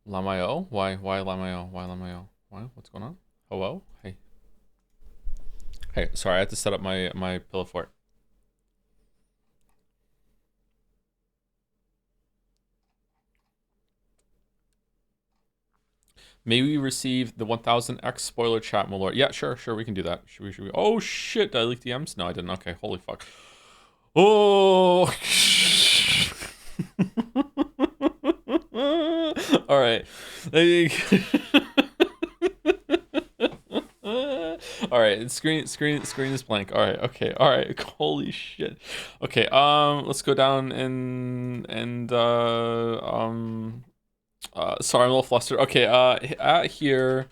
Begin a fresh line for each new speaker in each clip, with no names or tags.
Lamayo? Why Lamayo? Why Lamayo? Why? What's going on? Hello? Hey. Hey, sorry, I had to set up my pillow fort. May we receive the 1000x spoiler chat, my lord? Yeah, sure, we can do that. Should we? Oh shit, did I leak the M's? No, I didn't. Okay, holy fuck. Oh. All right. All right. Screen is blank. All right. Okay. All right. Holy shit. Okay. Let's go down and sorry, I'm a little flustered. Okay. At here.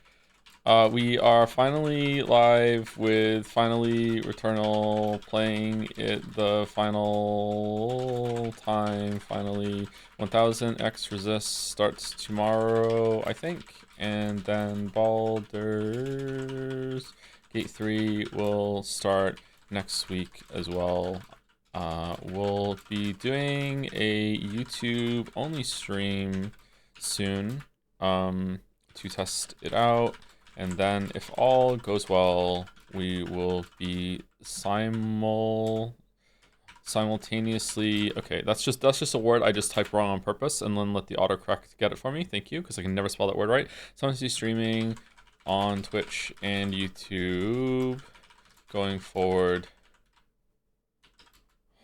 We are finally live with finally Returnal playing it the final time. Finally, 1000x resist starts tomorrow, I think, and then Baldur's Gate 3 will start next week as well. We'll be doing a YouTube only stream soon to test it out. And then, if all goes well, we will be simultaneously. Okay, that's just a word I just typed wrong on purpose, and then let the autocorrect get it for me. Thank you, because I can never spell that word right. Simultaneously streaming on Twitch and YouTube going forward.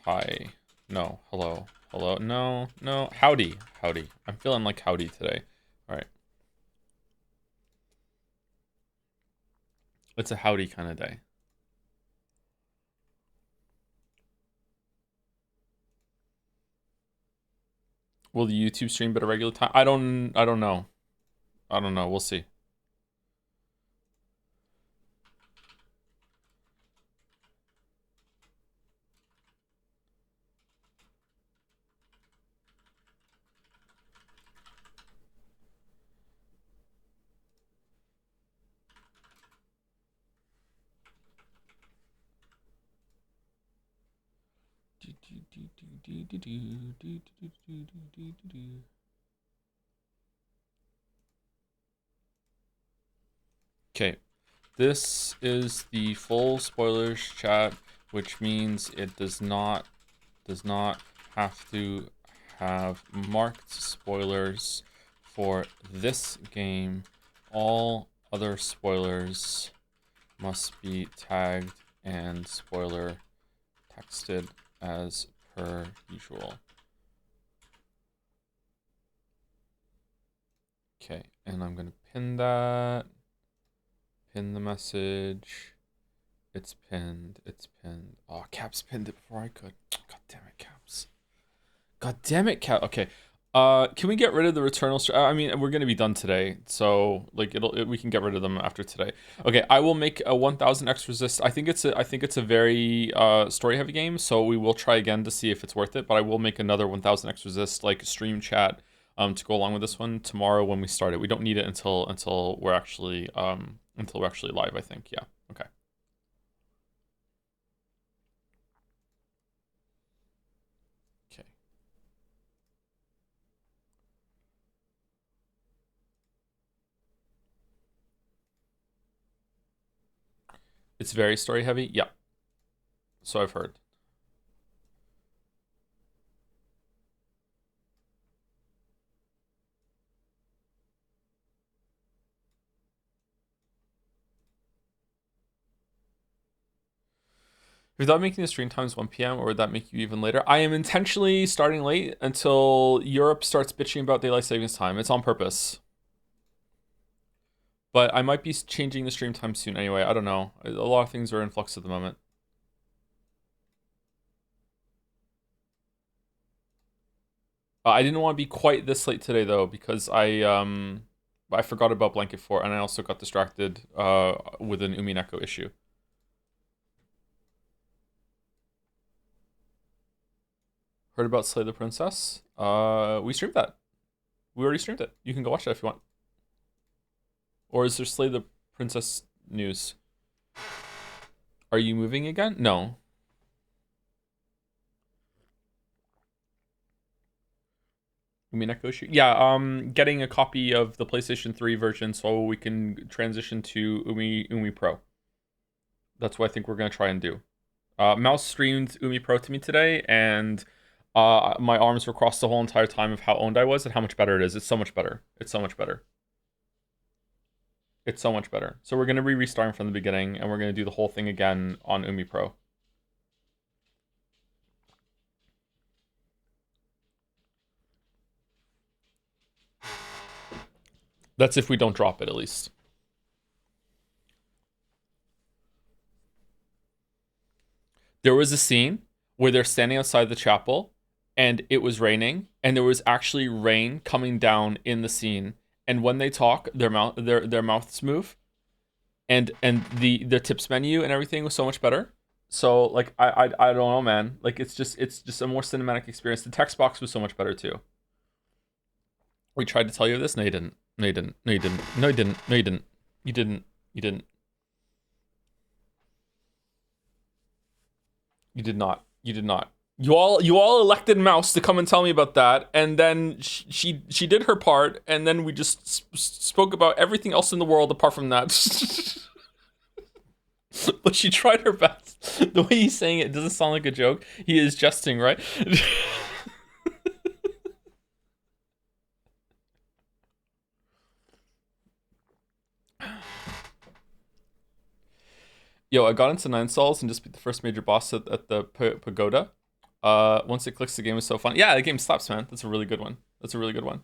Hi. No. Hello. Hello. No. No. Howdy. Howdy. I'm feeling like howdy today. All right. It's a howdy kind of day. Will the YouTube stream be at a regular time? I don't know. I don't know. We'll see. Okay, this is the full spoilers chat, which means it does not have to have marked spoilers for this game. All other spoilers must be tagged and spoiler texted as per usual. Okay, and I'm gonna pin that. Pin the message. It's pinned. It's pinned. Oh, Caps pinned it before I could. God damn it, Caps. God damn it, Cap. Okay. Can we get rid of the Returnal? I mean, we're gonna be done today, so like we can get rid of them after today. Okay, I will make a 1000x resist. I think it's a very story heavy game, so we will try again to see if it's worth it. But I will make another 1000x resist like stream chat to go along with this one tomorrow when we start it. We don't need it until we're actually live. I think. Yeah. Okay. Okay. It's very story heavy. Yeah. So I've heard. Would that making the stream times 1 p.m. or would that make you even later? I am intentionally starting late until Europe starts bitching about daylight savings time. It's on purpose. But I might be changing the stream time soon anyway. I don't know. A lot of things are in flux at the moment. I didn't want to be quite this late today though because I forgot about Blanket Fort and I also got distracted with an Umineko issue. Heard about Slay the Princess? We streamed that. We already streamed it. You can go watch that if you want. Or is there Slay the Princess news? Are you moving again? No. Getting a copy of the PlayStation 3 version so we can transition to Umi Pro. That's what I think we're gonna try and do. Mouse streamed Umi Pro to me today, and my arms were crossed the whole entire time of how owned I was and how much better it is. It's so much better. It's so much better. It's so much better. So we're gonna be restarting from the beginning, and we're gonna do the whole thing again on Umi Pro. That's if we don't drop it, at least. There was a scene where they're standing outside the chapel, and it was raining, and there was actually rain coming down in the scene. And when they talk, their mouths move, and the tips menu and everything was so much better. So like I don't know, man. Like it's just a more cinematic experience. The text box was so much better too. We tried to tell you this. No, you didn't. No, you didn't. No, you didn't. No, you didn't. No, you didn't. You didn't. You didn't. You did not. You did not. You all elected Mouse to come and tell me about that, and then she did her part, and then we just spoke about everything else in the world apart from that. But she tried her best. The way he's saying it doesn't sound like a joke. He is jesting, right? Yo, I got into 9 Sols and just beat the first major boss at the pagoda. Once it clicks, the game is so fun. Yeah, the game slaps, man. That's a really good one. That's a really good one.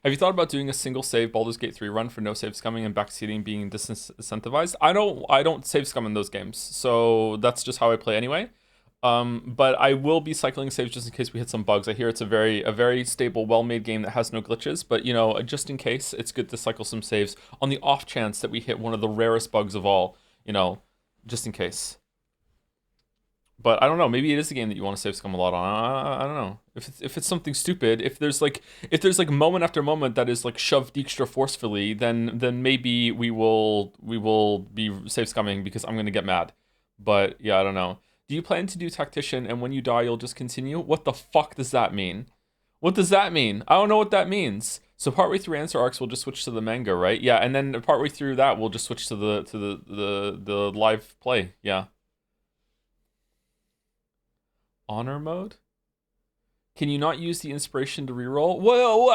Have you thought about doing a single save Baldur's Gate 3 run for no save scumming and backseating being disincentivized? I don't save scum in those games, so that's just how I play anyway. But I will be cycling saves just in case we hit some bugs. I hear it's a very stable, well-made game that has no glitches, but you know, just in case, it's good to cycle some saves on the off chance that we hit one of the rarest bugs of all, you know, just in case. But I don't know, maybe it is a game that you want to save scum a lot on. I don't know. If it's something stupid, if there's like moment after moment that is like shoved extra forcefully, then maybe we will be save scumming because I'm gonna get mad. But yeah, I don't know. Do you plan to do tactician and when you die you'll just continue? What the fuck does that mean? What does that mean? I don't know what that means. So partway through answer arcs we'll just switch to the manga, right? Yeah, and then partway through that we'll just switch to the live play. Yeah. Honor mode? Can you not use the inspiration to reroll? Well,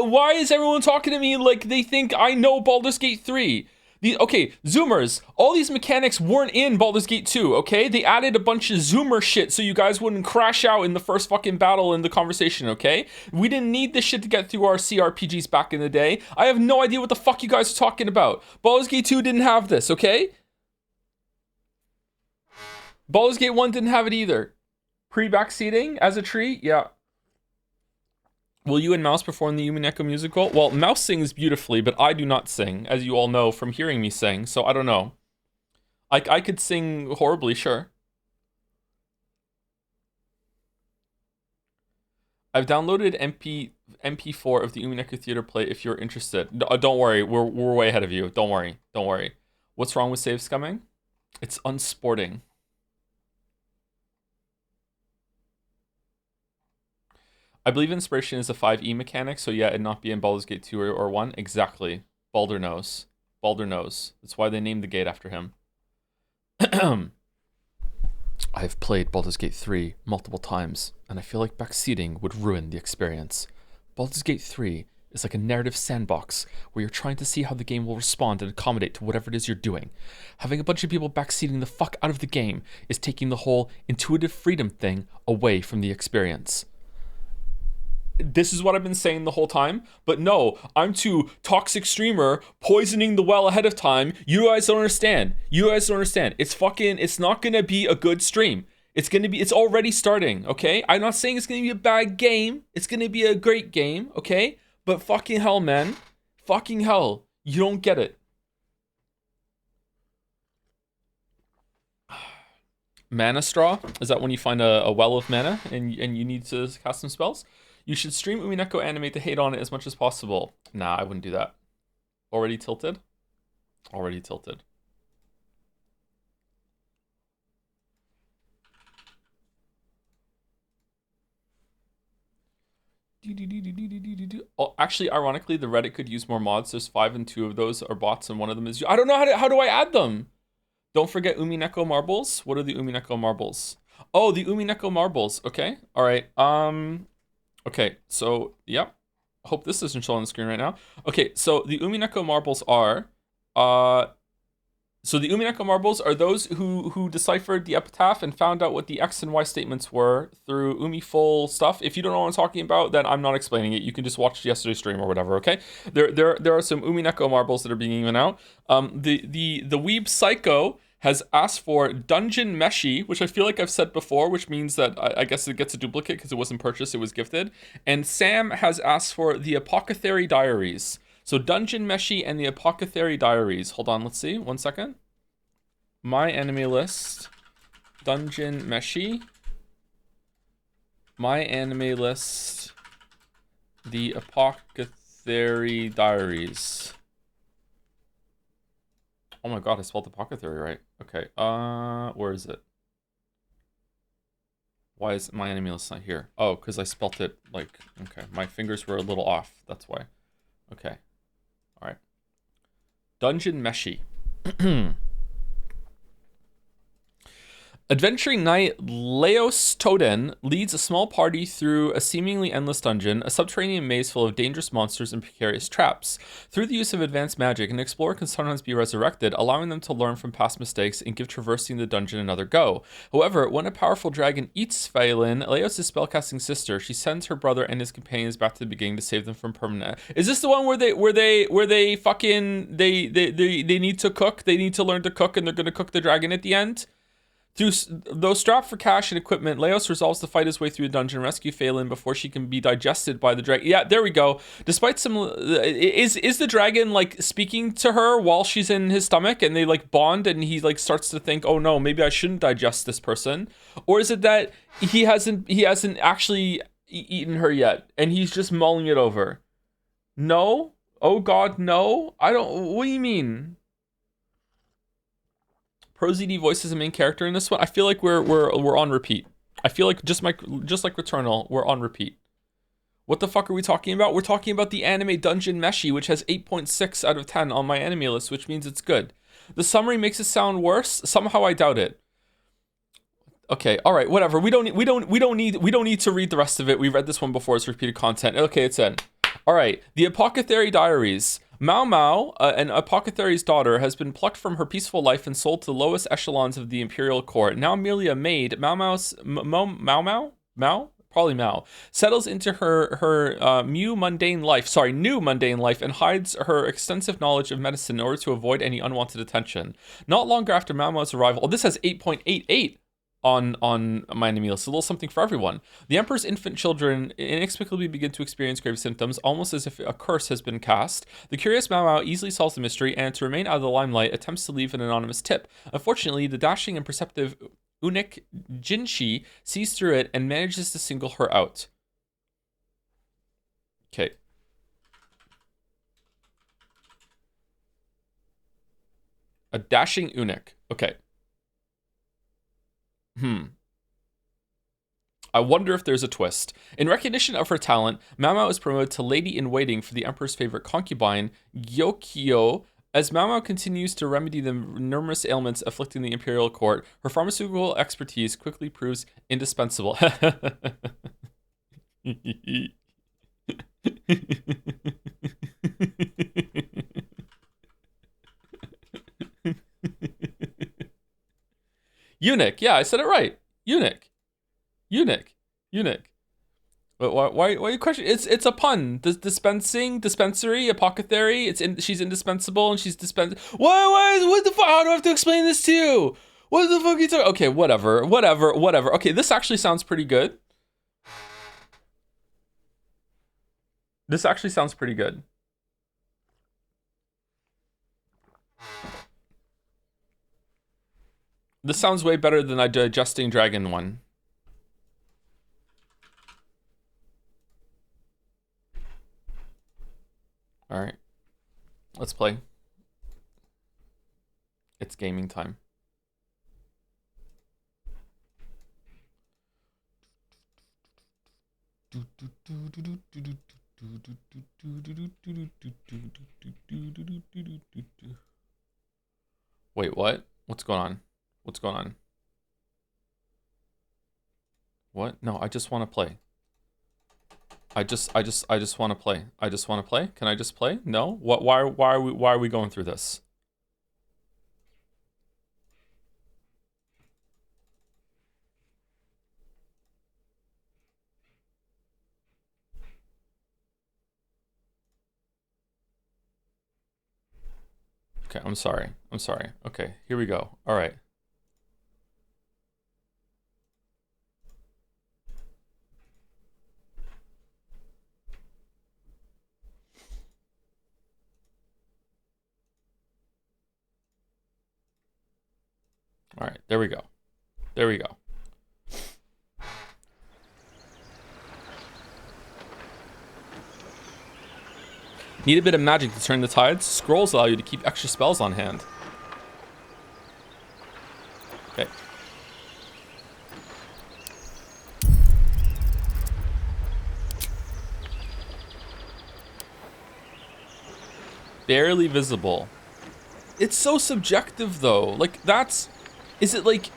why is everyone talking to me like they think I know Baldur's Gate 3? Okay, Zoomers, all these mechanics weren't in Baldur's Gate 2, okay? They added a bunch of Zoomer shit so you guys wouldn't crash out in the first fucking battle in the conversation, okay? We didn't need this shit to get through our CRPGs back in the day. I have no idea what the fuck you guys are talking about. Baldur's Gate 2 didn't have this, okay? Baldur's Gate 1 didn't have it either. Pre-backseating as a tree? Yeah. Will you and Mouse perform the Yumineko musical? Well, Mouse sings beautifully, but I do not sing, as you all know from hearing me sing, so I don't know. I could sing horribly, sure. I've downloaded MP4 of the Umineko Theater play if you're interested. Don't worry, we're way ahead of you. Don't worry. What's wrong with save scumming? It's unsporting. I believe inspiration is a 5e mechanic, so yeah, it'd not be in Baldur's Gate 2 or 1. Exactly. Baldur knows. That's why they named the gate after him. I've played Baldur's Gate 3 multiple times, and I feel like backseating would ruin the experience. Baldur's Gate 3 is like a narrative sandbox where you're trying to see how the game will respond and accommodate to whatever it is you're doing. Having a bunch of people backseating the fuck out of the game is taking the whole intuitive freedom thing away from the experience. This is what I've been saying the whole time, but no, I'm too toxic streamer poisoning the well ahead of time. You guys don't understand. It's not gonna be a good stream. It's already starting, okay? I'm not saying it's gonna be a bad game. It's gonna be a great game, okay? But fucking hell, man. Fucking hell. You don't get it. Mana straw? Is that when you find a well of mana and you need to cast some spells? You should stream Umineko anime to hate on it as much as possible. Nah, I wouldn't do that. Already tilted? Already tilted. Oh, actually, ironically, the Reddit could use more mods. There's 5 and 2 of those are bots, and one of them is... I don't know how do I add them? Don't forget Umineko marbles. What are the Umineko marbles? Oh, the Umineko marbles. Okay. All right. Okay. So, yep. Hope this doesn't show on the screen right now. Okay. So the Umineko marbles are, so the Umineko marbles are those who deciphered the epitaph and found out what the X and Y statements were through Umi-full stuff. If you don't know what I'm talking about, then I'm not explaining it. You can just watch yesterday's stream or whatever, okay? There are some Umineko marbles that are being given out. The Weeb Psycho has asked for Dungeon Meshi, which I feel like I've said before, which means that I guess it gets a duplicate because it wasn't purchased, it was gifted. And Sam has asked for the Apothecary Diaries. So Dungeon Meshi and the Apothecary Diaries. Hold on, let's see. 1 second. My enemy list. Dungeon Meshi. My anime list. The Apothecary Diaries. Oh my god, I spelled Apothecary right. Okay, where is it? Why is my enemy list not here? Oh, because I spelt it like, okay. My fingers were a little off, that's why. Okay. Alright. Dungeon Meshi. Adventuring knight Leos Toden leads a small party through a seemingly endless dungeon, a subterranean maze full of dangerous monsters and precarious traps. Through the use of advanced magic, an explorer can sometimes be resurrected, allowing them to learn from past mistakes and give traversing the dungeon another go. However, when a powerful dragon eats Phelan, Leos' spellcasting sister, she sends her brother and his companions back to the beginning to save them from permanent... Is this the one where they fucking they need to cook? They need to learn to cook and they're gonna cook the dragon at the end? Though strapped for cash and equipment, Leos resolves to fight his way through the dungeon and rescue Phelan before she can be digested by the dragon. Yeah, there we go. Despite some... Is the dragon, like, speaking to her while she's in his stomach and they, like, bond and he, like, starts to think, oh no, maybe I shouldn't digest this person? Or is it that he hasn't actually eaten her yet and he's just mulling it over? No? Oh god, no? I don't... What do you mean? ProZD voices the main character in this one. I feel like we're on repeat. I feel like just like Returnal, we're on repeat. What the fuck are we talking about? We're talking about the anime Dungeon Meshi, which has 8.6 out of 10 on my anime list, which means it's good. The summary makes it sound worse. Somehow I doubt it. Okay, all right, whatever. We don't need to read the rest of it. We read this one before. It's repeated content. Okay, it's in. All right, the Apothecary Diaries. Mao Mao, an apothecary's daughter, has been plucked from her peaceful life and sold to the lowest echelons of the imperial court. Now merely a maid, Mao settles into her new mundane life and hides her extensive knowledge of medicine in order to avoid any unwanted attention. Not long after Mao Mao's arrival, oh, this has 8.88 on my enemy list. A little something for everyone. The Emperor's infant children inexplicably begin to experience grave symptoms, almost as if a curse has been cast. The curious Mao Mao easily solves the mystery, and to remain out of the limelight, attempts to leave an anonymous tip. Unfortunately, the dashing and perceptive Unik Jinshi sees through it and manages to single her out. Okay. A dashing Unik. Okay. I wonder if there's a twist. In recognition of her talent, Mao Mao is promoted to Lady-in-Waiting for the Emperor's favorite concubine, Gyokyo. As Mao Mao continues to remedy the numerous ailments afflicting the imperial court, her pharmaceutical expertise quickly proves indispensable. Eunuch, yeah, I said it right. Eunuch. But why you question? It's a pun. Dispensary, apothecary. She's indispensable and she's what the fuck? How do I have to explain this to you? What the fuck are you talking? Okay, whatever. Okay, this actually sounds pretty good. This sounds way better than the digesting dragon one. All right. Let's play. It's gaming time. Wait, what? What's going on? What's going on? What? No, I just want to play. I just want to play. I just want to play. Can I just play? No? What? Why are we going through this? Okay, I'm sorry. I'm sorry. Okay, here we go. All right. All right, there we go. There we go. Need a bit of magic to turn the tides? Scrolls allow you to keep extra spells on hand. Okay. Barely visible. It's so subjective though. Like that's, is it like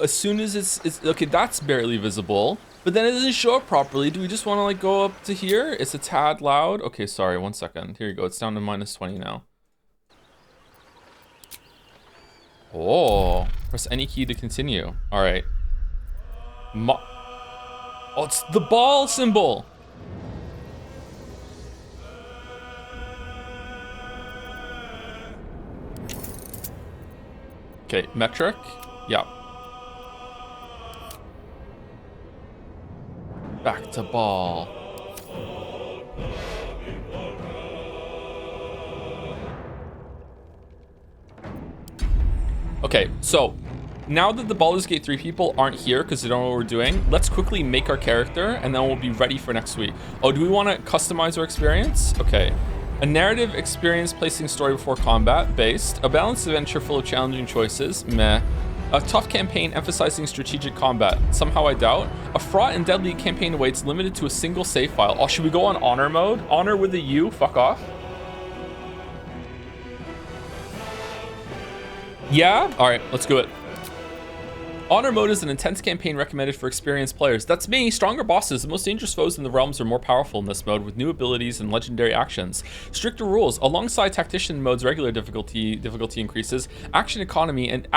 as soon as it's okay, that's barely visible, but then it doesn't show up properly. Do we just want to like go up to here? It's a tad loud. Okay, sorry, 1 second. Here you go. It's down to -20 now. Oh, press any key to continue. All right. Oh, it's the ball symbol. Okay, metric. Yeah. Back to ball. Okay, so now that the Baldur's Gate 3 people aren't here because they don't know what we're doing, let's quickly make our character and then we'll be ready for next week. Oh, do we want to customize our experience? Okay. A narrative experience placing story before combat, based. A balanced adventure full of challenging choices, meh. A tough campaign emphasizing strategic combat, somehow I doubt. A fraught and deadly campaign awaits, limited to a single save file. Oh, should we go on honor mode? Honor with a U, fuck off. Yeah? All right, let's do it. Honor mode is an intense campaign recommended for experienced players. That's me. Stronger bosses. The most dangerous foes in the realms are more powerful in this mode with new abilities and legendary actions. Stricter rules. Alongside tactician mode's regular difficulty increases, action economy and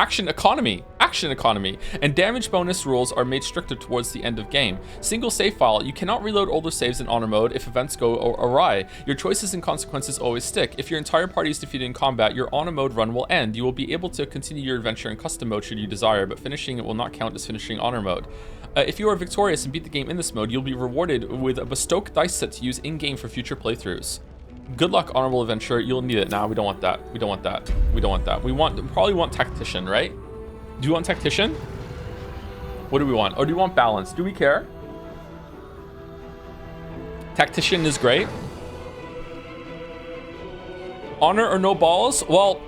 damage bonus rules are made stricter towards the end of game. Single save file. You cannot reload older saves in honor mode if events go awry. Your choices and consequences always stick. If your entire party is defeated in combat, your honor mode run will end. You will be able to continue your adventure in custom mode should you desire, but finishing it will not count as finishing honor mode. If you are victorious and beat the game in this mode, you'll be rewarded with a bespoke dice set to use in-game for future playthroughs. Good luck, honorable adventure. You'll need it. Nah, we don't want that. We don't want that. We don't want that. We probably want tactician, right? Do you want tactician? What do we want? Or do you want balance? Do we care? Tactician is great. Honor or no balls? Well,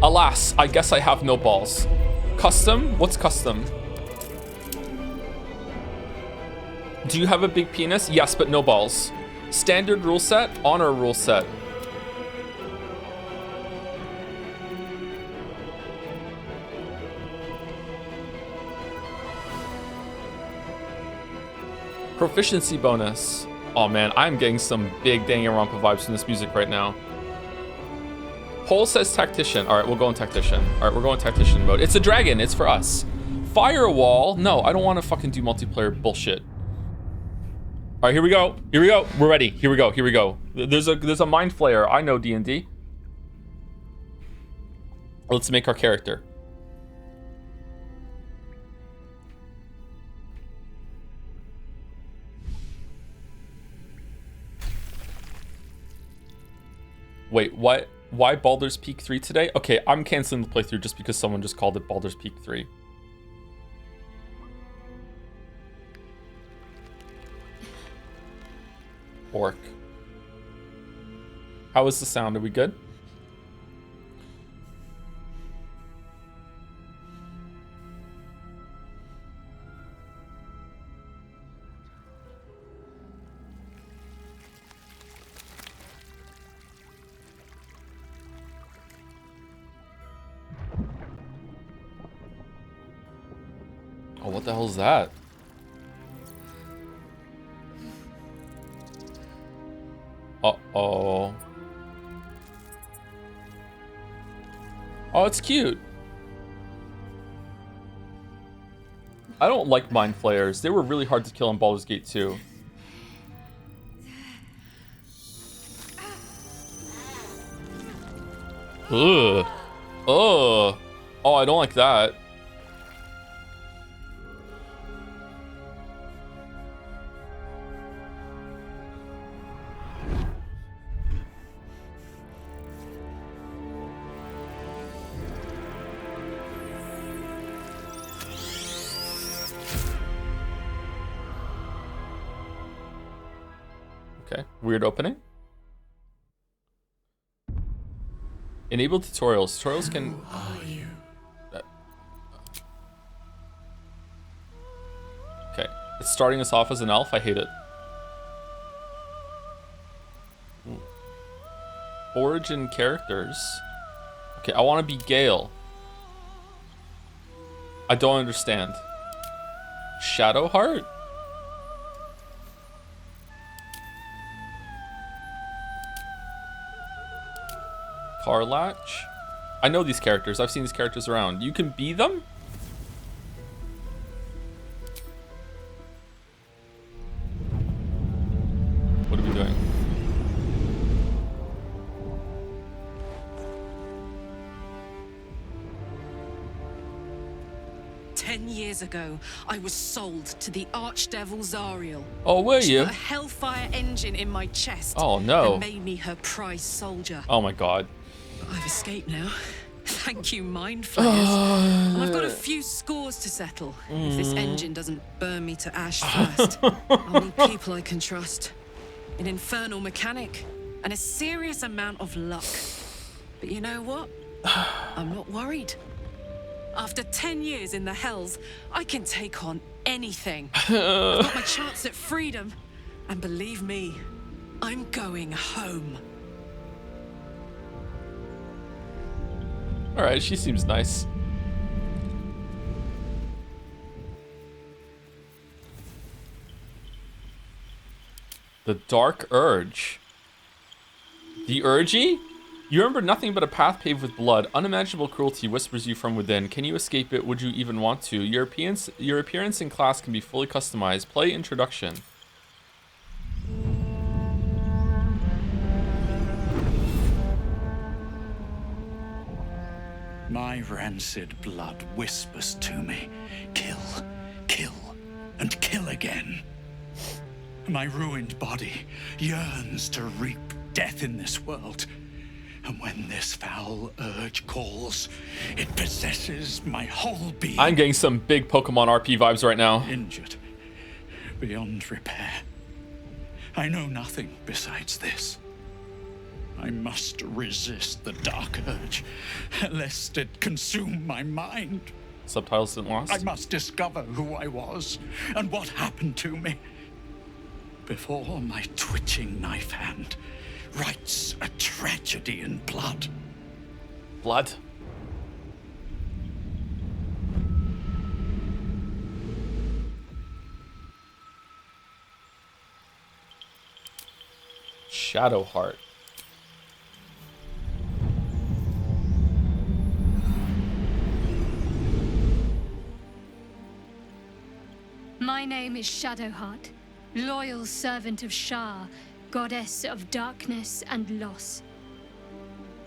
alas, I guess I have no balls. Custom? What's custom? Do you have a big penis? Yes, but no balls. Standard rule set? Honor rule set. Proficiency bonus. Oh man, I'm getting some big Danganronpa vibes from this music right now. Poll says tactician. All right, we'll go in tactician. All right, we're going tactician mode. It's a dragon. It's for us. Firewall. No, I don't want to fucking do multiplayer bullshit. All right, here we go. Here we go. We're ready. Here we go. Here we go. There's a mind flayer. I know D&D. Let's make our character. Wait, what? Why Baldur's Peak 3 today? Okay, I'm canceling the playthrough just because someone just called it Baldur's Peak 3. Orc. How is the sound? Are we good? Oh, what the hell is that? Uh-oh. Oh, it's cute. I don't like mind flayers. They were really hard to kill in Baldur's Gate 2. Ugh. Ugh. Oh, I don't like that. Okay, weird opening. Enable tutorials. Tutorials can...
Who are you?
Okay, it's starting us off as an elf. I hate it. Origin characters. Okay, I want to be Gale. I don't understand. Shadowheart? Carlatch? I know these characters. I've seen these characters around. You can be them? What are we doing?
Years ago, I was sold to the Archdevil Zariel.
Oh, were
She
you?
put a hellfire engine in my chest.
Oh, no.
And made me her prize soldier.
Oh my god.
I've escaped now. Thank you, mind flayers. And I've got a few scores to settle. If this engine doesn't burn me to ash first, I'll need people I can trust. An infernal mechanic and a serious amount of luck. But you know what? I'm not worried. After 10 years in the Hells, I can take on anything. I've got my chance at freedom. And believe me, I'm going home.
Alright, she seems nice. The Dark Urge. The Urgy? You remember nothing but a path paved with blood. Unimaginable cruelty whispers you from within. Can you escape it? Would you even want to? Your appearance and class can be fully customized. Play introduction.
My rancid blood whispers to me, kill, kill, and kill again. My ruined body yearns to reap death in this world. And when this foul urge calls, it possesses my whole being.
I'm getting some big Pokemon RP vibes right now.
Injured, beyond repair. I know nothing besides this. I must resist the dark urge, lest it consume my mind.
Subtitles didn't lost.
I must discover who I was and what happened to me before my twitching knife hand writes a tragedy in blood.
Blood. Shadowheart.
My name is Shadowheart, loyal servant of Shar, goddess of darkness and loss.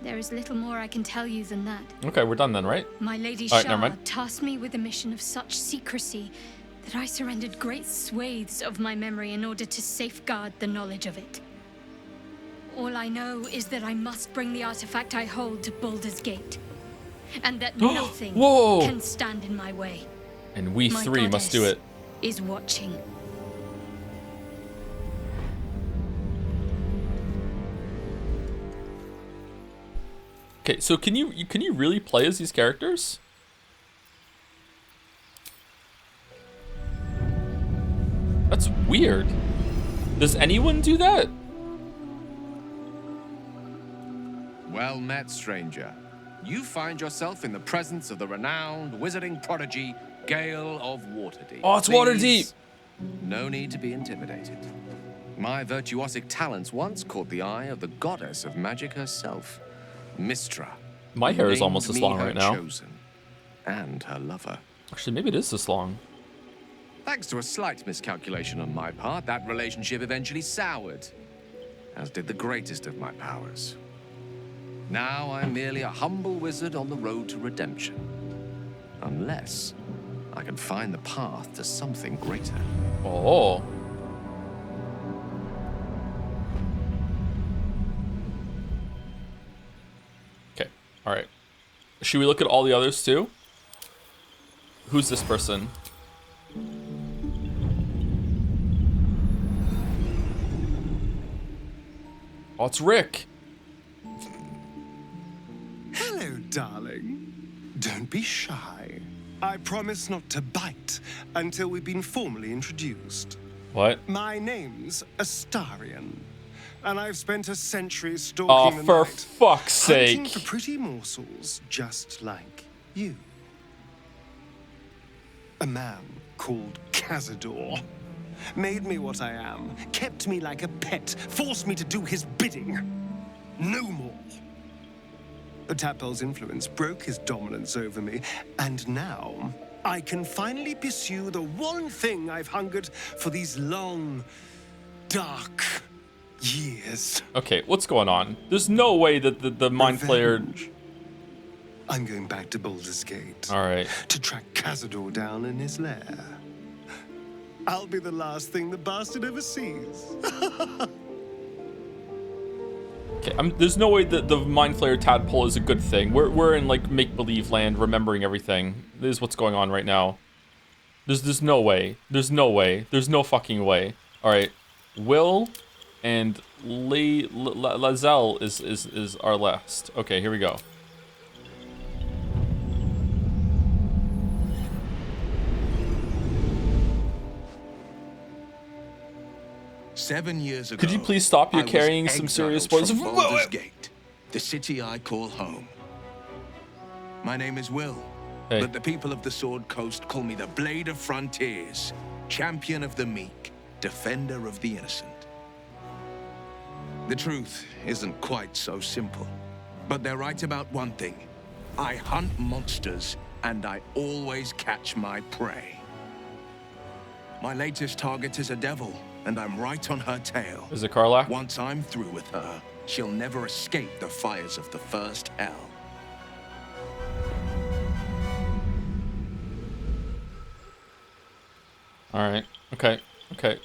There is little more I can tell you than that.
Okay, we're done then, right?
My lady
All right, never
Shar
mind.
tasked me with a mission of such secrecy that I surrendered great swathes of my memory in order to safeguard the knowledge of it. All I know is that I must bring the artifact I hold to Baldur's Gate, and that nothing
Whoa.
can stand in my way.
And we
My
three must do it.
goddess is watching.
Okay, so can you really play as these characters? That's weird. Does anyone do that?
Well met, stranger. You find yourself in the presence of the renowned wizarding prodigy, Gale of Waterdeep.
Oh, it's Waterdeep!
No need to be intimidated. My virtuosic talents once caught the eye of the goddess of magic herself, Mistra.
My hair is almost
Named
this
me
long
her
right now.
chosen, and her lover.
Actually, maybe it is this long.
Thanks to a slight miscalculation on my part, that relationship eventually soured, as did the greatest of my powers. Now I'm merely a humble wizard on the road to redemption. Unless I can find the path to something greater.
Oh. Okay, alright. Should we look at all the others too? Who's this person? Oh, it's Rick.
Hello, darling. Don't be shy. I promise not to bite until we've been formally introduced.
What?
My name's Astarion, and I've spent a century
Oh,
stalking the
for
night,
fuck's
hunting
sake.
for pretty morsels just like you. A man called Cazador made me what I am, kept me like a pet, forced me to do his bidding. No more. The Tadpole's influence broke his dominance over me, and now I can finally pursue the one thing I've hungered for these long, dark years.
Okay, what's going on? There's no way that the Mind Flayer...
Revenge. I'm going back to Baldur's Gate
Alright.
to track Cazador down in his lair. I'll be the last thing the bastard ever sees.
Okay, there's no way that the Mind Flayer tadpole is a good thing. We're in like make-believe land, remembering everything. This is what's going on right now. There's no way. There's no way. There's no fucking way. Alright. Will and Lazelle is our last. Okay, here we go.
"7 years ago,
Could you please stop? You're
I was
carrying some serious
exiled
spoilers.
from Baldur's Gate, the city I call home. My name is Will,
Hey.
but the people of the Sword Coast call me the Blade of Frontiers, champion of the meek, defender of the innocent. The truth isn't quite so simple, but they're right about one thing. I hunt monsters, and I always catch my prey. My latest target is a devil, and I'm right on her tail.
Is it Karlach?
Once I'm through with her, she'll never escape the fires of the first hell.
Alright. Okay. Okay.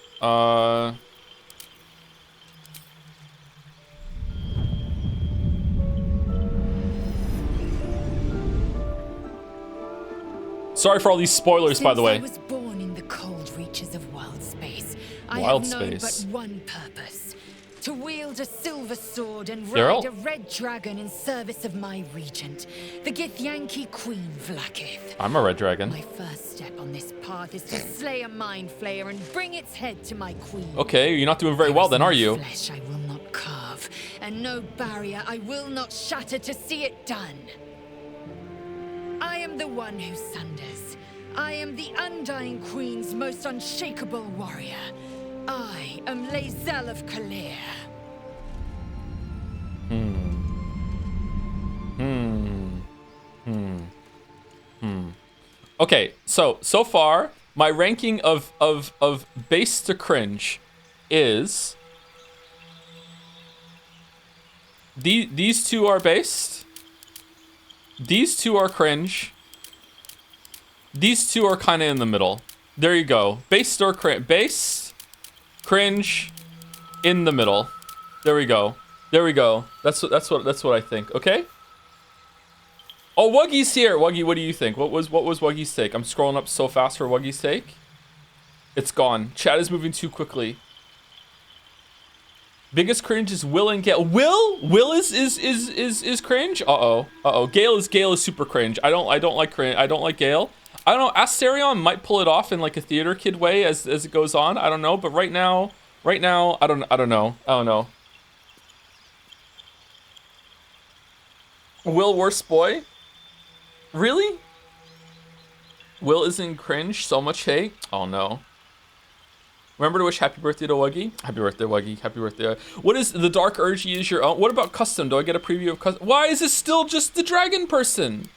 Sorry for all these spoilers, by the way.
I was born in the cold reaches of wild space. I
Wild
have known
space.
but one purpose: to wield a silver sword and
Daryl?
ride a red dragon in service of my regent, the Githyanki Queen Vlaakith.
I'm a red dragon.
My first step on this path is to slay a mind flayer and bring its head to my queen.
Okay, you're not doing very well then, are you?
No flesh I will not carve, and no barrier I will not shatter to see it done. I am the one who sunders. I am the Undying Queen's most unshakable warrior. I am Lazelle of Kalir.
Okay, so far, my ranking of base to cringe is... These two are based. These two are cringe. These two are kind of in the middle. There you go. Base or cringe. Base, cringe, in the middle. There we go. There we go. That's what I think. Okay. Oh, Wuggy's here. Wuggy, what do you think? What was Wuggy's take? I'm scrolling up so fast for Wuggy's take. It's gone. Chat is moving too quickly. Biggest cringe is Will and Gale. Will is cringe. Gale is super cringe. I don't like cringe. I don't like Gale. I don't know. Asterion might pull it off in like a theater kid way as it goes on. I don't know. But right now, I don't know. Will worst boy? Really? Will isn't cringe. So much hate. Oh no. Remember to wish happy birthday to Wuggy. Happy birthday, Wuggy. Happy birthday. What is the dark urge you use your own? What about custom? Do I get a preview of custom? Why is it still just the dragon person?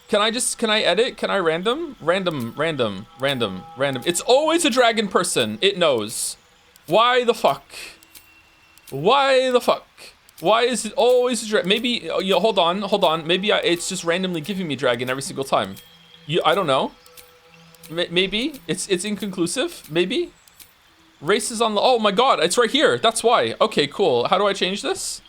Can I edit? Can I random? Random. It's always a dragon person. It knows. Why the fuck? Why is it always a dragon? Maybe, hold on. Maybe it's just randomly giving me dragon every single time. I don't know. Maybe. It's inconclusive. Maybe. Race is on the... Oh my god, it's right here. That's why. Okay, cool. How do I change this?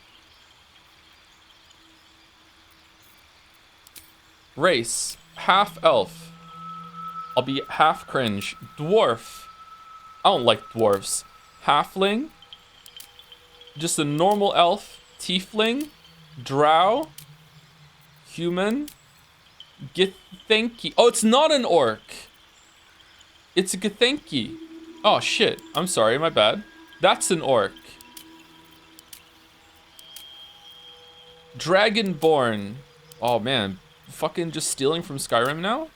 Race. Half elf. I'll be half cringe. Dwarf. I don't like dwarves. Halfling. Just a normal elf. Tiefling. Drow. Human. Githyanki. Oh, it's not an orc. It's a Githyanki. Oh shit, I'm sorry, my bad. That's an orc. Dragonborn. Oh man, fucking just stealing from Skyrim now?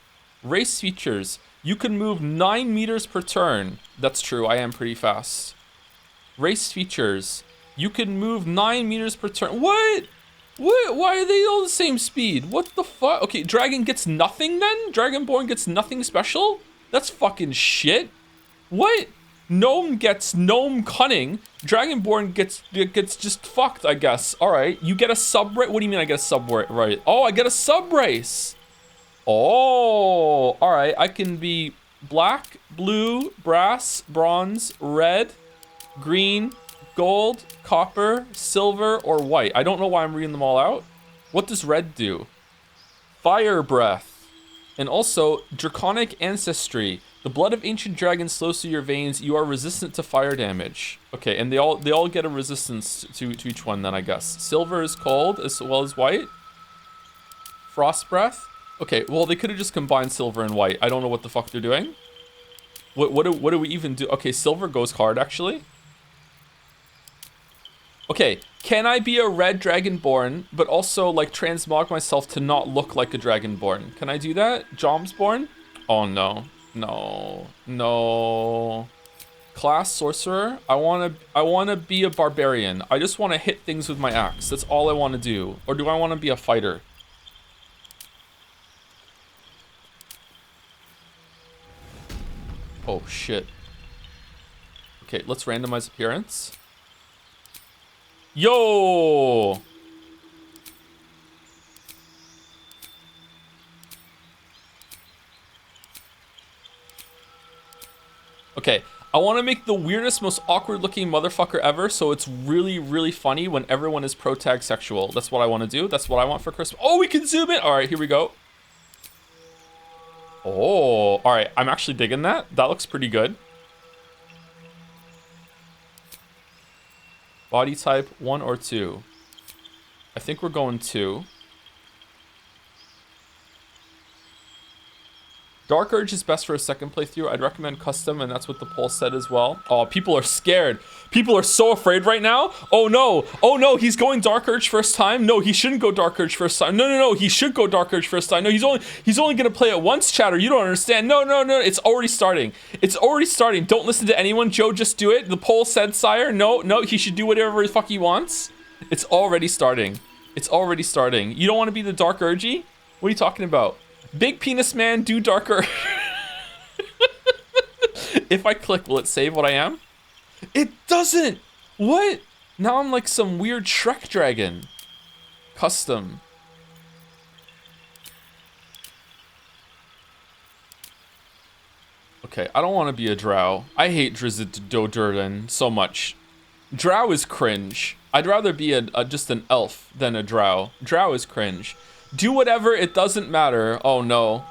Race features. You can move 9 meters per turn. That's true, I am pretty fast. Race features. You can move 9 meters per turn. What? Why are they all the same speed? What the fuck? Okay, dragon gets nothing then? Dragonborn gets nothing special? That's fucking shit. What? Gnome gets gnome cunning. Dragonborn gets just fucked, I guess. All right, you get a sub race. What do you mean I get a sub race? Right. Oh, I get a sub race. Oh, all right. I can be black, blue, brass, bronze, red, green, gold, copper, silver, or white. I don't know why I'm reading them all out. What does red do? Fire breath. And also, draconic ancestry. The blood of ancient dragons flows through your veins. You are resistant to fire damage. Okay, and they all get a resistance to each one then, I guess. Silver is cold as well as white. Frost breath. Okay, well they could have just combined silver and white. I don't know what the fuck they're doing. What do we even do? Okay, silver goes hard actually. Okay, can I be a red dragonborn, but also like transmog myself to not look like a dragonborn? Can I do that? Jomsborn? Oh no. No. Class sorcerer. I wanna be a barbarian. I just wanna hit things with my axe. That's all I wanna do. Or do I wanna be a fighter? Oh shit. Okay, let's randomize appearance. Yo! Okay, I want to make the weirdest, most awkward looking motherfucker ever, so it's really, really funny when everyone is pro-tag sexual. That's what I want to do. That's what I want for Christmas. Oh, we can zoom in! Alright, here we go. Oh, alright. I'm actually digging that. That looks pretty good. Body type 1 or 2. I think we're going 2. Dark Urge is best for a second playthrough. I'd recommend custom, and that's what the poll said as well. Oh, people are scared. People are so afraid right now. Oh no, he's going Dark Urge first time. No, he shouldn't go Dark Urge first time. No, he should go Dark Urge first time. No, he's only gonna play it once, chatter. You don't understand. No, it's already starting. It's already starting. Don't listen to anyone. Joe, just do it. The poll said, sire. No, he should do whatever the fuck he wants. It's already starting. It's already starting. You don't want to be the Dark Urgy? What are you talking about? Big penis man, do darker. If I click, will it save what I am? It doesn't! What? Now I'm like some weird Shrek dragon. Custom. Okay, I don't want to be a drow. I hate Drizzt Do'Urden so much. Drow is cringe. I'd rather be just an elf than a drow. Drow is cringe. Do whatever, it doesn't matter. Oh no.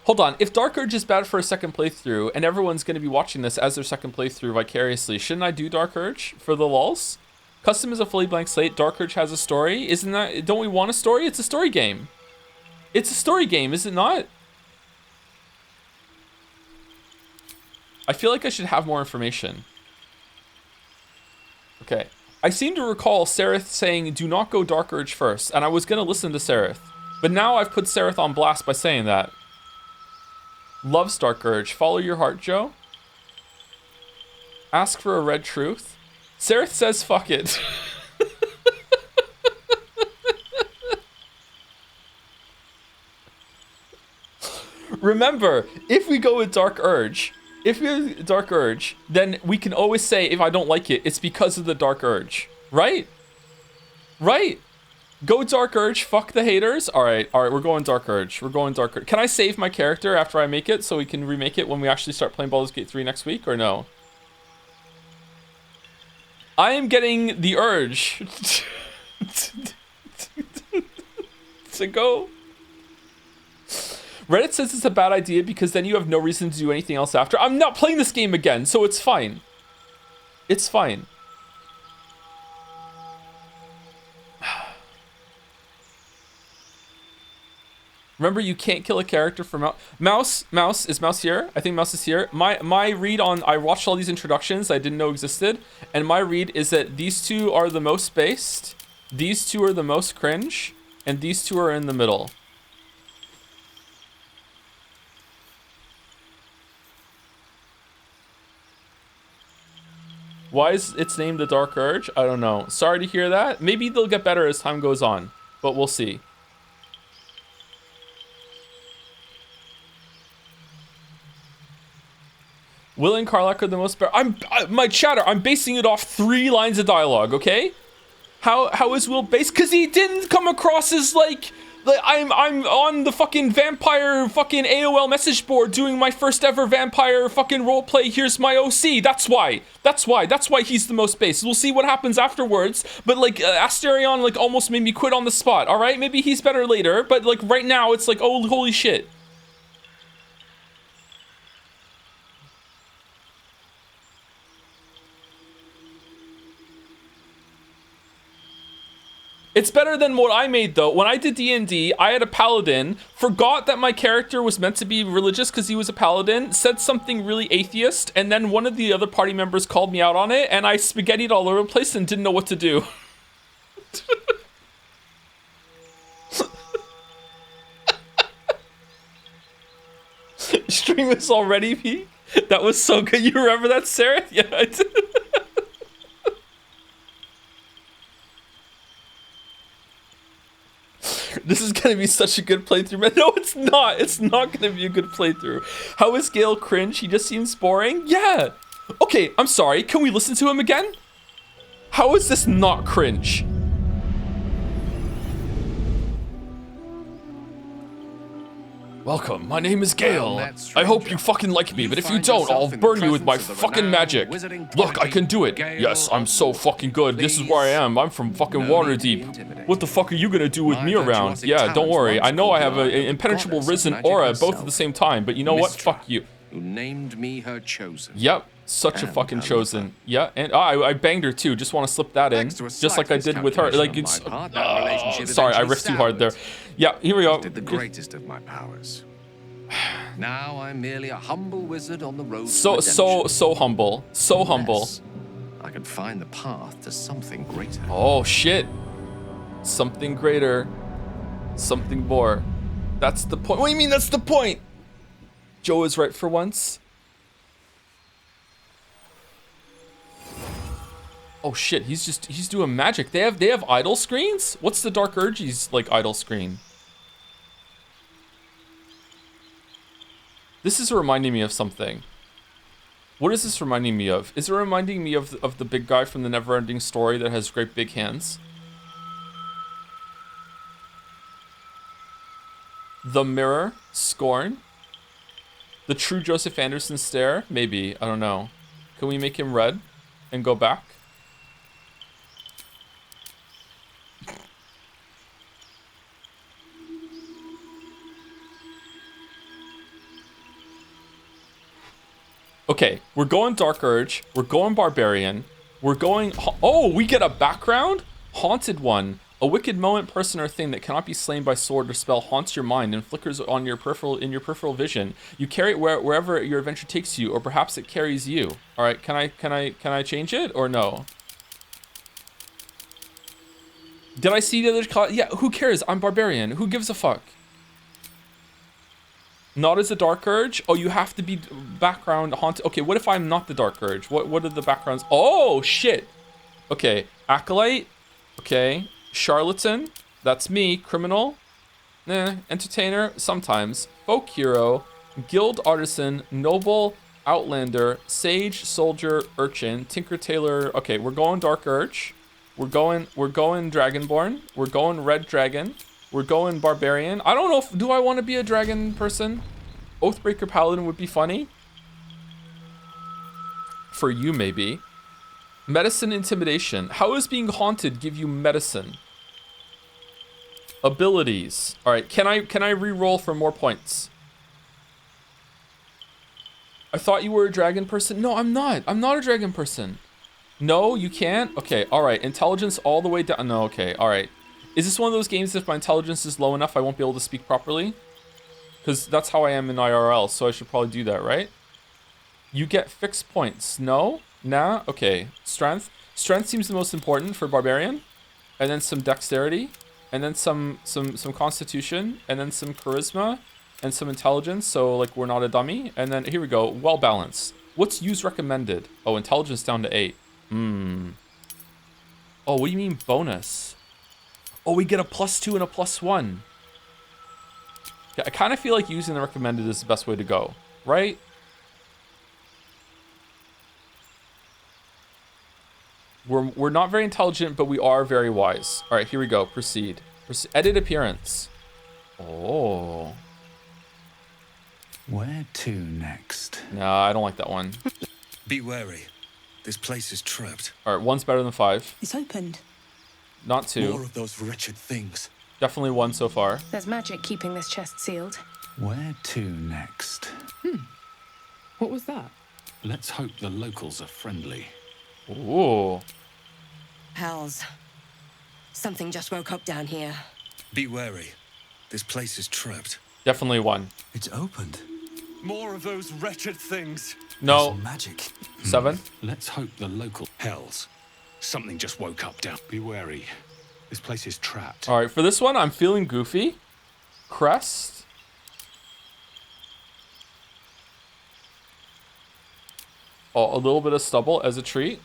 Hold on. If Dark Urge is bad for a second playthrough, and everyone's going to be watching this as their second playthrough vicariously, shouldn't I do Dark Urge for the lulz? Custom is a fully blank slate. Dark Urge has a story. Isn't that... Don't we want a story? It's a story game. It's a story game, is it not? I feel like I should have more information. Okay. I seem to recall Sereth saying, do not go Dark Urge first, and I was going to listen to Sereth. But now I've put Sereth on blast by saying that. Loves Dark Urge. Follow your heart, Joe. Ask for a red truth. Sereth says fuck it. Remember, if we go with Dark Urge, then we can always say if I don't like it, it's because of the Dark Urge. Right? Right? Go Dark Urge, fuck the haters. Alright, we're going Dark Urge. We're going Dark Urge. Can I save my character after I make it so we can remake it when we actually start playing Baldur's Gate 3 next week, or no? I am getting the urge to go. Reddit says it's a bad idea because then you have no reason to do anything else after. I'm not playing this game again, so it's fine. It's fine. Remember, you can't kill a character for Mouse. Is Mouse here? I think Mouse is here. My read on, I watched all these introductions I didn't know existed, and my read is that these two are the most based, these two are the most cringe, and these two are in the middle. Why is its named the Dark Urge? I don't know. Sorry to hear that. Maybe they'll get better as time goes on, but we'll see. Will and Karlach are the most... my chatter, I'm basing it off 3 lines of dialogue, okay? How is Will based? Because he didn't come across as like I'm on the fucking vampire fucking AOL message board doing my first ever vampire fucking roleplay. Here's my OC. That's why he's the most based. We'll see what happens afterwards. But like Asterion like almost made me quit on the spot. All right, maybe he's better later. But like right now, it's like, oh, holy shit. It's better than what I made, though. When I did D&D, I had a paladin, forgot that my character was meant to be religious because he was a paladin, said something really atheist, and then one of the other party members called me out on it, and I spaghettied all over the place and didn't know what to do. Stream is already peak? That was so good. You remember that, Sarah? Yeah, I did. This is gonna be such a good playthrough, man. No, it's not. It's not gonna be a good playthrough. How is Gale cringe? He just seems boring. Yeah. Okay, I'm sorry. Can we listen to him again? How is this not cringe? Welcome, my name is Gale. I hope you fucking like me, but if you don't, I'll burn you with my fucking magic. Look, I can do it. Yes, I'm so fucking good. This is where I am. I'm from fucking Waterdeep. What the fuck are you gonna do with me around? Yeah, don't worry. I know I have an impenetrable risen aura both at the same time, but you know what? Fuck you.
Who named me her chosen.
Yep, such a fucking chosen. Yeah, and I banged her too. Just want to slip that in, just like I did with her. Like it's. Sorry, I riffed too hard there. Yeah, here we go.
Did the greatest of my powers. Now I'm merely a humble wizard on the road.
So humble, so humble.
I can find the path to something greater.
Oh shit! Something greater, something more. That's the point. What do you mean? That's the point. Joe is right for once. Oh shit, he's doing magic. They have idle screens? What's the Dark Urge's like idle screen? This is reminding me of something. What is this reminding me of? Is it reminding me of the big guy from the Neverending Story that has great big hands? The Mirror, Scorn. The true Joseph Anderson stare? Maybe, I don't know. Can we make him red and go back? Okay, we're going Dark Urge. We're going Barbarian. We're going... Oh, we get a background? Haunted One. A wicked moment, person, or thing that cannot be slain by sword or spell haunts your mind and flickers on your peripheral vision. You carry it wherever your adventure takes you, or perhaps it carries you. All right, can I change it or no? Did I see the other? Yeah, who cares? I'm Barbarian. Who gives a fuck? Not as a Dark Urge? Oh, you have to be background haunted. Okay, what if I'm not the Dark Urge? What are the backgrounds? Oh, shit. Okay, Acolyte. Okay, Charlatan. That's me. Criminal. Entertainer. Sometimes. Folk Hero. Guild Artisan. Noble. Outlander. Sage. Soldier. Urchin. Tinker Tailor. Okay, we're going Dark Urge. We're going Dragonborn. We're going Red Dragon. We're going Barbarian. I don't know if... Do I want to be a dragon person? Oathbreaker Paladin would be funny. For you, maybe. Medicine Intimidation. How does being haunted give you medicine? Abilities. Alright, can I re-roll for more points? I thought you were a dragon person. No, I'm not. I'm not a dragon person. No, you can't? Okay, alright. Intelligence all the way down. No, okay, alright. Is this one of those games if my intelligence is low enough I won't be able to speak properly? Because that's how I am in IRL, so I should probably do that, right? You get fixed points. No? Nah? Okay. Strength. Strength seems the most important for Barbarian. And then some Dexterity. And then some Constitution. And then some Charisma. And some Intelligence, so like we're not a dummy. And then here we go. Well balanced. What's use recommended? Oh, Intelligence down to 8. Oh, what do you mean bonus? Oh, we get a +2 and a +1. Yeah, I kind of feel like using the recommended is the best way to go, right? We're not very intelligent, but we are very wise. All right, here we go. Proceed. Edit appearance. Oh.
Where to next?
Nah, I don't like that one.
Be wary. This place is trapped.
All right, 1's better than 5.
It's opened.
Not 2.
More of those wretched things.
Definitely 1 so far.
There's magic keeping this chest sealed.
Where to next?
What was that?
Let's hope the locals are friendly.
Ooh.
Hells. Something just woke up down here.
Be wary. This place is trapped.
Definitely 1.
It's opened.
More of those wretched things.
No.
Some magic.
7.
Let's hope the local... Hells. Something just woke up down. Be wary. This place is trapped.
All right, for this one, I'm feeling goofy. Crest. Oh, a little bit of stubble as a treat.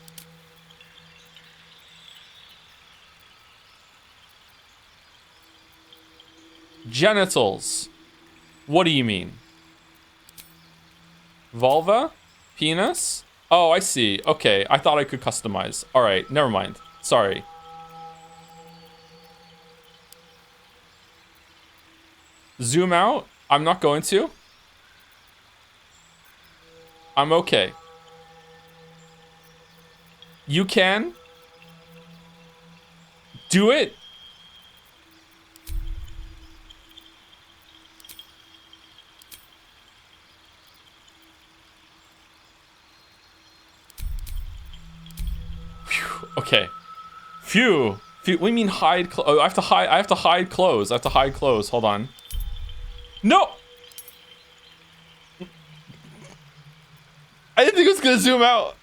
Genitals. What do you mean? Vulva? Penis? Oh, I see. Okay, I thought I could customize. All right, never mind. Sorry. Zoom out? I'm not going to. I'm okay. You can. Do it. Okay. Phew. What do you mean hide? Oh, I have to hide. I have to hide clothes. I have to hide clothes. Hold on. No. I didn't think it was gonna zoom out.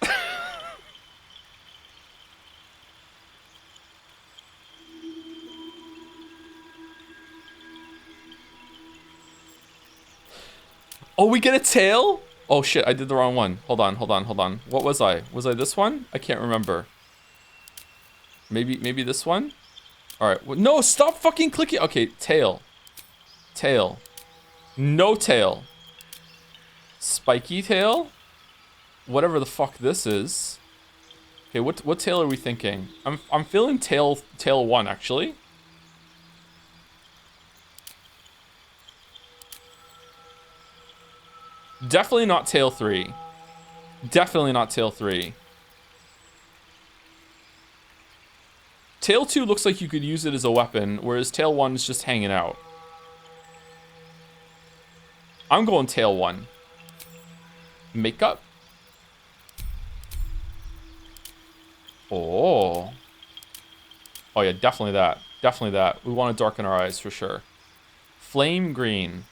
Oh, we get a tail? Oh shit, I did the wrong one. Hold on. What was I? Was I this one? I can't remember. Maybe this one? All right. Well, no, stop fucking clicking. Okay, tail. Tail. No tail. Spiky tail? Whatever the fuck this is. Okay, what tail are we thinking? I'm feeling tail 1 actually. Definitely not tail 3. Definitely not tail 3. Tail 2 looks like you could use it as a weapon, whereas tail 1 is just hanging out. I'm going tail 1. Makeup? Oh. Oh yeah, definitely that. Definitely that. We want to darken our eyes for sure. Flame green.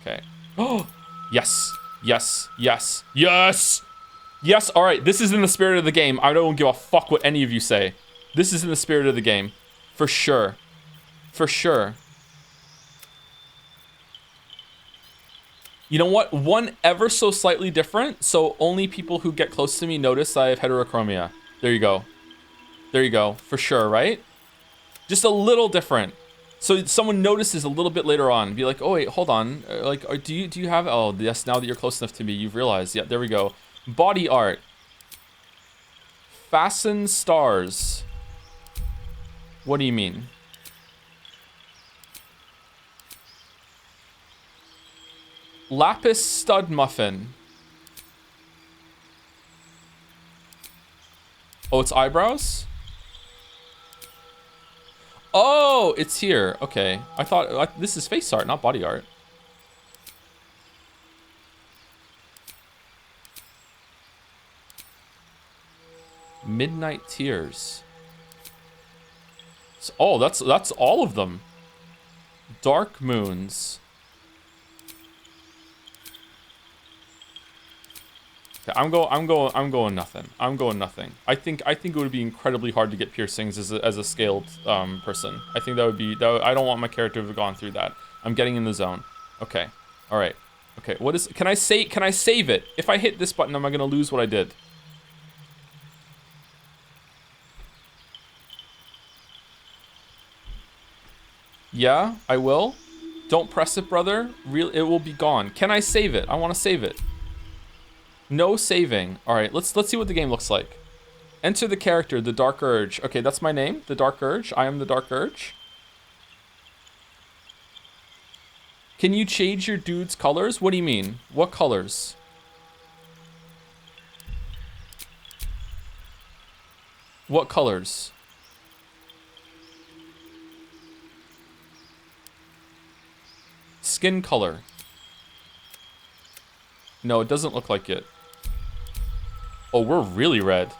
Okay. Oh, yes. Yes. Yes. Yes. Yes. All right. This is in the spirit of the game. I don't give a fuck what any of you say. This is in the spirit of the game. For sure. For sure. You know what? One ever so slightly different, so only people who get close to me notice I have heterochromia. There you go. There you go. For sure, right? Just a little different. So someone notices a little bit later on. Be like, oh wait, hold on. Like, do you have? Oh yes. Now that you're close enough to me, you've realized. Yeah, there we go. Body art. Fasten stars. What do you mean? Lapis stud muffin. Oh, it's eyebrows? Oh, it's here. Okay. I thought this is face art, not body art. Midnight tears. Oh, that's all of them. Dark moons. Okay, I'm going nothing. I'm going nothing. I think it would be incredibly hard to get piercings as a scaled person. I think I don't want my character to have gone through that. I'm getting in the zone. Okay. All right. Okay. Can I save it? If I hit this button, am I going to lose what I did? Yeah, I will. Don't press it, brother. It will be gone. Can I save it? I want to save it. No saving. All right, let's see what the game looks like. Enter the character, the Dark Urge. Okay, that's my name, the Dark Urge. I am the Dark Urge. Can you change your dude's colors? What do you mean? What colors? What colors? Skin color. No, it doesn't look like it. Oh, we're really red.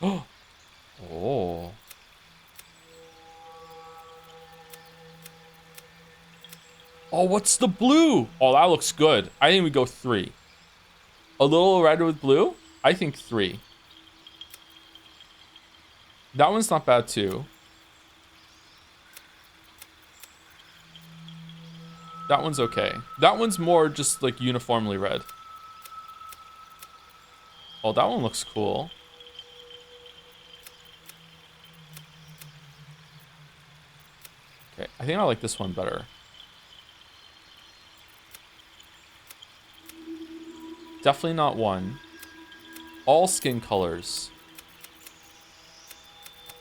Oh. Oh. Oh, what's the blue? Oh, that looks good. I think we go 3. A little red with blue? I think 3. That one's not bad too. That one's okay. That one's more just like uniformly red. Oh, that one looks cool. Okay, I think I like this one better. Definitely not 1. All skin colors.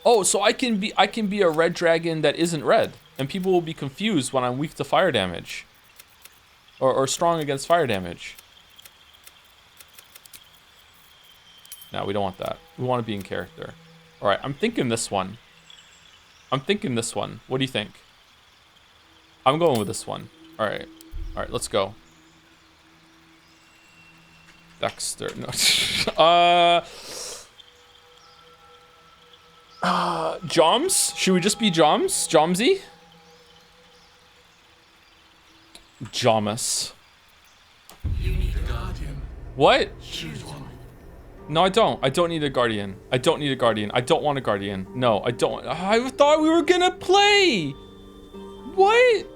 Oh, so I can be a red dragon that isn't red, and people will be confused when I'm weak to fire damage, or strong against fire damage. No, we don't want that. We want to be in character. All right, I'm thinking this one. What do you think? I'm going with this one. All right, let's go. Dexter. No. Joms? Should we just be Joms? Jomsy? Jomus.
You need a guardian.
What?
Choose one.
No, I don't. I don't need a guardian. I don't need a guardian. I don't want a guardian. No, I don't. I thought we were gonna play. What?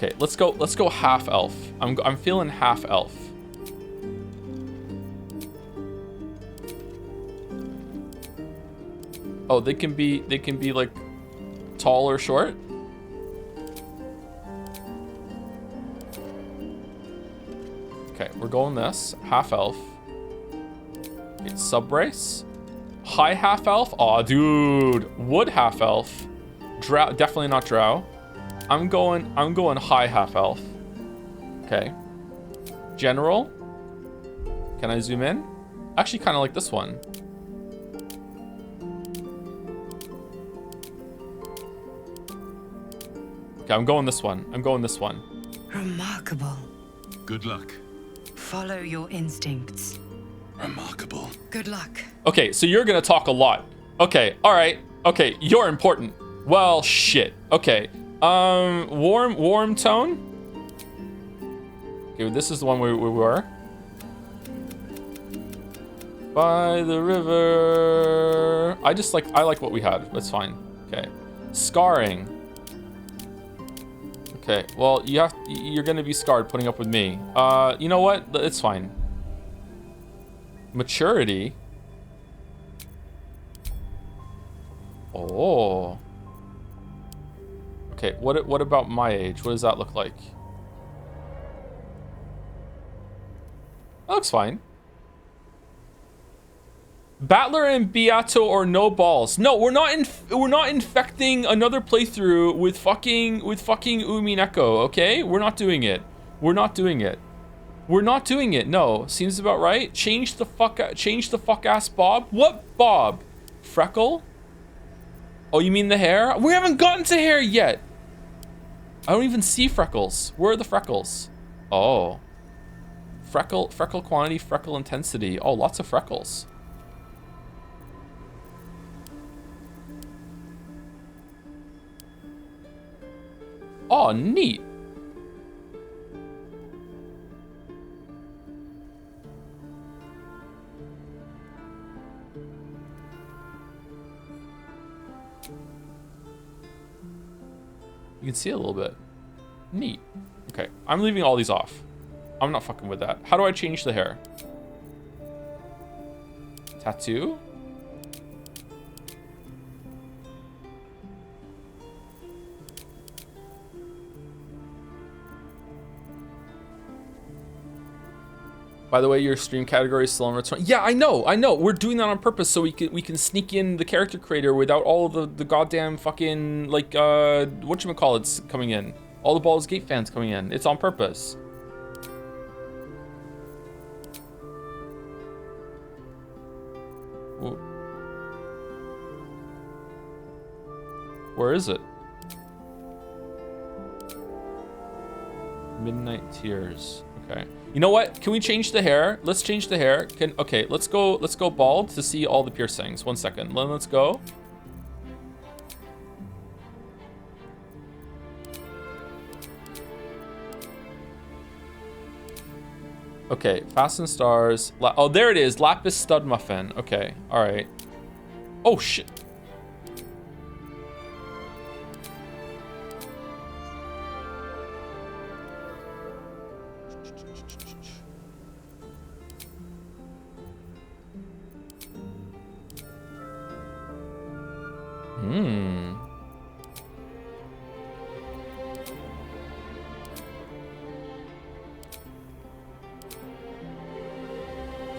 Okay, let's go half elf. I'm feeling half elf. Oh, they can be like tall or short? Okay, we're going this. Half elf. Okay, sub race. High half elf. Aw, dude. Wood half elf. Drow, definitely not drow. I'm going high half elf. Okay. General. Can I zoom in? Actually, kind of like this one. Okay, I'm going this one. I'm going this one.
Remarkable.
Good luck.
Follow your instincts.
Remarkable.
Good luck.
Okay, so you're gonna talk a lot. Okay, all right. Okay, you're important. Well, shit. Okay. Warm tone. Okay, this is the one we were. By the river. I like what we had. That's fine. Okay. Scarring. Okay, well, you're gonna be scarred putting up with me. You know what? It's fine. Maturity. Oh. Okay, what about my age? What does that look like? That looks fine. Battler and Beato or no balls. No, we're not infecting another playthrough with fucking Umineko, okay? We're not doing it. We're not doing it. We're not doing it. No, seems about right. Change the fuck ass Bob. What Bob? Freckle? Oh, you mean the hair? We haven't gotten to hair yet. I don't even see freckles. Where are the freckles? Oh. Freckle quantity, freckle intensity. Oh, lots of freckles. Oh, neat. You can see a little bit. Neat. Okay, I'm leaving all these off. I'm not fucking with that. How do I change the hair? Tattoo? By the way, your stream category is still on Returnal. Yeah, I know. We're doing that on purpose so we can sneak in the character creator without all of the goddamn fucking like whatchamacallits coming in. All the Baldur's Gate fans coming in. It's on purpose. Where is it? Midnight Tears. Okay. You know what? Can we change the hair? Let's change the hair. Okay, let's go bald to see all the piercings. 1 second. Let's go. Okay, Fasten Stars. Oh, there it is. Lapis Stud Muffin. Okay, all right. Oh shit.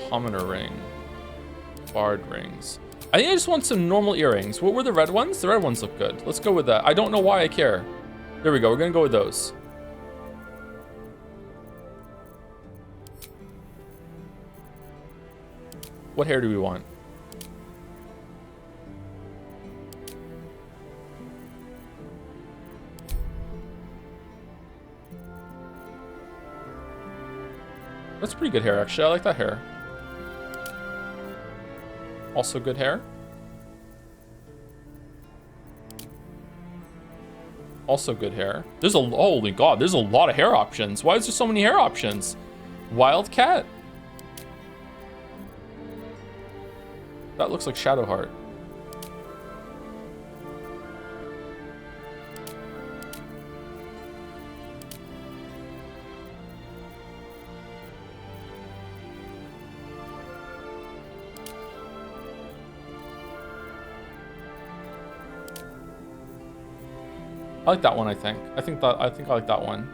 Commoner ring. Bard rings. I think I just want some normal earrings. What were the red ones? The red ones look good. Let's go with that. I don't know why I care. There we go. We're gonna go with those. What hair do we want? That's pretty good hair, actually. I like that hair. Also good hair. Also good hair. There's a, holy god, there's a lot of hair options. Why is there so many hair options? Wildcat? That looks like Shadowheart. I like that one, I think. I think I like that one.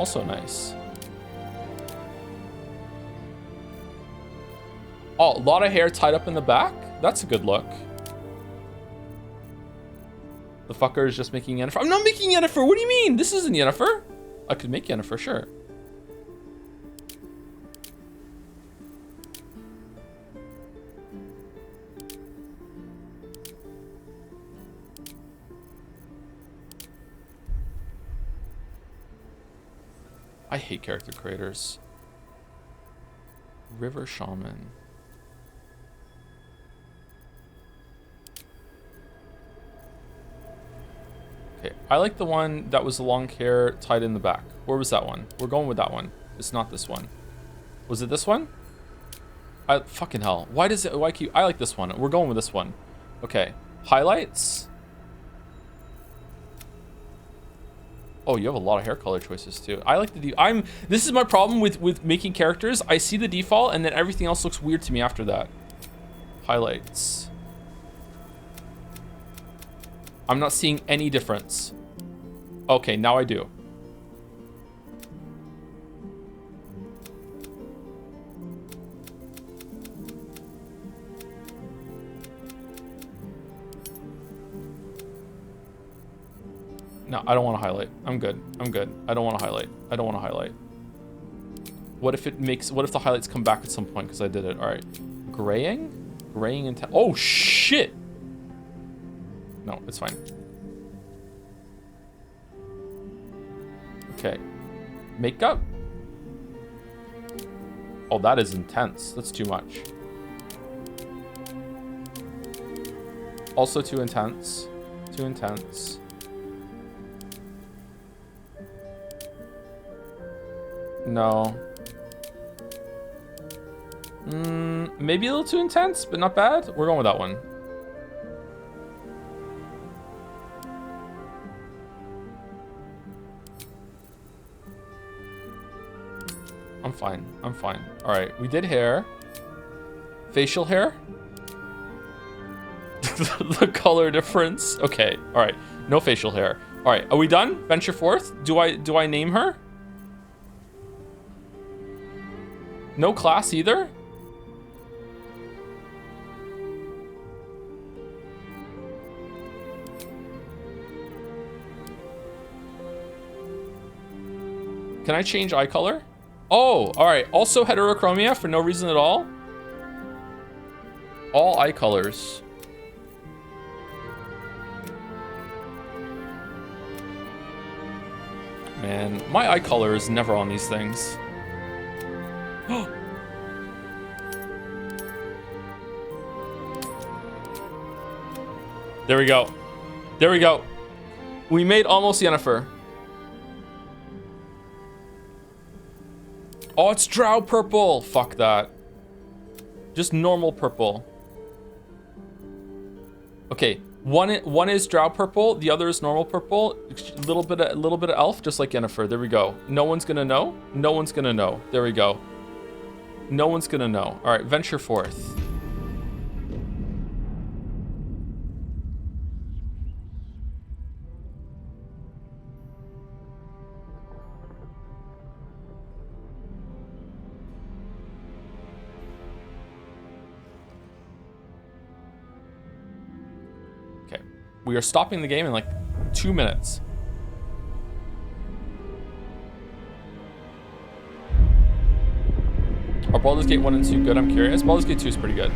Also nice. Oh, a lot of hair tied up in the back? That's a good look. The fucker is just making Yennefer. I'm not making Yennefer. What do you mean? This isn't Yennefer. I could make Yennefer, sure. I hate character creators. River Shaman. Okay, I like the one that was the long hair tied in the back. Where was that one? We're going with that one. It's not this one. Was it this one? Fucking hell. Why does it, why keep, I like this one. We're going with this one. Okay, highlights. Oh, you have a lot of hair color choices too. I like the this is my problem with making characters. I see the default and then everything else looks weird to me after that. Highlights. I'm not seeing any difference. Okay, now I do. No, I don't want to highlight. I'm good. I'm good. I don't want to highlight. I don't want to highlight. What if the highlights come back at some point because I did it? All right. Graying? Graying and oh, shit. No, it's fine. Okay. Makeup? Oh, that is intense. That's too much. Also too intense. Too intense. No. Maybe a little too intense, but not bad. We're going with that one. I'm fine. I'm fine. All right, we did hair. Facial hair. The color difference. Okay. All right. No facial hair. All right. Are we done? Venture forth. Do I name her? No class either? Can I change eye color? Oh, all right. Also heterochromia for no reason at all. All eye colors. Man, my eye color is never on these things. There we go. There we go. We made almost Yennefer. Oh, it's drow purple. Fuck that. Just normal purple. Okay, one is drow purple, the other is normal purple. A little bit of elf, just like Yennefer. There we go. No one's gonna know. No one's gonna know. There we go. No one's gonna know. All right, venture forth. We are stopping the game in like 2 minutes. Are Baldur's Gate 1 and 2 good? I'm curious. Baldur's Gate 2 is pretty good.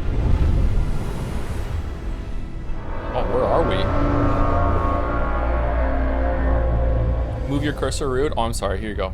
Oh, where are we? Move your cursor, rude. Oh, I'm sorry. Here you go.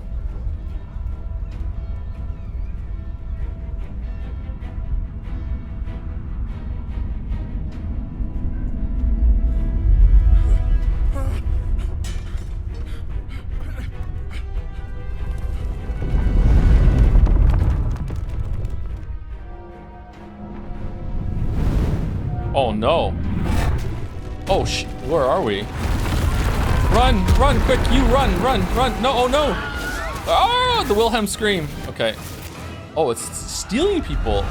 Oh no. Oh where are we? Run, run, quick, you run. No, oh no. Oh, the Wilhelm scream. Okay. Oh, it's stealing people.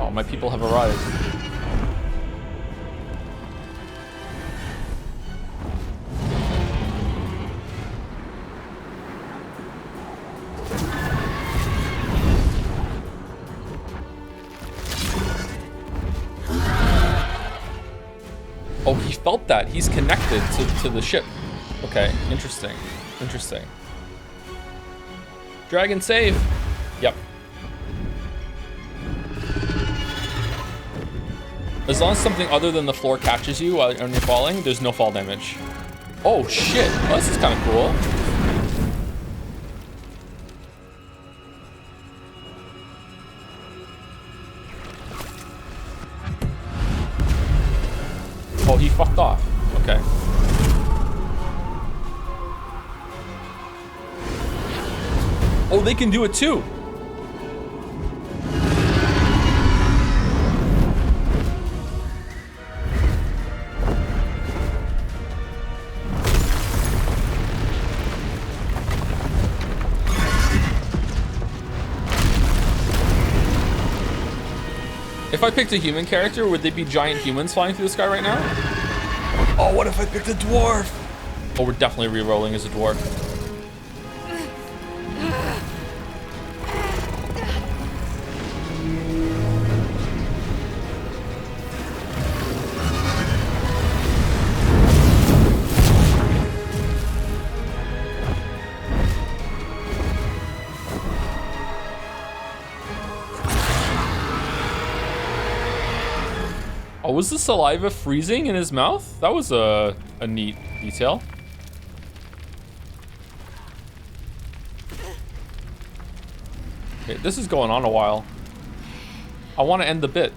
now. My people have arrived. Oh, he felt that. He's connected to the ship. Okay, interesting. Interesting. Dragon save. Yep. As long as something other than the floor catches you while you're falling, there's no fall damage. Oh shit, well, this is kind of cool. Oh, he fucked off. Okay. Oh, they can do it too. If I picked a human character, would they be giant humans flying through the sky right now? Oh, what if I picked a dwarf? Oh, we're definitely re-rolling as a dwarf. Oh, was the saliva freezing in his mouth? That was a neat detail. Okay, this is going on a while. I want to end the bit.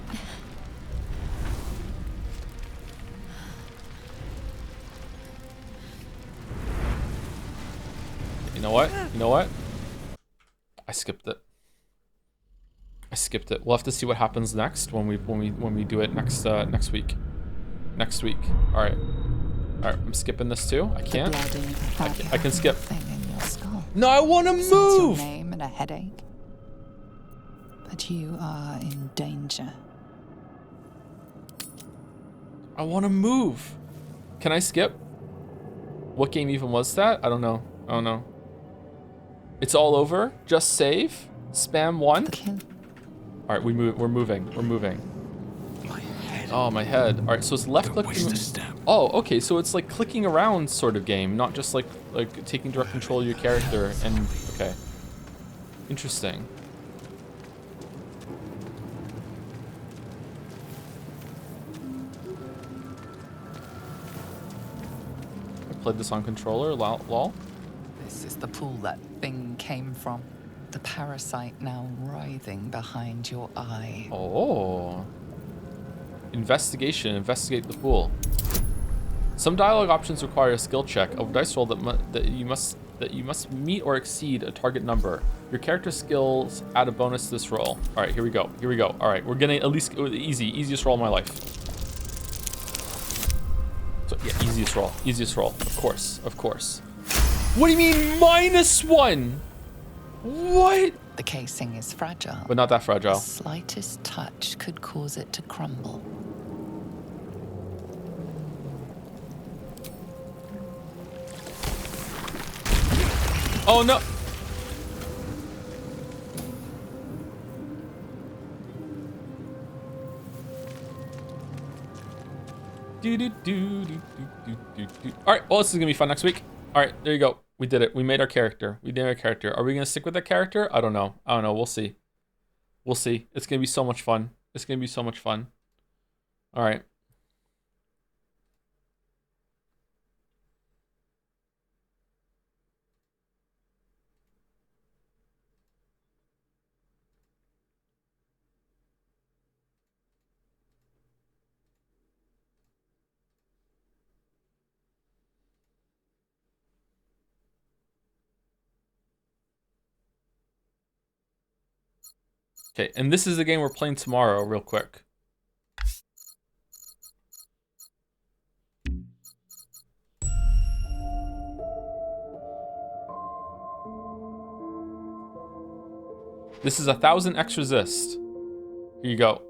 You know what? You know what? I skipped it. I skipped it. We'll have to see what happens next when we do it next next week. Next week. All right. All right. I'm skipping this too. I can't. I can skip. No, I want to move.
Your name and a headache. But you are in danger.
I want to move. Can I skip? What game even was that? I don't know. I don't know. It's all over. Just save. Spam 1. All right, we're moving. We're moving.
My head.
Oh, my head. All right, so it's left click. Oh, okay. So it's like clicking around sort of game, not just like taking direct control of your character. And okay, interesting. I played this on controller. Lol.
This is the pool that thing came from. The parasite now writhing behind your eye.
Oh. Investigation. Investigate the pool. Some dialogue options require a skill check, a dice roll that you must meet or exceed a target number. Your character skills add a bonus to this roll. All right, here we go. Here we go. All right, we're getting at least easiest roll of my life. So yeah, easiest roll. Easiest roll. Of course. Of course. What do you mean -1? What?
The casing is fragile.
But not that fragile.
The slightest touch could cause it to crumble.
Oh no! All right, well, this is gonna be fun next week. All right, there you go. We did it. We made our character. We did our character. Are we gonna stick with that character? I don't know. I don't know. We'll see. We'll see. It's gonna be so much fun. It's gonna be so much fun. All right. Okay, and this is the game we're playing tomorrow, real quick. This is 1,000 X resist. Here you go.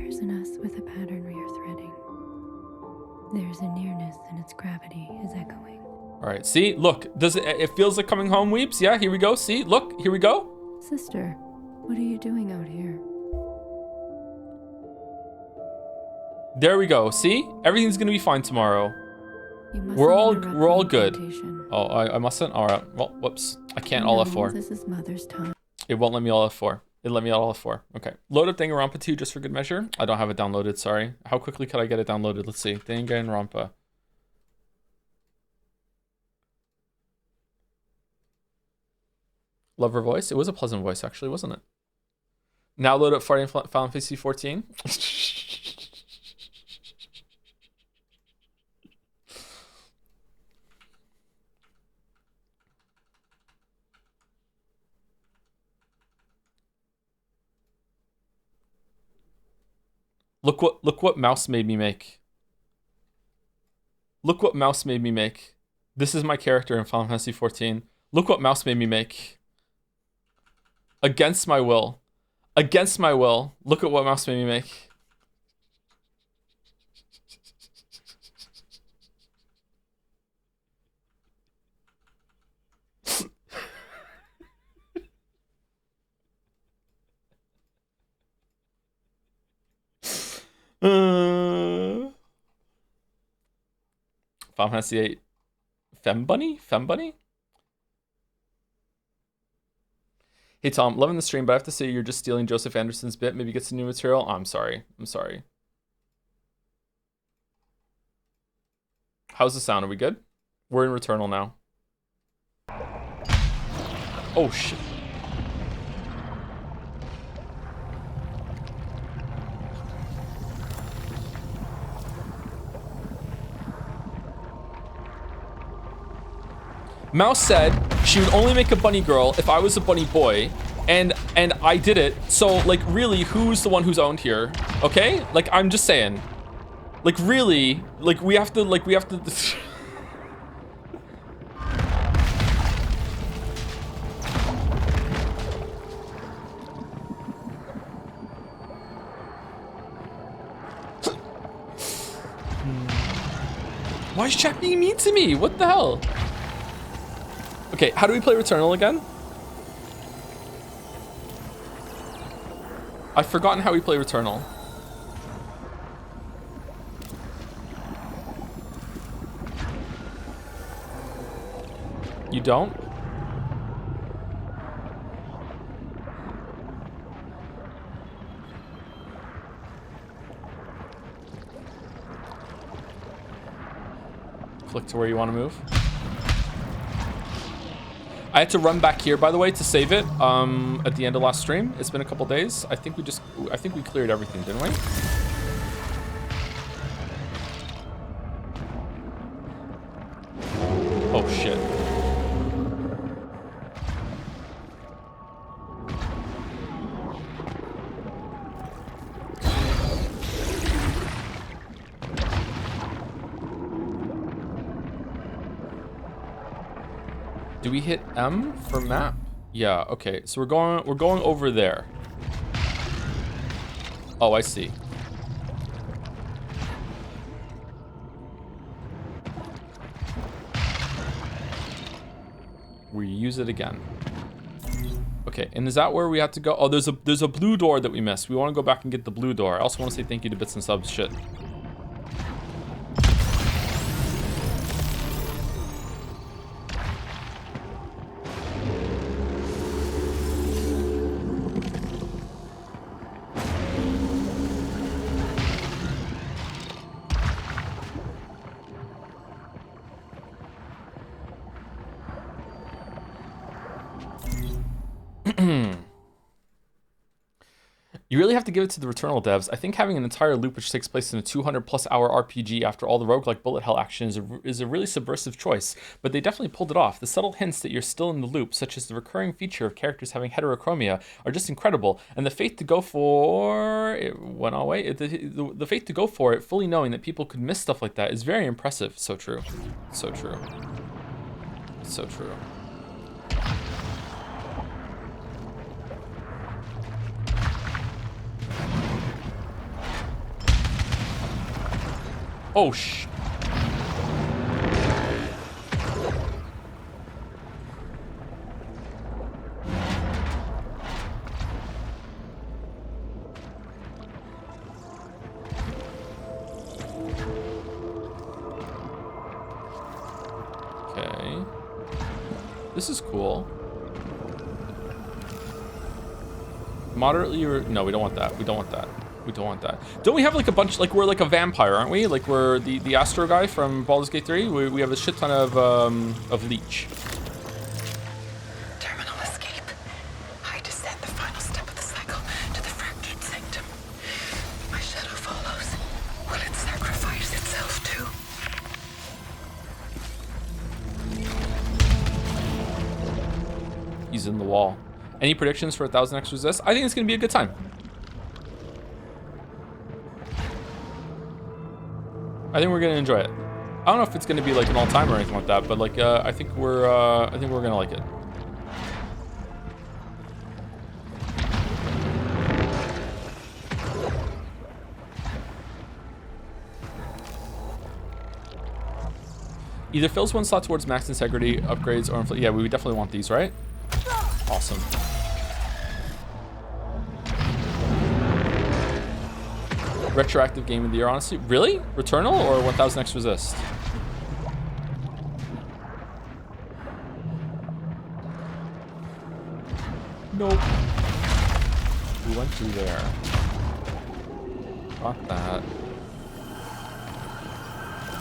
imprison us with a pattern we are threading. There's a nearness and its gravity is echoing.
All right, see, look, does it feels like coming home, Weeps? Yeah, here we go, see, look, here we go.
Sister, what are you doing out here?
There we go, see? Everything's gonna be fine tomorrow. We're all good. Oh, I mustn't? All right, well, whoops. I can't all F4.
This is Mother's time.
It won't let me all F4. It let me all F4. Okay. Load up Danganronpa 2 just for good measure. I don't have it downloaded, sorry. How quickly could I get it downloaded? Let's see. Danganronpa. Love her voice? It was a pleasant voice, actually, wasn't it? Now load up Final Fantasy 14. Look what Mouse made me make. Look what Mouse made me make. This is my character in Final Fantasy 14. Look what Mouse made me make. Against my will. Against my will. Look at what Mouse made me make. Final Fantasy 8. Fembunny? Fembunny? Hey Tom, loving the stream, but I have to say you're just stealing Joseph Anderson's bit. Maybe get some new material. Oh, I'm sorry. I'm sorry. How's the sound? Are we good? We're in Returnal now. Oh shit. Mouse said she would only make a bunny girl if I was a bunny boy, and I did it. So like really, who's the one who's owned here? Okay? Like I'm just saying. Like really, like we have to Why is chat being mean to me? What the hell? Okay, how do we play Returnal again? I've forgotten how we play Returnal. You don't? Click to where you want to move. I had to run back here, by the way, to save it at the end of last stream. It's been a couple days. I think we cleared everything, didn't we? Oh shit. Do we hit M for map? Yeah, okay. So we're going over there. Oh, I see. We use it again. Okay, and is that where we have to go? Oh, there's a blue door that we missed. We want to go back and get the blue door. I also want to say thank you to Bits and Subs shit. You really have to give it to the Returnal devs. I think having an entire loop which takes place in a 200+ hour RPG after all the roguelike bullet hell action is a really subversive choice, but they definitely pulled it off. The subtle hints that you're still in the loop, such as the recurring feature of characters having heterochromia, are just incredible, and the faith to go for it went all away. The faith to go for it, fully knowing that people could miss stuff like that, is very impressive. So true. So true. So true. Oh, okay. This is cool. Moderately, no, we don't want that. We don't want that. We don't want that. Don't we have like a bunch, like we're like a vampire, aren't we? Like we're the Astro guy from Baldur's Gate 3. We have a shit ton of leech.
Terminal escape. I descend the final step of the cycle to the fractured sanctum. My shadow follows. Will it sacrifice itself too?
He's in the wall. Any predictions for 1,000 X Resist? I think it's gonna be a good time. I think we're gonna enjoy it. I don't know if it's gonna be like an all-time or anything like that, but like I think we're gonna like it. Either fills one slot towards max integrity upgrades or yeah, we would definitely want these, right? Awesome. Retroactive game of the year, honestly. Really? Returnal or 1000 X Resist? Nope. We went through there. Got that.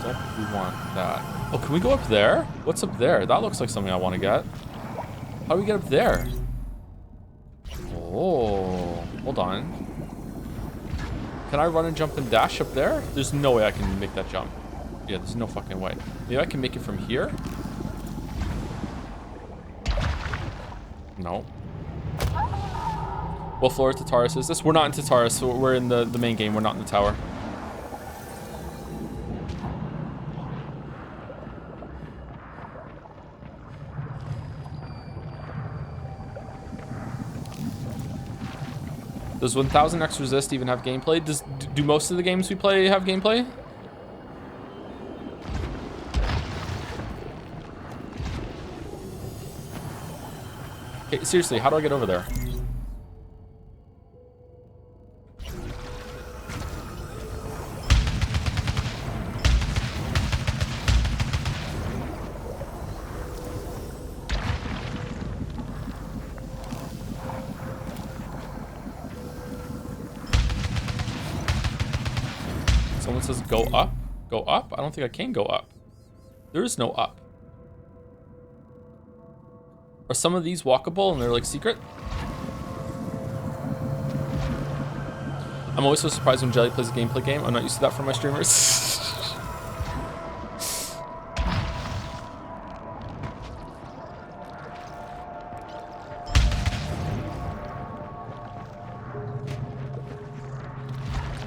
Don't we want that? Oh, can we go up there? What's up there? That looks like something I want to get. How do we get up there? Oh, hold on. Can I run and jump and dash up there? There's no way I can make that jump. Yeah, there's no fucking way. Maybe I can make it from here? No. What floor of Tartarus is this? We're not in Tartarus, so we're in the main game. We're not in the tower. Does 1000 X Resist even have gameplay? Do most of the games we play have gameplay? Okay, seriously, how do I get over there? Someone says go up? Go up? I don't think I can go up. There is no up. Are some of these walkable and they're like secret? I'm always so surprised when Jelly plays a gameplay game. I'm not used to that from my streamers.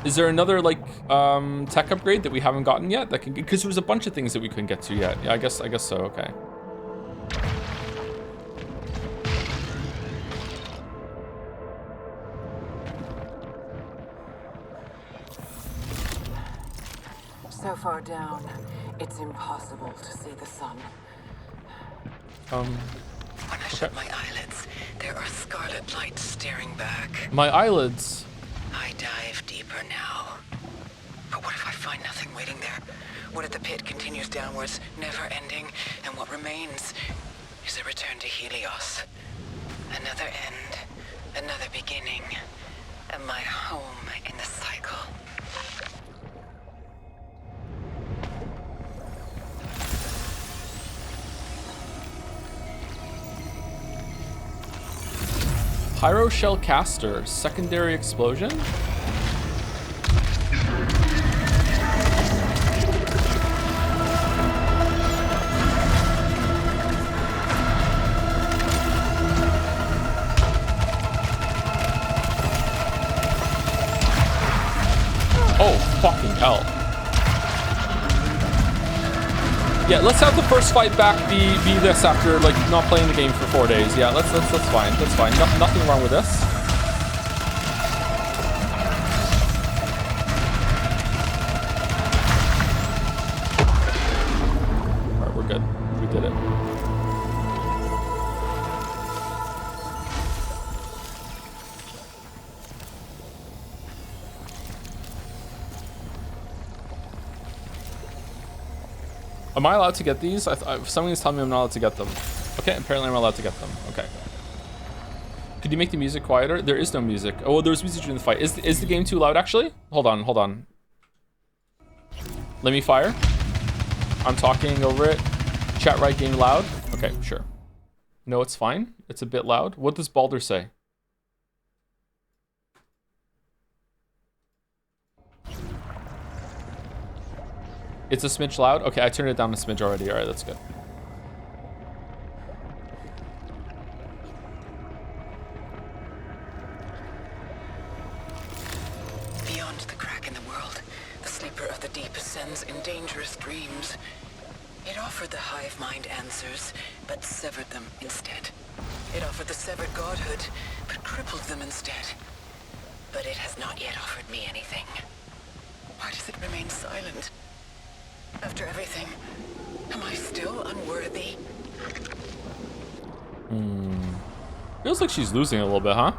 Is there another like tech upgrade that we haven't gotten yet? That can, because there was a bunch of things that we couldn't get to yet. Yeah, I guess so. Okay.
So far down, it's impossible to see the sun.
When I shut my eyelids, there are scarlet lights staring back.
My eyelids.
I dive deeper now. But what if I find nothing waiting there? What if the pit continues downwards, never ending, and what remains is a return to Helios? Another end, another beginning, and my home in the cycle.
Pyro Shell Caster, secondary explosion? Oh, fucking hell. Yeah, let's have the first fight back be this after like not playing the game for 4 days. Yeah, that's fine. That's fine. Nothing wrong with this. Am I allowed to get these? Somebody's telling me I'm not allowed to get them. Okay, apparently I'm allowed to get them. Okay. Could you make the music quieter? There is no music. Oh, well, there's music during the fight. Is the game too loud, actually? Hold on, hold on. Let me fire. I'm talking over it. Chat right game loud. Okay, sure. No, it's fine. It's a bit loud. What does Baldur say? It's a smidge loud? Okay, I turned it down a smidge already. All right, that's good.
Beyond the crack in the world, the sleeper of the deep ascends in dangerous dreams. It offered the hive mind answers, but severed them instead. It offered the severed godhood, but crippled them instead. But it has not yet offered me anything. Why does it remain silent? After everything, am I still unworthy?
Feels like she's losing a little bit, huh?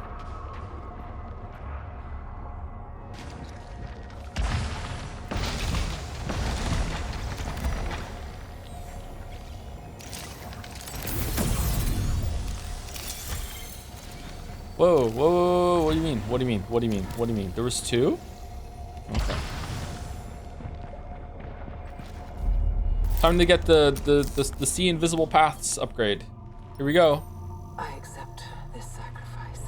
Whoa, whoa, whoa, what do you mean? What do you mean? What do you mean? What do you mean? There was two? Okay. Time to get the See Invisible Paths upgrade. Here we go.
I accept this sacrifice.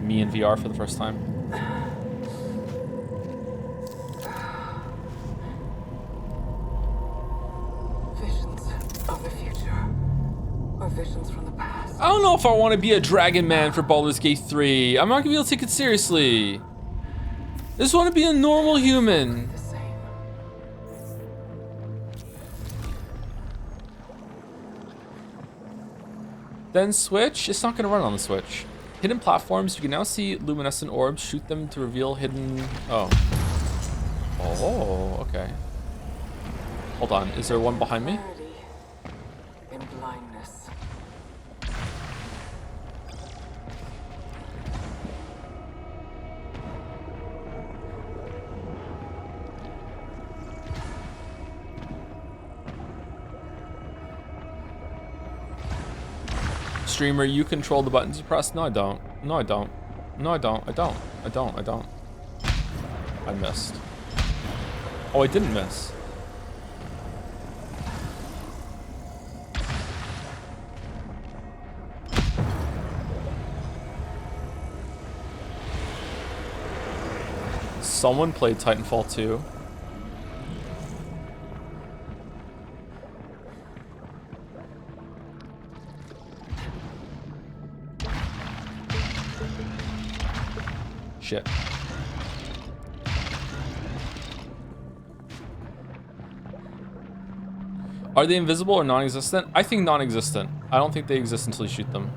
Me in VR for the first time.
Visions of the future, or visions from the past.
I don't know if I want to be a dragon man for Baldur's Gate 3. I'm not gonna be able to take it seriously. I just want to be a normal human. Then Switch? It's not gonna run on the Switch. Hidden platforms, you can now see luminescent orbs. Shoot them to reveal hidden... Oh. Oh, okay. Hold on, is there one behind me?
In blindness.
Streamer, you control the buttons you press? No, I don't. No, I don't. No, I don't. I don't. I don't. I don't. I missed. Oh, I didn't miss. Someone played Titanfall 2. Shit. Are they invisible or non-existent? I think non-existent. I don't think they exist until you shoot them.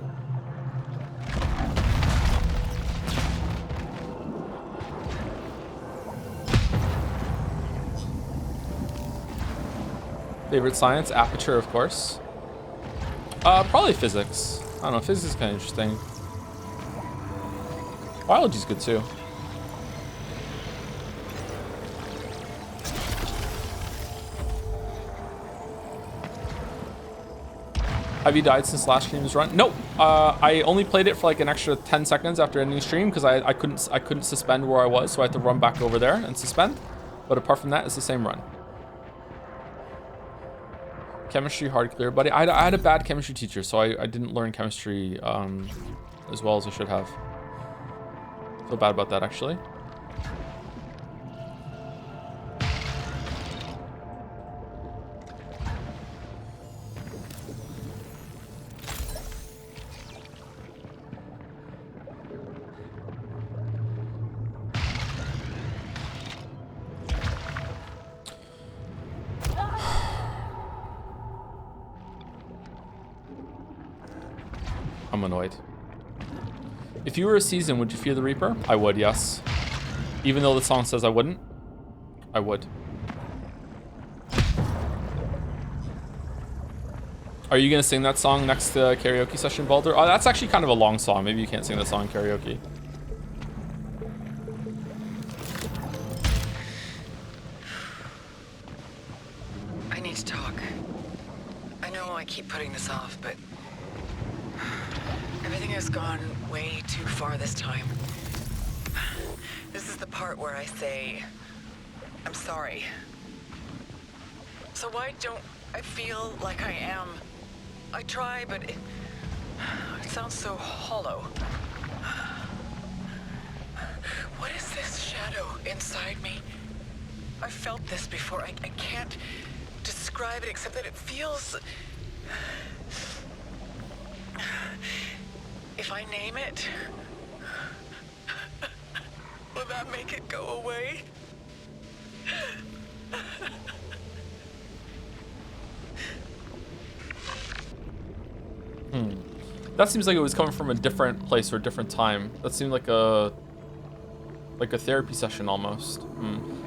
Favorite science? Aperture, of course. Probably physics. I don't know, physics is kind of interesting. Biology's good too. Have you died since last stream's run? Nope. I only played it for like an extra 10 seconds after ending stream because I couldn't suspend where I was, so I had to run back over there and suspend. But apart from that, it's the same run. Chemistry hard clear, buddy. I had a bad chemistry teacher, so I didn't learn chemistry as well as I should have. Feel bad about that, actually. I'm annoyed. If you were a season, would you fear the Reaper? I would, yes. Even though the song says I wouldn't, I would. Are you gonna sing that song next to karaoke session, Baldur? Oh, that's actually kind of a long song. Maybe you can't sing that song in karaoke.
I need to talk. I know I keep putting this off, but everything has gone way too far this time. This is the part where I say, I'm sorry. So why don't I feel like I am? I try, but it sounds so hollow. What is this shadow inside me? I've felt this before. I can't describe it except that it feels... If I name it, will that make it go away?
That seems like it was coming from a different place or a different time. That seemed like a therapy session almost.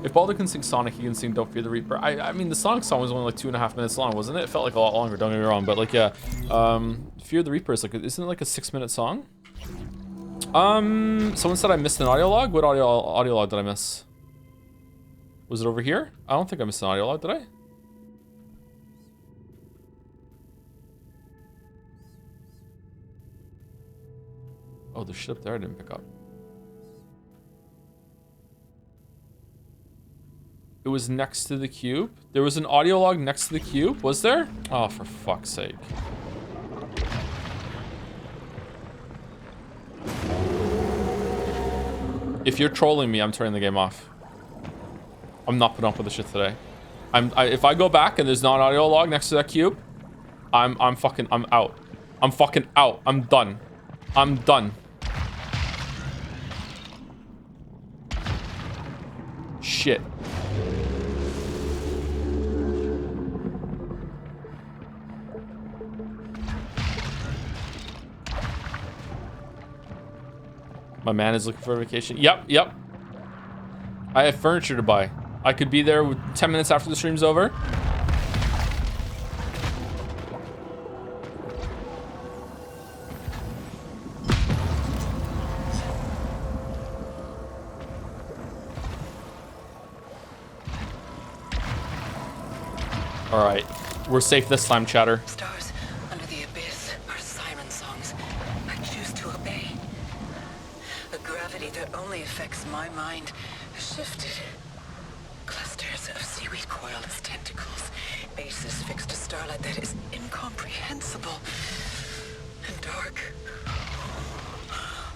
If Baldur can sing Sonic, he can sing Don't Fear the Reaper. I mean, the Sonic song was only like 2.5 minutes long, wasn't it? It felt like a lot longer, don't get me wrong, but like, yeah. Fear the Reaper is like, isn't it like a 6-minute song? Someone said I missed an audio log. What audio log did I miss? Was it over here? I don't think I missed an audio log, did I? Oh, there's shit up there I didn't pick up. It was next to the cube. There was an audio log next to the cube, was there? Oh, for fuck's sake. If you're trolling me, I'm turning the game off. I'm not putting up with this shit today. If I go back and there's not an audio log next to that cube, I'm out. I'm fucking out. I'm done. I'm done. Shit. My man is looking for a vacation. Yep. I have furniture to buy. I could be there with 10 minutes after the stream's over. All right, we're safe this time, chatter.
Stars under the abyss are siren songs. I choose to obey. A gravity that only affects my mind has shifted. Clusters of seaweed coiled as tentacles. Bases fixed to starlight that is incomprehensible and dark.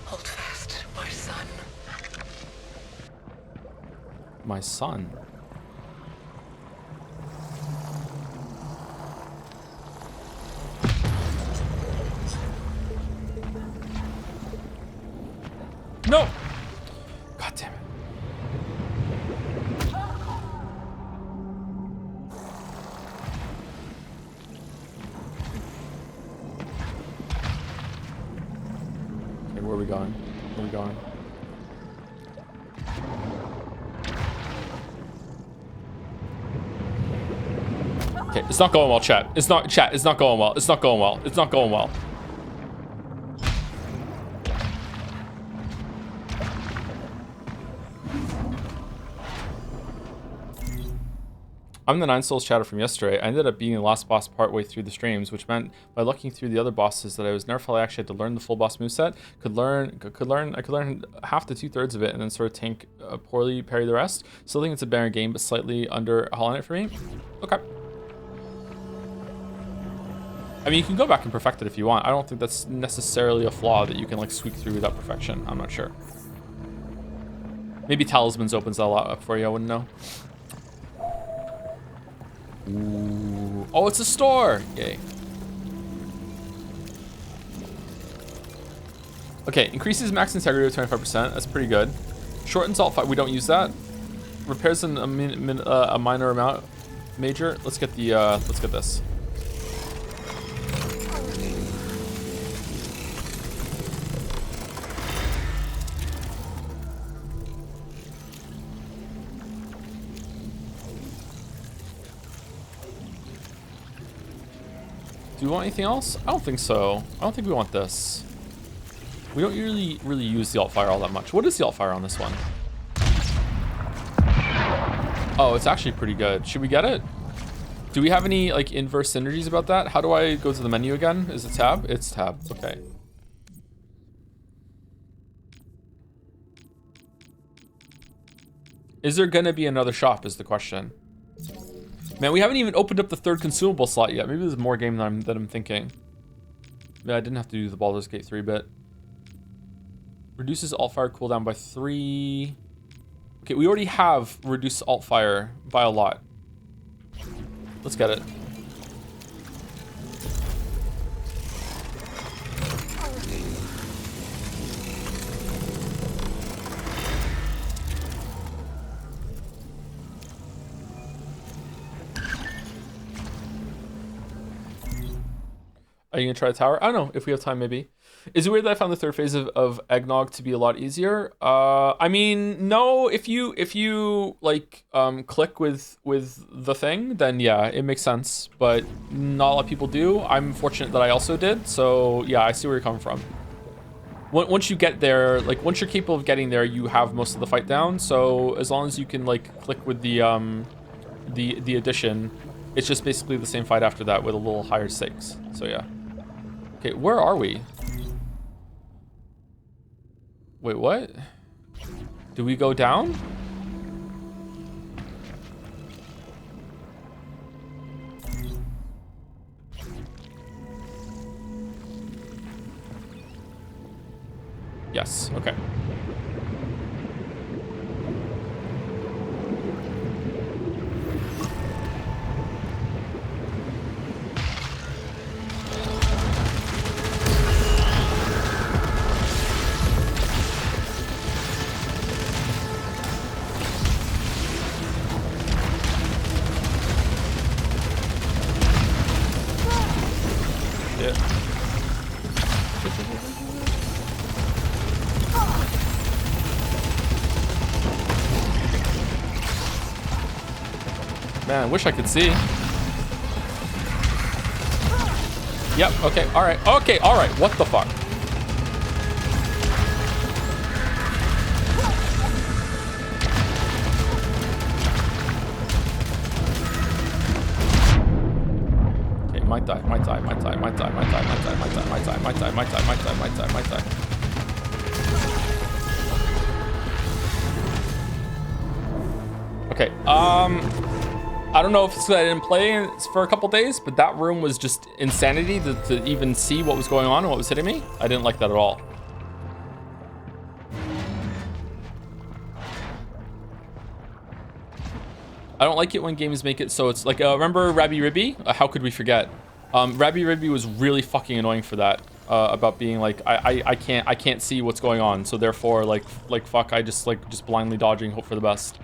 Hold fast, my son.
My son? No! God damn it. Okay, where are we going? Where are we going? Okay, it's not going well, chat. It's not going well. It's not going well. It's not going well. I'm the 9 Souls chatter from yesterday. I ended up being the last boss partway through the streams, which meant by looking through the other bosses that I was nerfed. I actually had to learn the full boss moveset. I could learn half to 2/3 of it and then sort of tank poorly, parry the rest. Still think it's a better game, but slightly under Hollow Knight for me. Okay. I mean, you can go back and perfect it if you want. I don't think that's necessarily a flaw that you can like squeak through without perfection. I'm not sure. Maybe Talismans opens that a lot up for you. I wouldn't know. Ooh. Oh, it's a store! Yay. Okay, increases max integrity to 25%. That's pretty good. Shortens alt fight. We don't use that. Repairs in a minor amount. Major. Let's get the. Let's get this. Do we want anything else? I don't think so. I don't think we want this. We don't really use the alt fire all that much. What is the alt fire on this one? Oh, it's actually pretty good. Should we get it? Do we have any like inverse synergies about that? How do I go to the menu again? Is it tab? It's tab. Okay. Is there gonna be another shop is the question. Man, we haven't even opened up the third consumable slot yet. Maybe there's more game than I'm thinking. Yeah, I didn't have to do the Baldur's Gate 3 bit. Reduces alt fire cooldown by 3. Okay, we already have reduced alt fire by a lot. Let's get it. Are you gonna try the tower? I don't know if we have time, maybe. Is it weird that I found the third phase of Eggnog to be a lot easier? I mean, no. If you like click with the thing, then yeah, it makes sense. But not a lot of people do. I'm fortunate that I also did. So yeah, I see where you're coming from. Once you get there, like once you're capable of getting there, you have most of the fight down. So as long as you can like click with the addition, it's just basically the same fight after that with a little higher stakes. So yeah. Okay, where are we? Wait, what? Do we go down? Yes, okay. Man, I wish I could see. Yep, okay, alright. Okay, alright. What the fuck? Okay, might die. Okay, I don't know if it's because I didn't play for a couple days, but that room was just insanity to even see what was going on and what was hitting me. I didn't like that at all. I don't like it when games make it so it's like, remember Rabbi Ribby? How could we forget? Rabbi Ribby was really fucking annoying for that. About being like, I can't see what's going on, so therefore like fuck, I just blindly dodging, hope for the best.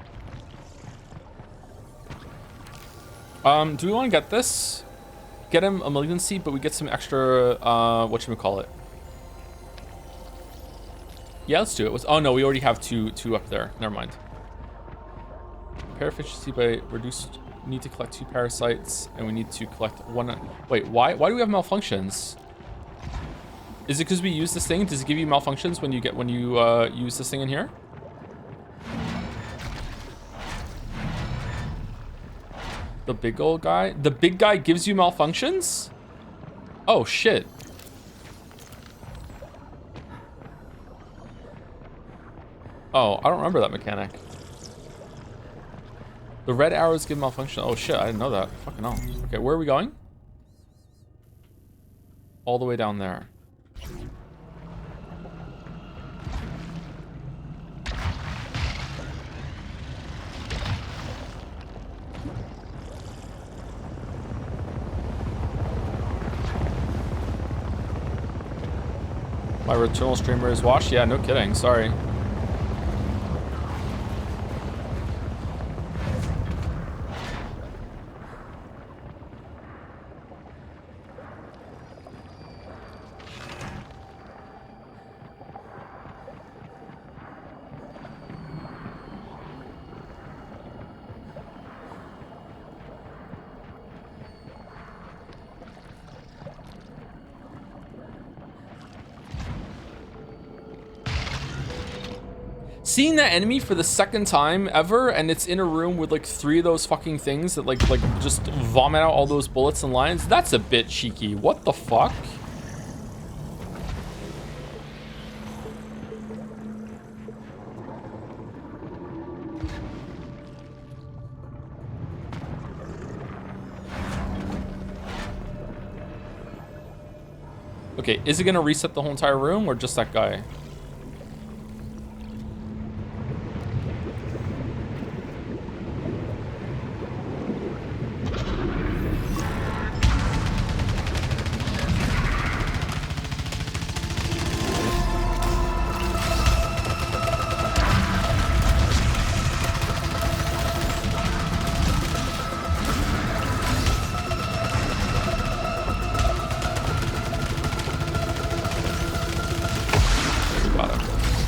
Do we want to get this? Get him a malignancy, but we get some extra, whatchamacallit. Yeah, let's do it. Oh no, we already have two up there. Never mind. Repair efficiency by reduced. We need to collect 2 parasites, and we need to collect 1. Wait, why do we have malfunctions? Is it because we use this thing? Does it give you malfunctions when you use this thing in here? The big old guy? The big guy gives you malfunctions? Oh, shit. Oh, I don't remember that mechanic. The red arrows give malfunction. Oh, shit, I didn't know that. Fucking hell. Okay, where are we going? All the way down there. My Returnal streamer is washed? Yeah, no kidding. Sorry. seeing that enemy for the second time ever, and it's in a room with like 3 of those fucking things that like just vomit out all those bullets and lines, that's a bit cheeky. What the fuck? Okay, is it gonna reset the whole entire room or just that guy?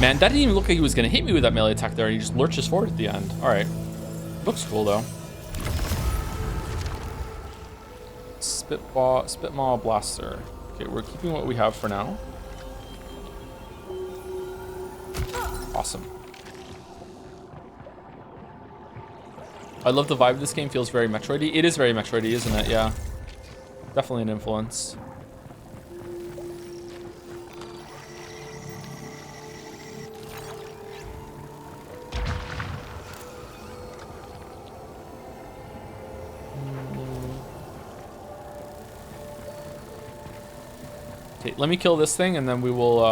Man, that didn't even look like he was gonna hit me with that melee attack there, and he just lurches forward at the end. Alright. Looks cool though. Spitmaw Blaster. Okay, we're keeping what we have for now. Awesome. I love the vibe of this game, feels very Metroidy. It is very Metroidy, isn't it? Yeah. Definitely an influence. Okay, let me kill this thing, and then we will,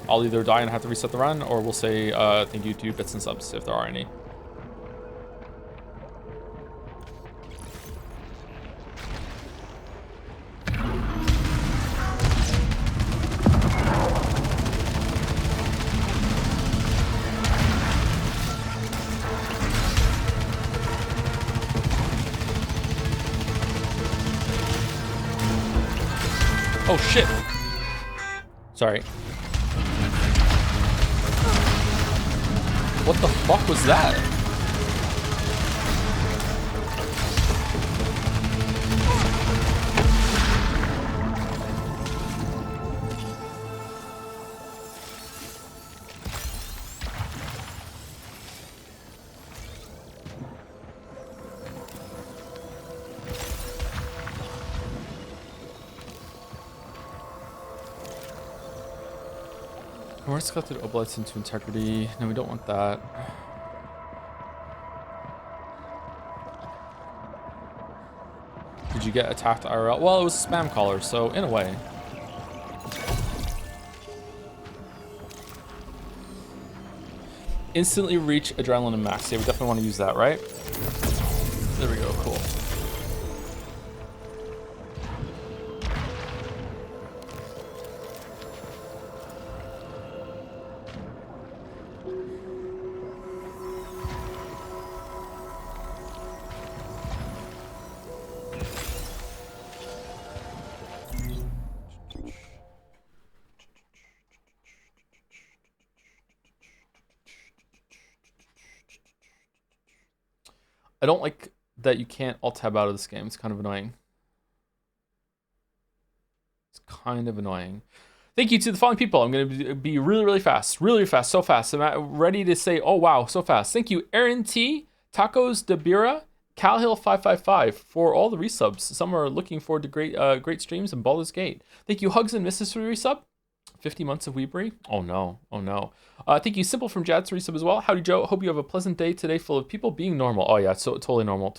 I'll either die and have to reset the run, or we'll say thank you to bits and subs, if there are any. Oh, shit. Sorry. What the fuck was that? More sculpted oblates into integrity. No, we don't want that. Did you get attacked IRL? Well, it was a spam caller, so in a way. Instantly reach adrenaline max. Yeah, we definitely want to use that, right? There we go, cool. I don't like that you can't alt-tab out of this game. It's kind of annoying. It's kind of annoying. Thank you to the following people. I'm going to be really fast. Really fast. So fast. I'm ready to say, oh, wow, so fast. Thank you, Aaron T, Tacos Debira, Calhill555 for all the resubs. Some are looking forward to great streams and Baldur's Gate. Thank you, Hugs and Misses for the resub. 50 months of Weebury? Oh no, oh no. Thank you, Simple from Jad's resub as well. Howdy Joe, hope you have a pleasant day today full of people being normal. Oh yeah, so totally normal.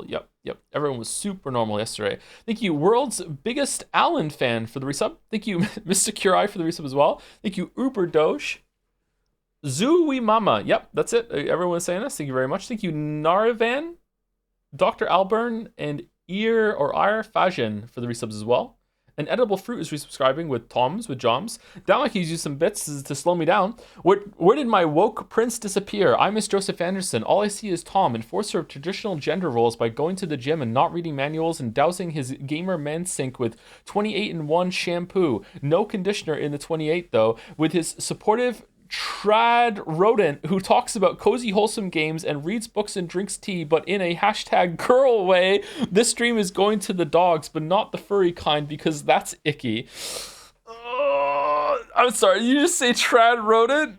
Yep. Everyone was super normal yesterday. Thank you, World's Biggest Alan fan for the resub. Thank you, Mr. Curai for the resub as well. Thank you, Uber Doge. Zooey Mama, yep, that's it. Everyone is saying this, thank you very much. Thank you, Naravan, Dr. Alburn, and Ir Fajan for the resubs as well. And Edible Fruit is resubscribing with Toms, with Joms. Damaki's used some bits to slow me down. Where did my woke prince disappear? I miss Joseph Anderson. All I see is Tom, enforcer of traditional gender roles by going to the gym and not reading manuals and dousing his gamer man sink with 28-in-1 shampoo. No conditioner in the 28 though. With his supportive trad rodent who talks about cozy wholesome games and reads books and drinks tea, but in a #girl way. This stream is going to the dogs, but not the furry kind because that's icky. I'm sorry, you just say trad rodent?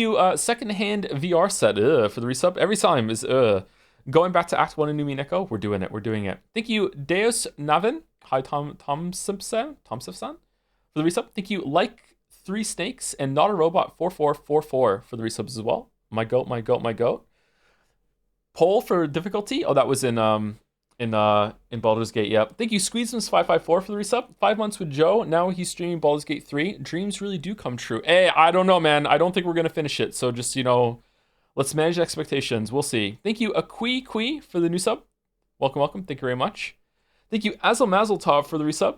you, secondhand VR set for the resub. Every time is going back to Act 1 in Numi Neko. We're doing it. We're doing it. Thank you, Deus Navin. Hi, Tom Simpson for the resub. Thank you, Like 3 Snakes and Not a Robot 4444 for the resubs as well. My goat, my goat, my goat. Poll for difficulty. Oh, that was in Baldur's Gate. Yep. Thank you, Squeezums554 for the resub. 5 months with Joe. Now he's streaming Baldur's Gate 3. Dreams really do come true. Hey, I don't know, man. I don't think we're gonna finish it. So just, you know, let's manage expectations. We'll see. Thank you, Akui for the new sub. Welcome, welcome. Thank you very much. Thank you, Azel Mazeltov for the resub.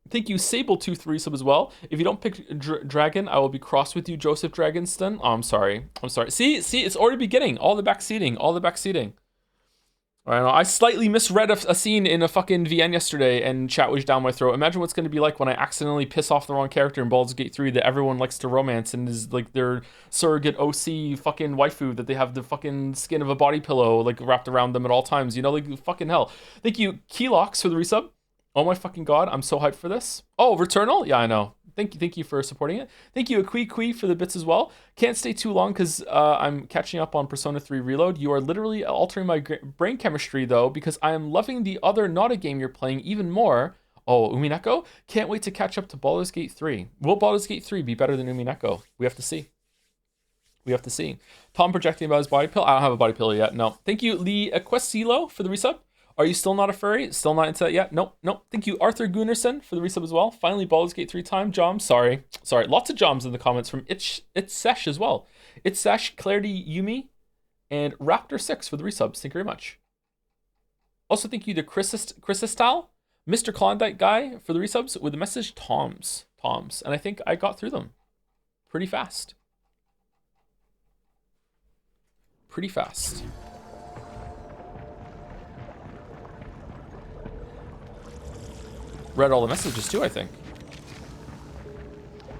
Thank you, Sabletooth for the resub as well. If you don't pick Dragon, I will be cross with you, Joseph Dragonston. Oh, I'm sorry. I'm sorry. See, it's already beginning. All the backseating. All the backseating. I slightly misread a scene in a fucking VN yesterday, and chat was down my throat. Imagine what's going to be like when I accidentally piss off the wrong character in Baldur's Gate 3 that everyone likes to romance and is like their surrogate OC fucking waifu that they have the fucking skin of a body pillow like wrapped around them at all times. You know, like fucking hell. Thank you, Keelox, for the resub. Oh my fucking god, I'm so hyped for this. Oh, Returnal? Yeah, I know. Thank you for supporting it. Thank you, Akui for the bits as well. Can't stay too long because I'm catching up on Persona 3 Reload. You are literally altering my brain chemistry though, because I am loving the other Not a game you're playing even more. Oh, Umineko? Can't wait to catch up to Baldur's Gate 3. Will Baldur's Gate 3 be better than Umineko? We have to see. We have to see. Tom projecting about his body pillow. I don't have a body pillow yet. No. Thank you, Lee Equestilo, for the resub. Are you still not a furry? Still not into that yet? Nope. Thank you, Arthur Gunnarsson, for the resub as well. Finally, Baldur's Gate 3 time. Jom, sorry. Lots of Joms in the comments from It's Sesh as well. It's Sesh, Clarity Yumi, and Raptor6 for the resubs. Thank you very much. Also, thank you to Chrisistal, Mr. Klondike guy for the resubs with the message Toms. And I think I got through them pretty fast. Read all the messages too, I think.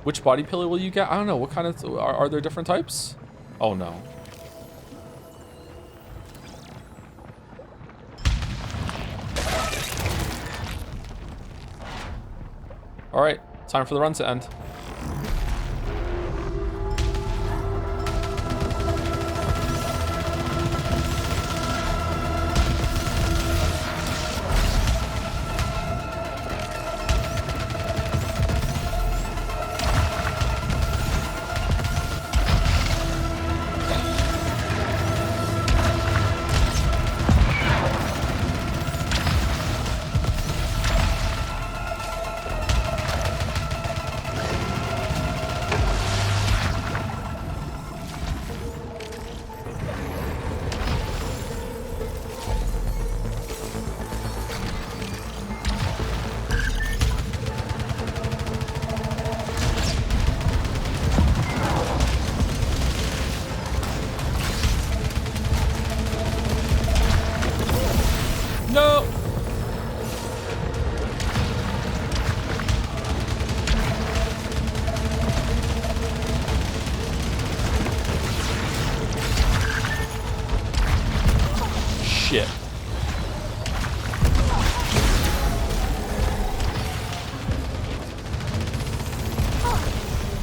Which body pillow will you get? I don't know. What kind of... Are there different types? Oh, no. All right. Time for the run to end.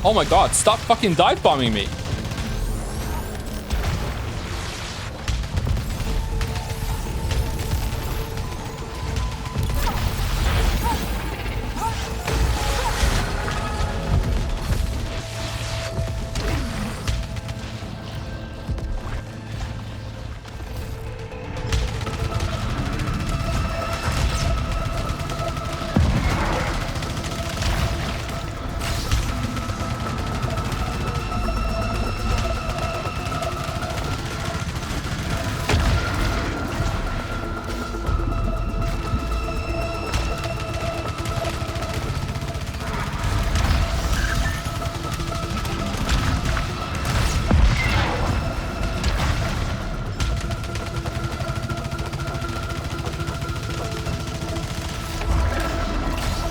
Oh my god, stop fucking dive bombing me.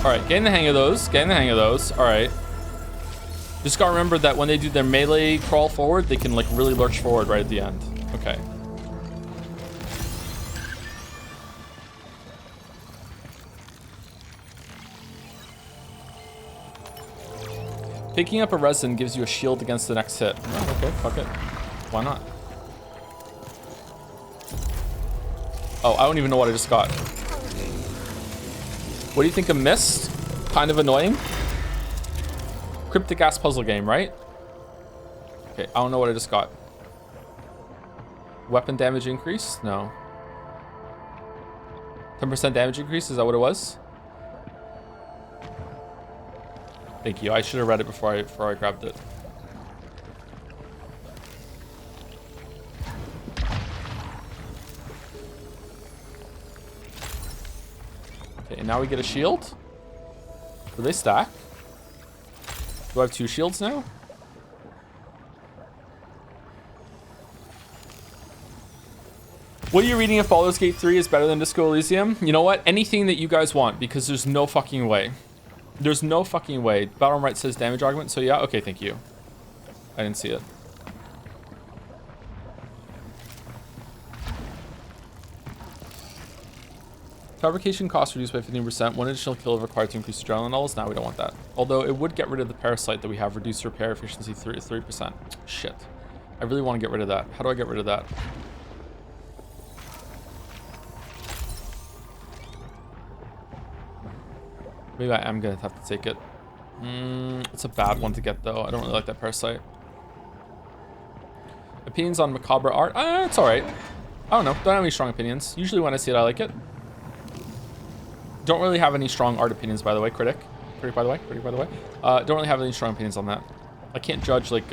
Alright, getting the hang of those. Getting the hang of those. Alright. Just gotta remember that when they do their melee crawl forward, they can like really lurch forward right at the end. Okay. Picking up a resin gives you a shield against the next hit. Oh, okay, fuck it. Why not? Oh, I don't even know what I just got. What do you think of Mist? Kind of annoying. Cryptic ass puzzle game, right? Okay, I don't know what I just got. Weapon damage increase? No. 10% damage increase, is that what it was? Thank you. I should have read it before I grabbed it. Okay, and now we get a shield. Do they stack? Do I have 2 shields now? What are you reading if Baldur's Gate 3 is better than Disco Elysium? You know what? Anything that you guys want, because there's no fucking way. There's no fucking way. Battle Right says damage augment, so yeah, okay, thank you. I didn't see it. Fabrication cost reduced by 15%. 1 additional kill required to increase adrenaline levels. Now we don't want that. Although it would get rid of the parasite that we have. Reduced repair efficiency 3%. Shit. I really want to get rid of that. How do I get rid of that? Maybe I am going to have to take it. It's a bad one to get, though. I don't really like that parasite. Opinions on macabre art? It's alright. I don't know. Don't have any strong opinions. Usually when I see it, I like it. Don't really have any strong art opinions, by the way. Critic, by the way. Don't really have any strong opinions on that. I can't judge, like,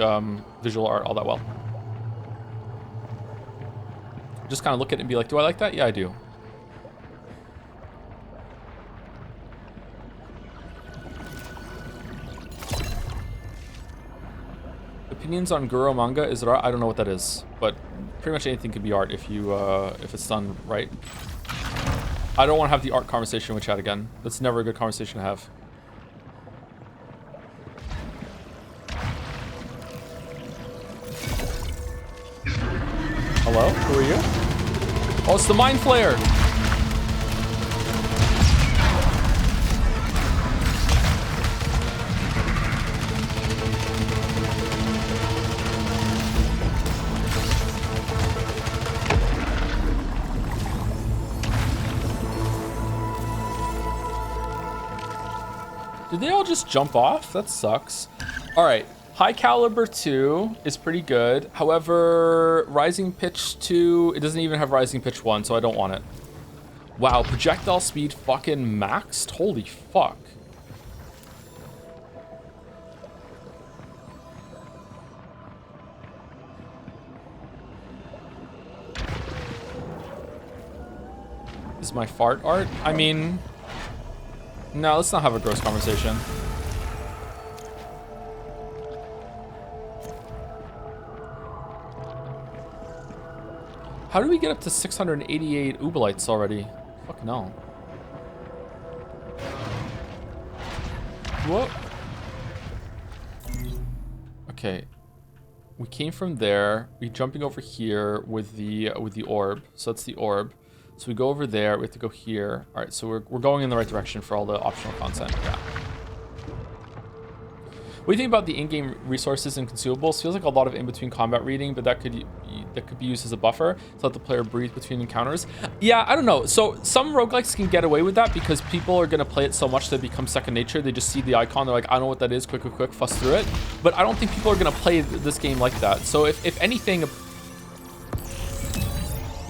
visual art all that well. Just kind of look at it and be like, do I like that? Yeah, I do. Opinions on Guro manga? Is it art? I don't know what that is, but pretty much anything could be art if you if it's done right. I don't want to have the art conversation with chat again. That's never a good conversation to have. Hello? Who are you? Oh, it's the Mind Flayer! Did they all just jump off? That sucks. All right. High Caliber 2 is pretty good. However, Rising Pitch 2, it doesn't even have Rising Pitch 1, so I don't want it. Wow, projectile speed fucking maxed? Holy fuck. Is my fart art? I mean... No, let's not have a gross conversation. How do we get up to 688 Ubalites already? Fuck no. What? Okay. We came from there. We're jumping over here with the orb. So that's the orb. So we go over there, we have to go here. All right, so we're going in the right direction for all the optional content, yeah. What do you think about the in-game resources and consumables? Feels like a lot of in-between combat reading, but that could be used as a buffer to let the player breathe between encounters. Yeah, I don't know. So some roguelikes can get away with that because people are gonna play it so much that it becomes second nature. They just see the icon, they're like, I don't know what that is, quick, fuss through it. But I don't think people are gonna play this game like that. So if anything,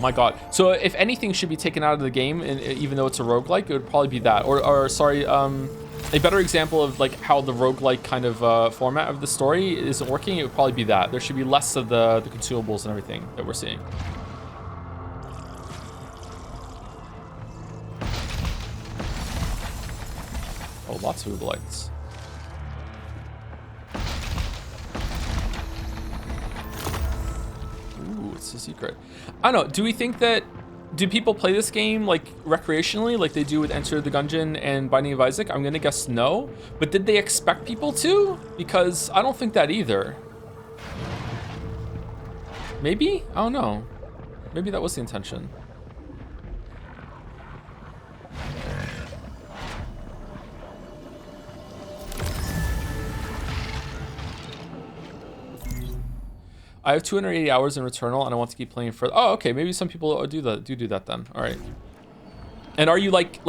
my god. So if anything should be taken out of the game, and even though it's a roguelike, it would probably be that. Or sorry, a better example of like how the roguelike kind of format of the story isn't working, it would probably be that. There should be less of the consumables and everything that we're seeing. Oh, lots of Ubalites. Ooh, it's a secret. I don't know. Do we think that Do people play this game like recreationally, like they do with Enter the Gungeon and Binding of Isaac? I'm gonna guess no. But did they expect people to? Because I don't think that either. Maybe? I don't know. Maybe that was the intention. I have 280 hours in Returnal, and I want to keep playing for. Oh, okay. Maybe some people do that then. All right. And are you like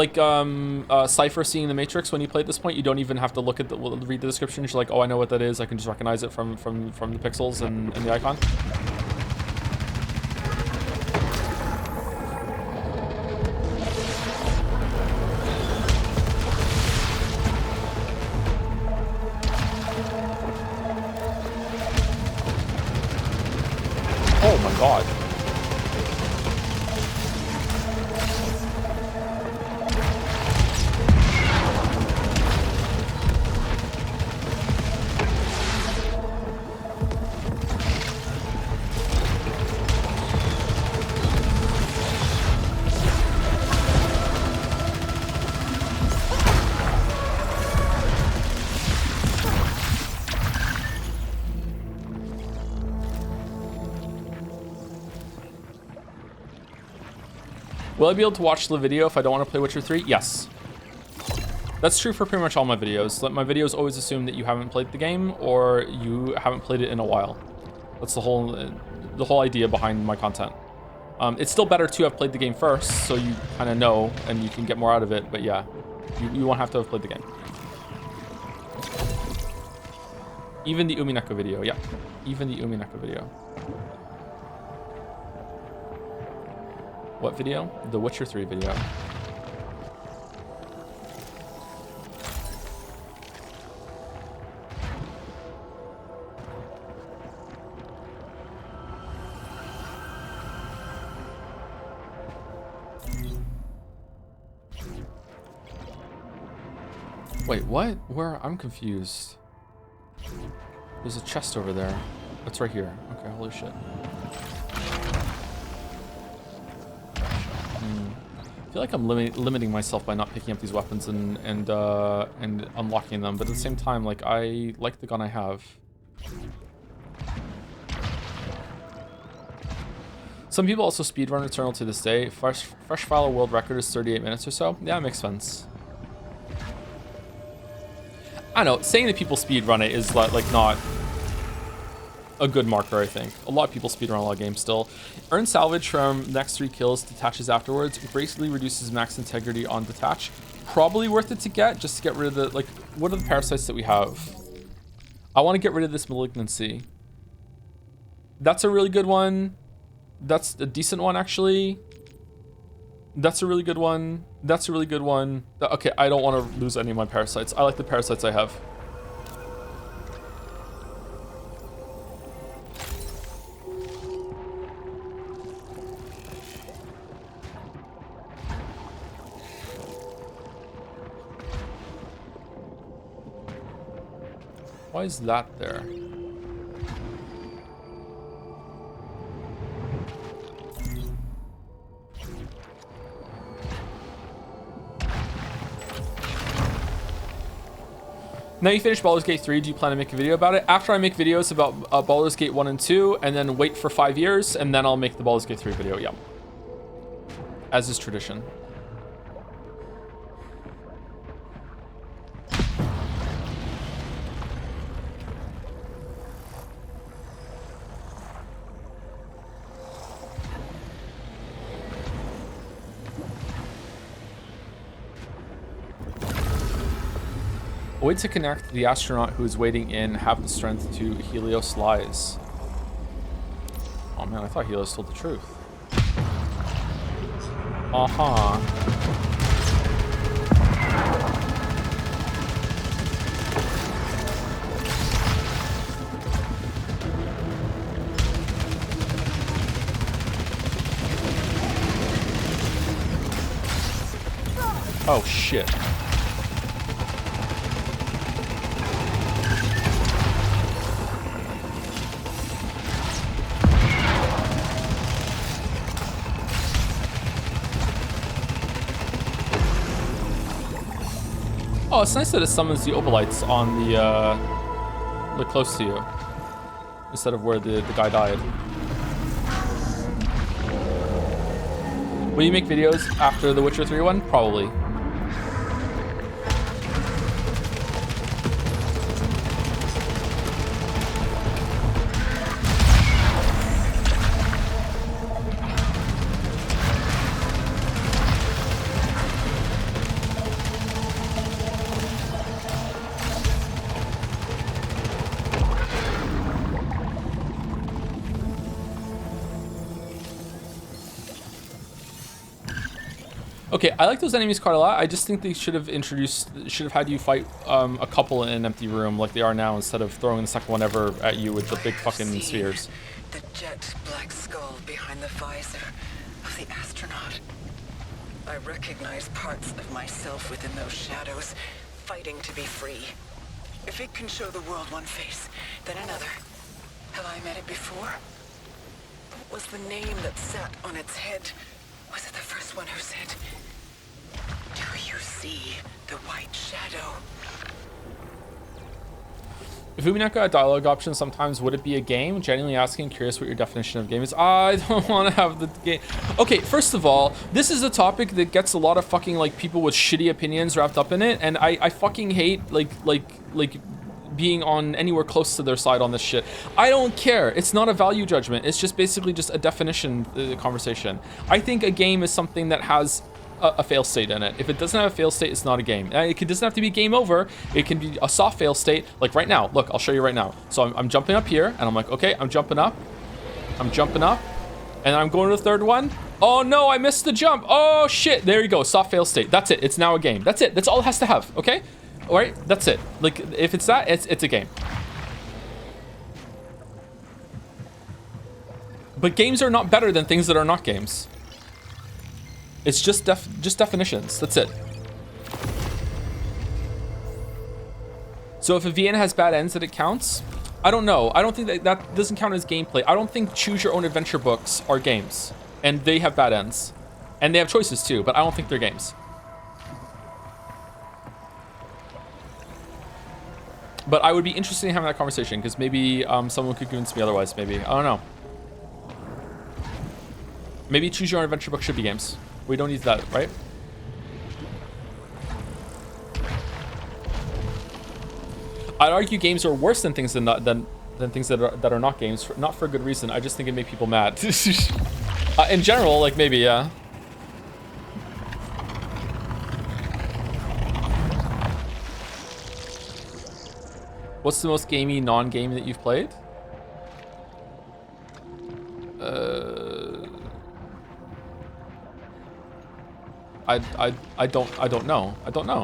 Cypher seeing the Matrix when you play at this point? You don't even have to look at read the description. You're like, oh, I know what that is. I can just recognize it from the pixels and the icon. Oh my god. Will I be able to watch the video if I don't want to play Witcher 3? Yes. That's true for pretty much all my videos. Like, my videos always assume that you haven't played the game or you haven't played it in a while. That's the whole idea behind my content. It's still better to have played the game first, so you kind of know and you can get more out of it. But yeah, you won't have to have played the game. Even the Umineko video, yeah. Even the Umineko video. What video? The Witcher 3 video. Wait, what? Where? I'm confused. There's a chest over there. It's right here. Okay, holy shit. I feel like I'm limiting myself by not picking up these weapons and unlocking them, but at the same time, like, I like the gun I have. Some people also speedrun Returnal to this day. Fresh file world record is 38 minutes or so. Yeah, it makes sense. I don't know, saying that people speedrun it is like not a good marker, I think. A lot of people speedrun a lot of games still. Earn salvage from next 3 kills, detaches afterwards. Gracefully reduces max integrity on detach. Probably worth it to get, just to get rid of the, like, what are the parasites that we have? I want to get rid of this malignancy. That's a really good one. That's a decent one, actually. That's a really good one. That's a really good one. Okay, I don't want to lose any of my parasites. I like the parasites I have. Why is that there? Now you finished Baldur's Gate 3, do you plan to make a video about it? After I make videos about Baldur's Gate 1 and 2, and then wait for 5 years, and then I'll make the Baldur's Gate 3 video, yeah. As is tradition. A way to connect the astronaut who is waiting in have the strength to Helios lies. Oh man, I thought Helios told the truth. Uh-huh. Oh shit. Oh, it's nice that it summons the Obolites on the close to you instead of where the guy died. Will you make videos after the Witcher 3 one? Probably. Okay, I like those enemies quite a lot. I just think they should have had you fight a couple in an empty room like they are now, instead of throwing the second one ever at you with the big fucking spheres.
The jet black skull behind the visor of the astronaut. I recognize parts of myself within those shadows, fighting to be free. If it can show the world one face, then another. Have I met it before? What was the name that sat on its head? Was it the first one who said, "Do you see the white shadow?"
If Umineko got a dialogue option sometimes, would it be a game? Genuinely asking, curious what your definition of game is. I don't want to have the game. Okay, first of all, this is a topic that gets a lot of fucking like people with shitty opinions wrapped up in it, and I fucking hate like being on anywhere close to their side on this shit. I don't care. It's not a value judgment. It's just basically just a definition conversation. I think a game is something that has a fail state in it. If it doesn't have a fail state, it's not a game. It doesn't have to be game over. It can be a soft fail state. Like right now, look, I'll show you right now. So I'm jumping up here and I'm like, okay, I'm jumping up. I'm jumping up and I'm going to the third one. Oh no, I missed the jump. Oh shit, there you go, soft fail state. That's it, it's now a game. That's it, that's all it has to have, okay? All right, that's it. Like, if it's that, it's a game. But games are not better than things that are not games. It's just definitions. That's it. So if a Vienna has bad ends, that it counts? I don't know. I don't think that doesn't count as gameplay. I don't think choose your own adventure books are games, and they have bad ends, and they have choices too. But I don't think they're games. But I would be interested in having that conversation, because maybe someone could convince me otherwise. Maybe, I don't know. Maybe choose your own adventure book should be games. We don't need that, right? I'd argue games are worse than things than things that are not games. Not for a good reason. I just think it make people mad. In general, like maybe, yeah. What's the most gamey non-game that you've played? I don't know. I don't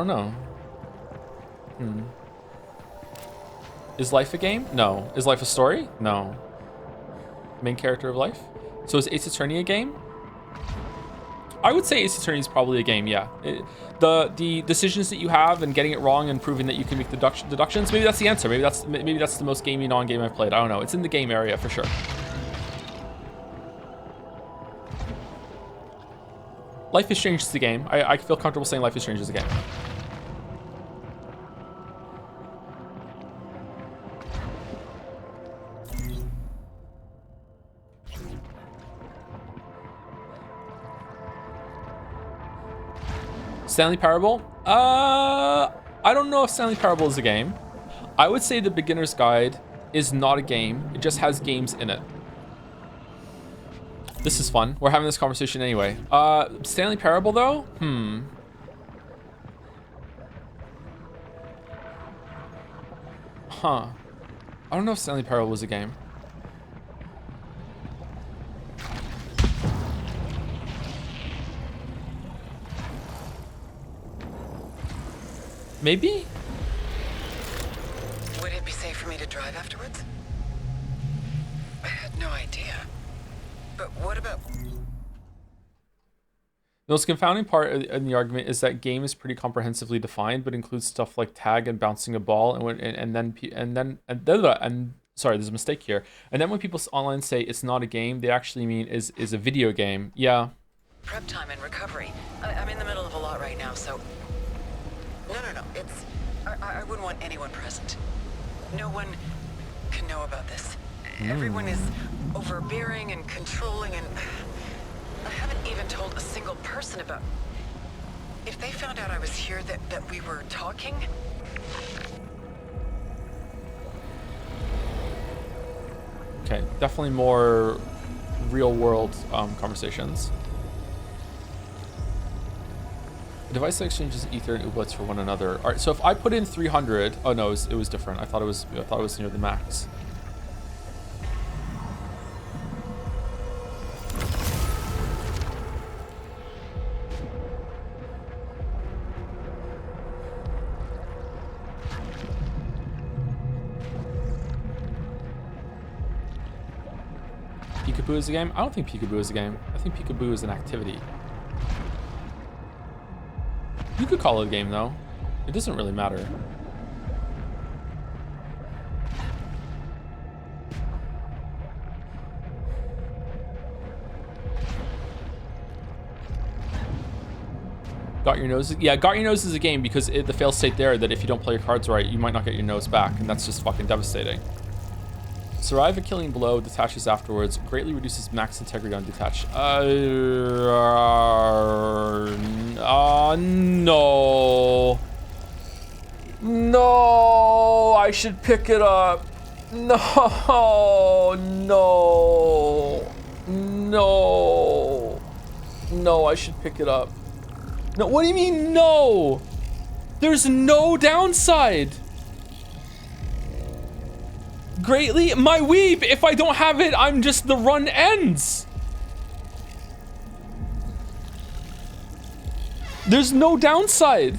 know. Is life a game? No. Is life a story? No. Main character of life? So is Ace Attorney a game? I would say Ace Attorney is probably a game, yeah. The decisions that you have and getting it wrong and proving that you can make deductions, maybe that's the answer. Maybe that's the most gamey non-game I've played. I don't know. It's in the game area for sure. Life is Strange is a game. I feel comfortable saying Life is Strange is a game. Stanley Parable? I don't know if Stanley Parable is a game. I would say The Beginner's Guide is not a game. It just has games in it. This is fun. We're having this conversation anyway. Stanley Parable though? Huh. I don't know if Stanley Parable was a game. Maybe?
Would it be safe for me to drive afterwards? I had no idea. But what about...
The most confounding part in the argument is that game is pretty comprehensively defined, but includes stuff like tag and bouncing a ball, and sorry, there's a mistake here. And then when people online say it's not a game, they actually mean is a video game. Yeah,
prep time and recovery. I'm in the middle of a lot right now, so... No. It's... I wouldn't want anyone present. No one can know about this. Everyone is overbearing and controlling, and I haven't even told a single person about... If they found out I was here, that we were talking...
Okay, definitely more real-world conversations. Device that exchanges ether and ooblets for one another. All right, so if I put in 300, oh no, it was different. I thought it was near the max. Peekaboo is a game? I don't think Peekaboo is a game. I think Peekaboo is an activity. You could call it a game, though. It doesn't really matter. Got your nose? Yeah, got your nose is a game because the fail state there that if you don't play your cards right, you might not get your nose back, and that's just fucking devastating. Survive a killing blow, detaches afterwards, greatly reduces max integrity on detach. No. No, I should pick it up. No. No, I should pick it up. No, what do you mean no? There's no downside. Greatly, my weep, if I don't have it, I'm just, the run ends. There's no downside.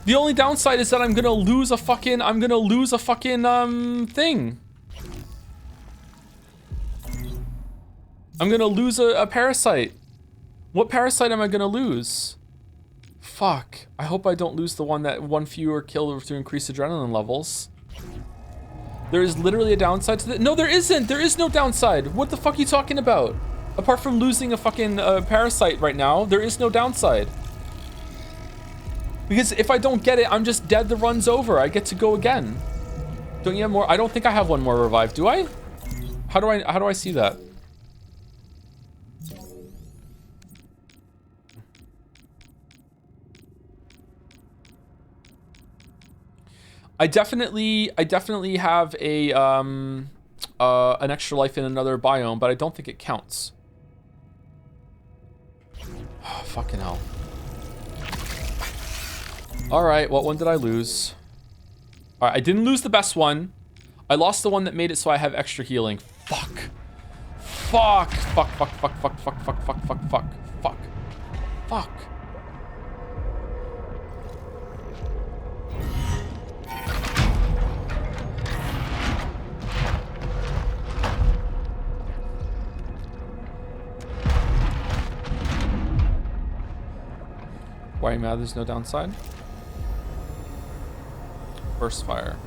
The only downside is that I'm gonna lose a fucking thing. I'm gonna lose a parasite. What parasite am I gonna lose? Fuck, I hope I don't lose the one fewer kill to increase adrenaline levels. There is literally a downside to that. No, there isn't. There is no downside. What the fuck are you talking about? Apart from losing a fucking parasite right now, there is no downside. Because if I don't get it, I'm just dead. The run's over. I get to go again. Don't you have more? I don't think I have one more revive. Do I? How do I see that? I definitely have a an extra life in another biome, but I don't think it counts. Oh, fucking hell. All right, what one did I lose? All right, I didn't lose the best one. I lost the one that made it so I have extra healing. Fuck. Fuck. Fuck. Fuck. Fuck. Fuck. Fuck. Fuck. Fuck. Fuck. Fuck. Fuck. Fuck. Why are you mad there's no downside? Burst fire.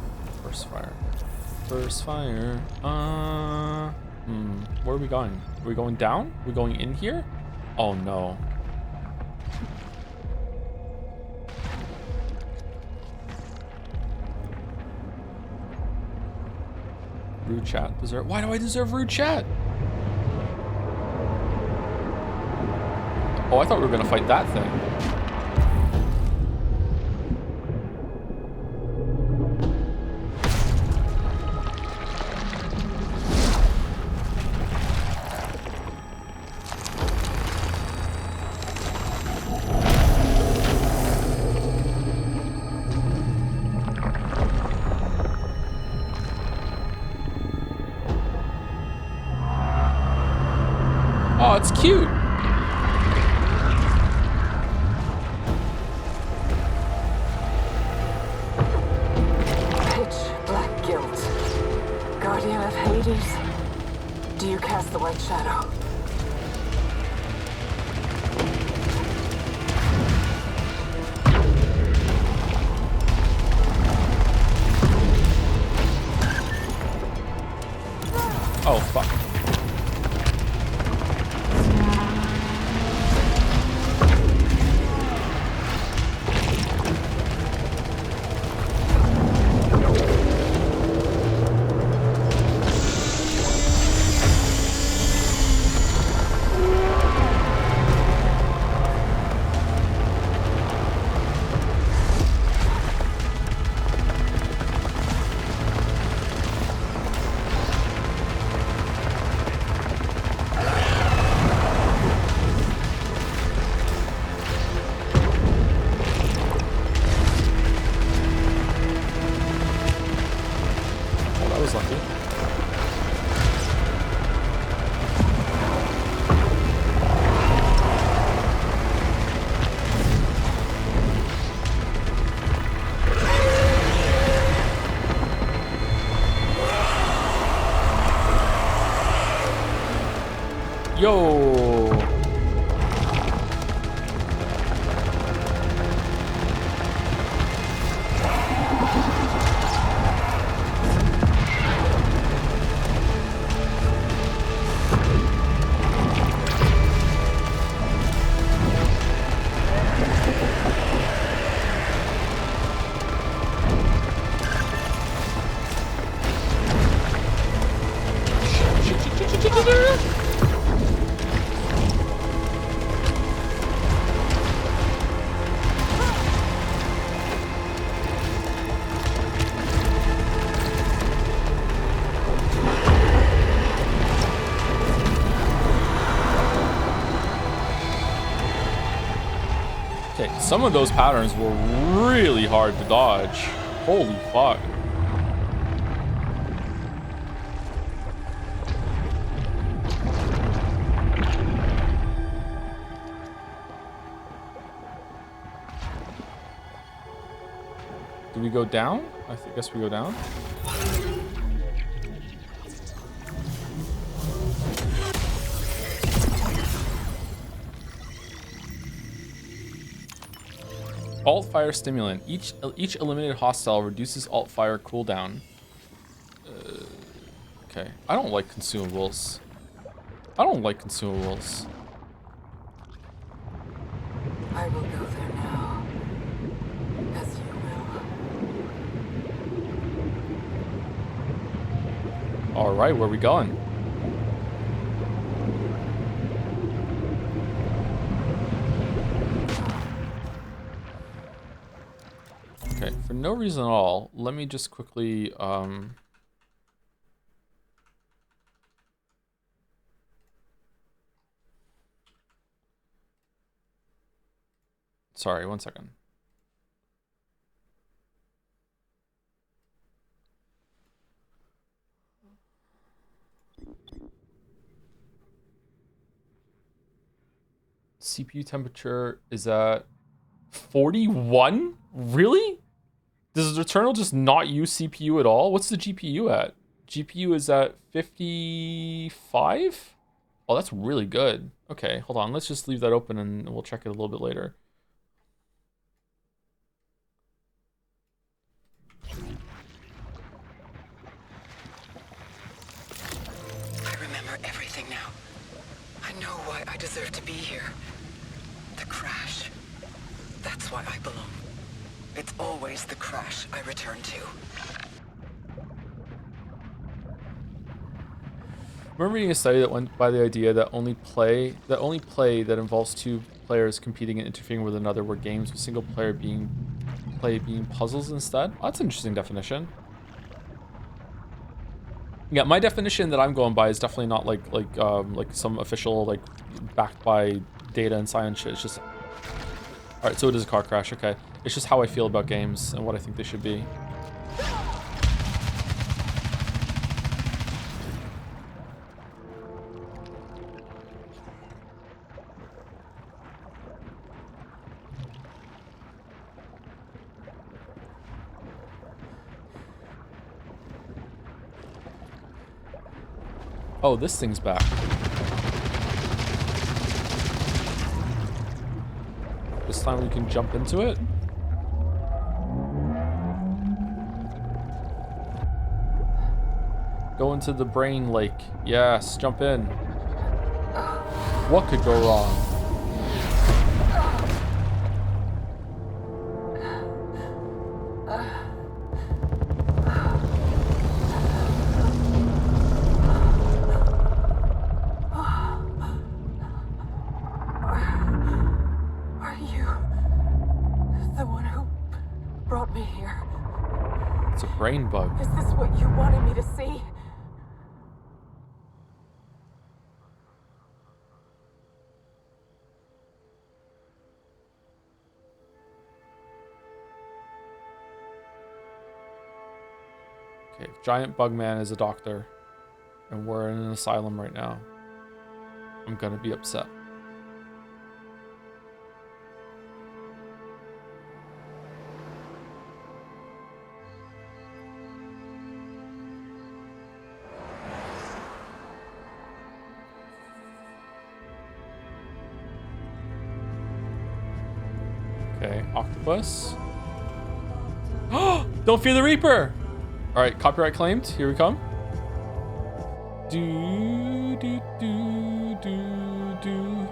Burst fire. Burst fire. Where are we going? Are we going down? Are we going in here? Oh no. Rude chat. Why do I deserve rude chat? Oh, I thought we were gonna fight that thing. Oh, it's cute.
Pitch black guilt. Guardian of Hades. Do you cast the white shadow?
Oh, fuck. was lucky. Yo! Some of those patterns were really hard to dodge. Holy fuck. Do we go down? I guess we go down. Alt fire stimulant. Each eliminated hostile reduces alt fire cooldown. Okay. I don't like consumables. I don't like consumables.
I will go there now. As you will.
All right, where are we going? Okay, for no reason at all, let me just quickly, sorry, one second. CPU temperature is at 41? Really? Does Returnal just not use CPU at all? What's the GPU at? GPU is at 55? Oh, that's really good. Okay, hold on. Let's just leave that open and we'll check it a little bit later.
I remember everything now. I know why I deserve to be here. The crash. That's why I belong. It's always the crash I return to.
Remember reading a study that went by the idea that only play that involves two players competing and interfering with another were games with single player being puzzles instead? Oh, that's an interesting definition. Yeah, my definition that I'm going by is definitely not like some official like backed by data and science shit. It's just all right. So it is a car crash. Okay, it's just how I feel about games and what I think they should be. Oh, this thing's back. This time we can jump into it. Go into the brain lake. Yes, jump in. What could go wrong? Brain bug.
Is this what you wanted me to see?
Okay, Giant Bugman is a doctor, and we're in an asylum right now. I'm gonna be upset. Okay, octopus. Don't fear the Reaper! Alright, copyright claimed. Here we come. Do, do, do, do, do.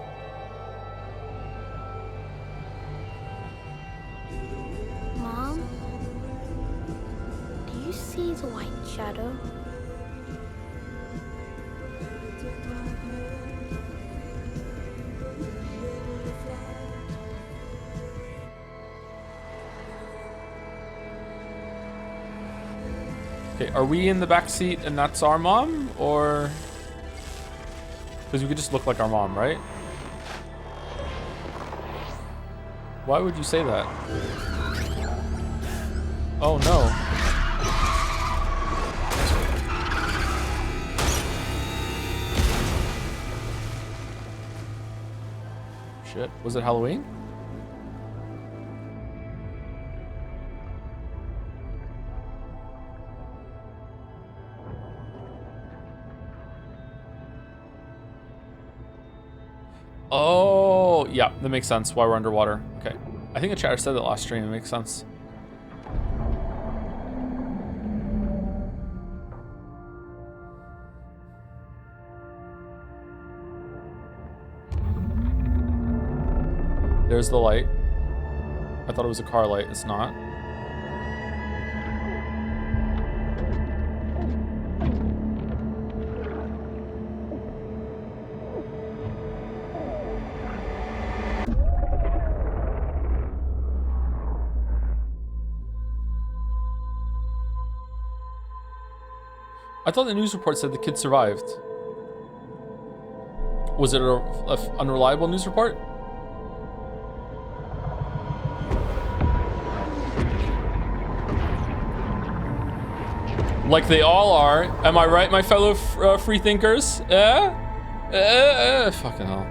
Mom? Do you see the white shadow?
Okay, are we in the back seat and that's our mom, or? Because we could just look like our mom, right? Why would you say that? Oh no. Shit, was it Halloween? Oh, yeah, that makes sense why we're underwater. Okay. I think the chatter said that last stream. It makes sense. There's the light. I thought it was a car light. It's not. I thought the news report said the kid survived. Was it a unreliable news report? Like they all are. Am I right, my fellow free thinkers? Fucking hell.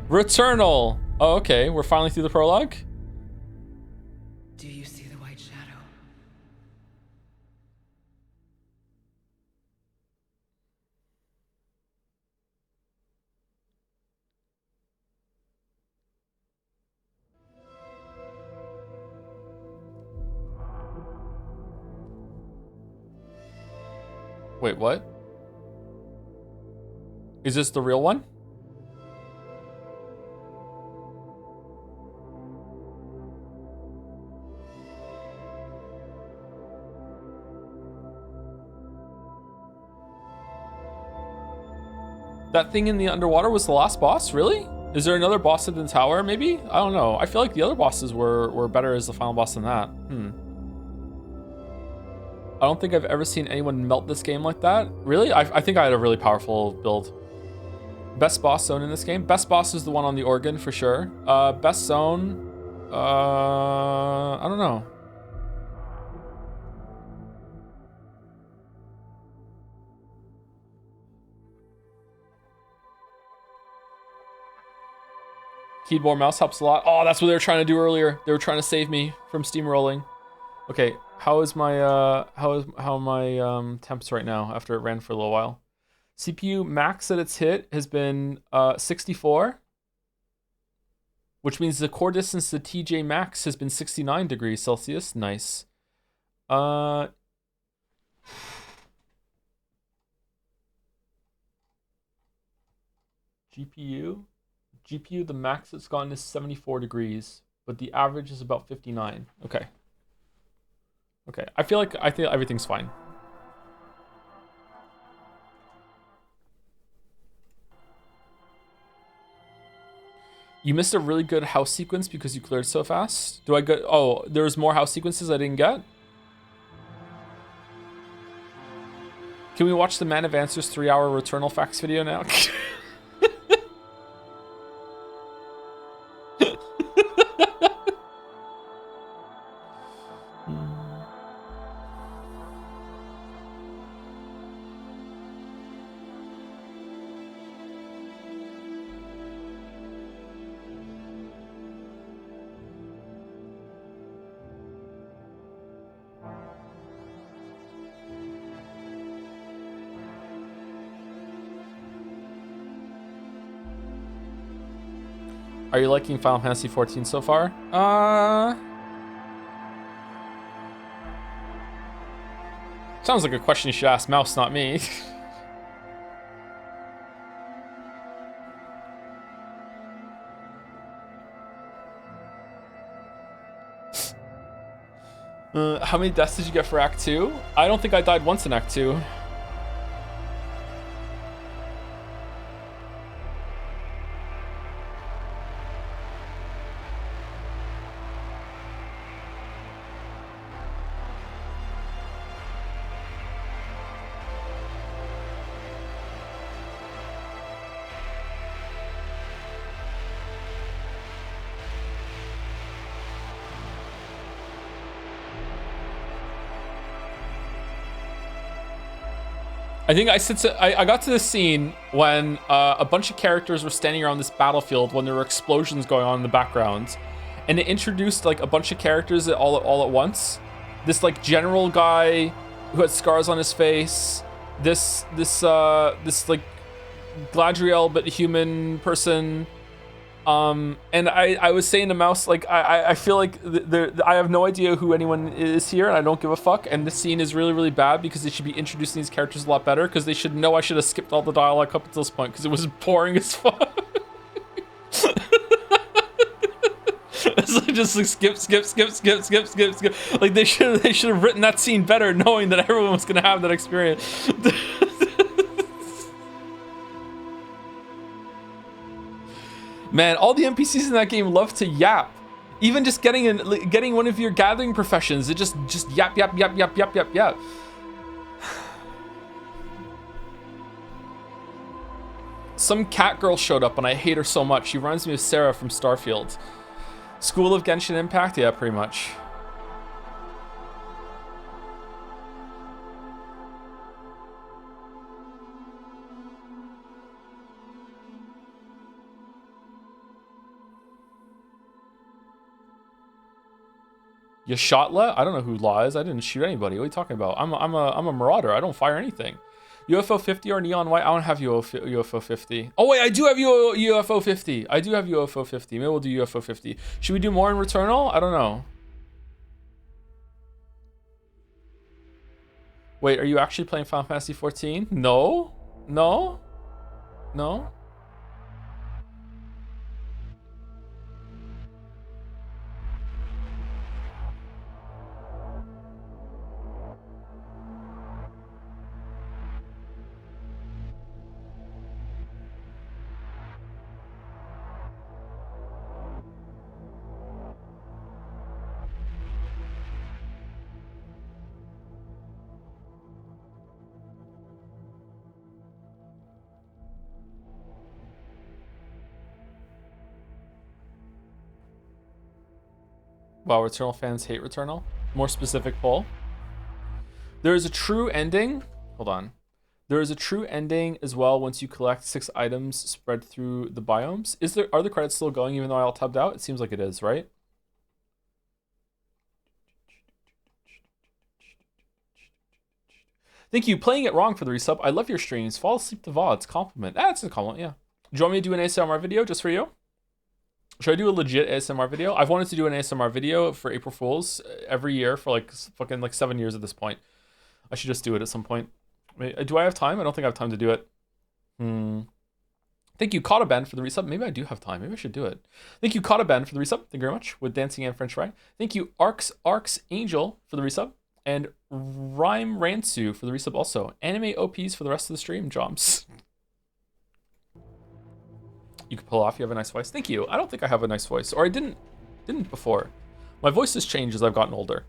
Returnal. Oh, okay. We're finally through the prologue.
Do you see the white shadow?
Wait, what? Is this the real one? That thing in the underwater was the last boss? Really? Is there another boss in the tower, maybe? I don't know. I feel like the other bosses were better as the final boss than that. I don't think I've ever seen anyone melt this game like that. Really? I think I had a really powerful build. Best boss zone in this game? Best boss is the one on the organ, for sure. Best zone... I don't know. Keyboard mouse helps a lot. Oh, that's what they were trying to do earlier. They were trying to save me from steamrolling. Okay, how is my how are my temps right now after it ran for a little while? CPU max that it's hit has been 64, which means the core distance to TJ max has been 69 degrees Celsius. Nice. GPU, the max it's gotten is 74 degrees, but the average is about 59. Okay. Okay, I feel everything's fine. You missed a really good house sequence because you cleared so fast. Do I get? Oh, there's more house sequences I didn't get. Can we watch the Man of Answers 3-hour Returnal facts video now? Are you liking Final Fantasy 14 so far? Sounds like a question you should ask Mouse, not me. How many deaths did you get for Act 2? I don't think I died once in Act 2. I think I got to this scene when a bunch of characters were standing around this battlefield when there were explosions going on in the background, and it introduced like a bunch of characters all at once. This like general guy who had scars on his face. This like Gladriel but human person. And I was saying to Mouse, like, I feel like I have no idea who anyone is here, and I don't give a fuck, and this scene is really, really bad because they should be introducing these characters a lot better, because they should know I should have skipped all the dialogue up until this point, because it was boring as fuck. It's like just like skip. Like they should have written that scene better, knowing that everyone was gonna have that experience. Man, all the NPCs in that game love to yap. Even just getting one of your gathering professions, it just yap. Some cat girl showed up and I hate her so much. She reminds me of Sarah from Starfield. School of Genshin Impact? Yeah, pretty much. You shot La? I don't know who La is. I didn't shoot anybody. What are you talking about? I'm a marauder. I don't fire anything. UFO 50 or Neon White? I don't have UFO 50. Oh wait, I do have UFO 50. I do have UFO 50. Maybe we'll do UFO 50. Should we do more in Returnal? I don't know. Wait, are you actually playing Final Fantasy 14? No? No? No? Wow, Returnal fans hate Returnal. More specific poll. There is a true ending. Hold on. There is a true ending as well once you collect 6 items spread through the biomes. Are the credits still going even though I all tabbed out? It seems like it is, right? Thank you. Playing it wrong for the resub. I love your streams. Fall asleep to VODs. Compliment. That's a compliment, yeah. Do you want me to do an ASMR video just for you? Should I do a legit ASMR video? I've wanted to do an ASMR video for April Fools every year for like fucking like 7 years at this point. I should just do it at some point. Wait, do I have time? I don't think I have time to do it. Thank you, Kotaben, for the resub. Maybe I do have time. Maybe I should do it. Thank you, Kotaben, for the resub. Thank you very much. With Dancing and French Fry. Thank you, Arcs Angel, for the resub. And Rhyme Ransu for the resub also. Anime OPs for the rest of the stream, Joms. You can pull off. You have a nice voice. Thank you. I don't think I have a nice voice. Or I didn't before. My voice has changed as I've gotten older.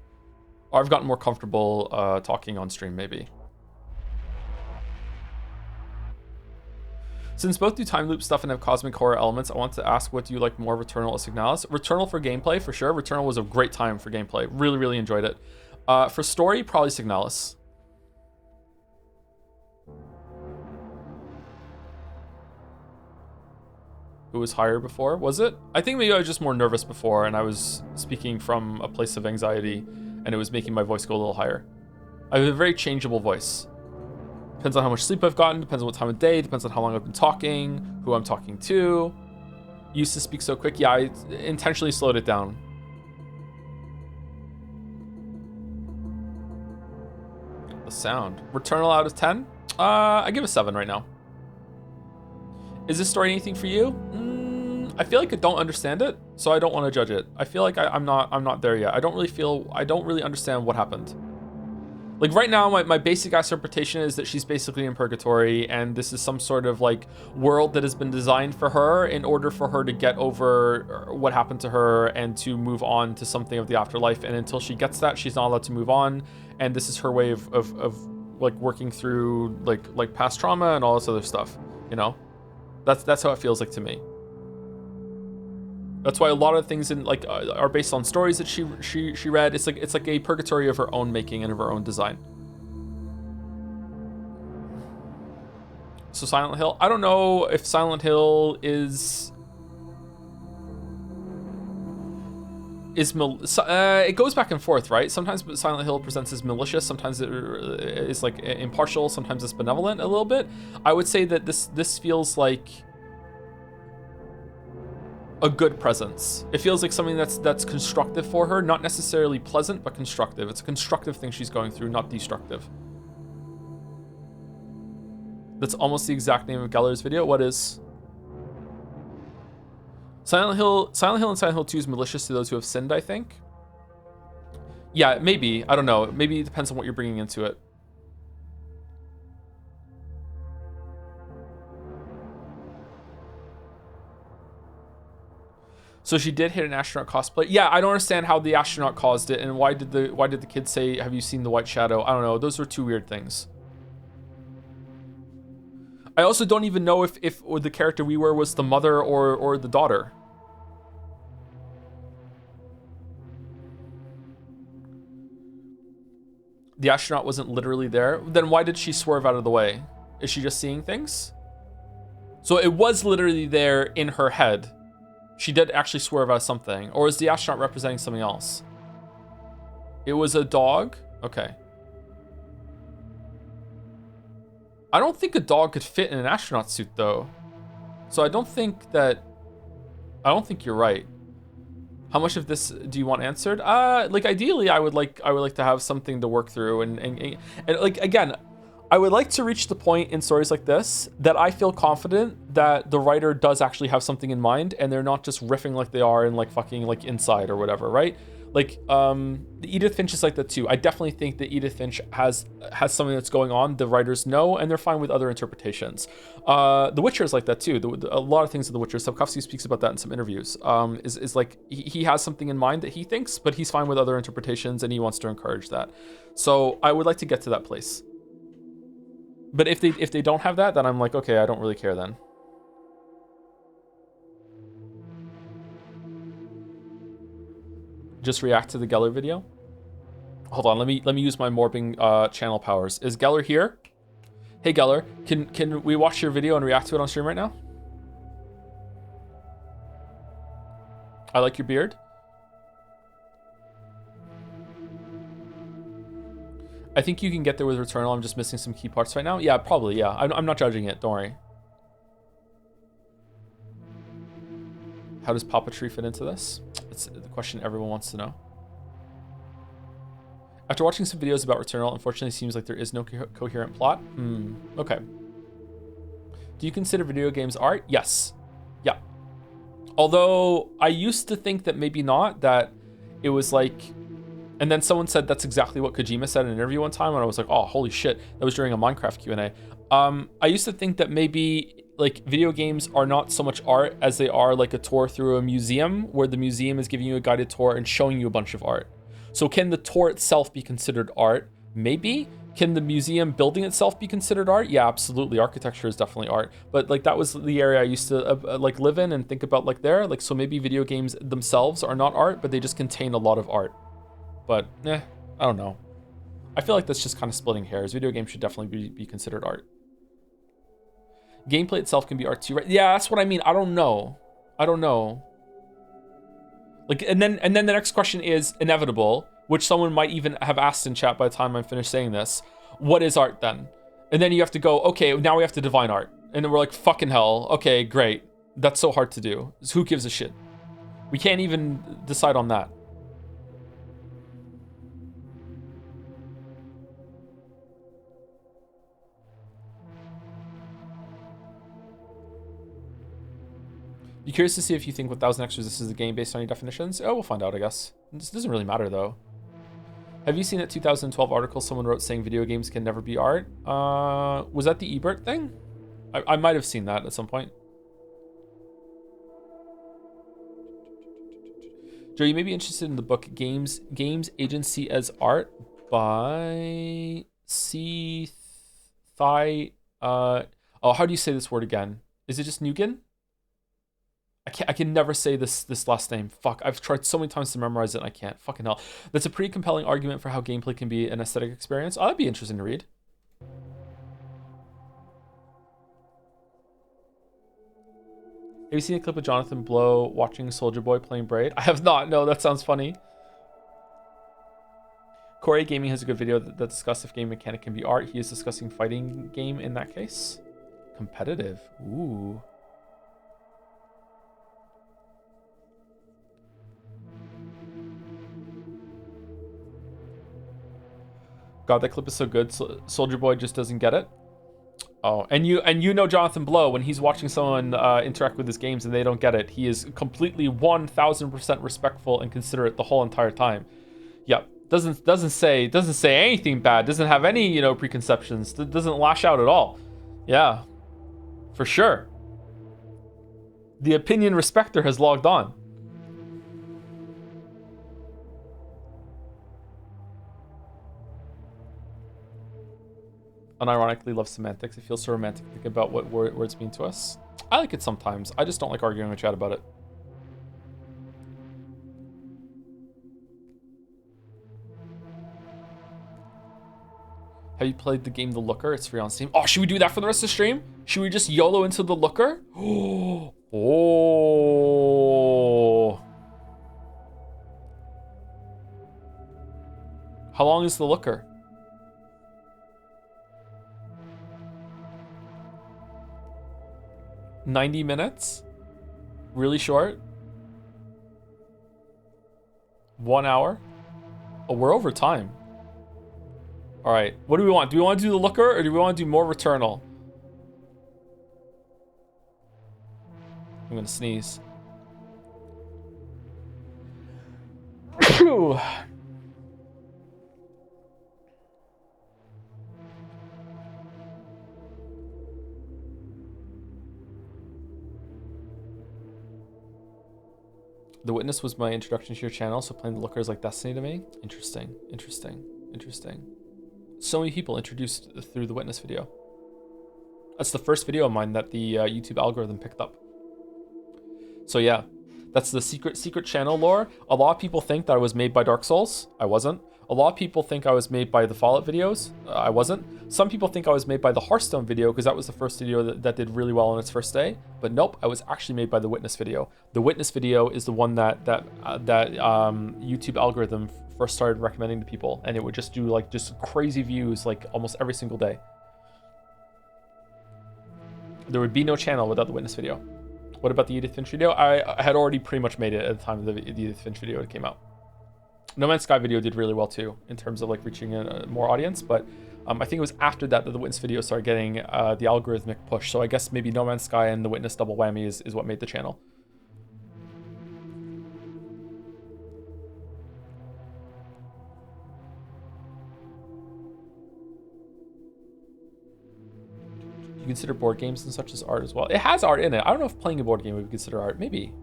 Or I've gotten more comfortable talking on stream, maybe. Since both do time loop stuff and have cosmic horror elements, I want to ask, what do you like more, Returnal or Signalis? Returnal for gameplay, for sure. Returnal was a great time for gameplay. Really, really enjoyed it. For story, probably Signalis. It was higher before, was it? I think maybe I was just more nervous before, and I was speaking from a place of anxiety, and it was making my voice go a little higher. I have a very changeable voice. Depends on how much sleep I've gotten, depends on what time of day, depends on how long I've been talking, who I'm talking to. Used to speak so quick. Yeah, I intentionally slowed it down. The sound. Returnal out of 10? I give a 7 right now. Is this story anything for you? I feel like I don't understand it, so I don't want to judge it. I feel like I'm not there yet. I don't really understand what happened. Like right now, my basic ass interpretation is that she's basically in purgatory, and this is some sort of like world that has been designed for her in order for her to get over what happened to her and to move on to something of the afterlife. And until she gets that, she's not allowed to move on. And this is her way of like working through like past trauma and all this other stuff. You know, that's how it feels like to me. That's why a lot of things in like are based on stories that she read. It's like a purgatory of her own making and of her own design. So Silent Hill, I don't know if Silent Hill is it goes back and forth, right? Sometimes Silent Hill presents as malicious, sometimes it is like impartial, sometimes it's benevolent a little bit. I would say that this feels like a good presence. It feels like something that's constructive for her, not necessarily pleasant, but constructive. It's a constructive thing she's going through, not destructive. That's almost the exact name of Geller's video. What is? Silent Hill and Silent Hill 2 is malicious to those who have sinned, I think. Yeah, maybe. I don't know. Maybe it depends on what you're bringing into it. So she did hit an astronaut cosplay. Yeah, I don't understand how the astronaut caused it, and why did the kid say, "Have you seen the White Shadow?" I don't know. Those were two weird things. I also don't even know if the character we were was the mother or the daughter. The astronaut wasn't literally there. Then why did she swerve out of the way? Is she just seeing things? So it was literally there in her head. She did actually swerve out of something. Or is the astronaut representing something else? It was a dog? Okay. I don't think a dog could fit in an astronaut suit, though. So I don't think you're right. How much of this do you want answered? Like ideally, I would like to have something to work through, and like again, I would like to reach the point in stories like this that I feel confident that the writer does actually have something in mind, and they're not just riffing like they are in like fucking like Inside or whatever, right? Like the Edith Finch is like that too. I definitely think that Edith Finch has something that's going on. The writers know, and they're fine with other interpretations. The Witcher is like that too. A lot of things of The Witcher. Sapkowski speaks about that in some interviews. Is like he has something in mind that he thinks, but he's fine with other interpretations, and he wants to encourage that. So I would like to get to that place. But if they don't have that, then I'm like, okay, I don't really care then. Just react to the Geller video. Hold on, let me use my morbing channel powers. Is Geller here? Hey Geller, can we watch your video and react to it on stream right now? I like your beard. I think you can get there with Returnal. I'm just missing some key parts right now. Yeah, probably, yeah. I'm not judging it, don't worry. How does puppetry fit into this? It's the question everyone wants to know. After watching some videos about Returnal, unfortunately it seems like there is no coherent plot. Okay. Do you consider video games art? Yes. Yeah. Although I used to think that maybe not, that it was like... And then someone said that's exactly what Kojima said in an interview one time, and I was like, oh, holy shit. That was during a Minecraft Q&A. I used to think that maybe like video games are not so much art as they are like a tour through a museum, where the museum is giving you a guided tour and showing you a bunch of art. So can the tour itself be considered art? Maybe. Can the museum building itself be considered art? Yeah, absolutely. Architecture is definitely art. But like that was the area I used to like live in and think about like there. Like so maybe video games themselves are not art, but they just contain a lot of art. But I don't know. I feel like that's just kind of splitting hairs. Video games should definitely be considered art. Gameplay itself can be art too, right? Yeah, that's what I mean. I don't know. Like, and then the next question is inevitable, which someone might even have asked in chat by the time I'm finished saying this. What is art then? And then you have to go, okay, now we have to define art. And then we're like, fucking hell. Okay, great. That's so hard to do. So who gives a shit? We can't even decide on that. Be curious to see if you think 1000 Extras this is a game based on your definitions. Oh, we'll find out, I guess. This doesn't really matter, though. Have you seen that 2012 article someone wrote saying video games can never be art? Was that the Ebert thing? I might have seen that at some point. Joe, you may be interested in the book Games Agency as Art by C. Thigh. Oh, how do you say this word again? Is it just Nugan? I can never say this last name. Fuck, I've tried so many times to memorize it and I can't. Fucking hell. That's a pretty compelling argument for how gameplay can be an aesthetic experience. Oh, that'd be interesting to read. Have you seen a clip of Jonathan Blow watching Soldier Boy playing Braid? I have not. No, that sounds funny. Corey Gaming has a good video that discusses if game mechanic can be art. He is discussing fighting game in that case. Competitive. Ooh. God, that clip is so good. Soldier Boy just doesn't get it. Oh, and you know Jonathan Blow, when he's watching someone interact with his games and they don't get it, he is completely 1000% respectful and considerate the whole entire time. Yep, doesn't say anything bad. Doesn't have any preconceptions. Doesn't lash out at all. Yeah, for sure. The opinion respecter has logged on. Unironically love semantics. It feels so romantic to think about what words mean to us. I like it sometimes. I just don't like arguing with chat about it. Have you played the game The Looker? It's free on Steam. Oh, should we do that for the rest of the stream? Should we just YOLO into The Looker? Oh. How long is The Looker? 90 minutes? Really short? 1 hour? Oh, we're over time. All right, what do we want? Do we want to do The Looker or do we want to do more Returnal? I'm gonna sneeze. The Witness was my introduction to your channel, so playing The Looker is like Destiny to me. Interesting. So many people introduced through the Witness video. That's the first video of mine that the YouTube algorithm picked up. So yeah, that's the secret channel lore. A lot of people think that I was made by Dark Souls. I wasn't. A lot of people think I was made by the Fallout videos. I wasn't. Some people think I was made by the Hearthstone video because that was the first video that did really well on its first day. But nope, I was actually made by the Witness video. The Witness video is the one that YouTube algorithm first started recommending to people, and it would just do like just crazy views like almost every single day. There would be no channel without the Witness video. What about the Edith Finch video? I had already pretty much made it at the time of the Edith Finch video came out. No Man's Sky video did really well too in terms of like reaching a more audience, but I think it was after that the Witness video started getting the algorithmic push. So I guess maybe No Man's Sky and the Witness double whammy is what made the channel. You consider board games and such as art as well? It has art in it. I don't know if playing a board game would be considered art. Maybe.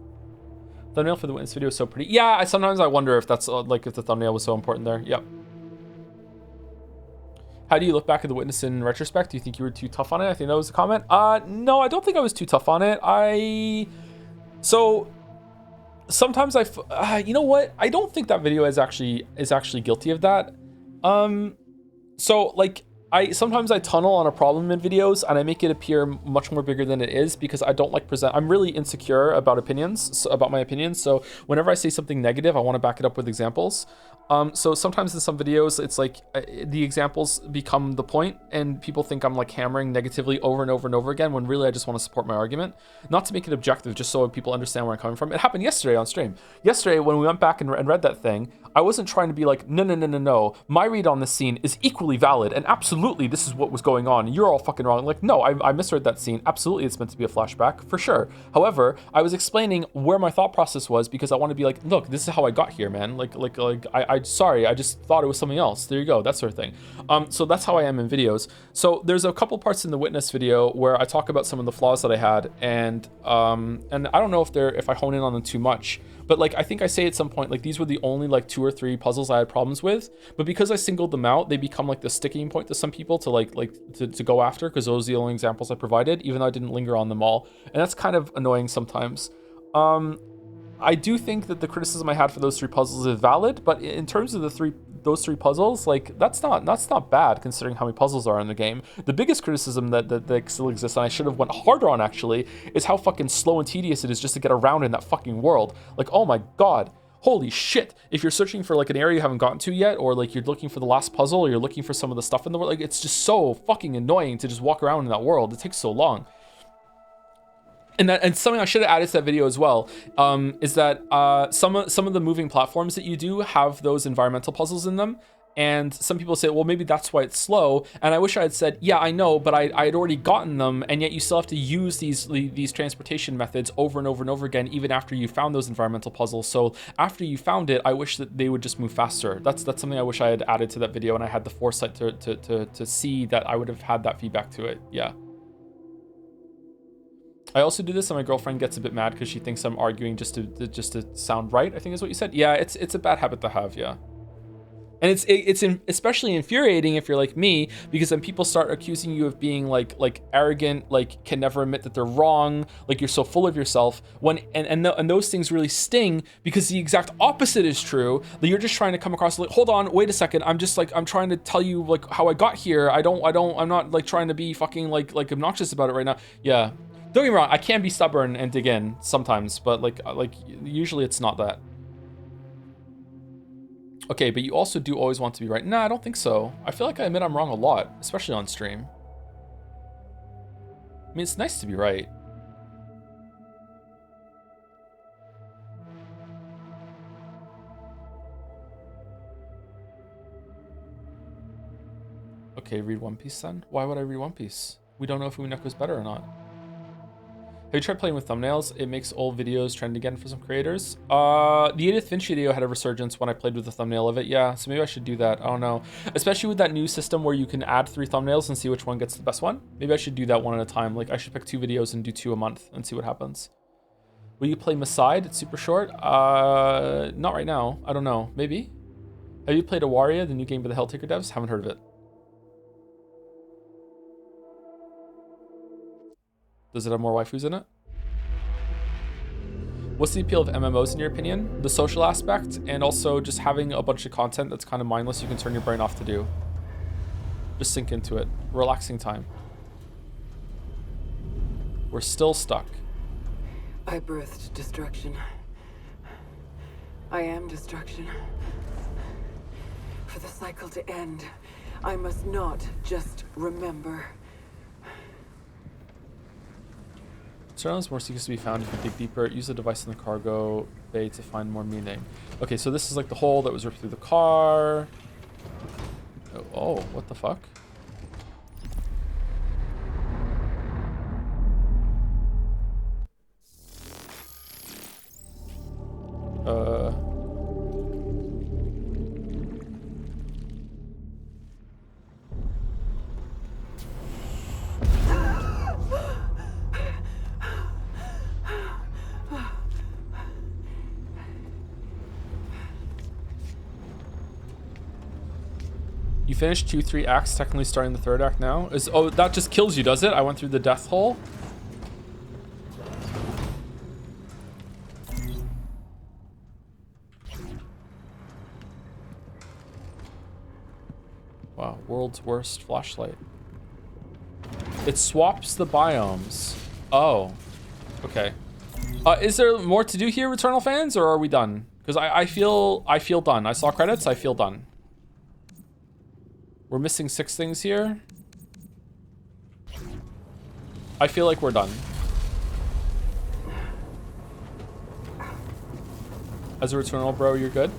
Thumbnail for the Witness video is so pretty. Yeah, sometimes I wonder if that's like if the thumbnail was so important there. Yep. How do you look back at The Witness in retrospect? Do you think you were too tough on it? I think that was the comment. No, I don't think I was too tough on it. So sometimes you know what? I don't think that video is actually guilty of that. So like sometimes I tunnel on a problem in videos and I make it appear much more bigger than it is because I don't like I'm really insecure about about my opinions. So whenever I say something negative, I want to back it up with examples. So sometimes in some videos, it's like the examples become the point and people think I'm like hammering negatively over and over and over again when really I just want to support my argument. Not to make it objective, just so people understand where I'm coming from. It happened yesterday on stream. Yesterday, when we went back and read that thing, I wasn't trying to be like, no. My read on this scene is equally valid and absolutely this is what was going on. You're all fucking wrong. Like, no, I misread that scene. Absolutely, it's meant to be a flashback, for sure. However, I was explaining where my thought process was because I want to be like, look, this is how I got here, man. Sorry, I just thought it was something else. There you go, that sort of thing. So that's how I am in videos. So there's a couple parts in the Witness video where I talk about some of the flaws that I had, and I don't know if I hone in on them too much, but like I think I say at some point like these were the only like 2 or 3 puzzles I had problems with, but because I singled them out, they become like the sticking point to some people to go after because those are the only examples I provided, even though I didn't linger on them all, and that's kind of annoying sometimes. I do think that the criticism I had for those 3 puzzles is valid, but in terms of those three puzzles, like that's not bad considering how many puzzles are in the game. The biggest criticism that still exists, and I should have went harder on actually, is how fucking slow and tedious it is just to get around in that fucking world. Like, oh my god. Holy shit, if you're searching for like an area you haven't gotten to yet, or like you're looking for the last puzzle, or you're looking for some of the stuff in the world, like it's just so fucking annoying to just walk around in that world. It takes so long. And something I should have added to that video as well, is that some of the moving platforms that you do have those environmental puzzles in them. And some people say, well, maybe that's why it's slow. And I wish I had said, yeah, I know, but I had already gotten them, and yet you still have to use these transportation methods over and over and over again, even after you found those environmental puzzles. So after you found it, I wish that they would just move faster. That's something I wish I had added to that video, and I had the foresight to see that I would have had that feedback to it. Yeah. I also do this, and my girlfriend gets a bit mad because she thinks I'm arguing just to sound right, I think is what you said. Yeah, it's a bad habit to have, yeah. And it's especially infuriating if you're like me, because then people start accusing you of being like arrogant, like can never admit that they're wrong, like you're so full of yourself. And those things really sting because the exact opposite is true. That you're just trying to come across like, hold on, wait a second, I'm trying to tell you like how I got here. I'm not like trying to be fucking like obnoxious about it right now. Yeah. Don't get me wrong, I can be stubborn and dig in sometimes, but like usually it's not that. Okay, but you also do always want to be right. Nah, I don't think so. I feel like I admit I'm wrong a lot, especially on stream. I mean, it's nice to be right. Okay, read One Piece then. Why would I read One Piece? We don't know if Uminako's better or not. Have you tried playing with thumbnails? It makes old videos trend again for some creators. The Edith Finch video had a resurgence when I played with the thumbnail of it. Yeah, so maybe I should do that. I don't know. Especially with that new system where you can add 3 thumbnails and see which one gets the best one. Maybe I should do that one at a time. Like I should pick 2 videos and do 2 a month and see what happens. Will you play Maside? It's super short. Not right now. I don't know. Maybe. Have you played Awaria, the new game by the Helltaker devs? Haven't heard of it. Does it have more waifus in it? What's the appeal of MMOs in your opinion? The social aspect, and also just having a bunch of content that's kind of mindless you can turn your brain off to do. Just sink into it. Relaxing time. We're still stuck.
I birthed destruction. I am destruction. For the cycle to end, I must not just remember.
Returnal is more secrets to be found if you dig deeper. Use the device in the cargo bay to find more meaning. Okay, so this is like the hole that was ripped through the car. Oh, what the fuck? You finished 2-3 acts, technically starting the 3rd act now. Oh, that just kills you, does it? I went through the death hole. Wow, world's worst flashlight. It swaps the biomes. Oh, okay. Is there more to do here, Returnal fans, or are we done? Because I feel done. I saw credits, I feel done. We're missing 6 things here. I feel like we're done. As a Returnal bro, you're good?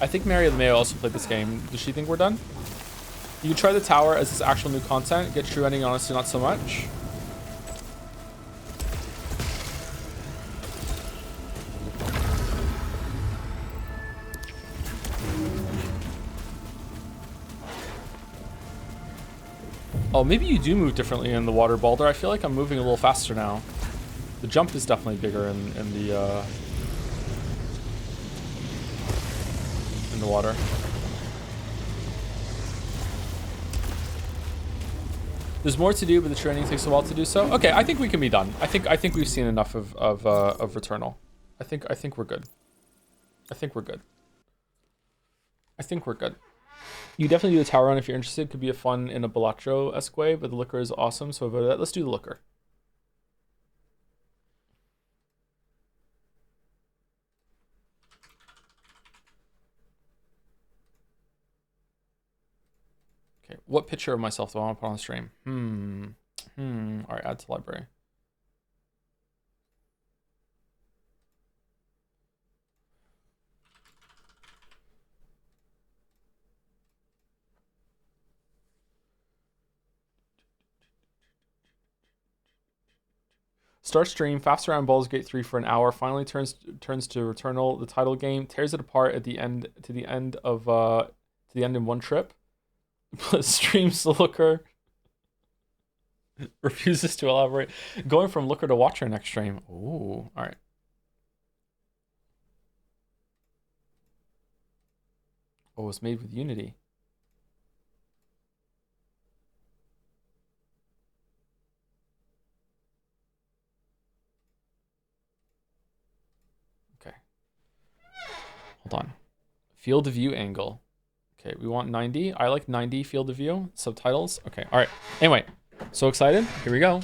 I think Mary may also played this game. Does she think we're done? You can try the tower as this actual new content. Get true ending, honestly, not so much. Oh, maybe you do move differently in the water, Baldur. I feel like I'm moving a little faster now. The jump is definitely bigger in the water. There's more to do, but the training takes a while to do so. Okay, I think we can be done. I think we've seen enough of Returnal. I think we're good. I think we're good. I think we're good. You definitely do a tower run if you're interested. Could be a fun in a Balatro-esque way, but the looker is awesome, so I voted that. Let's do the looker. Okay, what picture of myself do I want to put on the stream? All right, add to library. Start stream, fast around Baldur's Gate 3 for an hour, finally turns to Returnal, the title game, tears it apart at the end to the end in one trip. Streams the looker. Refuses to elaborate. Going from looker to watcher next stream. Ooh, alright. Oh, it's made with Unity. Okay. Hold on. Field of view angle. Okay, we want 90. I like 90 field of view. Subtitles. Okay, all right. Anyway, so excited. Here we go.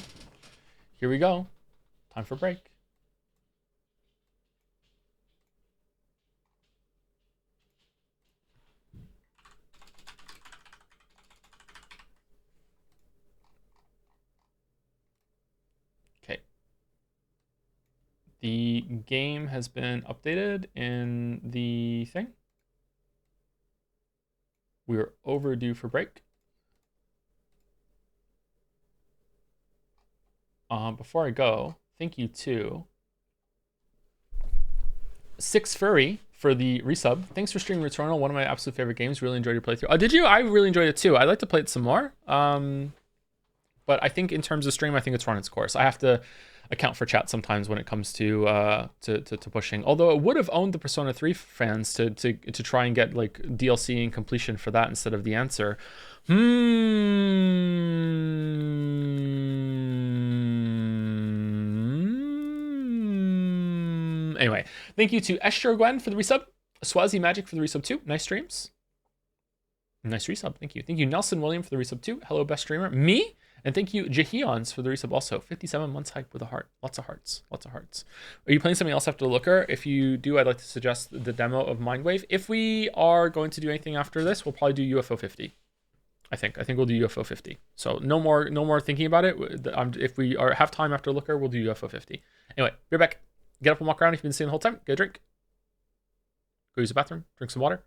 Here we go. Time for break. Okay. The game has been updated in the thing. We are overdue for break. Before I go, thank you to Six Furry for the resub. Thanks for streaming Returnal, one of my absolute favorite games. Really enjoyed your playthrough. Oh, did you? I really enjoyed it too. I'd like to play it some more. But I think in terms of stream, I think it's run its course. I have to account for chat sometimes when it comes to pushing. Although it would have owned the Persona 3 fans to try and get like DLC and completion for that instead of the answer. Anyway, thank you to Esther Gwen for the resub. Swazi Magic for the resub too. Nice streams. Nice resub. Thank you. Thank you, Nelson William, for the resub too. Hello, best streamer. Me? And thank you, Jahions, for the resub also. 57 months hype with a heart. Lots of hearts. Lots of hearts. Are you playing something else after the looker? If you do, I'd like to suggest the demo of Mindwave. If we are going to do anything after this, we'll probably do UFO 50. I think we'll do UFO 50. So no more thinking about it. If we have time after looker, we'll do UFO 50. Anyway, be right back. Get up and walk around if you've been sitting the whole time. Get a drink. Go use the bathroom. Drink some water.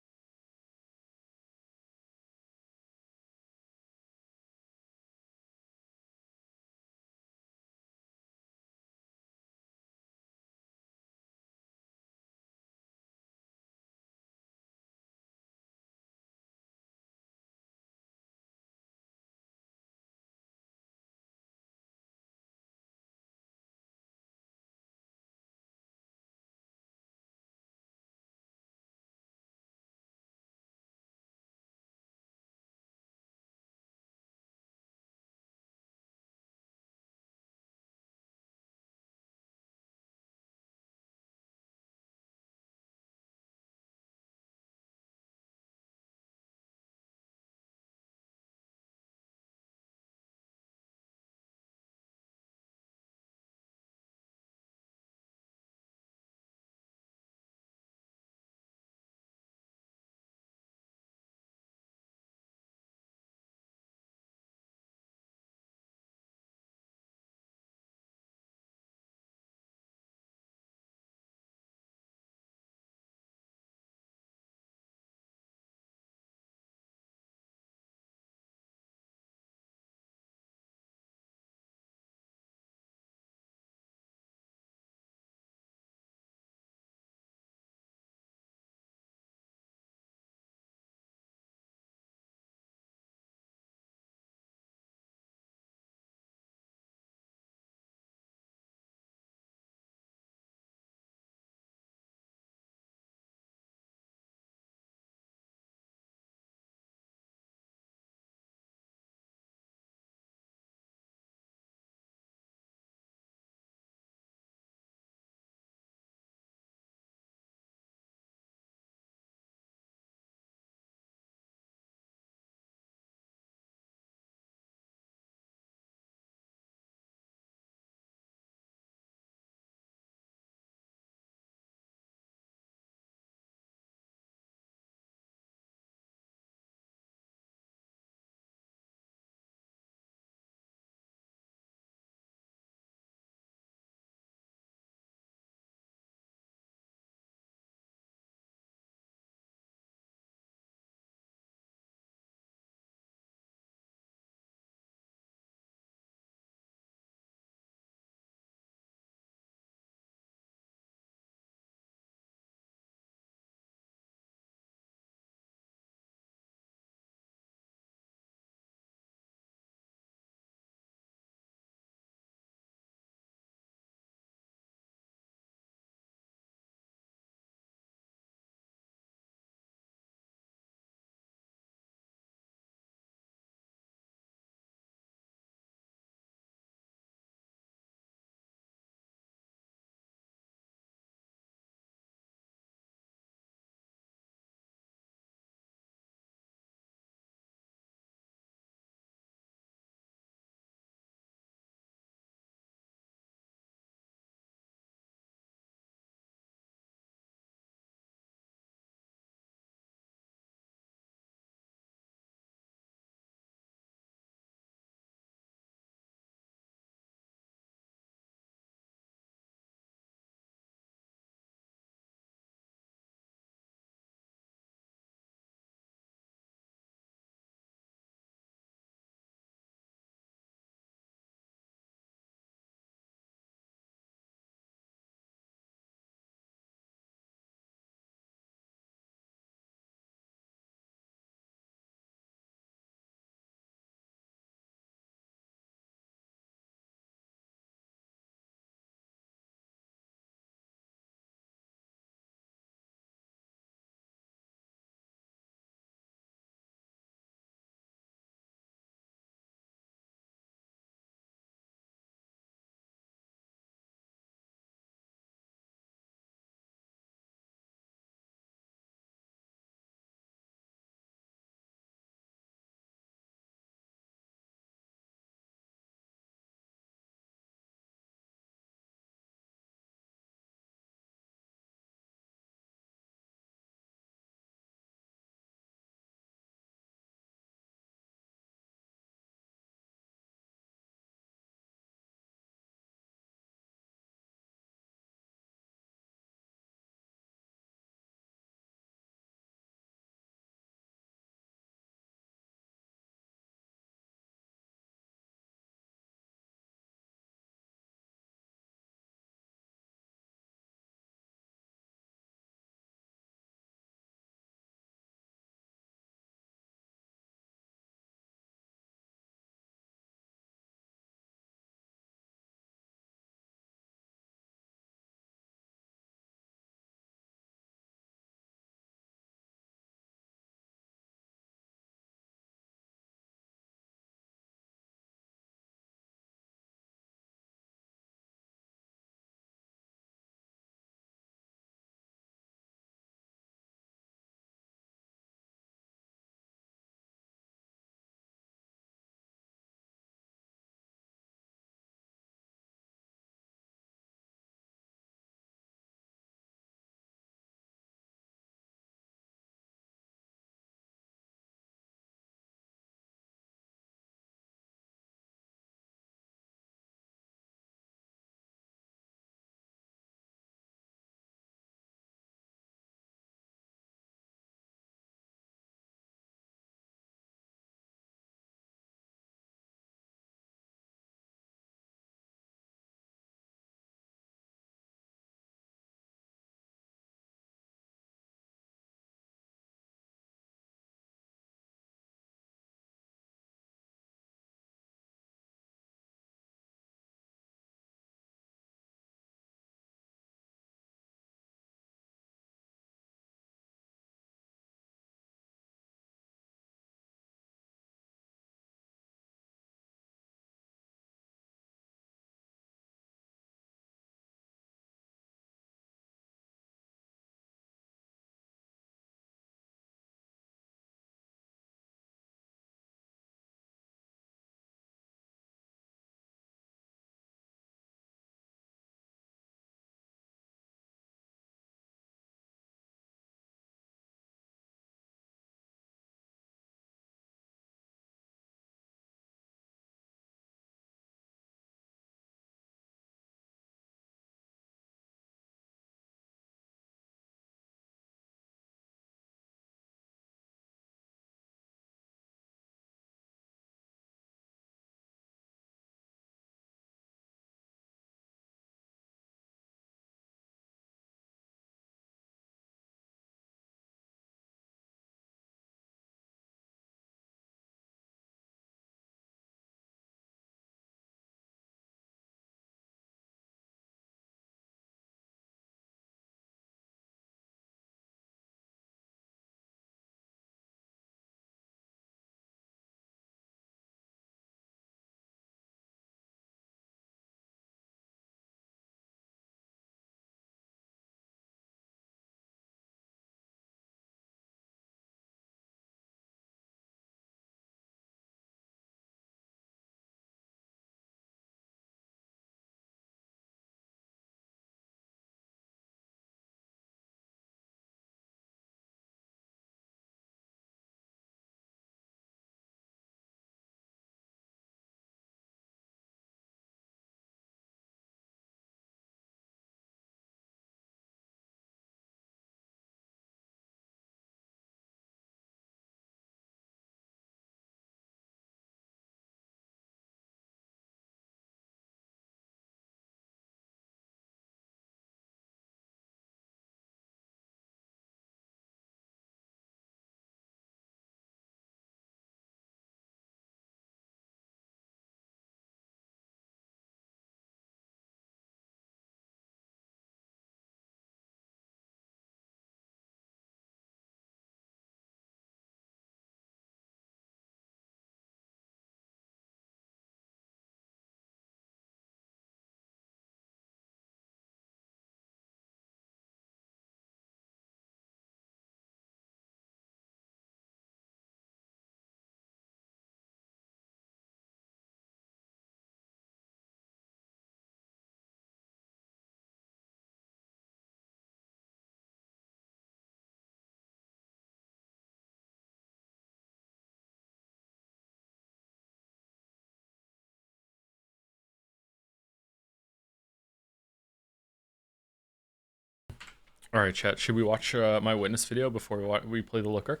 All right, chat. Should we watch my witness video before we play the looker,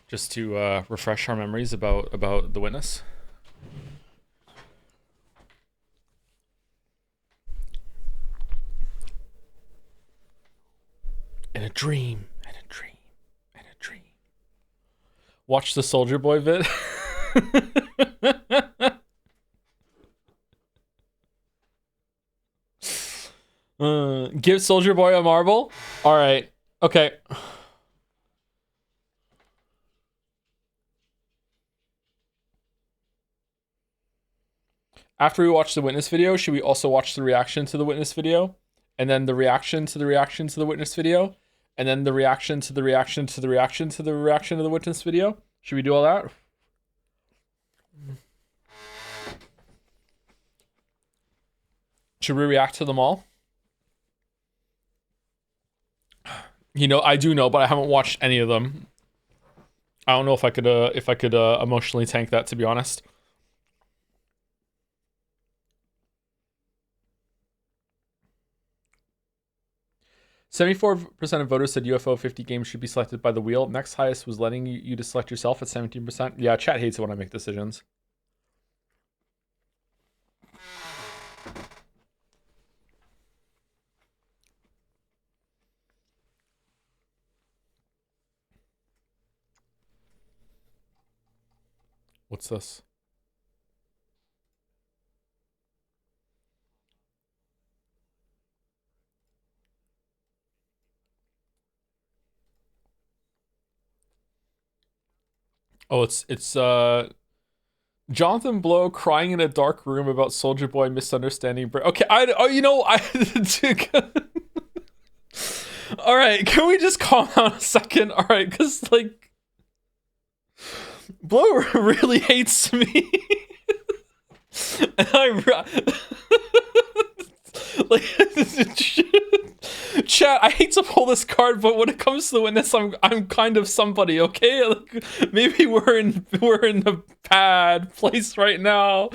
just to refresh our memories about the witness? In a dream, in a dream, in a dream. Watch the Soldier Boy vid. Give Soldier Boy a marble. All right. Okay. After we watch the witness video, should we also watch the reaction to the witness video? And then the reaction to the reaction to the witness video? And then the reaction to the reaction to the reaction to the reaction to the witness video? Should we do all that? Should we react to them all? You know, I do know, but I haven't watched any of them. I don't know if I could emotionally tank that, to be honest. %74% of voters said UFO 50 games should be selected by the wheel. Next highest was letting you to select yourself at 17%. Yeah, chat hates it when I make decisions. What's this? Oh, it's Jonathan Blow crying in a dark room about Soldier Boy misunderstanding. Okay, you know, all right, can we just calm down a second? All right, because like Blow really hates me. And like chat, I hate to pull this card, but when it comes to the witness, I'm kind of somebody, okay? Like, maybe we're in a bad place right now.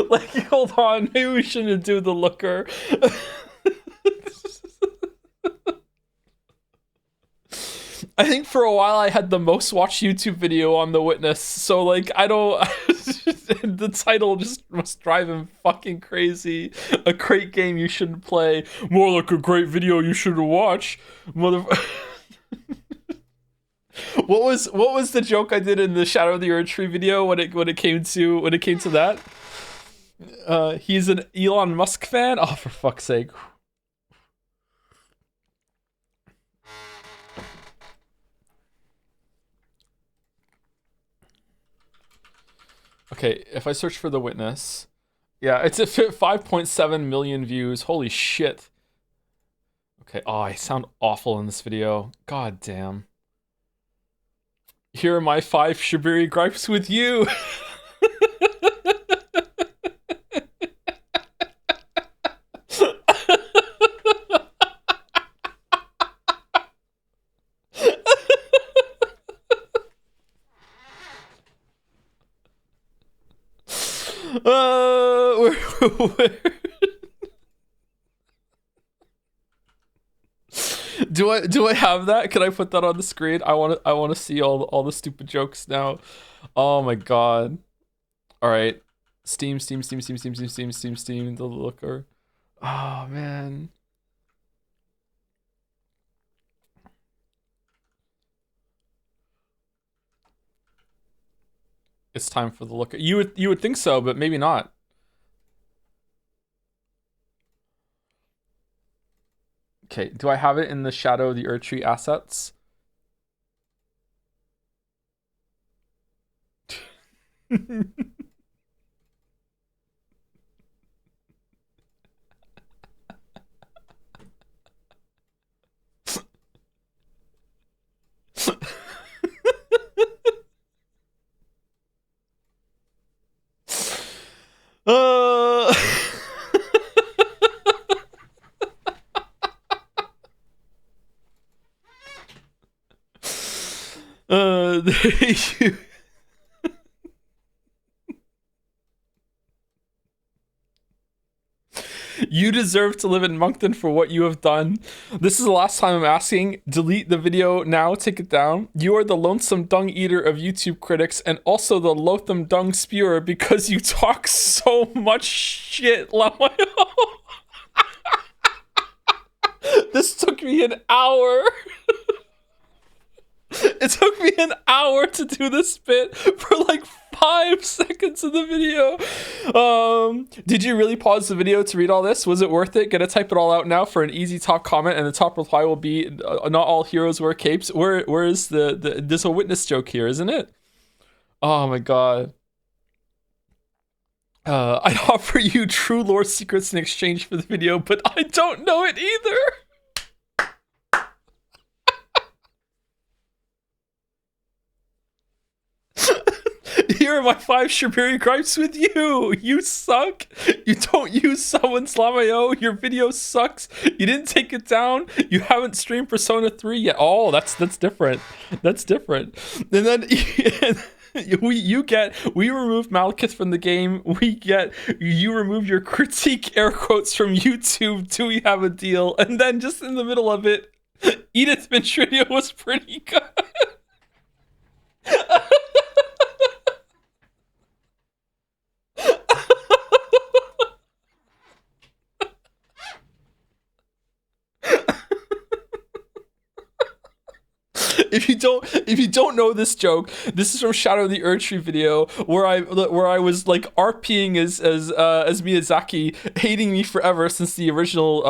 Like, hold on, maybe we shouldn't do the looker. I think for a while I had the most watched YouTube video on the witness, so like I don't. The title just must drive him fucking crazy. A great game you shouldn't play. More like a great video you should watch, mother. What was the joke I did in the Shadow of the Earth Tree video when it came to that? He's an Elon Musk fan. Oh, for fuck's sake. Okay, if I search for the witness, yeah, it's at 5.7 million views. Holy shit. Okay, oh, I sound awful in this video. God damn. Here are my 5 Shabiri gripes with you. Where? Do I have that? Can I put that on the screen? I want to see all the stupid jokes now. Oh my god. All right. Steam the looker. Oh man. It's time for the looker. You would think so, but maybe not. Okay, do I have it in the Shadow of the Earth Tree assets? You You deserve to live in Moncton for what you have done. This is the last time I'm asking. Delete the video now. Take it down. You are the lonesome dung eater of YouTube critics and also the loathsome dung spewer because you talk so much shit, Lamayo. This took me an hour. It took me an hour to do this bit for like 5 seconds of the video. Did you really pause the video to read all this? Was it worth it? Gonna type it all out now for an easy top comment, and the top reply will be, not all heroes wear capes. Where is there's a witness joke here, isn't it? Oh my god. I'd offer you true lore secrets in exchange for the video, but I don't know it either. Here are my 5 Shibiri gripes with you. You suck. You don't use summon Slamayo. Your video sucks. You didn't take it down. You haven't streamed Persona 3 yet. Oh, that's different. That's different. And then we removed Malekith from the game. You remove your critique air quotes from YouTube. Do we have a deal? And then just in the middle of it, Edith Finch video was pretty good. If you don't know this joke, this is from Shadow of the Erdtree video where I was like RPing as Miyazaki, hating me forever since the original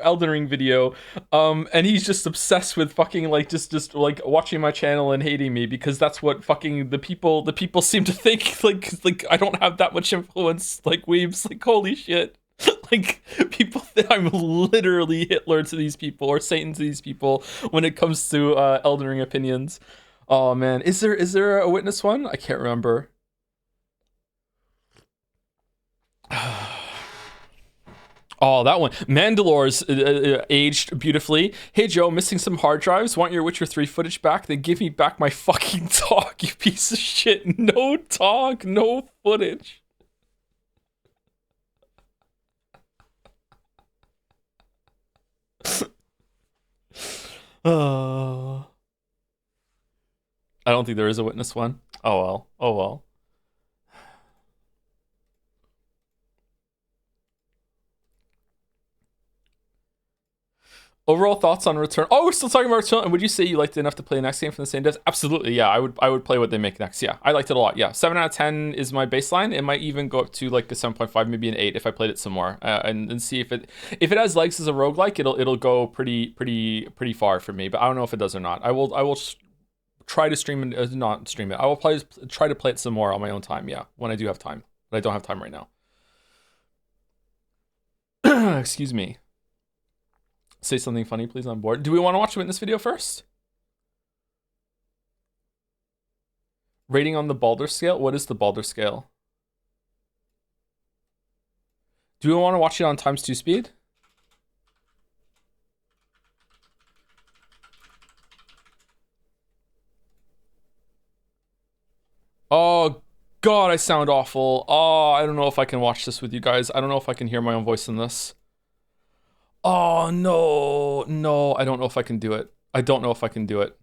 Elden Ring video, and he's just obsessed with fucking like just like watching my channel and hating me because that's what fucking the people seem to think, like I don't have that much influence like weebs, like holy shit. Like, people think I'm literally Hitler to these people or Satan to these people when it comes to Elden Ring opinions. Oh man, is there a witness one? I can't remember. Oh, that one. Mandalore's aged beautifully. Hey Joe, missing some hard drives. Want your Witcher 3 footage back? Then give me back my fucking dog, you piece of shit. No dog, no footage. I don't think there is a witness one. Oh well. Oh well. Overall thoughts on Return? Oh, we're still talking about Return. And would you say you liked it enough to play the next game from the same devs? Absolutely, yeah. I would play what they make next. Yeah, I liked it a lot. Yeah, 7 out of 10 is my baseline. It might even go up to like a 7.5, maybe an 8 if I played it some more, and see if it has legs as a roguelike. It'll go pretty far for me. But I don't know if it does or not. I will try to stream it, not stream it. I will try to play it some more on my own time. Yeah, when I do have time, but I don't have time right now. Excuse me. Say something funny, please. I'm bored. Do we want to watch the witness video first? Rating on the Baldur scale? What is the Baldur scale? Do we want to watch it on ×2 speed? Oh, God, I sound awful. Oh, I don't know if I can watch this with you guys. I don't know if I can hear my own voice in this. Oh, no, I don't know if I can do it. I don't know if I can do it.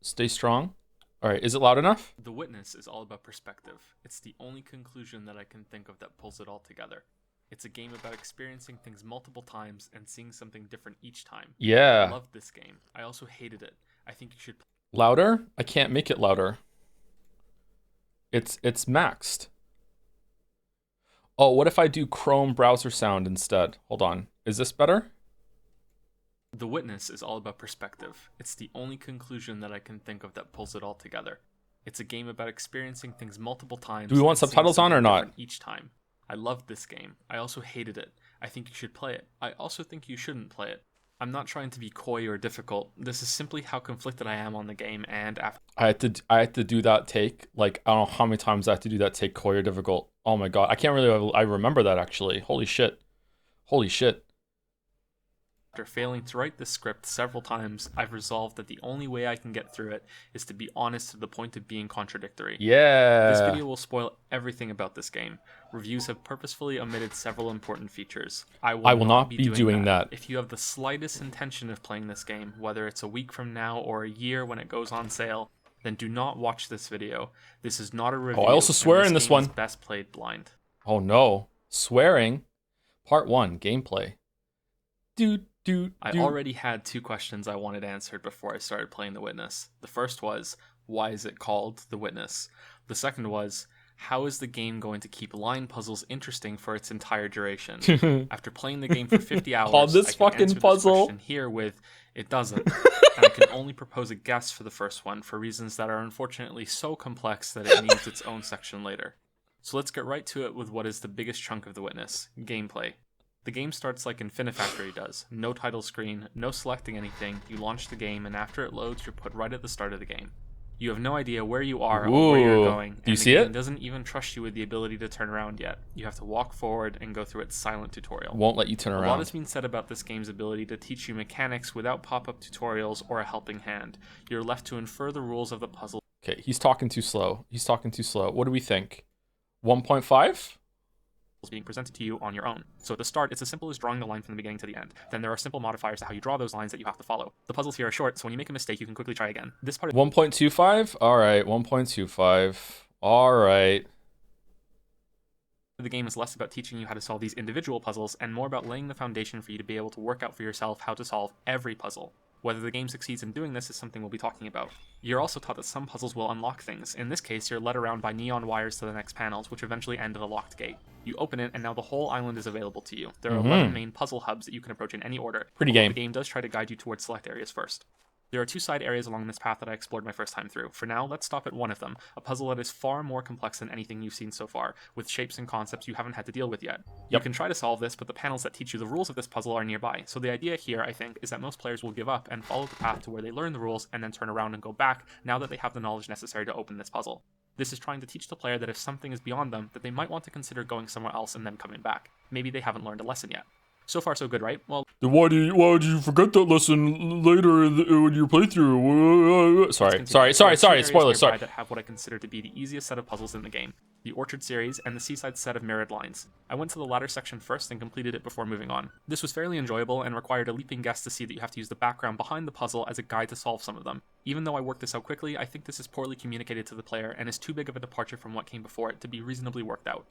Stay strong. All right, is it loud enough?
The Witness is all about perspective. It's the only conclusion that I can think of that pulls it all together. It's a game about experiencing things multiple times and seeing something different each time.
Yeah.
I love this game. I also hated it. I think you should...
Louder? I can't make it louder. It's maxed. Oh, what if I do Chrome browser sound instead? Hold on. Is this better?
The Witness is all about perspective. It's the only conclusion that I can think of that pulls it all together. It's a game about experiencing things multiple times.
Do we want subtitles on or not?
Each time. I loved this game. I also hated it. I think you should play it. I also think you shouldn't play it. I'm not trying to be coy or difficult. This is simply how conflicted I am on the game, and after
I had to do that take. Like, I don't know how many times I had to do that take, coy or difficult. Oh my god. I remember that actually. Holy shit. Holy shit.
After failing to write this script several times, I've resolved that the only way I can get through it is to be honest to the point of being contradictory.
Yeah.
This video will spoil everything about this game. Reviews have purposefully omitted several important features. I will not be doing that. If you have the slightest intention of playing this game, whether it's a week from now or a year when it goes on sale, then do not watch this video. This is not a review.
Oh, I also swear in this one.
Is best played blind.
Oh no. Swearing. Part 1, gameplay.
I already had 2 questions I wanted answered before I started playing The Witness. The first was, why is it called The Witness? The second was, how is the game going to keep line puzzles interesting for its entire duration? After playing the game for 50 hours,
oh, this
I can
fucking
answer
puzzle
this question here with, it doesn't. And I can only propose a guess for the first one for reasons that are unfortunately so complex that it needs its own section later. So let's get right to it with what is the biggest chunk of The Witness, gameplay. The game starts like Infinifactory does. No title screen, no selecting anything. You launch the game, and after it loads, you're put right at the start of the game. You have no idea where you are or where you're going.
Do you see it?
The game doesn't even trust you with the ability to turn around yet. You have to walk forward and go through its silent tutorial.
Won't let you turn around.
A lot has been said about this game's ability to teach you mechanics without pop-up tutorials or a helping hand. You're left to infer the rules of the puzzle.
Okay, he's talking too slow. What do we think? 1.5?
Being presented to you on your own. So at the start, it's as simple as drawing the line from the beginning to the end. Then there are simple modifiers to how you draw those lines that you have to follow. The puzzles here are short, so when you make a mistake, you can quickly try again. This part
1.25? Alright, 1.25. Alright.
The game is less about teaching you how to solve these individual puzzles and more about laying the foundation for you to be able to work out for yourself how to solve every puzzle. Whether the game succeeds in doing this is something we'll be talking about. You're also taught that some puzzles will unlock things. In this case, you're led around by neon wires to the next panels, which eventually end at a locked gate. You open it, and now the whole island is available to you. There are 11 main puzzle hubs that you can approach in any order.
Pretty game.
The game does try to guide you towards select areas first. There are 2 side areas along this path that I explored my first time through. For now, let's stop at one of them, a puzzle that is far more complex than anything you've seen so far, with shapes and concepts you haven't had to deal with yet. You can try to solve this, but the panels that teach you the rules of this puzzle are nearby, so the idea here, I think, is that most players will give up and follow the path to where they learn the rules and then turn around and go back now that they have the knowledge necessary to open this puzzle. This is trying to teach the player that if something is beyond them, that they might want to consider going somewhere else and then coming back. Maybe they haven't learned a lesson yet. So far, so good, right? Well,
then why did you forget that lesson later in your playthrough? Sorry. Spoilers. Sorry.
That have what I consider to be the easiest set of puzzles in the game: the Orchard series and the Seaside set of mirrored lines. I went to the latter section first and completed it before moving on. This was fairly enjoyable and required a leaping guess to see that you have to use the background behind the puzzle as a guide to solve some of them. Even though I worked this out quickly, I think this is poorly communicated to the player and is too big of a departure from what came before it to be reasonably worked out.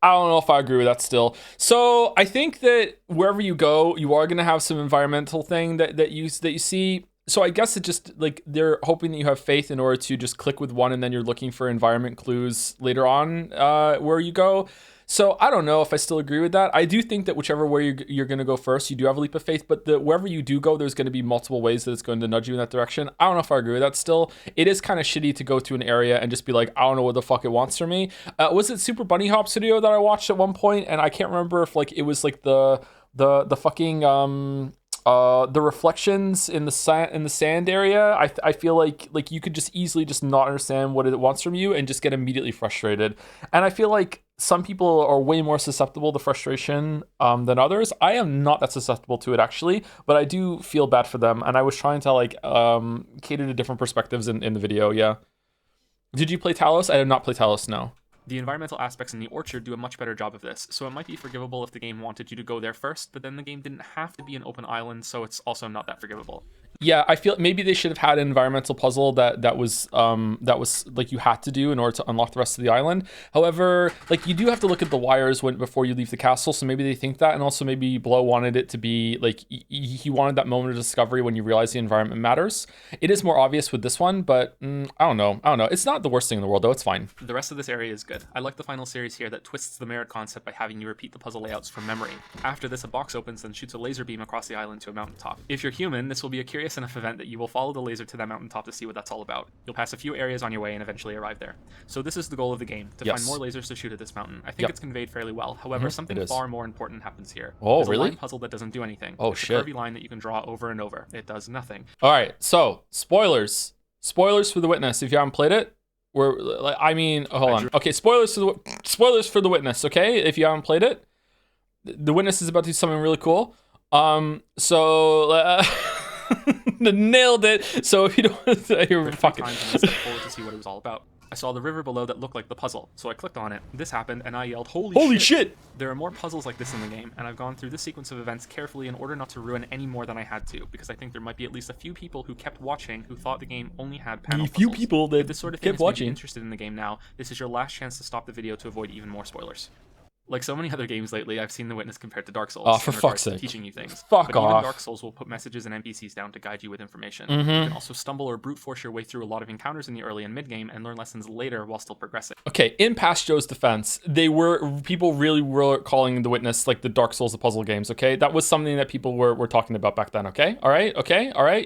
I don't know if I agree with that still. So I think that wherever you go, you are going to have some environmental thing that you see. So I guess it just like they're hoping that you have faith in order to just click with one and then you're looking for environment clues later on where you go. So I don't know if I still agree with that. I do think that whichever way you're going to go first, you do have a leap of faith, but wherever you do go, there's going to be multiple ways that it's going to nudge you in that direction. I don't know if I agree with that still. It is kind of shitty to go to an area and just be like, I don't know what the fuck it wants from me. Was it Super Bunny Hop's video that I watched at one point? And I can't remember if like it was like the fucking the reflections in the sand area. I feel like you could just easily just not understand what it wants from you and just get immediately frustrated. And I feel like some people are way more susceptible to frustration than others. I am not that susceptible to it actually, but I do feel bad for them. And I was trying to like cater to different perspectives in the video. Yeah. Did you play Talos? I did not play Talos. No.
The environmental aspects in the Orchard do a much better job of this, so it might be forgivable if the game wanted you to go there first, but then the game didn't have to be an open island, so it's also not that forgivable.
Yeah, I feel maybe they should have had an environmental puzzle that was like you had to do in order to unlock the rest of the island. However, like you do have to look at the wires before you leave the castle, so maybe they think that, and also maybe Blow wanted it to be like he wanted that moment of discovery when you realize the environment matters. It is more obvious with this one, but I don't know. It's not the worst thing in the world though. It's fine.
The rest of this area is good. I like the final series here that twists the mirrored concept by having you repeat the puzzle layouts from memory. After this, a box opens and shoots a laser beam across the island to a mountaintop. If you're human, this will be a curious enough event that you will follow the laser to that mountaintop to see what that's all about. You'll pass a few areas on your way and eventually arrive there. So this is the goal of the game, to find more lasers to shoot at this mountain. I think it's conveyed fairly well. However, something far more important happens here.
Oh,
There's
really?
a line puzzle that doesn't do anything.
Oh,
it's
shit.
a curvy line that you can draw over and over. It does nothing.
All right, so spoilers for The Witness. If you haven't played it, like, I mean, hold on. Okay, spoilers for the Witness. Okay, if you haven't played it, the Witness is about to do something really cool. So nailed it. So if you don't, you're fucking.
Forward to see what it was all about. I saw the river below that looked like the puzzle, so I clicked on it. This happened, and I yelled, "Holy shit!" There are more puzzles like this in the game, and I've gone through this sequence of events carefully in order not to ruin any more than I had to, because I think there might be at least a few people who kept watching who thought the game only had panel puzzles.
Few people that
if this sort of thing
kept watching.
Interested in the game now, this is your last chance to stop the video to avoid even more spoilers. Like so many other games lately, I've seen The Witness compared to Dark Souls.
Oh, for fuck's sake.
Teaching you things.
Fuck
but
off.
Even Dark Souls will put messages and NPCs down to guide you with information. You can also stumble or brute force your way through a lot of encounters in the early and mid game and learn lessons later while still progressing.
Okay, in past Joe's defense, people really were calling The Witness like the Dark Souls of puzzle games, okay? That was something that people were talking about back then, okay? All right?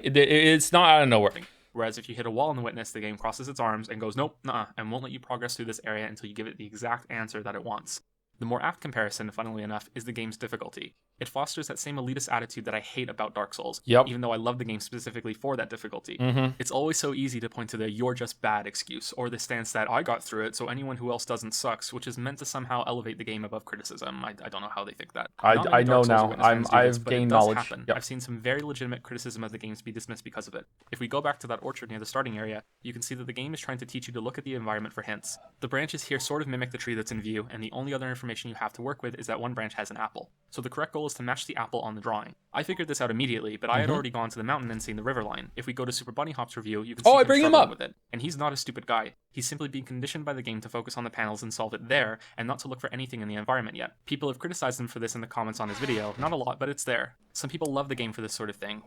It's not out of nowhere.
Whereas if you hit a wall in The Witness, the game crosses its arms and goes, nope, nuh-uh, and won't let you progress through this area until you give it the exact answer that it wants. The more apt comparison, funnily enough, is the game's difficulty. It fosters that same elitist attitude that I hate about Dark Souls, even though I love the game specifically for that difficulty. It's always so easy to point to the "you're just bad" excuse, or the stance that I got through it, so anyone who else doesn't sucks, which is meant to somehow elevate the game above criticism. I don't know how they think that.
I know now. I've gained knowledge.
Yep. I've seen some very legitimate criticism of the games be dismissed because of it. If we go back to that orchard near the starting area, you can see that the game is trying to teach you to look at the environment for hints. The branches here sort of mimic the tree that's in view, and the only other information you have to work with is that one branch has an apple. So the correct goal is to match the apple on the drawing. I figured this out immediately, but I had already gone to the mountain and seen the river line. If we go to Super Bunny Hop's review, you can see
I bring him up
with it. And he's not a stupid guy. He's simply being conditioned by the game to focus on the panels and solve it there, and not to look for anything in the environment yet. People have criticized him for this in the comments on his video. Not a lot, but it's there. Some people love the game for this sort of thing.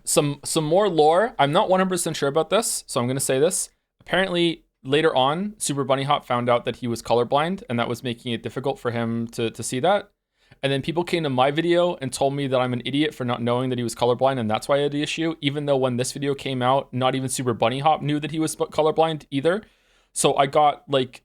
Some more lore. I'm not 100% sure about this, so I'm going to say this. Apparently, later on, Super Bunny Hop found out that he was colorblind, and that was making it difficult for him to see that. And then people came to my video and told me that I'm an idiot for not knowing that he was colorblind, and that's why I had the issue, even though when this video came out, not even Super Bunny Hop knew that he was colorblind either. So I got like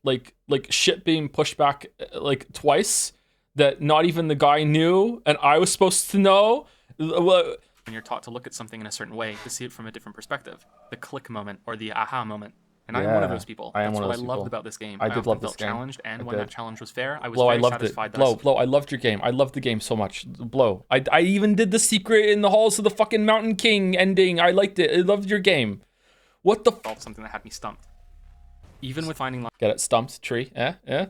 shit being pushed back like twice that not even the guy knew and I was supposed to know.
When you're taught to look at something in a certain way, to see it from a different perspective, the click moment or the aha moment. And I'm one of those people. That's what I loved about this game.
I did love this
game. Challenged, and when that challenge was fair, I was
very
satisfied.
Blow, I loved your game. I loved the game so much. Blow. I even did the secret in the halls of the fucking Mountain King ending. I liked it. I loved your game. What the
something that had me stumped. Even with finding
get it, stumped tree.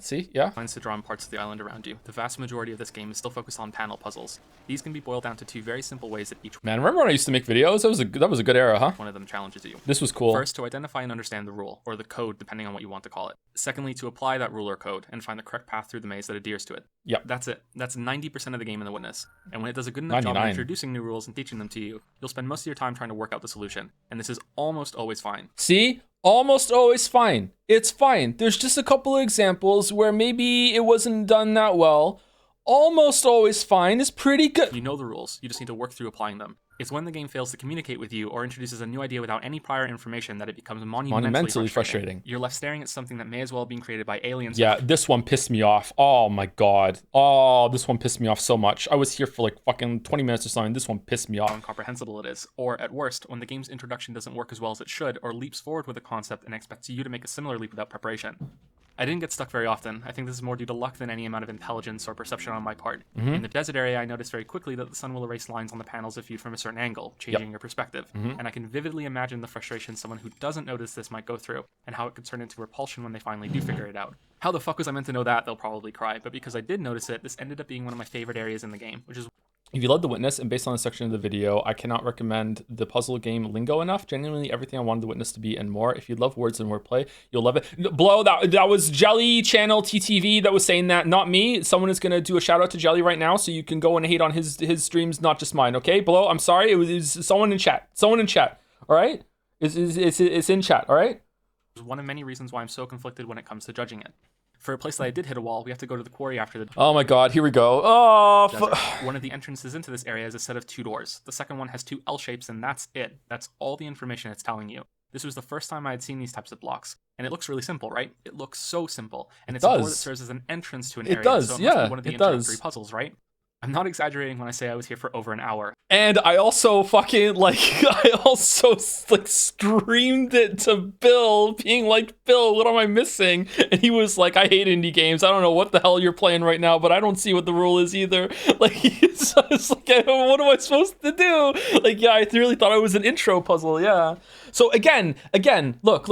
See,
lines to draw in parts of the island around you, the vast majority of this game is still focused on panel puzzles. These can be boiled down to two very simple ways that each
man. Remember when I used to make videos? That was a good era, huh?
One of them challenges you.
This was cool.
First, to identify and understand the rule, or the code, depending on what you want to call it. Secondly, to apply that rule or code and find the correct path through the maze that adheres to it.
Yep.
That's it. That's 90% of the game in The Witness. And when it does a good enough job of introducing new rules and teaching them to you, you'll spend most of your time trying to work out the solution. And this is almost always fine.
See? Almost always fine. It's fine. There's just a couple of examples where maybe it wasn't done that well. Almost always fine is pretty good.
You know the rules. You just need to work through applying them. It's when the game fails to communicate with you or introduces a new idea without any prior information that it becomes monumentally frustrating. You're left staring at something that may as well have been created by aliens.
Yeah, this one pissed me off. Oh my god. Oh, this one pissed me off so much. I was here for like fucking 20 minutes or something. This one pissed me off.
How incomprehensible it is. Or at worst, when the game's introduction doesn't work as well as it should, or leaps forward with a concept and expects you to make a similar leap without preparation. I didn't get stuck very often. I think this is more due to luck than any amount of intelligence or perception on my part. In the desert area, I noticed very quickly that the sun will erase lines on the panels if viewed from a certain angle, changing your perspective. And I can vividly imagine the frustration someone who doesn't notice this might go through, and how it could turn into repulsion when they finally do figure it out. How the fuck was I meant to know that? They'll probably cry, but because I did notice it, this ended up being one of my favorite areas in the game, which is...
If you love The Witness, and based on the section of the video, I cannot recommend the puzzle game lingo enough. Genuinely everything I wanted The Witness to be and more. If you love words and wordplay, you'll love it. Blow, that was Jelly Channel TTV that was saying that, not me. Someone is going to do a shout out to Jelly right now, so you can go and hate on his streams, not just mine, okay? Blow, I'm sorry, it was someone in chat. Someone in chat, all right? It's in chat, all right?
It's one of many reasons why I'm so conflicted when it comes to judging it. For a place that I did hit a wall, we have to go to the quarry after the...
Oh my god, here we go. Oh,
one of the entrances into this area is a set of 2 doors. The second one has 2 L shapes, and that's it. That's all the information it's telling you. This was the first time I had seen these types of blocks. And it looks really simple, right? It looks so simple. And it's a door that serves as an entrance to an area.
It does,
so it
yeah,
must be one of the introductory puzzles, right? I'm not exaggerating when I say I was here for over an hour.
And I also fucking like screamed it to Bill, being like, Bill, what am I missing? And he was like, I hate indie games. I don't know what the hell you're playing right now, but I don't see what the rule is either. Like, it's like, what am I supposed to do? Like, yeah, I really thought it was an intro puzzle. Yeah. So again, look.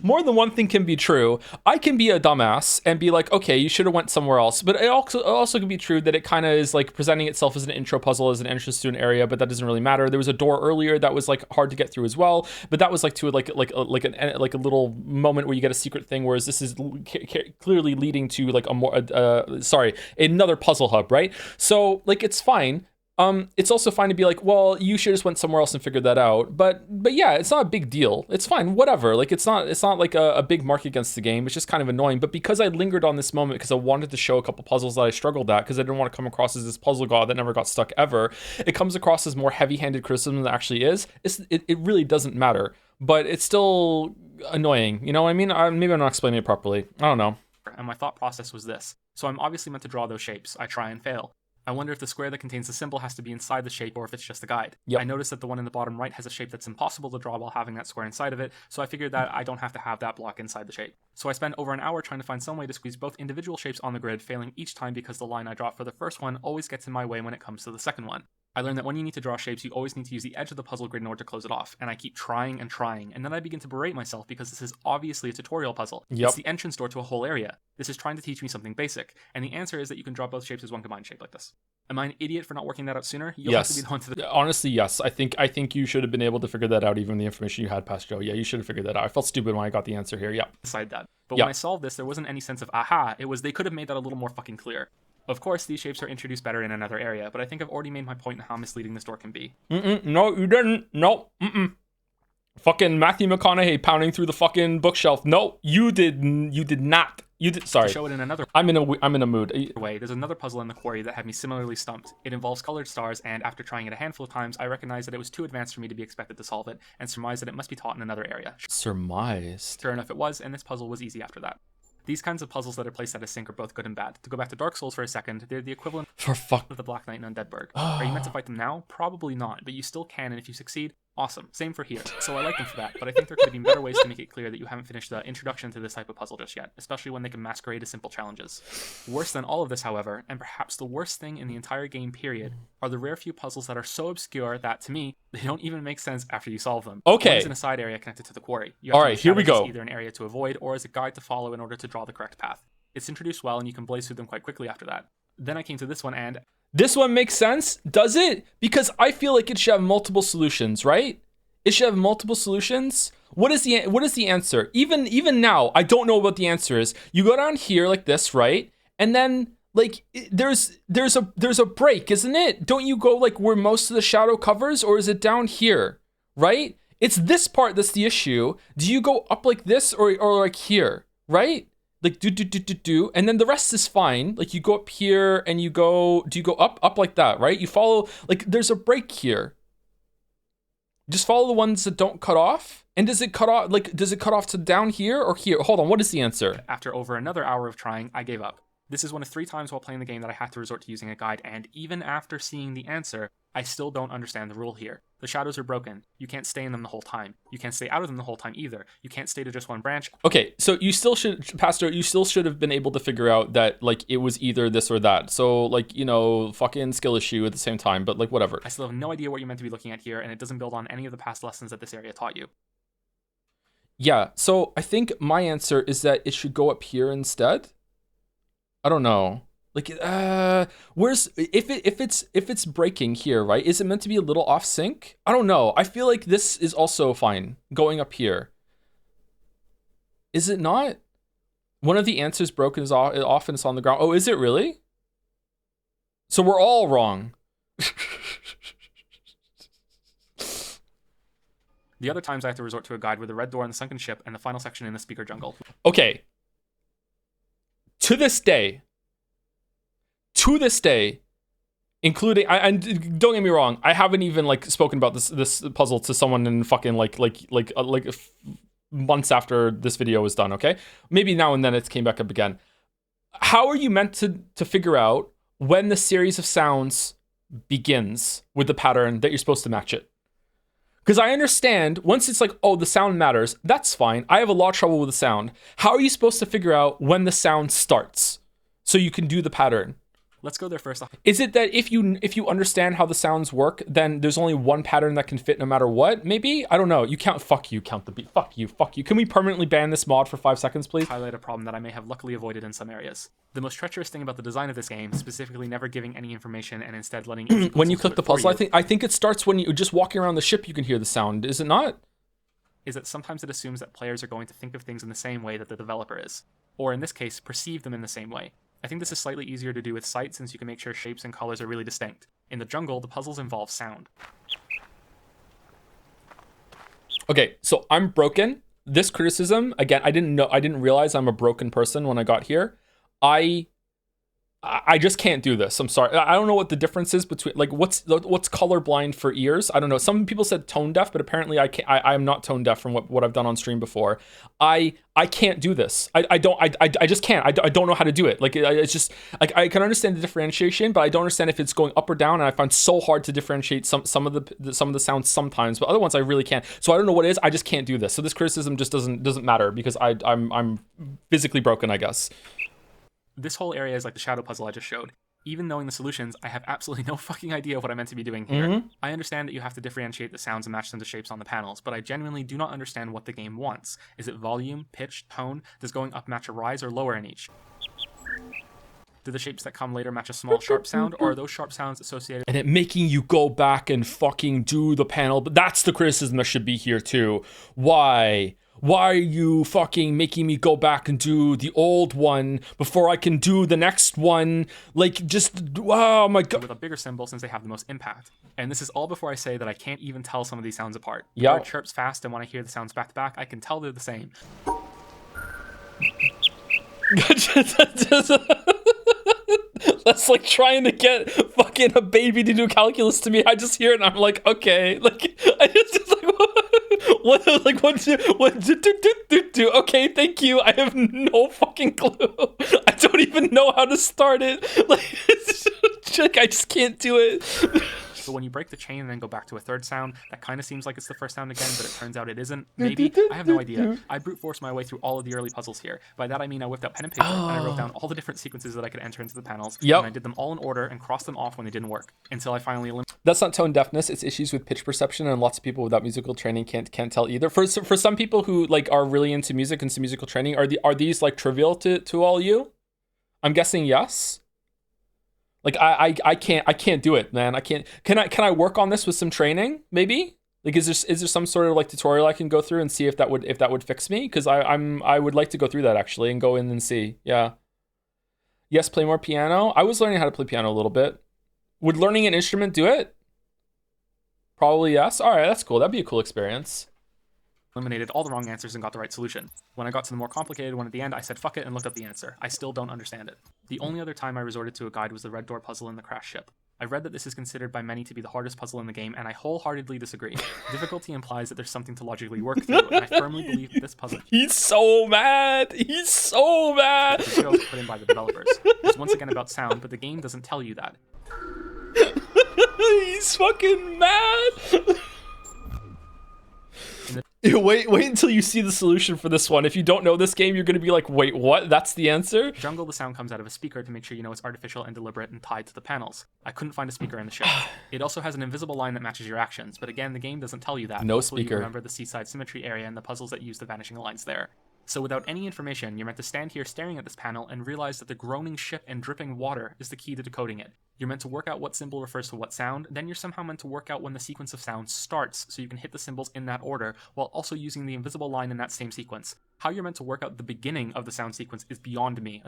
More than one thing can be true. I can be a dumbass and be like, okay, you should have went somewhere else. But it also can be true that it kind of is like presenting itself as an intro puzzle, as an entrance to an area, but that doesn't really matter. There was a door earlier that was like hard to get through as well, but that was like to like a little moment where you get a secret thing, whereas this is clearly leading to like another puzzle hub, right? So like it's fine. It's also fine to be like, well, you should just went somewhere else and figured that out. But yeah, it's not a big deal. It's fine, whatever. Like it's not like a big mark against the game. It's just kind of annoying. But because I lingered on this moment, because I wanted to show a couple puzzles that I struggled at, because I didn't want to come across as this puzzle god that never got stuck ever, it comes across as more heavy-handed criticism than it actually is. It really doesn't matter, but it's still annoying. You know what I mean? Maybe I'm not explaining it properly. I don't know.
And my thought process was this. So I'm obviously meant to draw those shapes. I try and fail. I wonder if the square that contains the symbol has to be inside the shape or if it's just a guide.
Yep.
I noticed that the one in the bottom right has a shape that's impossible to draw while having that square inside of it, so I figured that I don't have to have that block inside the shape. So I spent over an hour trying to find some way to squeeze both individual shapes on the grid, failing each time because the line I draw for the first one always gets in my way when it comes to the second one. I learned that when you need to draw shapes, you always need to use the edge of the puzzle grid in order to close it off, and I keep trying, and then I begin to berate myself because this is obviously a tutorial puzzle.
Yep.
It's the entrance door to a whole area. This is trying to teach me something basic, and the answer is that you can draw both shapes as one combined shape like this. Am I an idiot for not working that out sooner? You'll
yes.
have to be the one to the...
Honestly, yes. I think you should have been able to figure that out, even the information you had past Joe. Yeah, you should have figured that out. I felt stupid when I got the answer here. Yeah.
Decide that. But
yep.
When I solved this, there wasn't any sense of aha. It was they could have made that a little more fucking clear. Of course, these shapes are introduced better in another area, but I think I've already made my point in how misleading this door can be.
No, you didn't. No. Fucking Matthew McConaughey pounding through the fucking bookshelf. No, you did not. You did. Sorry.
To show it in another.
I'm in a mood.
Way, there's another puzzle in the quarry that had me similarly stumped. It involves colored stars, and after trying it a handful of times, I recognized that it was too advanced for me to be expected to solve it, and surmised that it must be taught in another area.
Surmised.
Sure enough, it was, and this puzzle was easy after that. These kinds of puzzles that are placed at a sync are both good and bad. To go back to Dark Souls for a second, they're the equivalent of the Black Knight and Undead Burg. Are you meant to fight them now? Probably not, but you still can, and if you succeed, awesome. Same for here. So I like them for that, but I think there could have been better ways to make it clear that you haven't finished the introduction to this type of puzzle just yet, especially when they can masquerade as simple challenges. Worse than all of this, however, and perhaps the worst thing in the entire game period, are the rare few puzzles that are so obscure that, to me, they don't even make sense after you solve them.
Okay.
One's in a side area connected to the quarry. You have
all
to
right, here we go.
Either an area to avoid or as a guide to follow in order to draw the correct path. It's introduced well, and you can blaze through them quite quickly after that. Then I came to this one, and...
This one makes sense, does it? Because I feel like it should have multiple solutions, right? It should have multiple solutions. What is the answer? Even now, I don't know what the answer is. You go down here like this, right? And then like there's a break, isn't it? Don't you go like where most of the shadow covers, or is it down here, right? It's this part that's the issue. Do you go up like this or like here, right? Like do, and then the rest is fine. Like you go up here and do you go up like that, right? You follow, like there's a break here. Just follow the ones that don't cut off. And does it cut off to down here or here? Hold on, what is the answer?
After over another hour of trying, I gave up. This is one of 3 times while playing the game that I had to resort to using a guide, and even after seeing the answer, I still don't understand the rule here. The shadows are broken. You can't stay in them the whole time. You can't stay out of them the whole time either. You can't stay to just one branch.
Okay, so you still should, Pastor, you still should have been able to figure out that, like, it was either this or that. So, like, you know, fucking skill issue at the same time, but, like, whatever.
I still have no idea what you're meant to be looking at here, and it doesn't build on any of the past lessons that this area taught you.
Yeah, so I think my answer is that it should go up here instead. I don't know. Like, where's if it's breaking here, right? Is it meant to be a little off sync? I don't know. I feel like this is also fine going up here. Is it not? One of the answers broken is off and it's on the ground. Oh, is it really? So we're all wrong.
The other times I have to resort to a guide with the red door in the sunken ship and the final section in the speaker jungle.
Okay. To this day, including, and don't get me wrong, I haven't even like spoken about this puzzle to someone in fucking like months after this video was done. Okay, maybe now and then it came back up again. How are you meant to figure out when the series of sounds begins with the pattern that you're supposed to match it. Because I understand, once it's like, oh, the sound matters, that's fine. I have a lot of trouble with the sound. How are you supposed to figure out when the sound starts so you can do the pattern?
Let's go there first.
Is it that if you understand how the sounds work, then there's only one pattern that can fit no matter what? Maybe? I don't know. You count the beat. Fuck you. Can we permanently ban this mod for 5 seconds, please?
Highlight a problem that I may have luckily avoided in some areas. The most treacherous thing about the design of this game, specifically never giving any information and instead letting
when you click the puzzle, I think it starts when you just walking around the ship, you can hear the sound. Is it not?
Is that sometimes it assumes that players are going to think of things in the same way that the developer is, or in this case, perceive them in the same way. I think this is slightly easier to do with sight since you can make sure shapes and colors are really distinct. In the jungle, the puzzles involve sound.
Okay, so I'm broken. This criticism, again, I didn't realize I'm a broken person when I got here. I just can't do this. I'm sorry. I don't know what the difference is between, like, what's colorblind for ears. I don't know. Some people said tone deaf, but apparently I'm not tone deaf from what I've done on stream before. I can't do this. I just can't. I don't know how to do it. Like, it's just like, I can understand the differentiation, but I don't understand if it's going up or down. And I find so hard to differentiate some of the sounds sometimes, but other ones I really can't. So I don't know what it is. I just can't do this. So this criticism just doesn't matter because I'm physically broken, I guess.
This whole area is like the shadow puzzle I just showed. Even knowing the solutions, I have absolutely no fucking idea of what I'm meant to be doing here.
Mm-hmm.
I understand that you have to differentiate the sounds and match them to shapes on the panels, but I genuinely do not understand what the game wants. Is it volume, pitch, tone? Does going up match a rise or lower in each? Do the shapes that come later match a small sharp sound, or are those sharp sounds associated?
And it making you go back and fucking do the panel, but that's the criticism that should be here too. Why? Why are you fucking making me go back and do the old one before I can do the next one? Like, just, oh my god.
With a bigger symbol since they have the most impact. And this is all before I say that I can't even tell some of these sounds apart.
Yeah.
It chirps fast, and when I hear the sounds back to back, I can tell they're the same.
That's like trying to get fucking a baby to do calculus to me. I just hear it and I'm like, okay. Like, I just like, what do? Okay, thank you. I have no fucking clue. I don't even know how to start it. Like, I just can't do it.
So when you break the chain and then go back to a third sound, that kind of seems like it's the first sound again, but it turns out it isn't. Maybe. I have no idea. I brute forced my way through all of the early puzzles here. By that I mean I whipped out pen and paper and I wrote down all the different sequences that I could enter into the panels.
Yep.
And I did them all in order and crossed them off when they didn't work. Until I finally eliminated.
That's not tone deafness. It's issues with pitch perception, and lots of people without musical training can't tell either. For some people who like are really into music and some musical training, are these like trivial to all you? I'm guessing yes. Like I can't do it, man. I can't. Can I work on this with some training? Maybe. Like is there some sort of like tutorial I can go through and see if that would fix me? Because I would like to go through that actually and go in and see. Yeah. Yes, play more piano. I was learning how to play piano a little bit. Would learning an instrument do it? Probably yes. All right, that's cool. That'd be a cool experience.
Eliminated all the wrong answers and got the right solution. When I got to the more complicated one at the end, I said fuck it and looked up the answer. I still don't understand it. The only other time I resorted to a guide was the red door puzzle in the crash ship. I read that this is considered by many to be the hardest puzzle in the game, and I wholeheartedly disagree. Difficulty implies that there's something to logically work through, and I firmly believe that this puzzle...
He's so mad! He's so mad!
...the joke put in by the developers. It's once again about sound, but the game doesn't tell you that.
He's fucking mad! Wait until you see the solution for this one. If you don't know this game, you're going to be like, wait, what? That's the answer?
Jungle, the sound comes out of a speaker to make sure you know it's artificial and deliberate and tied to the panels. I couldn't find a speaker in the ship. It also has an invisible line that matches your actions, but again, the game doesn't tell you that.
No
Hopefully
speaker.
You remember the seaside symmetry area and the puzzles that use the vanishing lines there. So without any information, you're meant to stand here staring at this panel and realize that the groaning ship and dripping water is the key to decoding it. You're meant to work out what symbol refers to what sound, then you're somehow meant to work out when the sequence of sounds starts so you can hit the symbols in that order while also using the invisible line in that same sequence. How you're meant to work out the beginning of the sound sequence is beyond me.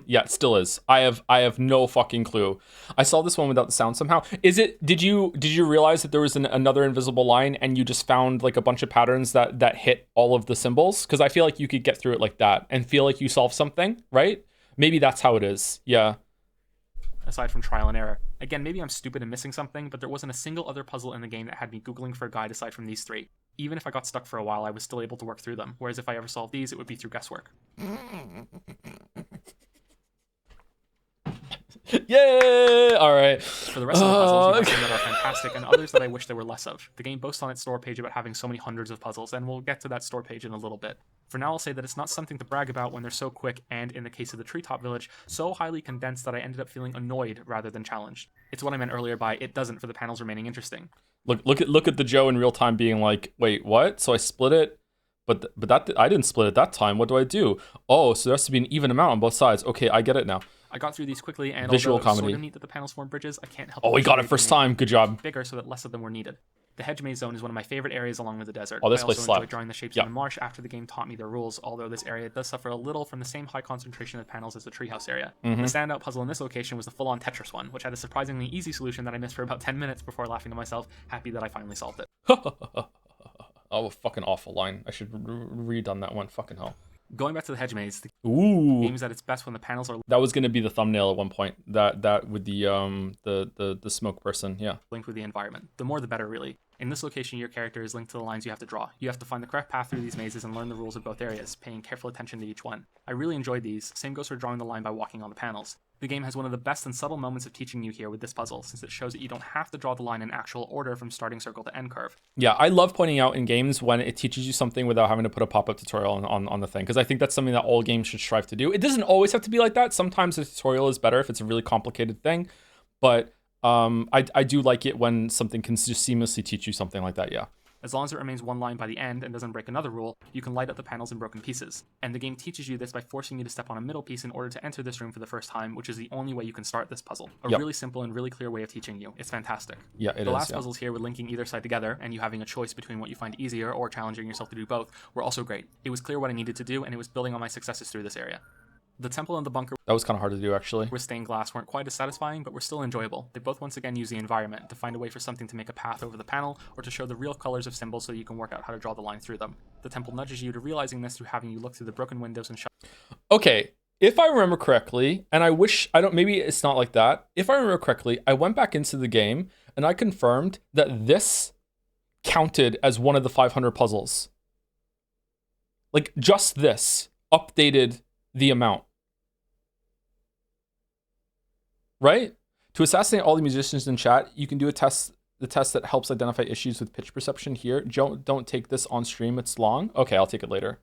Yeah, it still is. I have no fucking clue. I saw this one without the sound somehow. Did you realize that there was another invisible line and you just found like a bunch of patterns that hit all of the symbols? Because I feel like you could get through it like that and feel like you solved something, right? Maybe that's how it is. Yeah.
Aside from trial and error. Again, maybe I'm stupid and missing something, but there wasn't a single other puzzle in the game that had me Googling for a guide aside from these three. Even if I got stuck for a while, I was still able to work through them, whereas if I ever solved these, it would be through guesswork.
Yay! All right.
For the rest of the puzzles, we have some that are fantastic and others that I wish there were less of. The game boasts on its store page about having so many hundreds of puzzles, and we'll get to that store page in a little bit. For now, I'll say that it's not something to brag about when they're so quick and, in the case of the Treetop Village, so highly condensed that I ended up feeling annoyed rather than challenged. It's what I meant earlier by it doesn't for the panels remaining interesting.
Look at the Joe in real time being like, wait, what? So I split it, but that I didn't split it that time. What do I do? Oh, so there has to be an even amount on both sides. Okay, I get it now.
I got through these quickly, and
Visual
although it's
comedy.
sort of neat that the panels form bridges, I can't help.
Oh, we got it first time. Good job.
Bigger so that less of them were needed. The hedge maze zone is one of my favorite areas along with the desert.
Oh, this
I
place
also enjoy
slapped.
drawing the shapes
Yep.
in the marsh after the game taught me their rules, although this area does suffer a little from the same high concentration of panels as the treehouse area.
Mhm.
The standout puzzle in this location was the full-on Tetris one, which had a surprisingly easy solution that I missed for about 10 minutes before laughing to myself, happy that I finally solved it.
Oh, a fucking awful line. I should read on that one. Fucking hell.
Going back to the hedge maze, the
Ooh.
game is at its best when the panels are
That was gonna be the thumbnail at one point. That with the smoke person. Yeah.
linked with the environment. The more the better, really. In this location, your character is linked to the lines you have to draw. You have to find the correct path through these mazes and learn the rules of both areas, paying careful attention to each one. I really enjoyed these. Same goes for drawing the line by walking on the panels. The game has one of the best and subtle moments of teaching you here with this puzzle, since it shows that you don't have to draw the line in actual order from starting circle to end curve.
Yeah, I love pointing out in games when it teaches you something without having to put a pop-up tutorial on the thing, because I think that's something that all games should strive to do. It doesn't always have to be like that. Sometimes a tutorial is better if it's a really complicated thing, but I do like it when something can just seamlessly teach you something like that, yeah.
As long as it remains one line by the end and doesn't break another rule, you can light up the panels in broken pieces. And the game teaches you this by forcing you to step on a middle piece in order to enter this room for the first time, which is the only way you can start this puzzle. A
Yep.
really simple and really clear way of teaching you. It's fantastic.
Yeah, it
the
is,
last
yeah.
puzzles here with linking either side together and you having a choice between what you find easier or challenging yourself to do both were also great. It was clear what I needed to do, and it was building on my successes through this area. The temple and the bunker
That was kind of hard to do, actually.
with stained glass weren't quite as satisfying, but were still enjoyable. They both once again use the environment to find a way for something to make a path over the panel, or to show the real colors of symbols so you can work out how to draw the line through them. The temple nudges you to realizing this through having you look through the broken windows and
Okay, if I remember correctly, and maybe it's not like that. If I remember correctly, I went back into the game and I confirmed that this counted as one of the 500 puzzles. Like, just this updated the amount. Right? To assassinate all the musicians in chat, you can do the test that helps identify issues with pitch perception here. Don't take this on stream, it's long. Okay, I'll take it later.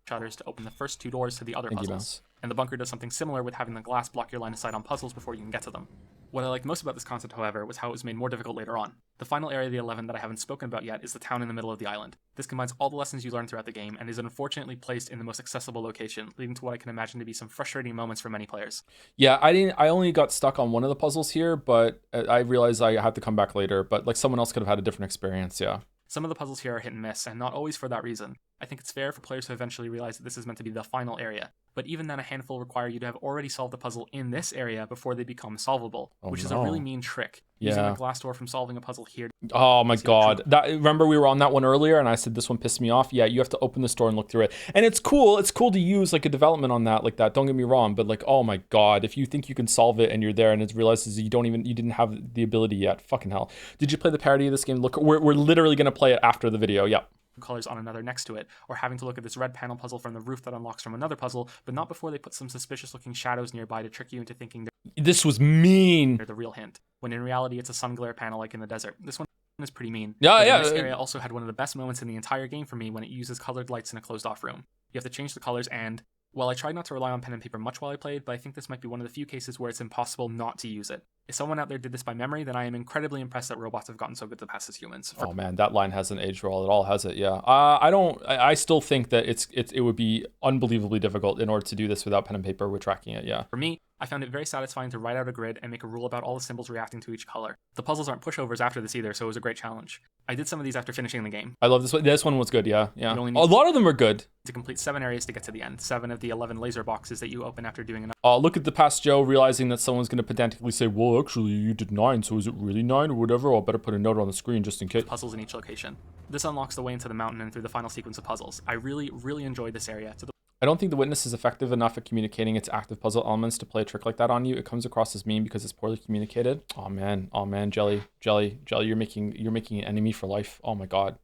shutters to open the first two doors to the other
Thank you,
puzzles. And the bunker does something similar with having the glass block your line of sight on puzzles before you can get to them. What I liked most about this concept, however, was how it was made more difficult later on. The final area of the 11 that I haven't spoken about yet is the town in the middle of the island. This combines all the lessons you learn throughout the game and is unfortunately placed in the most accessible location, leading to what I can imagine to be some frustrating moments for many players.
Yeah, I only got stuck on one of the puzzles here, but I realized I had to come back later, but like someone else could have had a different experience, yeah.
Some of the puzzles here are hit and miss, and not always for that reason. I think it's fair for players to eventually realize that this is meant to be the final area, but even then a handful require you to have already solved the puzzle in this area before they become solvable, which is a really mean trick. Using
Yeah.
a glass door from solving a puzzle here.
Oh my god. Remember we were on that one earlier and I said this one pissed me off? Yeah, you have to open the store and look through it. And it's cool to use like a development on that like that. Don't get me wrong, but like, oh my god, if you think you can solve it and you're there and it realizes you didn't have the ability yet. Fucking hell. Did you play the parody of this game? Look, we're literally gonna play it after the video. Yep.
Colors on another next to it, or having to look at this red panel puzzle from the roof that unlocks from another puzzle, but not before they put some suspicious looking shadows nearby to trick you into thinking
This was mean.
they're the real hint, when in reality it's a sun glare panel like in the desert. This one is pretty mean.
Yeah,
But
yeah.
This area also had one of the best moments in the entire game for me when it uses colored lights in a closed off room. You have to change the colors and, well, I tried not to rely on pen and paper much while I played, but I think this might be one of the few cases where it's impossible not to use it. If someone out there did this by memory, then I am incredibly impressed that robots have gotten so good to pass as humans.
Oh man, that line hasn't aged well at all, has it? Yeah. I still think that it would be unbelievably difficult in order to do this without pen and paper with tracking it, yeah.
For me, I found it very satisfying to write out a grid and make a rule about all the symbols reacting to each color. The puzzles aren't pushovers after this either, so it was a great challenge. I did some of these after finishing the game.
I love this one. This one was good, yeah.
You only
A
need
lot of them are good.
to complete 7 areas to get to the end, 7 of the 11 laser boxes that you open after doing enough
Look at the past Joe realizing that someone's going to pedantically say, well, actually, you did 9, so is it really 9 or whatever? I'll better put a note on the screen just in case.
puzzles in each location. This unlocks the way into the mountain and through the final sequence of puzzles. I really, really enjoyed this area.
I don't think the witness is effective enough at communicating its active puzzle elements to play a trick like that on you. It comes across as mean because it's poorly communicated. Oh man, Jelly, you're making an enemy for life. Oh my god.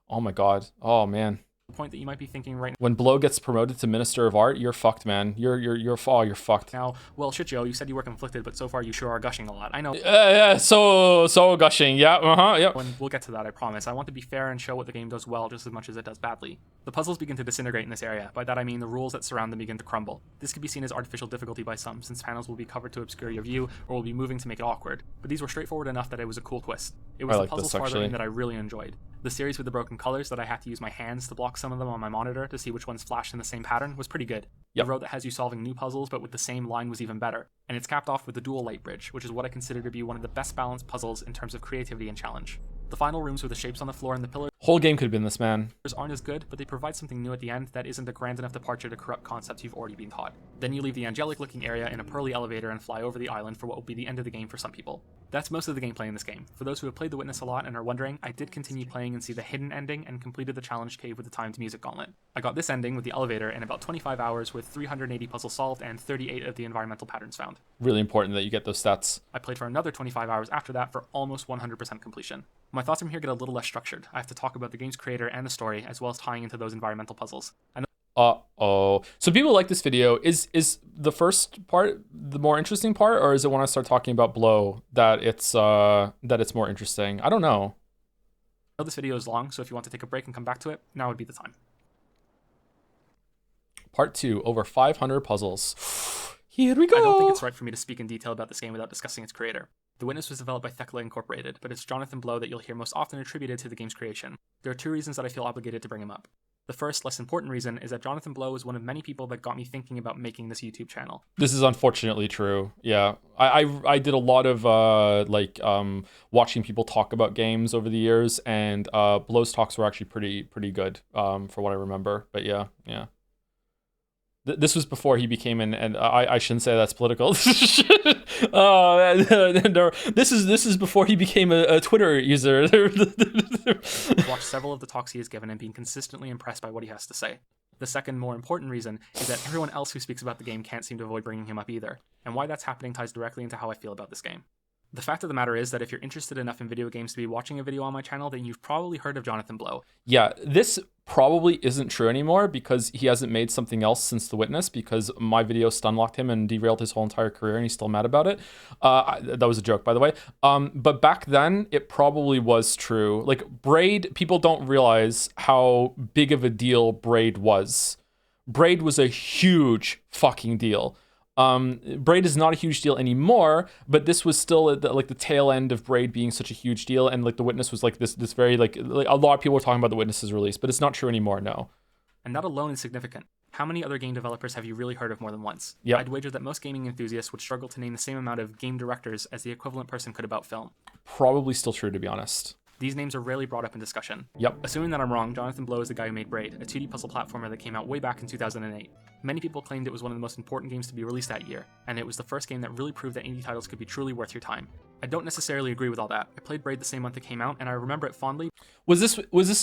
Oh man.
point that you might be thinking right
When Blow gets promoted to Minister of Art, you're fucked, man. You're fucked.
now, well, shit, Joe, you said you were conflicted, but so far you sure are gushing a lot. I know.
Yeah, so gushing. Yeah, yep.
When we'll get to that, I promise. I want to be fair and show what the game does well just as much as it does badly. The puzzles begin to disintegrate in this area. By that I mean the rules that surround them begin to crumble. This could be seen as artificial difficulty by some, since panels will be covered to obscure your view or will be moving to make it awkward. But these were straightforward enough that it was a cool twist. It was the puzzles farther in that I really enjoyed. The series with the broken colors that I had to use my hands to block some of them on my monitor to see which ones flashed in the same pattern was pretty good.
Yep.
The road that has you solving new puzzles but with the same line was even better. And it's capped off with the dual light bridge, which is what I consider to be one of the best balanced puzzles in terms of creativity and challenge. The final rooms with the shapes on the floor and the pillars
Whole game could have been this, man.
aren't as good, but they provide something new at the end that isn't a grand enough departure to corrupt concepts you've already been taught. Then you leave the angelic looking area in a pearly elevator and fly over the island for what will be the end of the game for some people. That's most of the gameplay in this game. For those who have played The Witness a lot and are wondering, I did continue playing and see the hidden ending and completed the challenge cave with the timed music gauntlet. I got this ending with the elevator in about 25 hours with 380 puzzles solved and 38 of the environmental patterns found.
Really important that you get those stats.
I played for another 25 hours after that for almost 100% completion. My thoughts from here get a little less structured. I have to talk about the game's creator and the story, as well as tying into those environmental puzzles.
Uh-oh. So people like this video. Is the first part the more interesting part, or is it when I start talking about Blow that it's more interesting? I don't know.
I know this video is long, so if you want to take a break and come back to it, now would be the time.
Part 2, over 500 puzzles. Here we go.
I don't think it's right for me to speak in detail about this game without discussing its creator. The Witness was developed by Thekla Incorporated, but it's Jonathan Blow that you'll hear most often attributed to the game's creation. There are two reasons that I feel obligated to bring him up. The first, less important reason is that Jonathan Blow is one of many people that got me thinking about making this YouTube channel.
This is unfortunately true. Yeah, I did a lot of watching people talk about games over the years, and Blow's talks were actually pretty good for what I remember. But yeah. This was before he became and I shouldn't say that's political. This is before he became a Twitter user.
I've watched several of the talks he has given and been consistently impressed by what he has to say. The second, more important reason is that everyone else who speaks about the game can't seem to avoid bringing him up either, and why that's happening ties directly into how I feel about this game. The fact of the matter is that if you're interested enough in video games to be watching a video on my channel, then you've probably heard of Jonathan Blow.
Yeah, this probably isn't true anymore because he hasn't made something else since The Witness, because my video stunlocked him and derailed his whole entire career and he's still mad about it. That was a joke, by the way. But back then, it probably was true. Like, Braid, people don't realize how big of a deal Braid was. Braid was a huge fucking deal. Braid is not a huge deal anymore, but this was still at the tail end of Braid being such a huge deal, and like The Witness was like this very like a lot of people were talking about The Witness's release, but it's not true anymore. No.
And that alone is significant. How many other game developers have you really heard of more than once?
Yeah.
I'd wager that most gaming enthusiasts would struggle to name the same amount of game directors as the equivalent person could about film.
Probably still true, to be honest.
These names are rarely brought up in discussion.
Yep.
Assuming that I'm wrong, Jonathan Blow is the guy who made Braid, a 2D puzzle platformer that came out way back in 2008. Many people claimed it was one of the most important games to be released that year, and it was the first game that really proved that indie titles could be truly worth your time. I don't necessarily agree with all that. I played Braid the same month it came out, and I remember it fondly.
Was this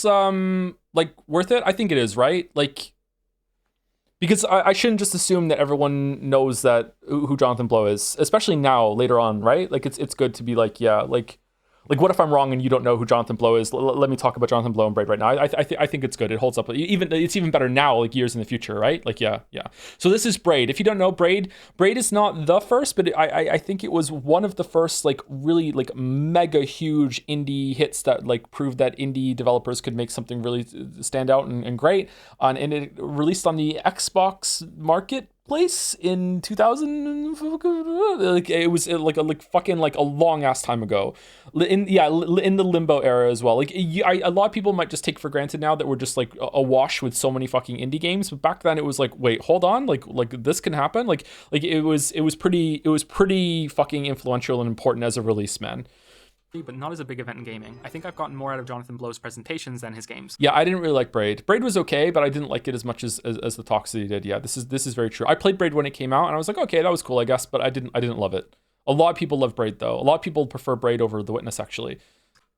like worth it? I think it is, right? Like, because I shouldn't just assume that everyone knows that who Jonathan Blow is, especially now, later on, right? Like, it's good to be like, yeah, like what if I'm wrong and you don't know who Jonathan Blow is? Let me talk about Jonathan Blow and Braid right now. I think it's good. It holds up. It's even better now, like years in the future, right? Like, yeah. So this is Braid. If you don't know, Braid is not the first, but I think it was one of the first like really like mega huge indie hits that like proved that indie developers could make something really stand out and great. And it released on the Xbox Marketplace in 2000. Like it was like fucking like a long ass time ago. In the Limbo era as well. Like a lot of people might just take for granted now that we're just like awash with so many fucking indie games, but back then it was like, wait, hold on, like this can happen. Like it was pretty fucking influential and important as a release, man.
But not as a big event in gaming. I think I've gotten more out of Jonathan Blow's presentations than his games.
Yeah, I didn't really like Braid. Braid was okay, but I didn't like it as much as the talks that he did. Yeah, this is very true. I played Braid when it came out, and I was like, okay, that was cool, I guess, but I didn't love it. A lot of people love Braid, though. A lot of people prefer Braid over The Witness, actually.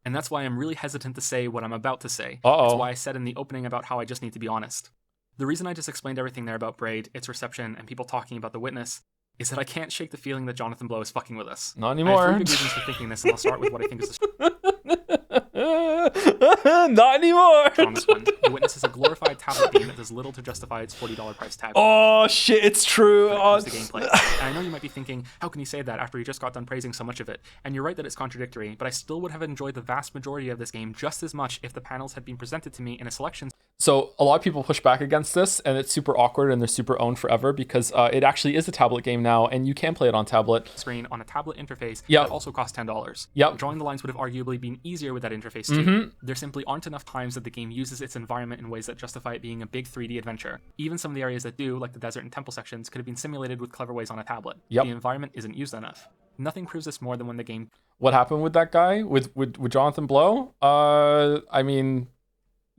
And that's why I'm really hesitant to say what I'm about to say.
Uh-oh.
That's why I said in the opening about how I just need to be honest. The reason I just explained everything there about Braid, its reception, and people talking about The Witness is that I can't shake the feeling that Jonathan Blow is fucking with us.
Not anymore.
I have 3 big reasons for thinking this, and I'll start with what I think is
Not anymore.
On this one, The Witness is a glorified tablet game that does little to justify its $40 price tag.
Oh shit, it's true.
But the gameplay. And I know you might be thinking, how can you say that after you just got done praising so much of it? And you're right that it's contradictory, but I still would have enjoyed the vast majority of this game just as much if the panels had been presented to me in a selection.
So a lot of people push back against this, and it's super awkward, and they're super owned forever because it actually is a tablet game now, and you can play it on tablet.
Screen on a tablet interface
Yep.
that also costs $10.
Yep.
Drawing the lines would have arguably been easier with that interface too.
Mhm.
There simply aren't enough times that the game uses its environment in ways that justify it being a big 3D adventure. Even some of the areas that do, like the desert and temple sections, could have been simulated with clever ways on a tablet.
Yep.
The environment isn't used enough. Nothing proves this more than when the game...
What happened with that guy with Jonathan Blow? I mean,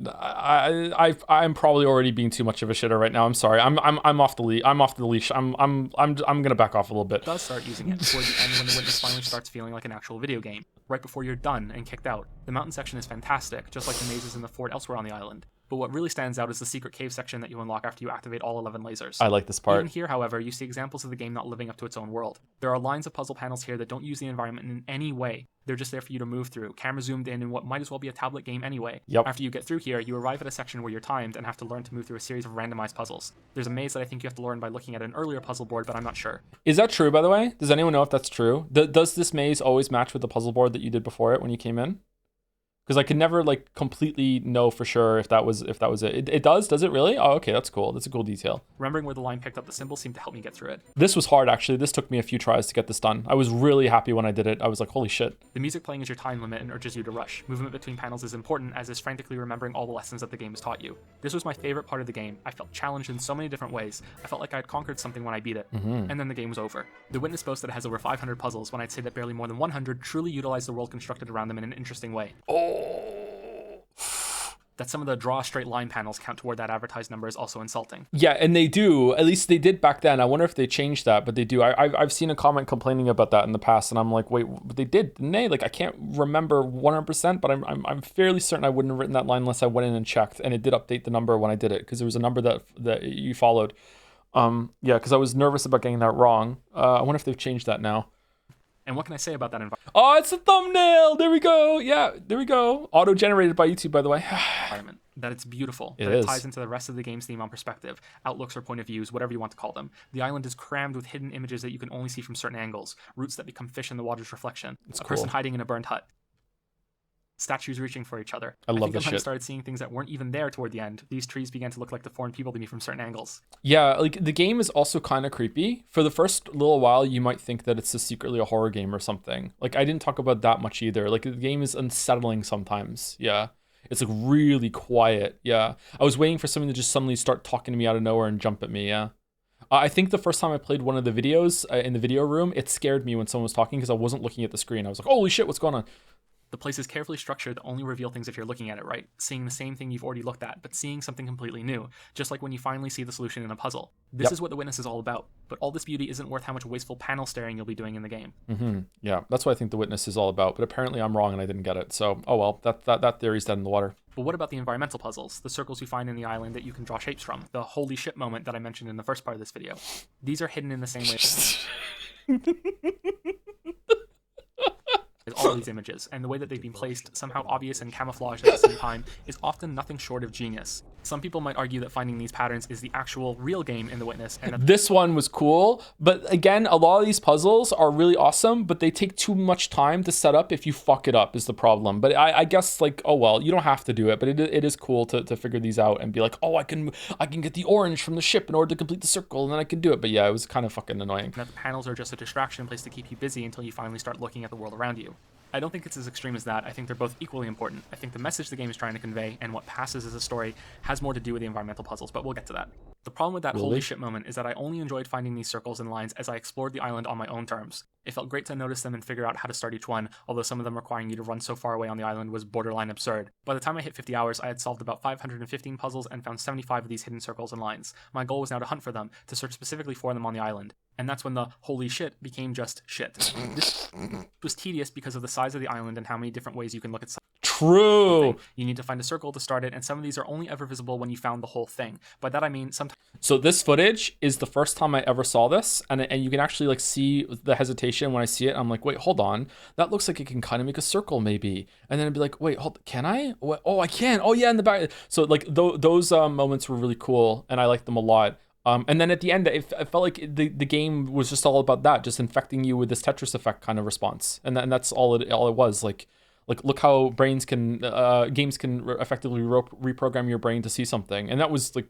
I'm probably already being too much of a shitter right now. I'm sorry. I'm off the leash. I'm off the leash. I'm gonna back off a little bit.
Does start using it toward the end when the Witness finally starts feeling like an actual video game, right before you're done and kicked out. The mountain section is fantastic, just like the mazes in the fort elsewhere on the island. But what really stands out is the secret cave section that you unlock after you activate all 11 lasers.
I like this part.
Even here, however, you see examples of the game not living up to its own world. There are lines of puzzle panels here that don't use the environment in any way. They're just there for you to move through, camera zoomed in what might as well be a tablet game anyway.
Yep.
After you get through here, you arrive at a section where you're timed and have to learn to move through a series of randomized puzzles. There's a maze that I think you have to learn by looking at an earlier puzzle board, but I'm not sure.
Is that true, by the way? Does anyone know if that's true? Does this maze always match with the puzzle board that you did before it when you came in? Because I could never like completely know for sure if that was it. It does it really? Oh, okay, that's cool. That's a cool detail.
Remembering where the line picked up the symbol seemed to help me get through it.
This was hard actually. This took me a few tries to get this done. I was really happy when I did it. I was like, holy shit.
The music playing is your time limit and urges you to rush. Movement between panels is important, as is frantically remembering all the lessons that the game has taught you. This was my favorite part of the game. I felt challenged in so many different ways. I felt like I had conquered something when I beat it. And then the game was over. The Witness boasts that it has over 500 puzzles, when I'd say that barely more than 100 truly utilize the world constructed around them in an interesting way. That some of the draw a straight line panels count toward that advertised number is also insulting.
Yeah, and they do. At least they did back then. I wonder if they changed that, but they do. I've seen a comment complaining about that in the past, and I'm like, wait, but they did, didn't they? Like, I can't remember 100%, but I'm fairly certain I wouldn't have written that line unless I went in and checked, and it did update the number when I did it, because there was a number that you followed. Yeah, because I was nervous about getting that wrong. I wonder if they've changed that now.
And what can I say about that environment?
Oh, it's a thumbnail. There we go. Yeah, there we go. Auto-generated by YouTube, by the way.
That it's beautiful.
It
that
is.
It ties into the rest of the game's theme on perspective, outlooks or point of views, whatever you want to call them. The island is crammed with hidden images that you can only see from certain angles, roots that become fish in the water's reflection, a person hiding in a burned hut, statues reaching for each other.
I love
think
this
I might have
shit.
started seeing things that weren't even there toward the end. These trees began to look like the foreign people to me from certain angles.
Yeah, like the game is also kind of creepy. For the first little while, you might think that it's secretly a horror game or something. Like, I didn't talk about that much either. Like, the game is unsettling sometimes. Yeah. It's like really quiet. Yeah. I was waiting for something to just suddenly start talking to me out of nowhere and jump at me. Yeah. I think the first time I played one of the videos in the video room, it scared me when someone was talking because I wasn't looking at the screen. I was like, holy shit, what's going on?
The place is carefully structured to only reveal things if you're looking at it right, seeing the same thing you've already looked at, but seeing something completely new, just like when you finally see the solution in a puzzle. This is what The Witness is all about, but all this beauty isn't worth how much wasteful panel staring you'll be doing in the game.
Yeah, that's what I think The Witness is all about, but apparently I'm wrong and I didn't get it, so oh well, that theory's dead in the water.
But what about the environmental puzzles, the circles you find in the island that you can draw shapes from, the holy shit moment that I mentioned in the first part of this video? These are hidden in the same way all these images, and the way that they've been placed, somehow obvious and camouflaged at the same time, is often nothing short of genius. Some people might argue that finding these patterns is the actual real game in The Witness, and
this one was cool, but again, a lot of these puzzles are really awesome, but they take too much time to set up if you fuck it up is the problem. But I guess, like, oh well, you don't have to do it, but it is cool to figure these out and be like, oh, I can get the orange from the ship in order to complete the circle, and then I can do it. But yeah, it was kind of fucking annoying.
That the panels are just a distraction place to keep you busy until you finally start looking at the world around you. I don't think it's as extreme as that. I think they're both equally important. I think the message the game is trying to convey and what passes as a story has more to do with the environmental puzzles, but we'll get to that. The problem with that holy shit moment is that I only enjoyed finding these circles and lines as I explored the island on my own terms. It felt great to notice them and figure out how to start each one, although some of them requiring you to run so far away on the island was borderline absurd. By the time I hit 50 hours, I had solved about 515 puzzles and found 75 of these hidden circles and lines. My goal was now to hunt for them, to search specifically for them on the island. And that's when the holy shit became just shit. This was tedious because of the size of the island and how many different ways you can look at
true.
You need to find a circle to start it, and some of these are only ever visible when you found the whole thing. By that I mean sometimes.
So this footage is the first time I ever saw this, and you can actually like see the hesitation when I see it. I'm like, wait, hold on, that looks like it can kind of make a circle maybe, and then I'd be like, wait, can I? What? Oh, I can. Oh yeah, in the back. So like those moments were really cool, and I liked them a lot. And then at the end, it felt like the game was just all about that, just infecting you with this Tetris effect kind of response, and that's all it was. Like look how games can effectively reprogram your brain to see something, and that was like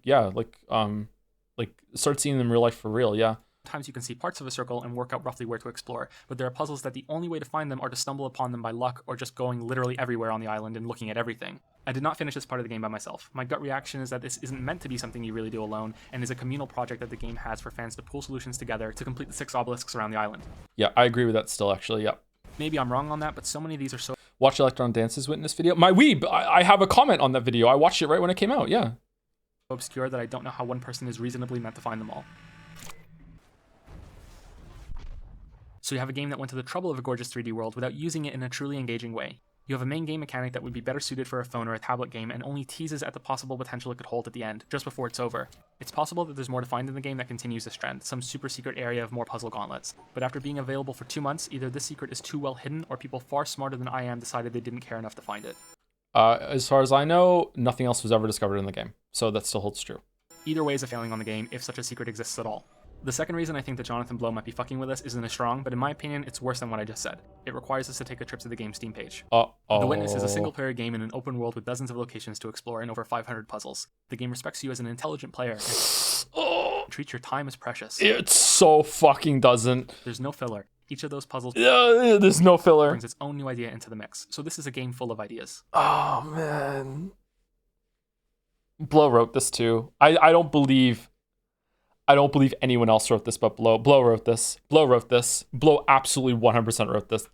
start seeing them in real life for real, yeah.
Sometimes you can see parts of a circle and work out roughly where to explore, but there are puzzles that the only way to find them are to stumble upon them by luck or just going literally everywhere on the island and looking at everything. I did not finish this part of the game by myself. My gut reaction is that this isn't meant to be something you really do alone, and is a communal project that the game has for fans to pool solutions together to complete the 6 obelisks around the island.
Yeah, I agree with that still, actually, yeah.
Maybe I'm wrong on that, but so many of these are so...
Watch Electron Dance's Witness video. My weeb! I have a comment on that video. I watched it right when it came out, yeah.
Obscure that I don't know how one person is reasonably meant to find them all. So you have a game that went to the trouble of a gorgeous 3D world without using it in a truly engaging way. You have a main game mechanic that would be better suited for a phone or a tablet game and only teases at the possible potential it could hold at the end, just before it's over. It's possible that there's more to find in the game that continues this trend, some super secret area of more puzzle gauntlets. But after being available for 2 months, either this secret is too well hidden or people far smarter than I am decided they didn't care enough to find it.
As far as I know, nothing else was ever discovered in the game, so that still holds true.
Either way is a failing on the game, if such a secret exists at all. The second reason I think that Jonathan Blow might be fucking with us isn't as strong, but in my opinion, it's worse than what I just said. It requires us to take a trip to the game's Steam page. The Witness is a single-player game in an open world with dozens of locations to explore and over 500 puzzles. The game respects you as an intelligent player and treats your time as precious.
It so fucking doesn't.
There's no filler. Each of those puzzles
there's no filler.
Brings its own new idea into the mix. So this is a game full of ideas.
Oh, man. Blow wrote this too. I don't believe anyone else wrote this, but Blow wrote this. Blow wrote this. Blow absolutely 100% wrote this.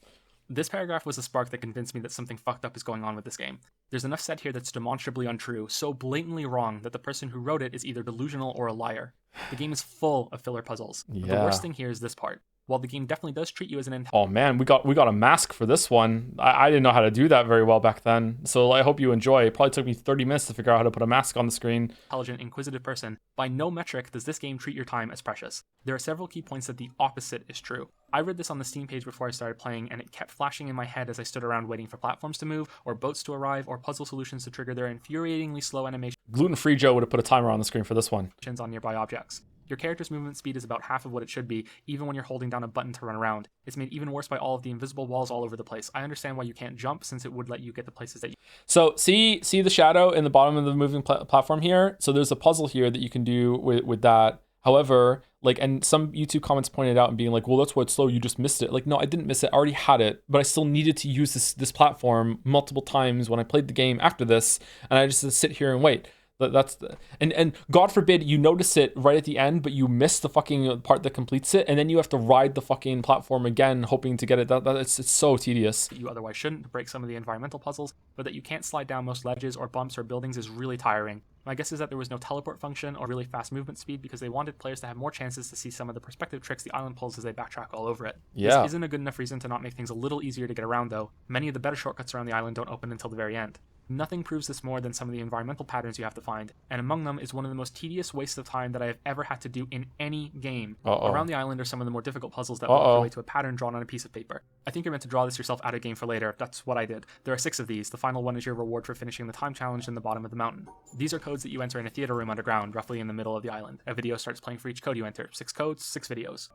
This paragraph was the spark that convinced me that something fucked up is going on with this game. There's enough said here that's demonstrably untrue, so blatantly wrong that the person who wrote it is either delusional or a liar. The game is full of filler puzzles.
Yeah.
The worst thing here is this part. While the game definitely does treat you as an
Oh man, we got a mask for this one. I didn't know how to do that very well back then, so I hope you enjoy. It probably took me 30 minutes to figure out how to put a mask on the screen.
Intelligent, inquisitive person, by no metric does this game treat your time as precious. There are several key points that the opposite is true. I read this on the Steam page before I started playing, and it kept flashing in my head as I stood around waiting for platforms to move, or boats to arrive, or puzzle solutions to trigger their infuriatingly slow animations.
Gluten-free Joe would have put a timer on the screen for this one.
On nearby objects. Your character's movement speed is about half of what it should be, even when you're holding down a button to run around. It's made even worse by all of the invisible walls all over the place. I understand why you can't jump, since it would let you get the places that you...
So, see the shadow in the bottom of the moving platform here? So there's a puzzle here that you can do with that. However, and some YouTube comments pointed out and being like, well, that's why it's slow, you just missed it. Like, no, I didn't miss it, I already had it, but I still needed to use this platform multiple times when I played the game after this, and I just had to sit here and wait. And God forbid you notice it right at the end, but you miss the fucking part that completes it, and then you have to ride the fucking platform again, hoping to get it. It's so tedious.
You otherwise shouldn't to break some of the environmental puzzles, but that you can't slide down most ledges or bumps or buildings is really tiring. My guess is that there was no teleport function or really fast movement speed because they wanted players to have more chances to see some of the perspective tricks the island pulls as they backtrack all over it.
Yeah.
This isn't a good enough reason to not make things a little easier to get around, though. Many of the better shortcuts around the island don't open until the very end. Nothing proves this more than some of the environmental patterns you have to find, and among them is one of the most tedious wastes of time that I have ever had to do in any game. Around the island are some of the more difficult puzzles that walk your way to a pattern drawn on a piece of paper. I think you're meant to draw this yourself out of game for later. That's what I did. There are 6 of these. The final one is your reward for finishing the time challenge in the bottom of the mountain. These are codes that you enter in a theater room underground, roughly in the middle of the island. A video starts playing for each code you enter. 6 codes, 6 videos.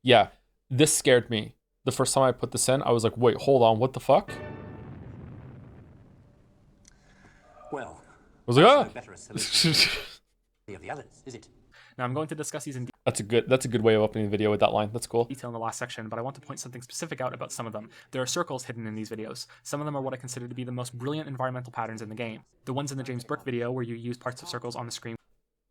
Yeah, this scared me. The first time I put this in, I was like, wait, hold on, what the fuck?
Well,
I was like, ah!
no better a solution than of the others, is it?
Now I'm going to discuss these in
That's a good way of opening the video with that line. That's cool.
Detail in the last section, but I want to point something specific out about some of them. There are circles hidden in these videos. Some of them are what I consider to be the most brilliant environmental patterns in the game. The ones in the James Burke video where you use parts of circles on the screen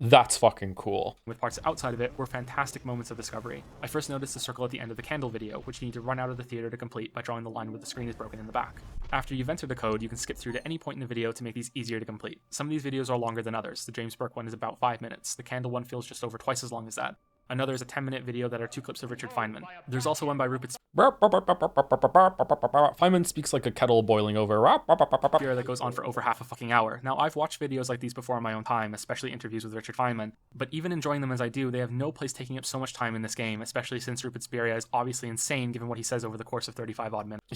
That's fucking cool.
with parts outside of it were fantastic moments of discovery. I first noticed the circle at the end of the candle video, which you need to run out of the theater to complete by drawing the line where the screen is broken in the back. After you've entered the code, you can skip through to any point in the video to make these easier to complete. Some of these videos are longer than others. The James Burke one is about 5 minutes. The candle one feels just over twice as long as that. Another is a 10-minute video that are 2 clips of Richard Feynman. There's also one by Rupert
Feynman speaks like a kettle boiling over.
That goes on for over half a fucking hour. Now, I've watched videos like these before on my own time, especially interviews with Richard Feynman, but even enjoying them as I do, they have no place taking up so much time in this game, especially since Rupert Spiria is obviously insane given what he says over the course of 35 odd minutes.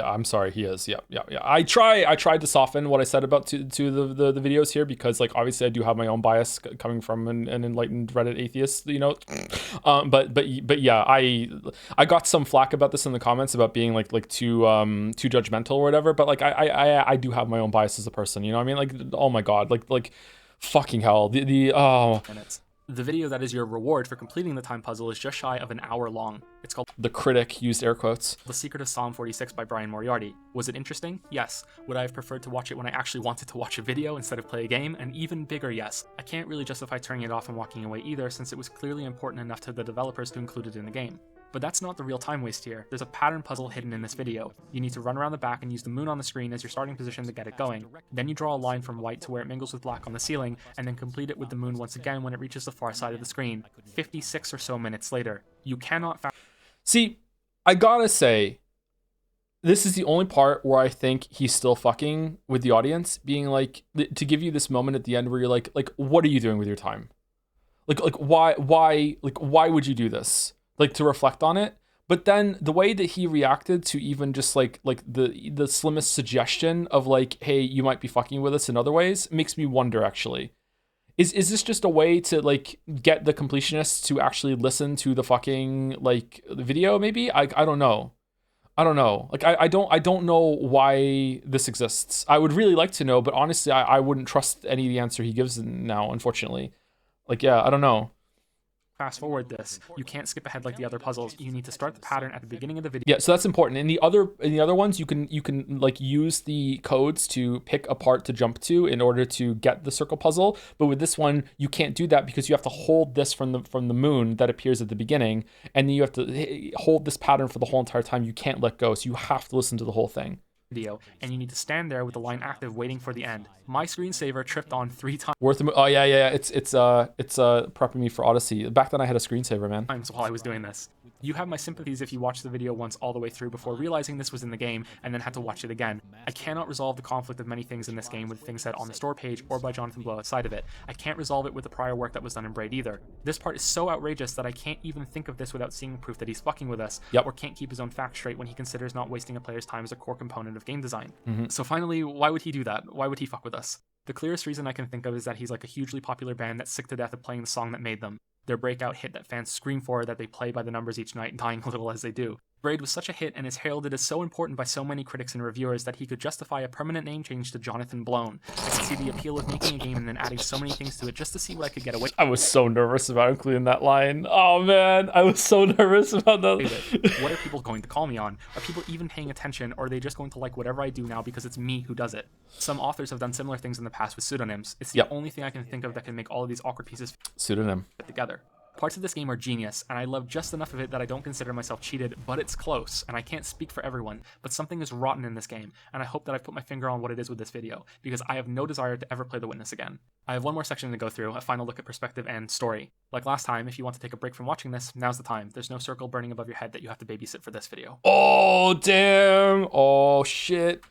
I'm sorry, he is. Yeah. I tried to soften what I said about to the videos here because like obviously I do have my own bias coming from an enlightened Reddit atheist, you know. But yeah, I got some flack about this in the comments about being like too judgmental or whatever, but like I do have my own bias as a person, you know what I mean? Like, oh my god, like fucking hell.
The video that is your reward for completing the time puzzle is just shy of an hour long. It's called
The Critic used air quotes.
The Secret of Psalm 46 by Brian Moriarty. Was it interesting? Yes. Would I have preferred to watch it when I actually wanted to watch a video instead of play a game? An even bigger yes. I can't really justify turning it off and walking away either, since it was clearly important enough to the developers to include it in the game. But that's not the real time waste here. There's a pattern puzzle hidden in this video. You need to run around the back and use the moon on the screen as your starting position to get it going. Then you draw a line from white to where it mingles with black on the ceiling, and then complete it with the moon once again when it reaches the far side of the screen. 56 or so minutes later. You cannot
See, I gotta say, this is the only part where I think he's still fucking with the audience, being like, to give you this moment at the end where you're like, what are you doing with your time? Like why would you do this? Like, to reflect on it. But then the way that he reacted to even just like the slimmest suggestion of like, hey, you might be fucking with us in other ways, makes me wonder actually. Is this just a way to like get the completionists to actually listen to the fucking like video maybe? I don't know. Like I don't know why this exists. I would really like to know, but honestly I wouldn't trust any of the answer he gives now, unfortunately. Like, yeah, I don't know.
Fast forward this. You can't skip ahead like the other puzzles. You need to start the pattern at the beginning of the video.
Yeah, so that's important. In the other ones, you can like use the codes to pick a part to jump to in order to get the circle puzzle. But with this one, you can't do that because you have to hold this from the moon that appears at the beginning, and then you have to hold this pattern for the whole entire time. You can't let go, so you have to listen to the whole thing.
Video, and you need to stand there with the line active waiting for the end. My screensaver tripped on 3 times.
Oh yeah, it's prepping me for Odyssey. Back then I had a screensaver, man.
While I was doing this. You have my sympathies if you watched the video once all the way through before realizing this was in the game and then had to watch it again. I cannot resolve the conflict of many things in this game with things said on the store page or by Jonathan Blow outside of it. I can't resolve it with the prior work that was done in Braid either. This part is so outrageous that I can't even think of this without seeing proof that he's fucking with us, or can't keep his own facts straight when he considers not wasting a player's time as a core component of game design. So finally, why would he do that? Why would he fuck with us? The clearest reason I can think of is that he's like a hugely popular band that's sick to death of playing the song that made them. Their breakout hit that fans scream for, that they play by the numbers each night, dying a little as they do. Braid was such a hit and is heralded as so important by so many critics and reviewers that he could justify a permanent name change to Jonathan Blown. I could see the appeal of making a game and then adding so many things to it just to see what I could get away with.
I was so nervous about including that line. Oh man, I was so nervous about that.
What are people going to call me on? Are people even paying attention, or are they just going to like whatever I do now because it's me who does it? Some authors have done similar things in the past with pseudonyms. It's the only thing I can think of that can make all of these awkward pieces
pseudonym
fit together. Parts of this game are genius, and I love just enough of it that I don't consider myself cheated, but it's close, and I can't speak for everyone, but something is rotten in this game, and I hope that I've put my finger on what it is with this video, because I have no desire to ever play The Witness again. I have one more section to go through, a final look at perspective and story. Like last time, if you want to take a break from watching this, now's the time. There's no circle burning above your head that you have to babysit for this video.
Oh, damn! Oh, shit.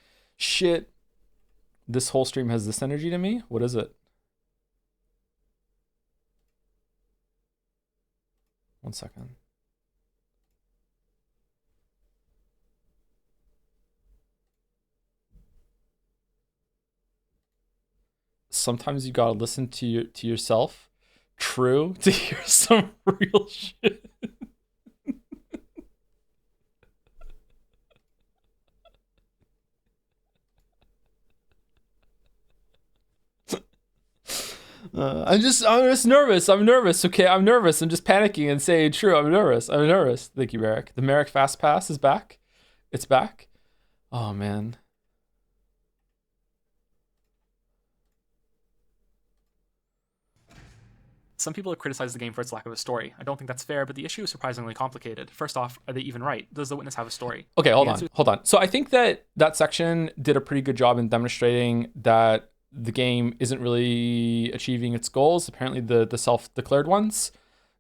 This whole stream has this energy to me? What is it? 1 second. Sometimes you gotta listen to yourself. True, to hear some real shit. I'm just nervous. I'm nervous. Okay, I'm nervous. I'm just panicking and saying true. I'm nervous. Thank you, Merrick. The Merrick Fast Pass is back. It's back. Oh man.
Some people have criticized the game for its lack of a story. I don't think that's fair, but the issue is surprisingly complicated. First off, are they even right? Does The Witness have a story?
Okay, hold on. So I think that section did a pretty good job in demonstrating that the game isn't really achieving its goals, apparently the self-declared ones.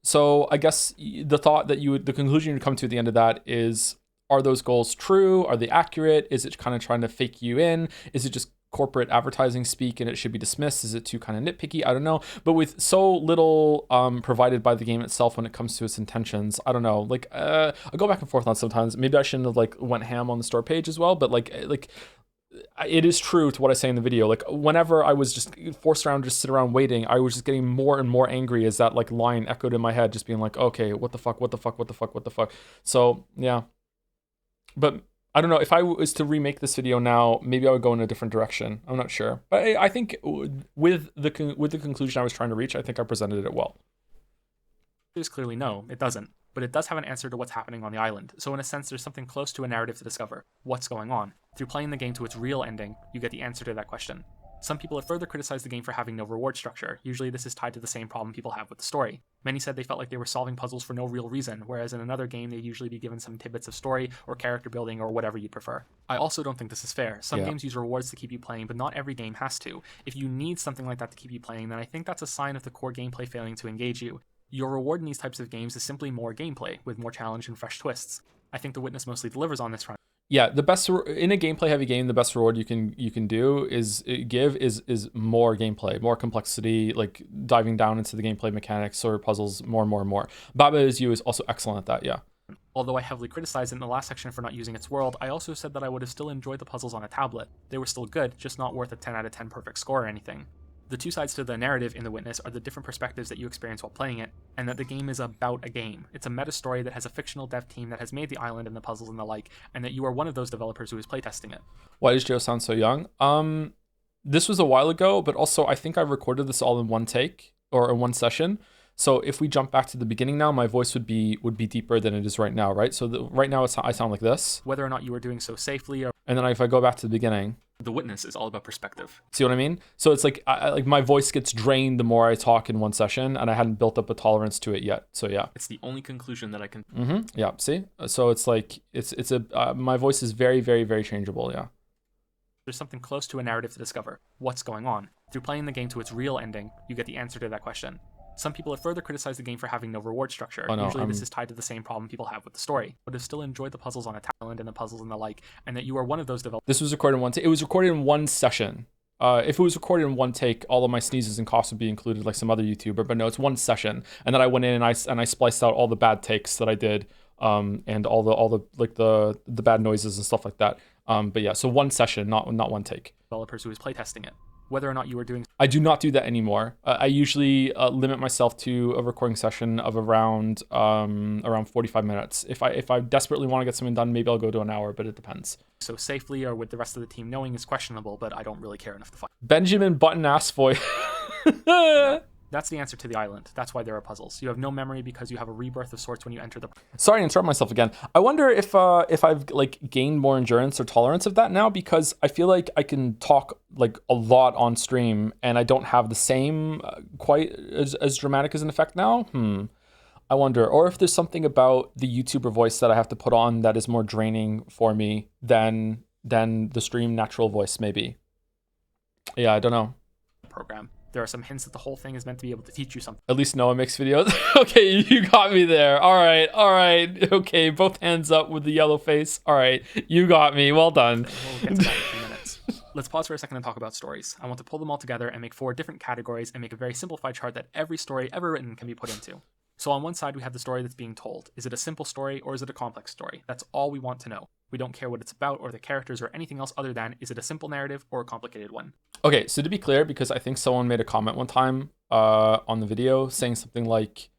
So I guess the conclusion you'd come to at the end of that is, are those goals true? Are they accurate? Is it kind of trying to fake you in? Is it just corporate advertising speak and it should be dismissed? Is it too kind of nitpicky? I don't know. But with so little provided by the game itself when it comes to its intentions, I don't know. Like I go back and forth on sometimes. Maybe I shouldn't have like went ham on the store page as well. But like it is true to what I say in the video. Like whenever I was just forced around, just sit around waiting, I was just getting more and more angry as that like line echoed in my head, just being like, okay, what the fuck, what the fuck, what the fuck, what the fuck. So yeah. But I don't know, if I was to remake this video now, maybe I would go in a different direction. I'm not sure. But I think with the conclusion I was trying to reach, I think I presented it well.
There's clearly no, it doesn't. But it does have an answer to what's happening on the island. So in a sense, there's something close to a narrative to discover. What's going on? Through playing the game to its real ending, you get the answer to that question. Some people have further criticized the game for having no reward structure. Usually this is tied to the same problem people have with the story. Many said they felt like they were solving puzzles for no real reason, whereas in another game they'd usually be given some tidbits of story or character building or whatever you prefer. I also don't think this is fair. Some games use rewards to keep you playing, but not every game has to. If you need something like that to keep you playing, then I think that's a sign of the core gameplay failing to engage you. Your reward in these types of games is simply more gameplay, with more challenge and fresh twists. I think The Witness mostly delivers on this front.
Yeah, the best in a gameplay heavy game, the best reward you can do is more gameplay, more complexity, like diving down into the gameplay mechanics or puzzles more and more and more. Baba Is You is also excellent at that, yeah.
Although I heavily criticized it in the last section for not using its world, I also said that I would have still enjoyed the puzzles on a tablet. They were still good, just not worth a 10 out of 10 perfect score or anything. The two sides to the narrative in The Witness are the different perspectives that you experience while playing it, and that the game is about a game. It's a meta story that has a fictional dev team that has made the island and the puzzles and the like, and that you are one of those developers who is playtesting it.
Why does Joe sound so young? This was a while ago, but also I think I recorded this all in one take or in one session. So if we jump back to the beginning now, my voice would be deeper than it is right now, right? So right now I sound like this.
Whether or not you were doing so safely or...
And then if I go back to the beginning...
The Witness is all about perspective.
See what I mean? So it's like like my voice gets drained the more I talk in one session, and I hadn't built up a tolerance to it yet. So yeah,
it's the only conclusion that I can.
Yeah. See, so it's like it's a my voice is very very very changeable. Yeah.
There's something close to a narrative to discover. What's going on? Through playing the game to its real ending, you get the answer to that question. Some people have further criticized the game for having no reward structure.
Oh, no,
Usually this is tied to the same problem people have with the story, but have still enjoyed the puzzles on a island and the puzzles and the like, and that you are one of those developers.
This was recorded in one take. It was recorded in one session. If it was recorded in one take, all of my sneezes and coughs would be included like some other YouTuber, but no, it's one session. And then I went in and I spliced out all the bad takes that I did, and all the like the bad noises and stuff like that. But yeah, so one session, not one take.
Developers who is playtesting it. Whether or not you were doing...
I do not do that anymore. I usually limit myself to a recording session of around 45 minutes. If I desperately want to get something done, maybe I'll go to an hour, but it depends.
So safely or with the rest of the team knowing is questionable, but I don't really care enough to find.
Benjamin Button Assfoy.
That's the answer to the island. That's why there are puzzles. You have no memory because you have a rebirth of sorts when you enter the...
Sorry to interrupt myself again. I wonder if I've like gained more endurance or tolerance of that now, because I feel like I can talk like a lot on stream and I don't have the same quite as dramatic as an effect now. I wonder. Or if there's something about the YouTuber voice that I have to put on that is more draining for me than the stream natural voice maybe. Yeah, I don't know.
Program. There are some hints that the whole thing is meant to be able to teach you something.
At least Noah makes videos. Okay, you got me there. All right. Okay, both hands up with the yellow face. All right, you got me. Well done.
We'll get to that in a few minutes. Let's pause for a second and talk about stories. I want to pull them all together and make 4 different categories and make a very simplified chart that every story ever written can be put into. So on one side, we have the story that's being told. Is it a simple story or is it a complex story? That's all we want to know. We don't care what it's about or the characters or anything else other than, is it a simple narrative or a complicated one?
Okay, so to be clear, because I think someone made a comment one time on the video saying something like,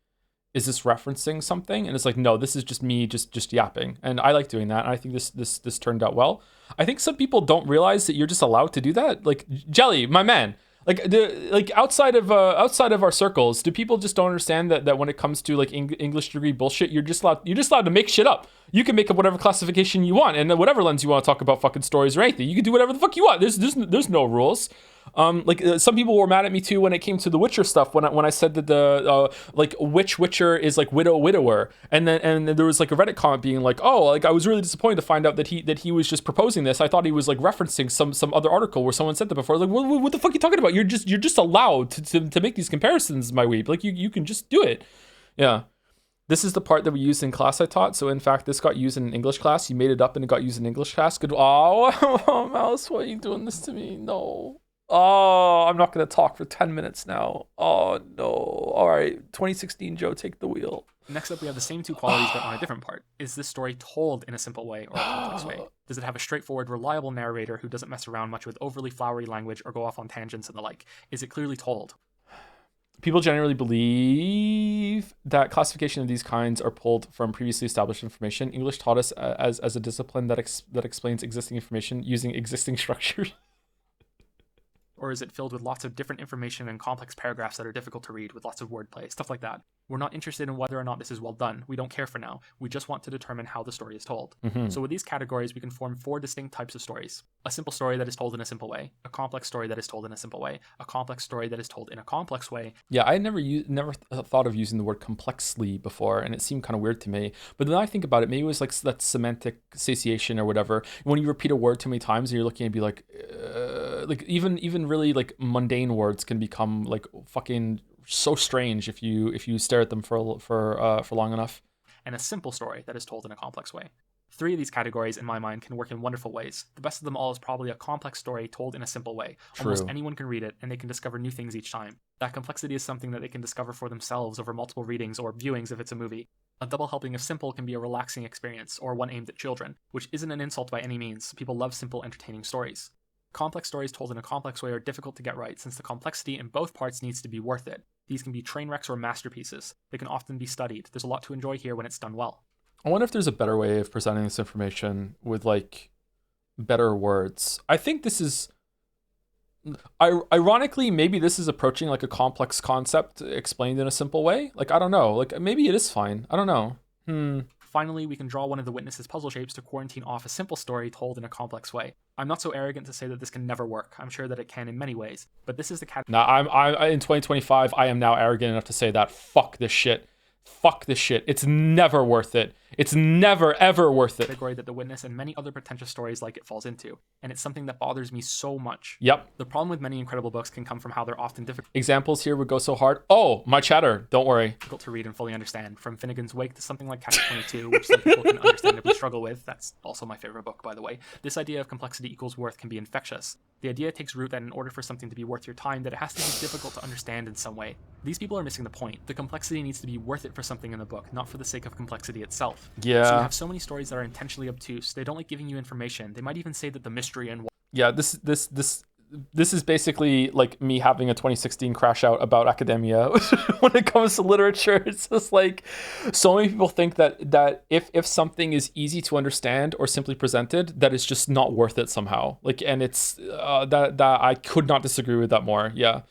is this referencing something? And it's like, no, this is just me just yapping. And I like doing that. And I think this turned out well. I think some people don't realize that you're just allowed to do that. Like, Jelly, my man. Like outside of our circles, do people just don't understand that when it comes to like English degree bullshit, you're just allowed to make shit up. You can make up whatever classification you want, and whatever lens you want to talk about fucking stories or anything. You can do whatever the fuck you want. There's no rules. Some people were mad at me too when it came to the Witcher stuff, when I said that the like Witcher is like widower, and then there was like a Reddit comment being like, oh, like I was really disappointed to find out that he was just proposing this. I thought he was like referencing some other article where someone said that before. Like, what the fuck are you talking about? You're just allowed to make these comparisons, my weeb. Like you can just do it. Yeah. This is the part that we used in class I taught. So in fact, this got used in an English class. You made it up and it got used in English class. Good. Oh, Mouse, why are you doing this to me? No. Oh, I'm not going to talk for 10 minutes now. Oh, no. All right. 2016, Joe, take the wheel.
Next up, we have the same two qualities, but on a different part. Is this story told in a simple way or a complex way? Does it have a straightforward, reliable narrator who doesn't mess around much with overly flowery language or go off on tangents and the like? Is it clearly told?
People generally believe that classification of these kinds are pulled from previously established information. English taught us as a discipline that explains existing information using existing structures.
Or is it filled with lots of different information and complex paragraphs that are difficult to read with lots of wordplay, stuff like that? We're not interested in whether or not this is well done. We don't care for now. We just want to determine how the story is told. So with these categories, we can form 4 distinct types of stories. A simple story that is told in a simple way, a complex story that is told in a simple way, a complex story that is told in a complex way.
Yeah, I never thought of using the word complexly before, and it seemed kind of weird to me. But then I think about it, maybe it was like that semantic satiation or whatever. When you repeat a word too many times, and you're looking and be like even really like mundane words can become like fucking so strange if you stare at them for long enough.
And a simple story that is told in a complex way. 3 of these categories, in my mind, can work in wonderful ways. The best of them all is probably a complex story told in a simple way.
True.
Almost anyone can read it, and they can discover new things each time. That complexity is something that they can discover for themselves over multiple readings or viewings if it's a movie. A double helping of simple can be a relaxing experience, or one aimed at children, which isn't an insult by any means. People love simple, entertaining stories. Complex stories told in a complex way are difficult to get right, since the complexity in both parts needs to be worth it. These can be train wrecks or masterpieces. They can often be studied. There's a lot to enjoy here when it's done well.
I wonder if there's a better way of presenting this information with like better words. I think this is ironically, maybe this is approaching like a complex concept explained in a simple way. Like, I don't know, like maybe it is fine. I don't know.
Finally, we can draw one of the witness's puzzle shapes to quarantine off a simple story told in a complex way. I'm not so arrogant to say that this can never work. I'm sure that it can in many ways, but this is the category.
Now, I in 2025, I am now arrogant enough to say that fuck this shit. Fuck this shit. It's never worth it. It's never, ever worth it.
Category that The Witness and many other pretentious stories like it falls into. And it's something that bothers me so much.
Yep.
The problem with many incredible books can come from how they're often difficult.
Examples here would go so hard. Oh, my chatter. Don't worry.
Difficult to read and fully understand. From Finnegan's Wake to something like Catch-22, which some people can understandably struggle with. That's also my favorite book, by the way. This idea of complexity equals worth can be infectious. The idea takes root that in order for something to be worth your time, that it has to be difficult to understand in some way. These people are missing the point. The complexity needs to be worth it for something in the book, not for the sake of complexity itself.
Yeah.
So you have so many stories that are intentionally obtuse. They don't like giving you information. They might even say that the mystery and
yeah, this is basically like me having a 2016 crash out about academia when it comes to literature. It's just like so many people think that if something is easy to understand or simply presented, that it's just not worth it somehow. Like, and it's that I could not disagree with that more. Yeah.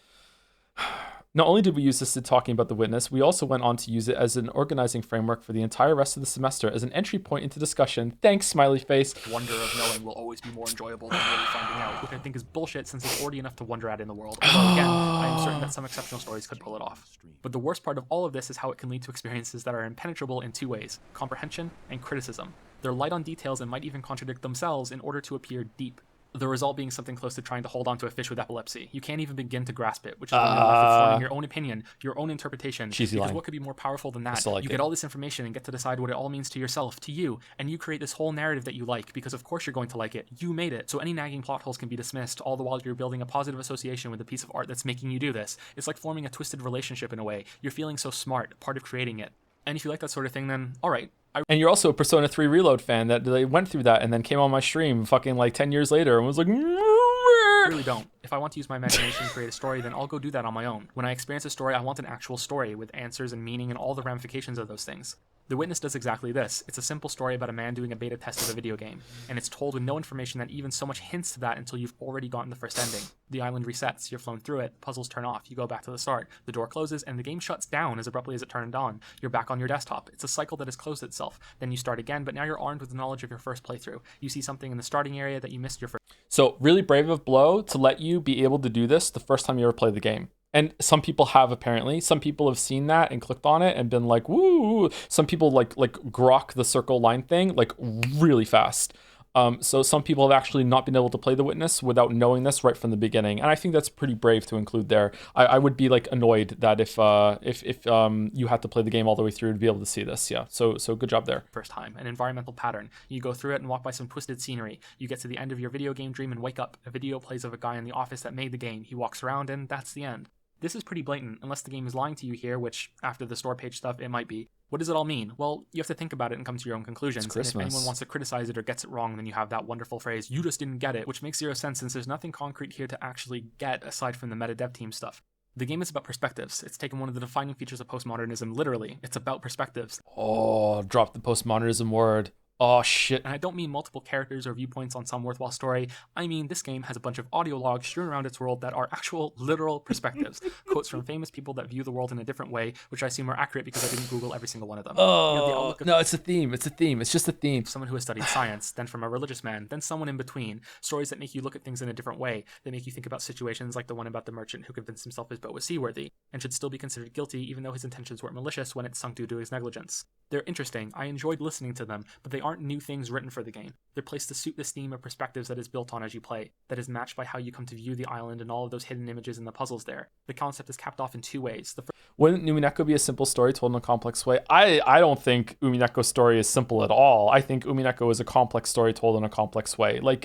Not only did we use this in talking about The Witness, we also went on to use it as an organizing framework for the entire rest of the semester as an entry point into discussion. Thanks, smiley face.
Wonder of knowing will always be more enjoyable than really finding out, which I think is bullshit since there's already enough to wonder at in the world. Although again, I am certain that some exceptional stories could pull it off. But the worst part of all of this is how it can lead to experiences that are impenetrable in 2 ways: comprehension and criticism. They're light on details and might even contradict themselves in order to appear deep. The result being something close to trying to hold on to a fish with epilepsy. You can't even begin to grasp it, which is why you're left with forming your own opinion, your own interpretation.
Cheesy
because
line.
What could be more powerful than that?
Like
you get all this information and get to decide what it all means to yourself, to you, and you create this whole narrative that you like, because of course you're going to like it. You made it. So any nagging plot holes can be dismissed, all the while you're building a positive association with a piece of art that's making you do this. It's like forming a twisted relationship in a way. You're feeling so smart, part of creating it. And if you like that sort of thing, then all right.
And you're also a Persona 3 Reload fan that they went through that and then came on my stream fucking like 10 years later and was like,
I really don't. If I want to use my imagination to create a story, then I'll go do that on my own. When I experience a story, I want an actual story with answers and meaning and all the ramifications of those things. The Witness does exactly this. It's a simple story about a man doing a beta test of a video game, and it's told with no information that even so much hints to that until you've already gotten the first ending. The island resets, you're flown through it, puzzles turn off, you go back to the start, the door closes, and the game shuts down as abruptly as it turned on. You're back on your desktop. It's a cycle that has closed itself. Then you start again, but now you're armed with the knowledge of your first playthrough. You see something in the starting area that you missed your first.
So really brave of Blow to let you be able to do this the first time you ever play the game. And some people have, apparently. Some people have seen that and clicked on it and been like, woo. Some people like grok the circle line thing like really fast. So some people have actually not been able to play The Witness without knowing this right from the beginning, and I think that's pretty brave to include there. I would be like annoyed that if you had to play the game all the way through to be able to see this. Yeah, so good job there.
First time, an environmental pattern. You go through it and walk by some twisted scenery. You get to the end of your video game dream and wake up. A video plays of a guy in the office that made the game. He walks around and that's the end. This is pretty blatant, unless the game is lying to you here, which, after the store page stuff, it might be. What does it all mean? Well, you have to think about it and come to your own conclusions. And if anyone wants to criticize it or gets it wrong, then you have that wonderful phrase, "you just didn't get it," which makes zero sense since there's nothing concrete here to actually get aside from the meta dev team stuff. The game is about perspectives. It's taken one of the defining features of postmodernism literally. It's about perspectives.
Oh, drop the postmodernism word. Oh, shit.
And I don't mean multiple characters or viewpoints on some worthwhile story. I mean, this game has a bunch of audio logs strewn around its world that are actual, literal perspectives. Quotes from famous people that view the world in a different way, which I assume are accurate because I didn't Google every single one of them.
Oh, no, it's a theme. It's a theme. It's just a theme.
Someone who has studied science, then from a religious man, then someone in between. Stories that make you look at things in a different way. They make you think about situations like the one about the merchant who convinced himself his boat was seaworthy, and should still be considered guilty even though his intentions weren't malicious when it sunk due to his negligence. They're interesting. I enjoyed listening to them, but they aren't new things written for the game. They're placed to suit this theme of perspectives that is built on as you play, that is matched by how you come to view the island and all of those hidden images and the puzzles there. The concept is capped off in two ways.
Wouldn't Umineko be a simple story told in a complex way? I don't think Umineko's story is simple at all. I think Umineko is a complex story told in a complex way. Like,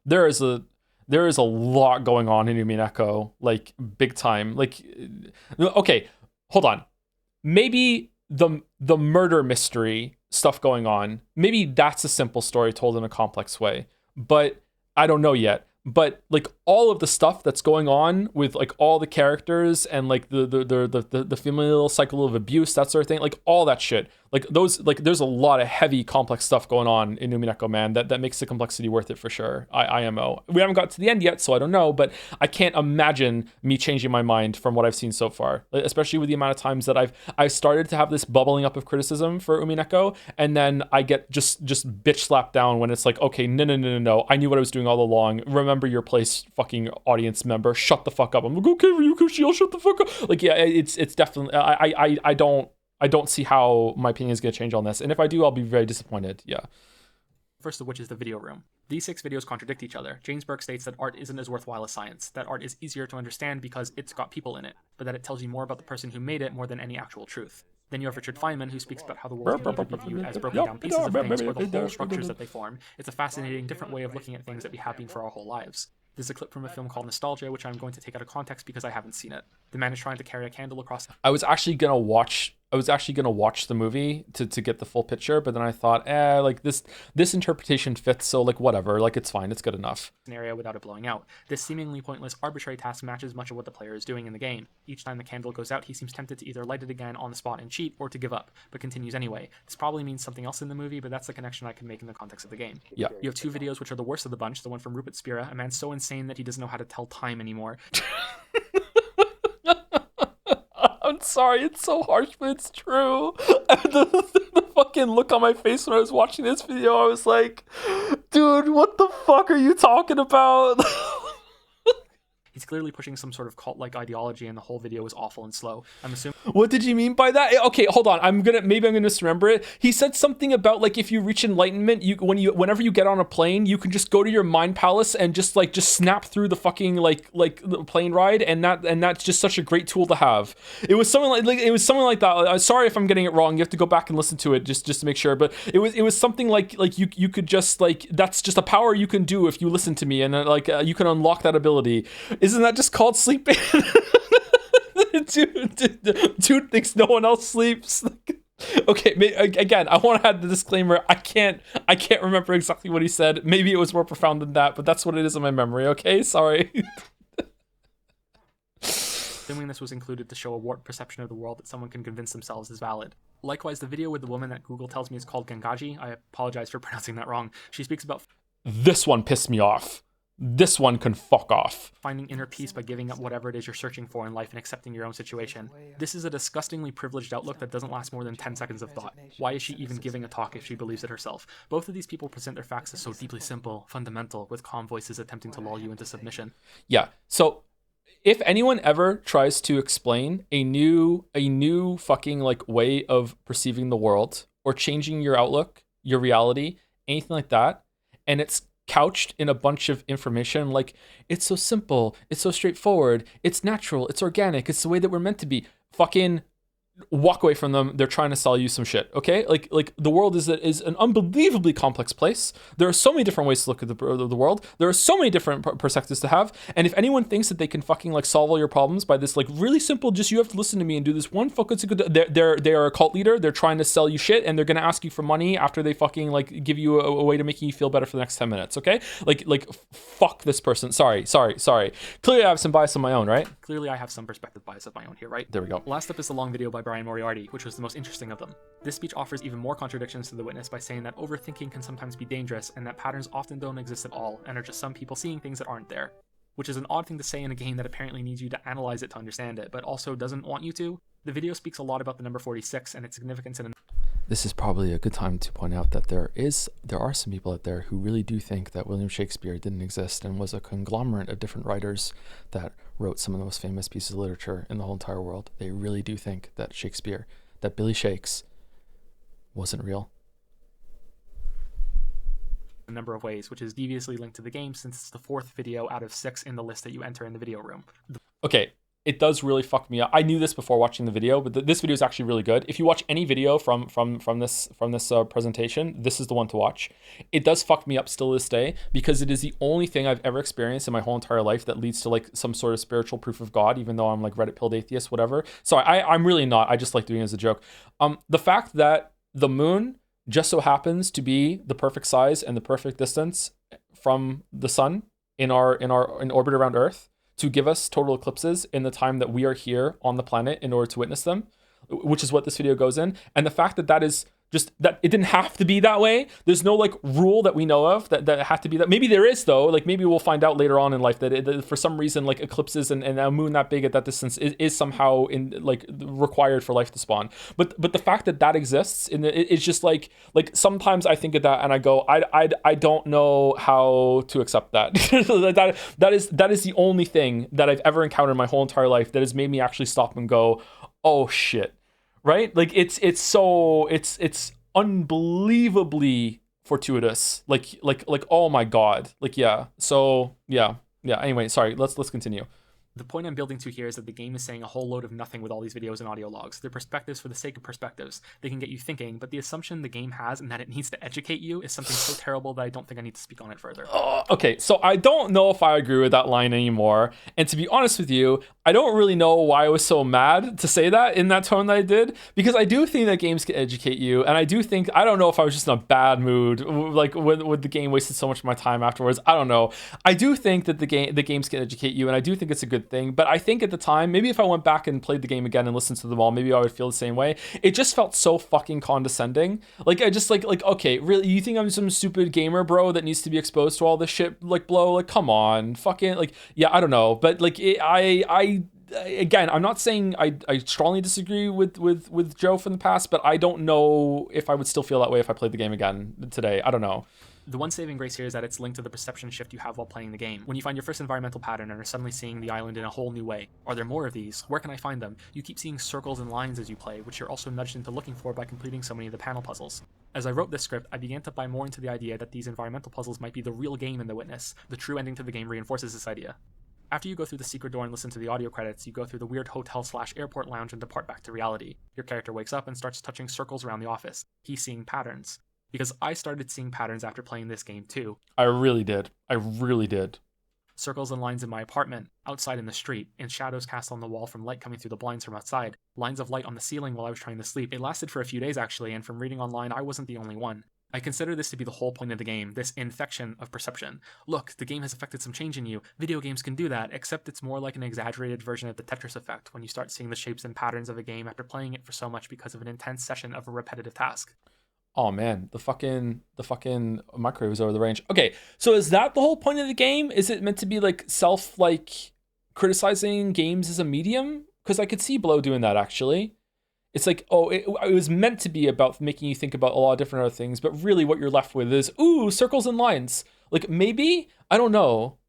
there is a lot going on in Umineko, like, big time. Like, okay, hold on. Maybe the murder mystery stuff going on, maybe that's a simple story told in a complex way, but I don't know yet. But like all of the stuff that's going on with like all the characters and like the familial cycle of abuse, that sort of thing, like all that shit, like those, like there's a lot of heavy complex stuff going on in Umineko, man, that makes the complexity worth it for sure. IMO. We haven't got to the end yet, so I don't know, but I can't imagine me changing my mind from what I've seen so far, especially with the amount of times that I've started to have this bubbling up of criticism for Umineko, and then I get just bitch slapped down when it's like, okay, no, I knew what I was doing all along. Remember your place, fucking audience member. Shut the fuck up. I'm like, okay, Ryuko, I'll shut the fuck up. Like, yeah, it's definitely, I don't see how my opinion is going to change on this. And if I do, I'll be very disappointed. Yeah.
First of which is the video room. These 6 videos contradict each other. James Burke states that art isn't as worthwhile as science, that art is easier to understand because it's got people in it, but that it tells you more about the person who made it more than any actual truth. Then you have Richard Feynman, who speaks about how the world can be viewed as broken down pieces of things or the whole structures that they form. It's a fascinating, different way of looking at things that we have been for our whole lives. There's a clip from a film called Nostalgia, which I'm going to take out of context because I haven't seen it. The man is trying to carry a candle across.
I was actually gonna watch the movie to get the full picture, but then I thought, like this interpretation fits, so like whatever, like it's fine, it's good enough.
Scenario without it blowing out. This seemingly pointless arbitrary task matches much of what the player is doing in the game. Each time the candle goes out, he seems tempted to either light it again on the spot and cheat, or to give up, but continues anyway. This probably means something else in the movie, but that's the connection I can make in the context of the game.
Yeah.
You have 2 videos which are the worst of the bunch. The one from Rupert Spira, a man so insane that he doesn't know how to tell time anymore.
I'm sorry, it's so harsh, but it's true. The fucking look on my face when I was watching this video, I was like, dude, what the fuck are you talking about?
He's clearly pushing some sort of cult-like ideology, and the whole video is awful and slow. I'm assuming.
What did you mean by that? Okay, hold on. Maybe I'm gonna misremember it. He said something about like if you reach enlightenment, whenever you get on a plane, you can just go to your mind palace and just snap through the fucking like the plane ride, and that's just such a great tool to have. It was something like that. Sorry if I'm getting it wrong. You have to go back and listen to it just to make sure. But it was something like you could just that's just a power you can do if you listen to me, and you can unlock that ability. Isn't that just called sleeping? dude thinks no one else sleeps. Okay, again, I want to add the disclaimer. I can't remember exactly what he said. Maybe it was more profound than that, but that's what it is in my memory. Okay, sorry.
Assuming this was included to show a warped perception of the world that someone can convince themselves is valid. Likewise, the video with the woman that Google tells me is called Gangaji. I apologize for pronouncing that wrong. She speaks about...
This one pissed me off. This one can fuck off.
Finding inner peace by giving up whatever it is you're searching for in life and accepting your own situation. This is a disgustingly privileged outlook that doesn't last more than 10 seconds of thought. Why is she even giving a talk if she believes it herself? Both of these people present their facts as so deeply simple, fundamental, with calm voices attempting to lull you into submission.
Yeah, so if anyone ever tries to explain a new fucking way of perceiving the world or changing your outlook, your reality, anything like that, and it's couched in a bunch of information like it's so simple, it's so straightforward, it's natural, it's organic, it's the way that we're meant to be. Fucking walk away from them. They're trying to sell you some shit. Okay, like the world is an unbelievably complex place. There are so many different ways to look at the world. There are so many different perspectives to have. And if anyone thinks that they can fucking like solve all your problems by this like really simple, just you have to listen to me and do this one fucking, they are a cult leader. They're trying to sell you shit, and they're gonna ask you for money after they fucking like give you a way to make you feel better for the next 10 minutes. Okay, like fuck this person. Sorry. Clearly I have some bias of my own, right?
Clearly I have some perspective bias of my own here, right?
There we go.
Last up is the long video by Brian Moriarty, which was the most interesting of them. This speech offers even more contradictions to the witness by saying that overthinking can sometimes be dangerous and that patterns often don't exist at all and are just some people seeing things that aren't there. Which is an odd thing to say in a game that apparently needs you to analyze it to understand it, but also doesn't want you to. The video speaks a lot about the number 46 and its significance in
This is probably a good time to point out that there are some people out there who really do think that William Shakespeare didn't exist and was a conglomerate of different writers that wrote some of the most famous pieces of literature in the whole entire world. They really do think that Shakespeare, that Billy Shakes, wasn't real.
a number of ways, which is deviously linked to the game since it's the 4th video out of 6 in the list that you enter in the video room.
Okay, it does really fuck me up. I knew this before watching the video, but this video is actually really good. If you watch any video from this presentation, this is the one to watch. It does fuck me up still to this day because it is the only thing I've ever experienced in my whole entire life that leads to like some sort of spiritual proof of God, even though I'm like Reddit pilled atheist, whatever. Sorry, I'm really not. I just like doing it as a joke. The fact that the moon just so happens to be the perfect size and the perfect distance from the sun in orbit around Earth to give us total eclipses in the time that we are here on the planet in order to witness them, which is what this video goes in. And the fact that that is just that it didn't have to be that way. There's no like rule that we know of that it had to be that. Maybe there is though. Like maybe we'll find out later on in life that for some reason like eclipses and a moon that big at that distance is somehow in like required for life to spawn. But the fact that that exists it's just like sometimes I think of that and I go I don't know how to accept that. that is the only thing that I've ever encountered in my whole entire life that has made me actually stop and go, oh shit. Right? Like it's unbelievably fortuitous. Like oh my god. Like yeah. So yeah. Anyway, sorry. Let's continue.
The point I'm building to here is that the game is saying a whole load of nothing with all these videos and audio logs. They're perspectives for the sake of perspectives. They can get you thinking, but the assumption the game has and that it needs to educate you is something so terrible that I don't think I need to speak on it further.
Okay, so I don't know if I agree with that line anymore. And to be honest with you, I don't really know why I was so mad to say that in that tone that I did, because I do think that games can educate you. And I do think, I don't know if I was just in a bad mood, like when the game wasted so much of my time afterwards. I don't know. I do think that the games can educate you, and I do think it's a good thing. But I think at the time, maybe if I went back and played the game again and listened to them all, maybe I would feel the same way. It just felt so fucking condescending. Like I just like okay, really, you think I'm some stupid gamer bro that needs to be exposed to all this shit? Like blow, like come on, fucking like yeah, I don't know, but like again, I'm not saying I strongly disagree with Joe from the past, but I don't know if I would still feel that way if I played the game again today. I don't know.
The one saving grace here is that it's linked to the perception shift you have while playing the game. When you find your first environmental pattern and are suddenly seeing the island in a whole new way. Are there more of these? Where can I find them? You keep seeing circles and lines as you play, which you're also nudged into looking for by completing so many of the panel puzzles. As I wrote this script, I began to buy more into the idea that these environmental puzzles might be the real game in The Witness. The true ending to the game reinforces this idea. After you go through the secret door and listen to the audio credits, you go through the weird hotel/airport lounge and depart back to reality. Your character wakes up and starts touching circles around the office. He's seeing patterns. Because I started seeing patterns after playing this game too.
I really did.
Circles and lines in my apartment, outside in the street, and shadows cast on the wall from light coming through the blinds from outside, lines of light on the ceiling while I was trying to sleep. It lasted for a few days actually, and from reading online, I wasn't the only one. I consider this to be the whole point of the game, this infection of perception. Look, the game has affected some change in you. Video games can do that, except it's more like an exaggerated version of the Tetris effect, when you start seeing the shapes and patterns of a game after playing it for so much because of an intense session of a repetitive task.
Oh man, the fucking microwave was over the range. Okay, so is that the whole point of the game? Is it meant to be like criticizing games as a medium? Because I could see Blow doing that actually. It's like, oh, it was meant to be about making you think about a lot of different other things, but really what you're left with is, ooh, circles and lines. Like maybe, I don't know.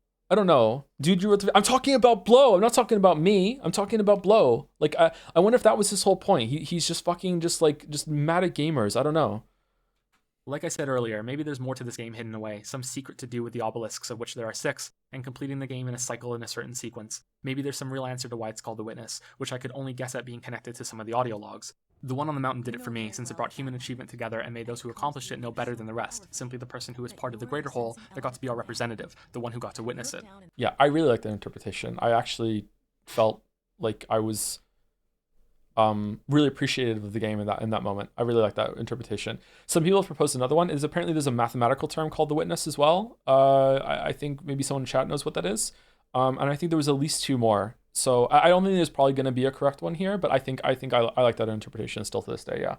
Dude, I'm talking about Blow. I'm not talking about me. I'm talking about Blow. Like, I wonder if that was his whole point. He's just fucking just mad at gamers. I don't know.
Like I said earlier, maybe there's more to this game hidden away, some secret to do with the obelisks, of which there are 6, and completing the game in a cycle in a certain sequence. Maybe there's some real answer to why it's called The Witness, which I could only guess at being connected to some of the audio logs. The one on the mountain did it for me, since it brought human achievement together and made those who accomplished it know better than the rest, simply the person who was part of the greater whole that got to be our representative, the one who got to witness it.
Yeah, I really like that interpretation. I actually felt like I was really appreciative of the game in that moment. I really like that interpretation. Some people have proposed another one. Is apparently there's a mathematical term called The Witness as well. I think maybe someone in chat knows what that is. And I think there was at least 2 more. So I don't think there's probably going to be a correct one here, but I think I like that interpretation still to this day. Yeah.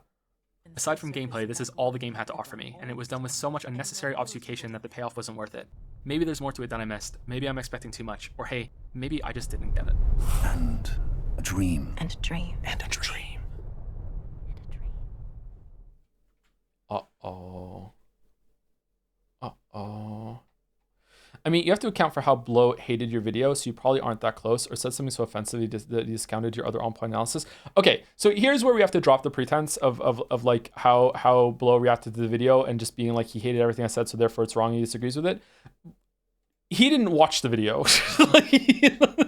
Aside from gameplay, this is all the game had to offer me, and it was done with so much unnecessary obfuscation that the payoff wasn't worth it. Maybe there's more to it than I missed. Maybe I'm expecting too much. Or hey, maybe I just didn't get it.
And a dream.
And a dream.
And a dream.
Uh-oh. Uh-oh. I mean, you have to account for how Blow hated your video, so you probably aren't that close, or said something so offensive that he discounted your other on-point analysis. Okay, so here's where we have to drop the pretense of like how Blow reacted to the video and just being like he hated everything I said, so therefore it's wrong, he disagrees with it. He didn't watch the video.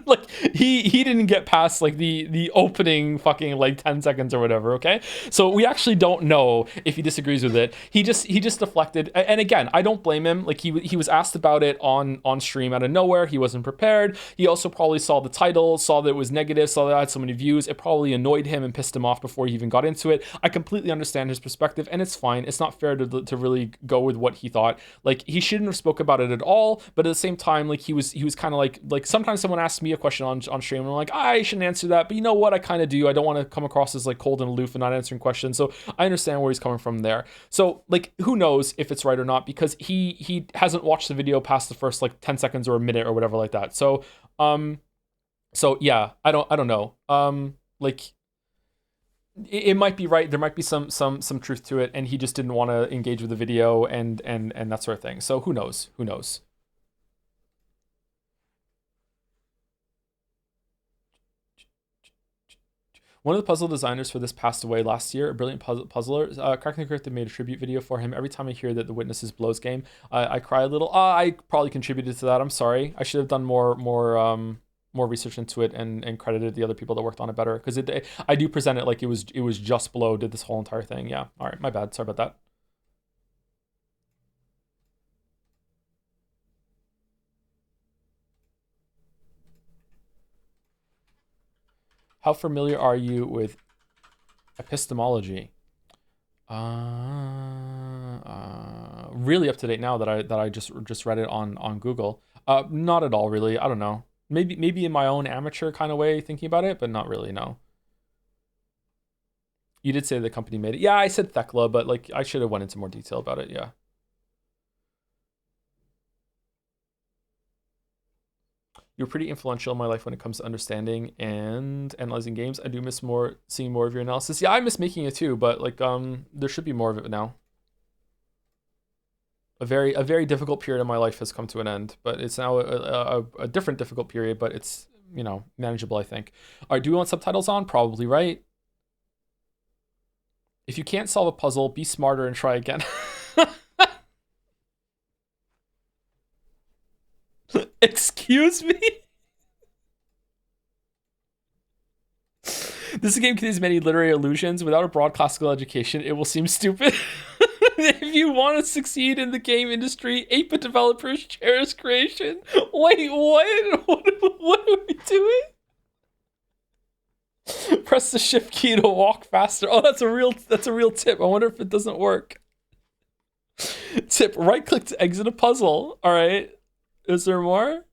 like he didn't get past like the opening fucking like 10 seconds or whatever, okay? So we actually don't know if he disagrees with it. He just deflected. And again, I don't blame him. Like he was asked about it on stream out of nowhere. He wasn't prepared. He also probably saw the title, saw that it was negative, saw that it had so many views. It probably annoyed him and pissed him off before he even got into it. I completely understand his perspective, and it's fine. It's not fair to really go with what he thought. Like he shouldn't have spoke about it at all, but at the same time, like he was kind of like sometimes someone asks me a question on stream and I'm like, I shouldn't answer that, but you know what, I kind of do. I don't want to come across as like cold and aloof and not answering questions, so I understand where he's coming from there. So like who knows if it's right or not, because he hasn't watched the video past the first like 10 seconds or a minute or whatever like that. So yeah, I don't know. Like it might be right, there might be some truth to it, and he just didn't want to engage with the video and that sort of thing. So who knows? One of the puzzle designers for this passed away last year, a brilliant puzzler. Cracking the Cryptid made a tribute video for him. Every time I hear that The Witness is Blow's game, I cry a little. I probably contributed to that. I'm sorry. I should have done more research into it and credited the other people that worked on it better, because I do present it like it was just Blow did this whole entire thing. Yeah. All right. My bad. Sorry about that. How familiar are you with epistemology? Really up to date now that I just read it on Google. Not at all, really. I don't know. Maybe in my own amateur kind of way thinking about it, but not really, no. You did say the company made it. Yeah, I said Thekla, but like I should have went into more detail about it, yeah. You're pretty influential in my life when it comes to understanding and analyzing games. I do miss seeing more of your analysis. Yeah, I miss making it too, but like there should be more of it now. A very difficult period of my life has come to an end, but it's now a different difficult period, but it's, you know, manageable, I think. All right, do we want subtitles on? Probably, right? If you can't solve a puzzle, be smarter and try again. Excuse me? This game contains many literary allusions. Without a broad classical education, it will seem stupid. If you want to succeed in the game industry, 8-bit developers cherish creation. Wait, what? What are we doing? Press the shift key to walk faster. Oh, that's a real tip. I wonder if it doesn't work. Tip, right click to exit a puzzle. All right. Is there more?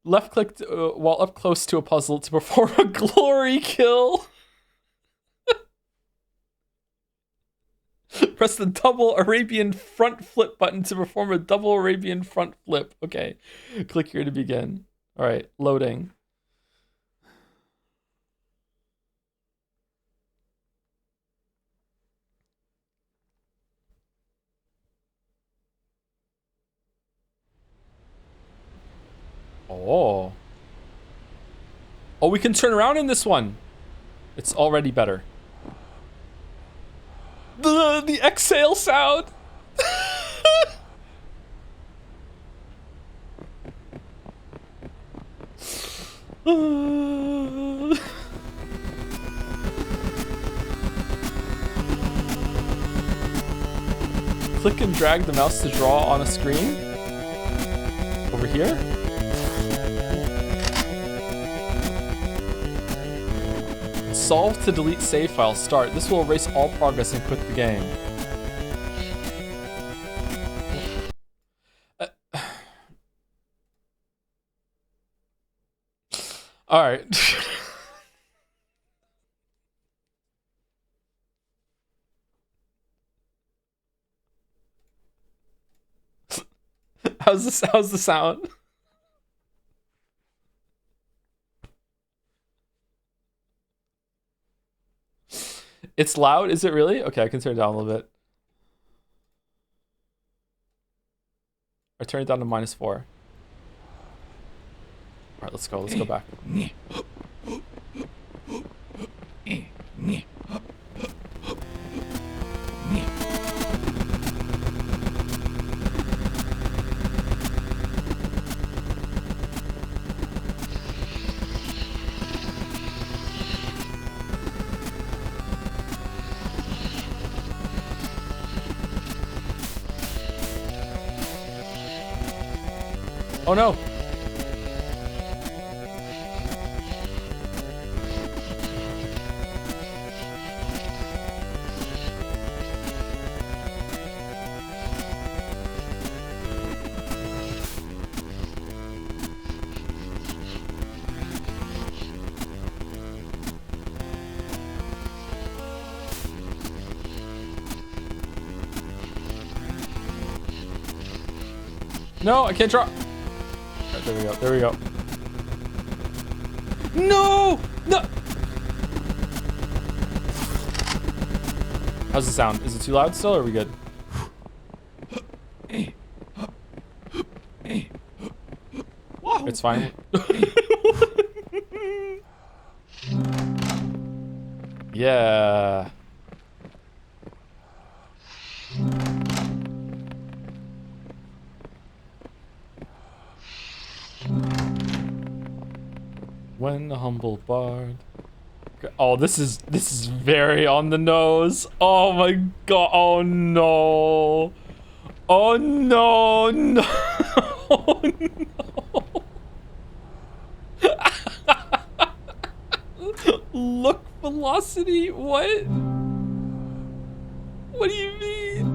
Left click while up close to a puzzle to perform a glory kill. Press the double Arabian front flip button to perform a double Arabian front flip. Okay. Click here to begin. All right. Loading. Oh. Oh, we can turn around in this one. It's already better. The exhale sound. Click and drag the mouse to draw on a screen. Over here. Solve to delete save file. Start. This will erase all progress and quit the game. All right. How's the sound? It's loud, is it really? Okay, I can turn it down a little bit. Or turn it down to -4. All right, let's go. Let's go back. Oh no! No, I can't draw. Right, there we go. There we go. No! No! How's the sound? Is it too loud still, or are we good? It's fine. Yeah. When the humble bard. Oh, this is very on the nose. Oh my god. Oh no. Oh no. No. Oh no. Look velocity. What? What do you mean?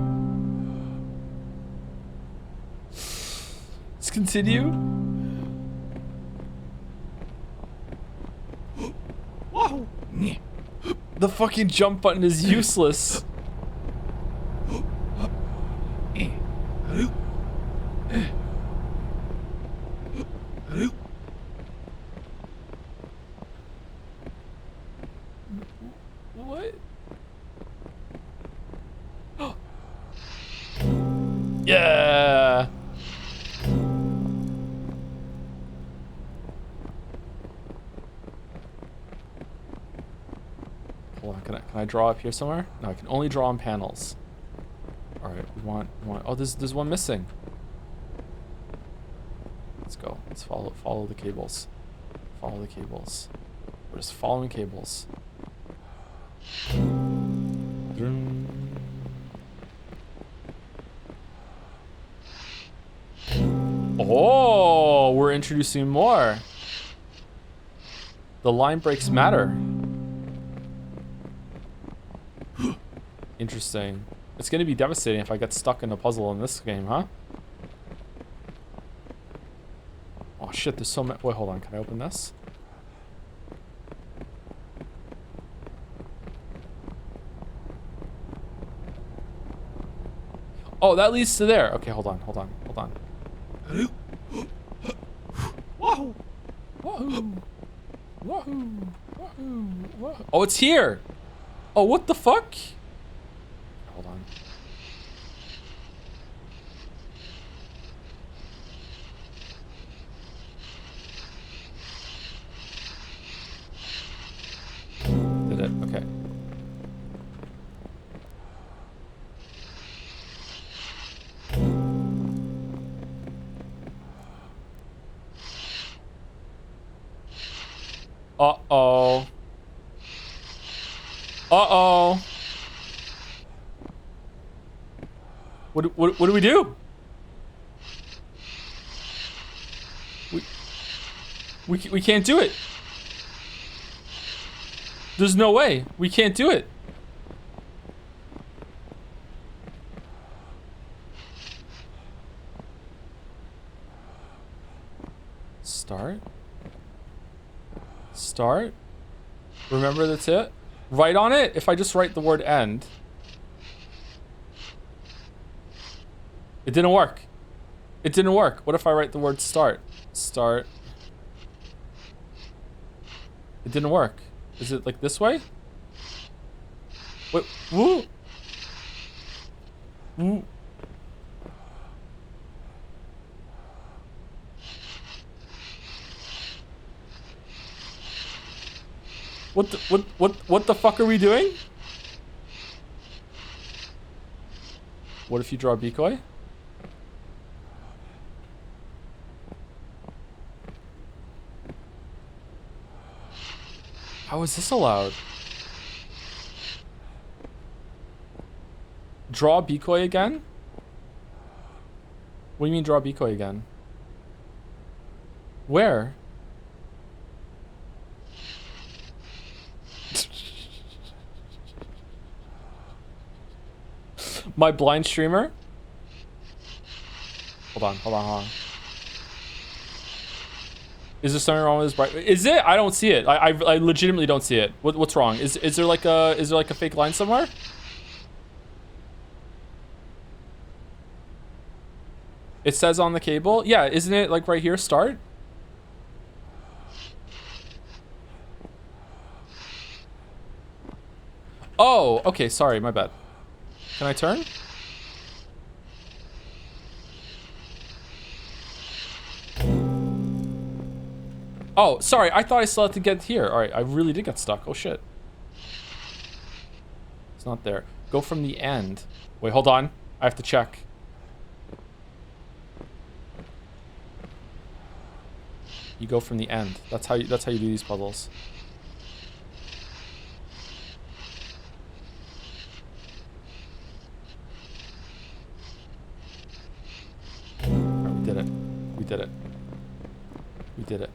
Let's continue. Whoa. The fucking jump button is useless. What? Yeah. Hold on, can I draw up here somewhere? No, I can only draw on panels. All right, we want. Oh, there's one missing. Let's go. Let's follow the cables. Follow the cables. We're just following cables. Oh, we're introducing more. The line breaks matter. Interesting. It's gonna be devastating if I get stuck in a puzzle in this game, huh? Oh shit, there's so many. Wait, hold on. Can I open this? Oh, that leads to there. Okay, hold on. Wahoo! Wahoo! Wahoo! Wahoo! Wahoo! Oh, it's here! Oh, what the fuck? Hold on. Did it? Okay. Uh-oh. Uh-oh. What do we do? We can't do it. There's no way. We can't do it. Start. Start. Remember, that's it. Write on it. If I just write the word end. It didn't work. It didn't work. What if I write the word start? Start. It didn't work. Is it like this way? Wait, woo. Woo. What the fuck are we doing? What if you draw a decoy? How is this allowed? Draw a decoy again? What do you mean draw a decoy again? Where? My blind streamer? Hold on. Is there something wrong with this bright? Is it? I don't see it. I legitimately don't see it. What's wrong? Is there like a fake line somewhere? It says on the cable. Yeah, isn't it like right here? Start. Oh, okay. Sorry, my bad. Can I turn? Oh, sorry. I thought I still had to get here. All right, I really did get stuck. Oh, shit. It's not there. Go from the end. Wait, hold on. I have to check. You go from the end. That's how you do these puzzles. Right, we did it. We did it. We did it.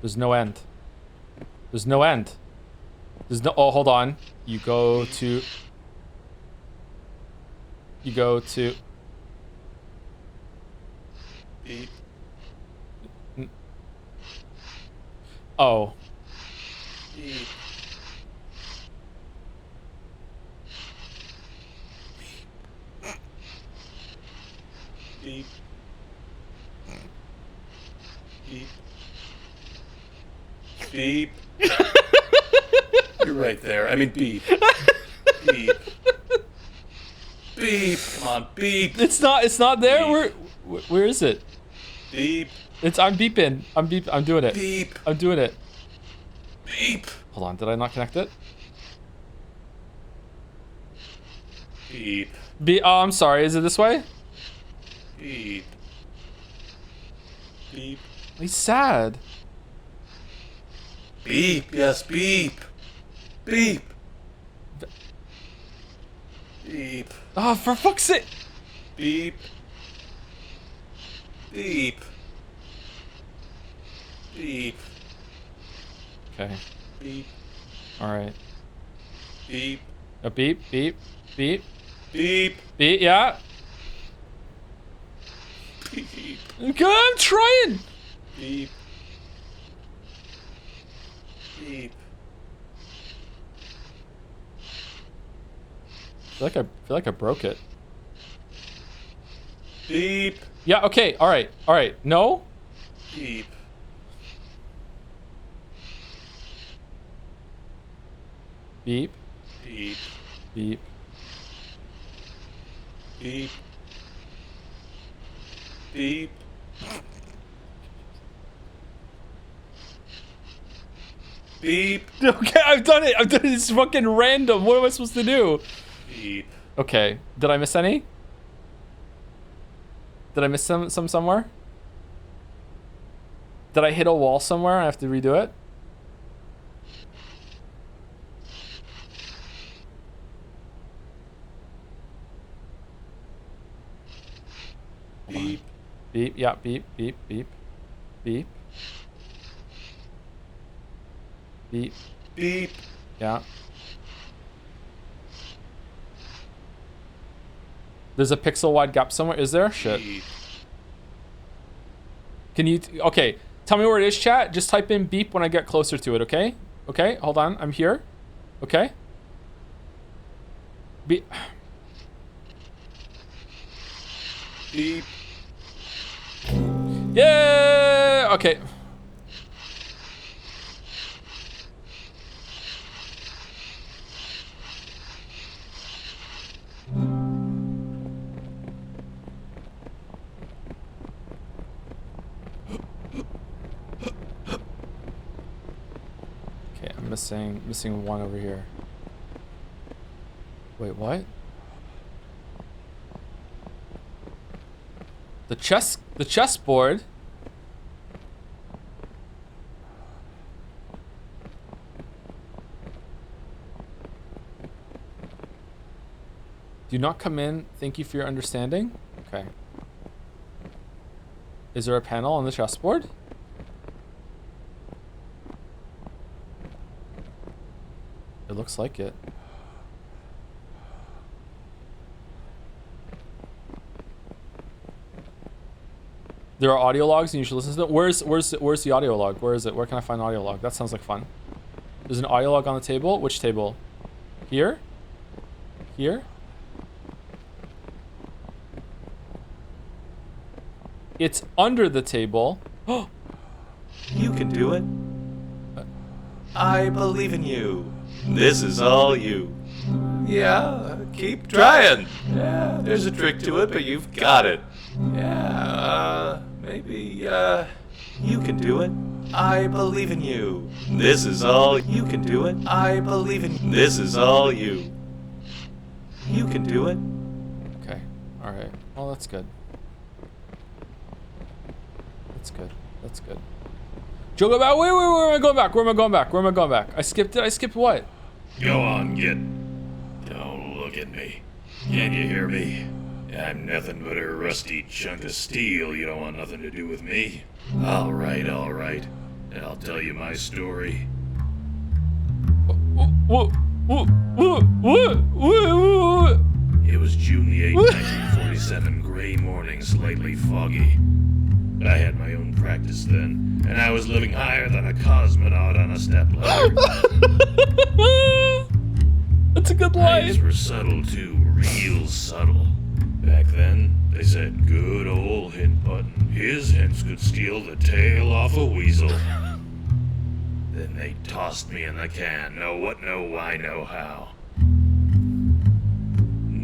There's no end. There's no end. There's no... Oh, hold on. You go to... Oh.
Beep. Beep. Beep. You're right there. I mean, beep. Beep. Beep. Come on, beep.
It's not there. Beep. Where is it?
Beep.
I'm beeping. I'm doing it.
Beep.
I'm doing it.
Beep.
Hold on. Did I not connect it?
Beep.
Oh, I'm sorry. Is it this way?
Beep. Beep.
He's sad.
Beep. Yes, beep. Beep. Beep.
Oh, for fuck's sake.
Beep. Beep. Beep.
Okay.
Beep.
All right.
Beep.
A beep, beep, beep.
Beep.
Beep, yeah.
Beep.
Okay, I'm trying.
Beep. Beep.
I feel like I broke it.
Beep.
Yeah, okay, all right. No?
Beep.
Beep.
Beep.
Beep.
Beep. Beep. Beep.
Okay, I've done it. It's fucking random. What am I supposed to do?
Beep.
Okay. Did I miss any? Did I miss some somewhere? Did I hit a wall somewhere? I have to redo it?
Beep.
Beep. Yeah. Beep. Beep. Beep. Beep. Beep.
Beep.
Yeah. There's a pixel wide gap somewhere. Is there? Shit.
Beep.
Can you? Okay. Tell me where it is, chat. Just type in beep when I get closer to it. Okay. Okay. Hold on. I'm here. Okay. Beep.
Beep.
Yeah. Okay. Okay, I'm missing one over here. Wait, what? The chessboard. Do not come in. Thank you for your understanding. Okay. Is there a panel on the chessboard? It looks like it. There are audio logs and you should listen to them. Where's the audio log? Where is it? Where can I find audio log? That sounds like fun. There's an audio log on the table. Which table? Here? Here? It's under the table.
You can do it. I believe in you. This is all you. Yeah, keep trying. Yeah, there's a trick to it, but you've got it. Yeah, maybe, you can do it. I believe in you. This is all you can do it. I believe in this is all you. You can do it.
Okay. All right. Well, that's good. That's good. That's good. Joe, go back. Wait, where am I going back? Where am I going back? Where am I going back? I skipped it. I skipped what?
Go on, kid. Don't look at me. Can you hear me? I'm nothing but a rusty chunk of steel. You don't want nothing to do with me. All right, all right. I'll tell you my story.
What?
It was June the 8th, 1947, gray morning, slightly foggy. I had my own practice then, and I was living higher than a cosmonaut on a stepladder.
That's a good line.
Eyes were subtle too, real subtle. Back then, they said good old hint button. His hints could steal the tail off a weasel. Then they tossed me in the can. Know what, know why, know how.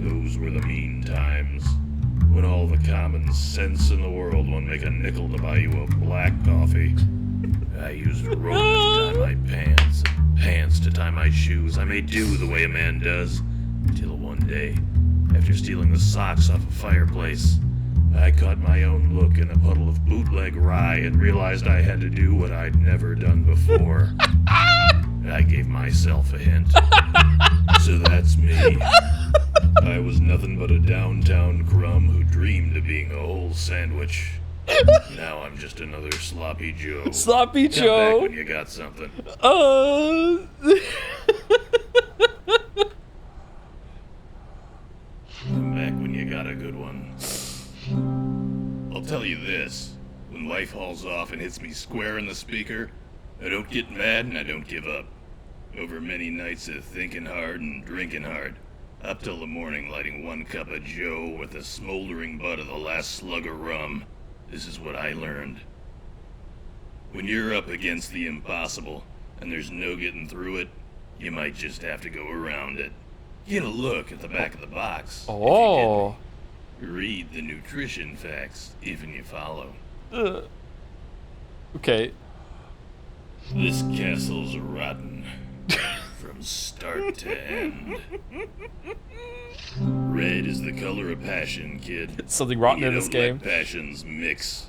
Those were the mean times. When all the common sense in the world won't make a nickel to buy you a black coffee. I used rope to tie my pants, and pants to tie my shoes. I made do the way a man does. Till one day, after stealing the socks off a fireplace, I caught my own look in a puddle of bootleg rye and realized I had to do what I'd never done before. I gave myself a hint. So that's me. I was nothing but a downtown crumb who dreamed of being a whole sandwich. Now I'm just another sloppy Joe.
Sloppy
Come
Joe.
back when you got something. Come back when you got a good one. I'll tell you this. When life hauls off and hits me square in the speaker, I don't get mad and I don't give up. Over many nights of thinking hard and drinking hard. Up till the morning lighting one cup of Joe with the smoldering butt of the last slug of rum. This is what I learned. When you're up against the impossible, and there's no getting through it, you might just have to go around it. Get a look at the back of the box.
Oh.
Read the nutrition facts, if and you follow.
Okay.
This castle's rotten. From start to end. Red is the color of passion, kid.
Something rotten in this game.
Let passions mix.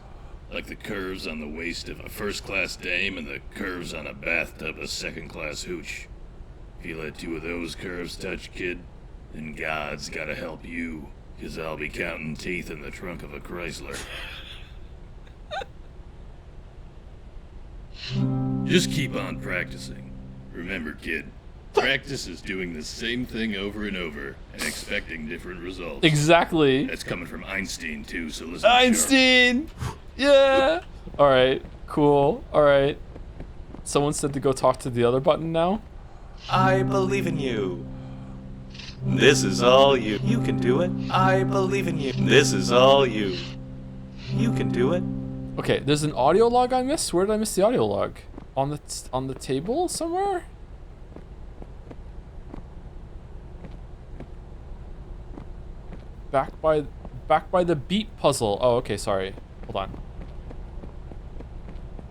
Like the curves on the waist of a first-class dame and the curves on a bathtub of second-class hooch. If you let two of those curves touch, kid, then God's gotta help you. 'Cause I'll be counting teeth in the trunk of a Chrysler. Just keep on practicing. Remember, kid, practice is doing the same thing over and over and expecting different results.
Exactly.
That's coming from Einstein, too, so listen
Einstein! Yeah! Alright, cool. Alright. Someone said to go talk to the other button now.
I believe in you. This is all you. You can do it. I believe in you. This is all you. You can do it.
Okay, there's an audio log I missed. Where did I miss the audio log? On the table somewhere? Back by the beat puzzle. Oh, okay, sorry. Hold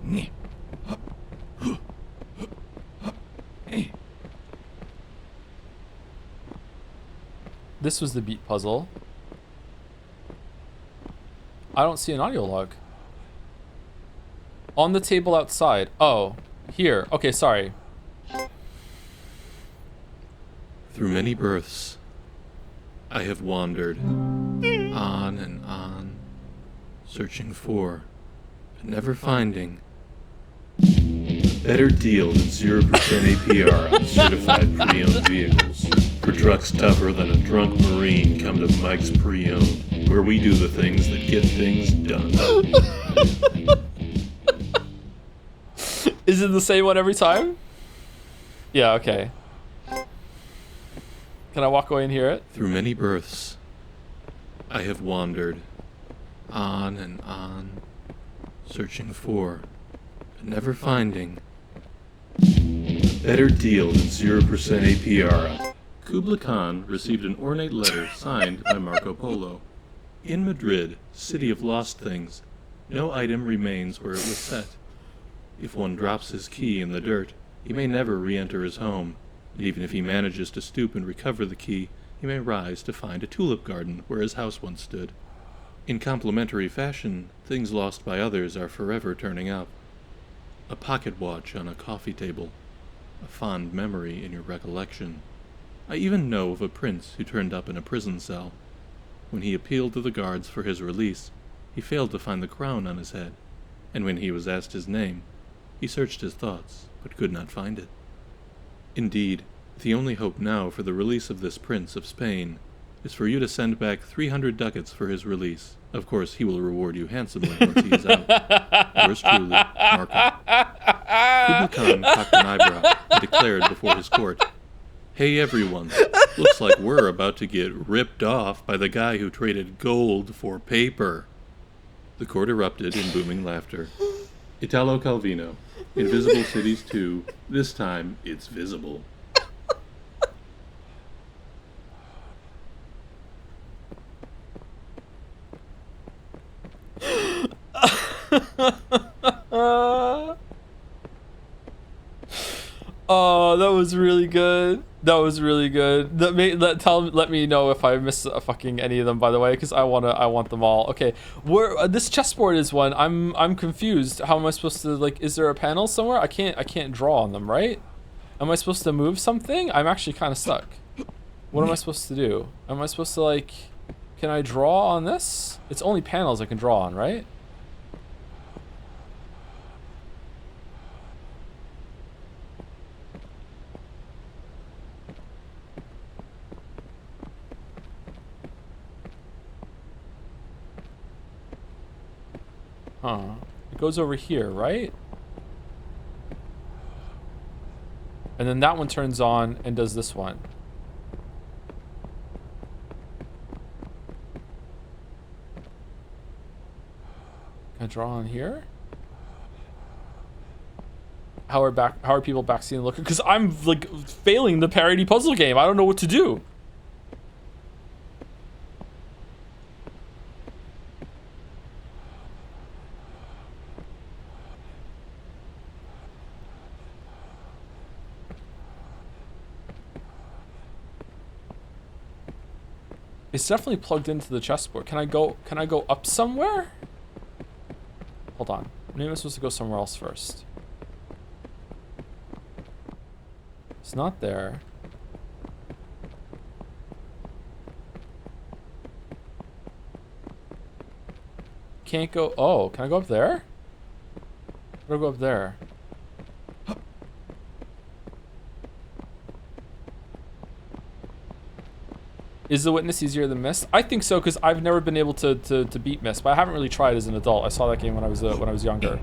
on. This was the beat puzzle. I don't see an audio log. On the table outside. Oh, here. Okay, sorry.
Through many births, I have wandered on and on, searching for, but never finding, a better deal than 0% APR on certified pre-owned vehicles. For trucks tougher than a drunk Marine, come to Mike's Pre-Owned, where we do the things that get things done.
Is it the same one every time? Yeah, okay. Can I walk away and hear it?
Through many births, I have wandered on and on, searching for, but never finding, a better deal than 0% APR. Kubla Khan received an ornate letter signed by Marco Polo. In Madrid, city of lost things, no item remains where it was set. If one drops his key in the dirt, he may never re-enter his home, and even if he manages to stoop and recover the key, he may rise to find a tulip garden where his house once stood. In complementary fashion, things lost by others are forever turning up. A pocket watch on a coffee table, a fond memory in your recollection. I even know of a prince who turned up in a prison cell. When he appealed to the guards for his release, he failed to find the crown on his head, and when he was asked his name, he searched his thoughts, but could not find it. Indeed, the only hope now for the release of this prince of Spain is for you to send back 300 ducats for his release. Of course, he will reward you handsomely once he is out. Yours truly, Marco. Kubla Khan cocked an eyebrow and declared before his court, "Hey everyone, looks like we're about to get ripped off by the guy who traded gold for paper." The court erupted in booming laughter. Italo Calvino, Invisible Cities 2, this time it's visible.
Oh, that was really good. That was really good. Let me know if I miss fucking any of them, by the way, because I want them all. Okay, where this chessboard is one. I'm confused. How am I supposed to, like? Is there a panel somewhere? I can't draw on them, right? Am I supposed to move something? I'm actually kind of stuck. What am I supposed to do? Am I supposed to, like? Can I draw on this? It's only panels I can draw on, right? Huh. It goes over here, right? And then that one turns on and does this one. Can I draw on here? How are people back seeing the looker? Because I'm like failing the parody puzzle game. I don't know what to do. It's definitely plugged into the chessboard. Can I go up somewhere? Hold on. Maybe I'm supposed to go somewhere else first. It's not there. can't go... Oh, can I go up there? How do I go up there? Is the Witness easier than Myst? I think so, because I've never been able to beat Myst, but I haven't really tried as an adult. I saw that game when I was younger.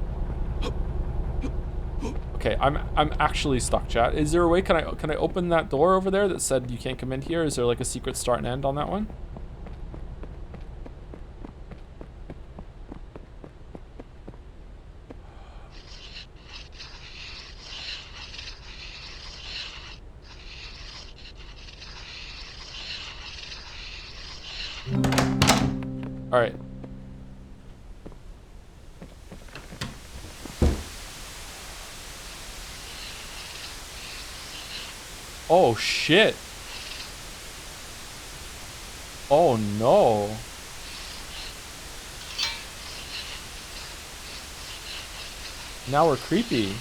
Okay, I'm actually stuck, chat. Is there a way, can I open that door over there that said you can't come in here? Is there like a secret start and end on that one? All right. Oh shit. Oh no. Now we're creepy.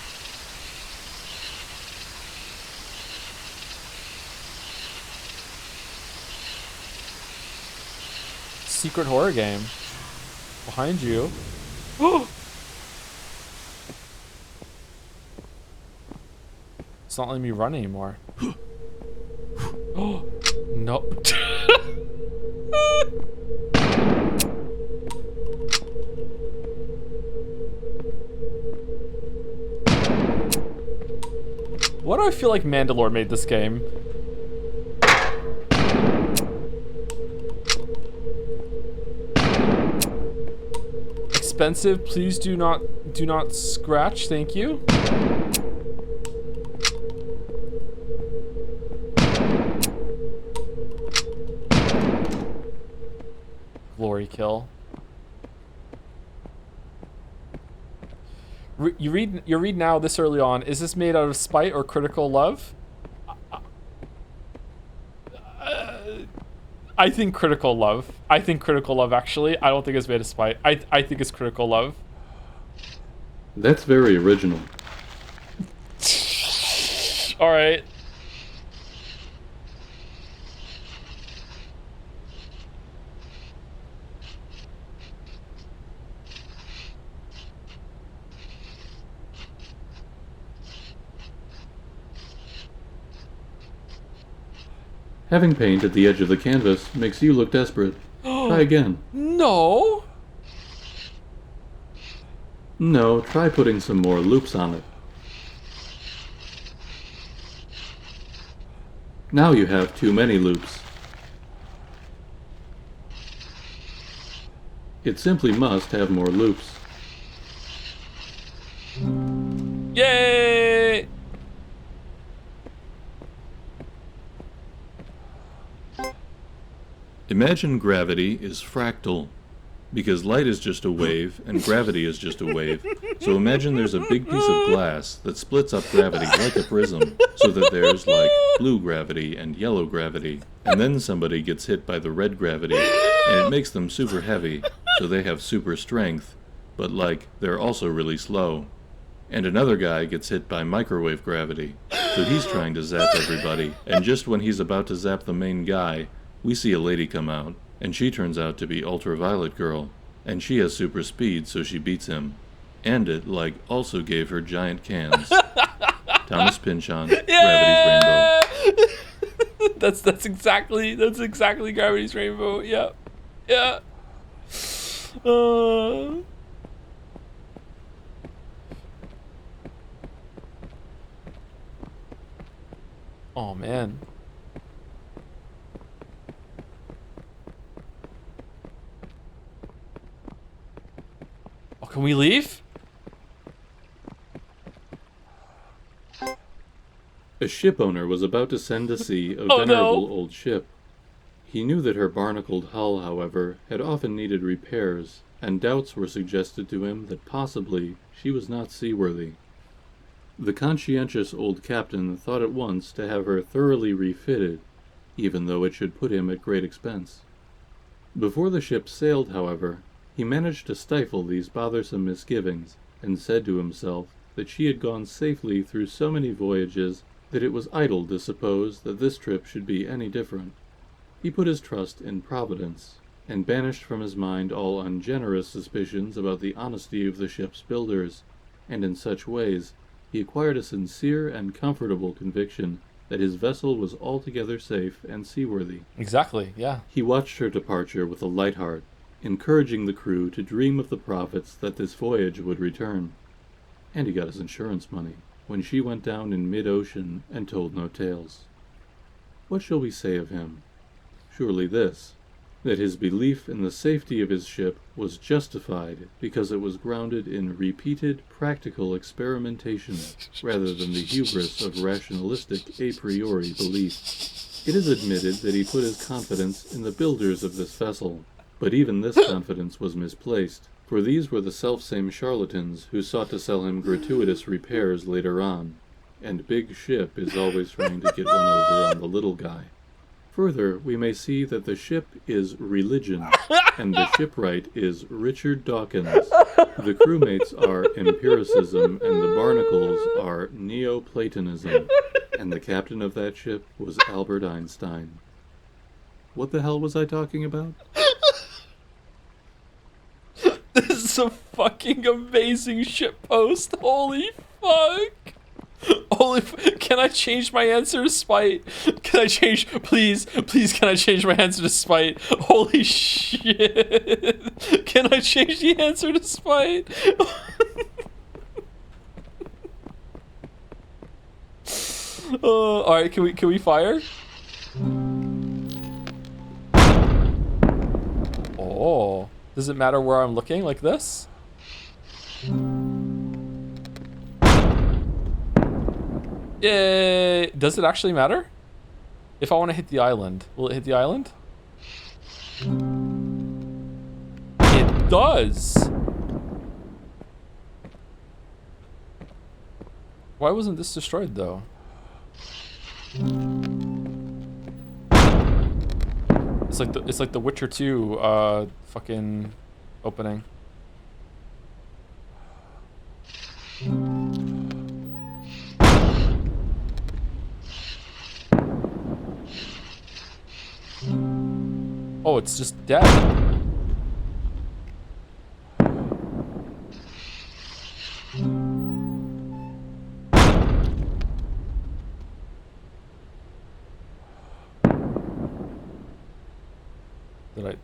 Secret horror game. Behind you. It's not letting me run anymore. Oh no. Why do I feel like Mandalore made this game? Expensive, please do not scratch, thank you. Glory kill. You read now this early on. Is this made out of spite or critical love? I think critical love. I think critical love, actually. I don't think it's made of spite. I think it's critical love.
That's very original.
Alright.
Having paint at the edge of the canvas makes you look desperate. Try again.
No!
No, try putting some more loops on it. Now you have too many loops. It simply must have more loops.
Yay!
Imagine gravity is fractal, because light is just a wave and gravity is just a wave. So imagine there's a big piece of glass that splits up gravity like a prism, so that there's like blue gravity and yellow gravity. And then somebody gets hit by the red gravity, and it makes them super heavy, so they have super strength, but like they're also really slow. And another guy gets hit by microwave gravity, so he's trying to zap everybody, and just when he's about to zap the main guy, we see a lady come out, and she turns out to be Ultraviolet Girl, and she has super speed, so she beats him. And it, like, also gave her giant cans. Thomas Pynchon, Gravity's Rainbow.
That's exactly Gravity's Rainbow. Yeah. Yeah. Oh man. Oh, can we leave?
A ship owner was about to send to sea a venerable old ship. He knew that her barnacled hull, however, had often needed repairs, and doubts were suggested to him that possibly she was not seaworthy. The conscientious old captain thought at once to have her thoroughly refitted, even though it should put him at great expense. Before the ship sailed, however, he managed to stifle these bothersome misgivings, and said to himself that she had gone safely through so many voyages that it was idle to suppose that this trip should be any different. He put his trust in Providence, and banished from his mind all ungenerous suspicions about the honesty of the ship's builders, and in such ways he acquired a sincere and comfortable conviction that his vessel was altogether safe and seaworthy.
Exactly, yeah.
He watched her departure with a light heart, encouraging the crew to dream of the profits that this voyage would return. And he got his insurance money when she went down in mid-ocean and told no tales. What shall we say of him? Surely this, that his belief in the safety of his ship was justified because it was grounded in repeated practical experimentation rather than the hubris of rationalistic a priori belief. It is admitted that he put his confidence in the builders of this vessel, but even this confidence was misplaced, for these were the selfsame charlatans who sought to sell him gratuitous repairs later on, and Big Ship is always trying to get one over on the little guy. Further, we may see that the ship is religion, and the shipwright is Richard Dawkins. The crewmates are empiricism, and the barnacles are Neoplatonism, and the captain of that ship was Albert Einstein. What the hell was I talking about?
This is a fucking amazing shitpost. Holy fuck. Can I change my answer to spite? Can I change, please, can I change my answer to spite? Holy shit. Can I change the answer to spite? Alright, can we fire? Oh, does it matter where I'm looking like this? Yay! Does it actually matter? If I want to hit the island, will it hit the island? It does! Why wasn't this destroyed though? It's like the Witcher 2 fucking opening. Oh, it's just dead.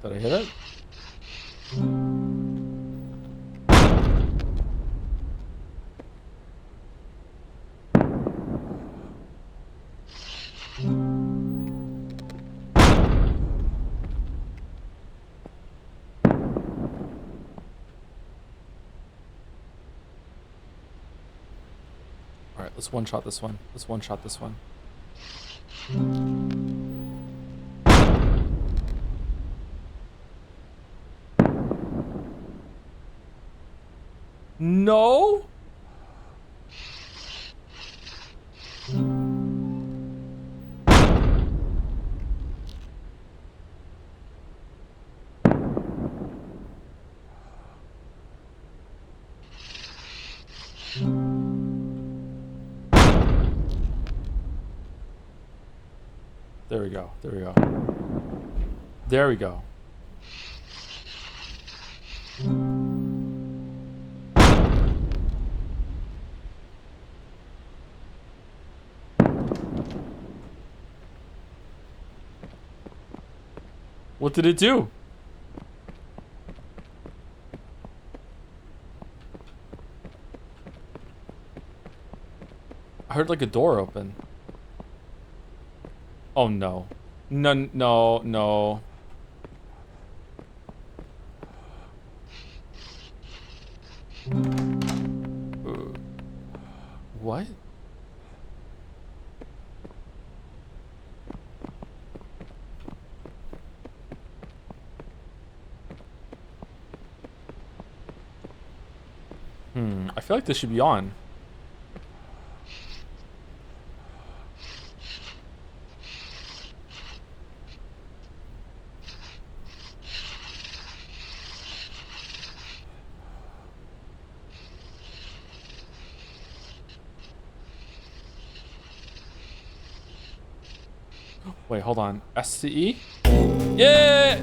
Did I hit it? Alright, let's one-shot this one. Let's one-shot this one. No? There we go. There we go. There we go. What did it do? I heard like a door open. Oh no. No, no, no. What? I feel like this should be on. Wait, hold on. SCE? Yeah!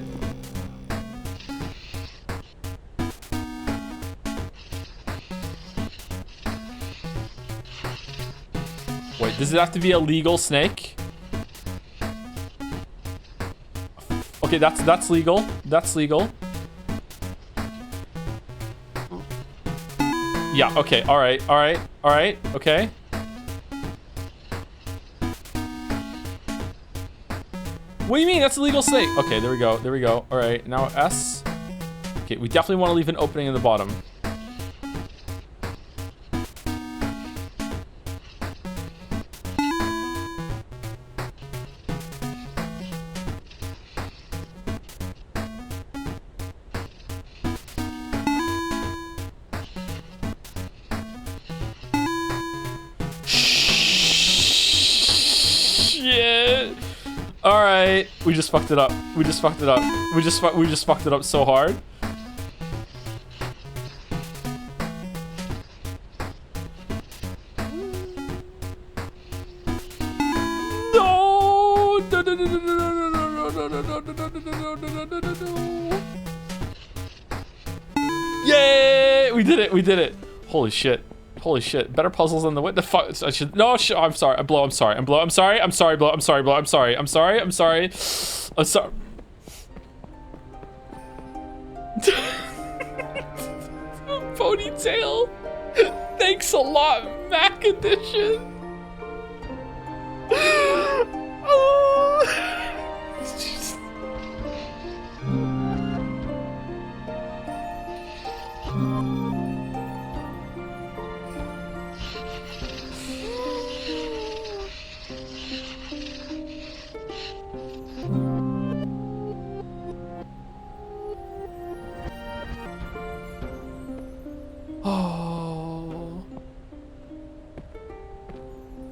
Does it have to be a legal snake? Okay, that's legal. That's legal. Yeah, okay, alright, okay. What do you mean? That's a legal snake. Okay, there we go. Alright, now S. Okay, we definitely want to leave an opening in the bottom. Shit. All right, we just fucked it up. We just fucked it up so hard. No. Yay! We did it. Holy shit. Better puzzles than the what the fuck? I should no. I'm sorry. Blow. I'm sorry. Blow. I'm sorry. Blow. I'm sorry. Ponytail. Thanks a lot, Mac Edition. Oh.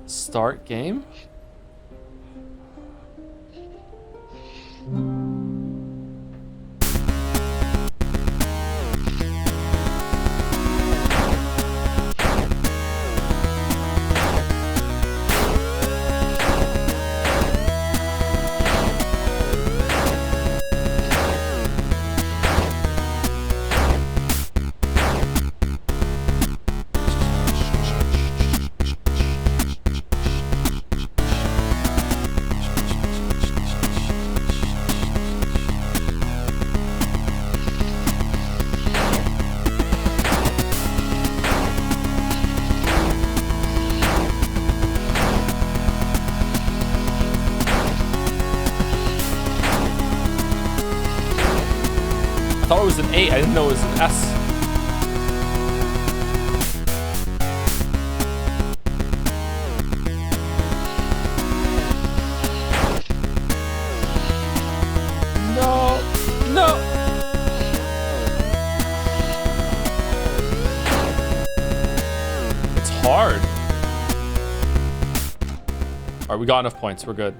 Start game? I thought it was an 8. I didn't know it was an S. No. It's hard. All right, we got enough points. We're good.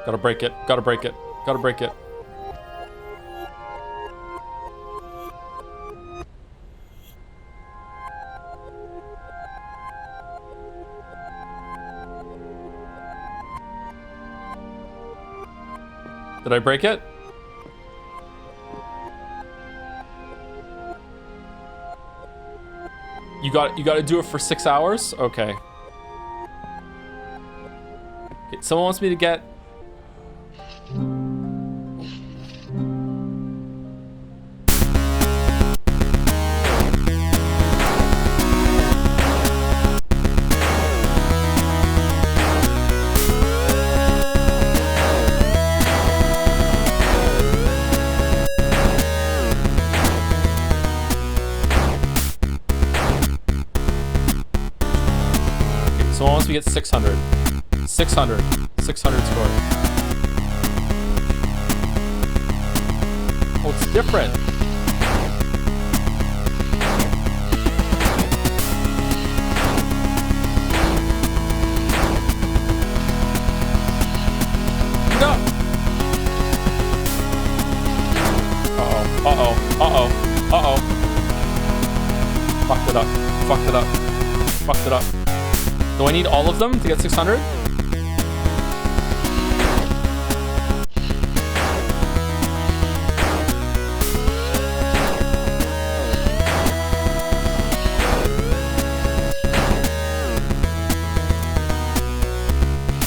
Gotta break it. Gotta break it. Gotta break it. Did I break it? You got to do it for 6 hours? Okay. Okay, someone wants me to get So once we get 600. 600 scored. Oh, it's different. No. Uh-oh. Fucked it up. Do I need all of them to get 600?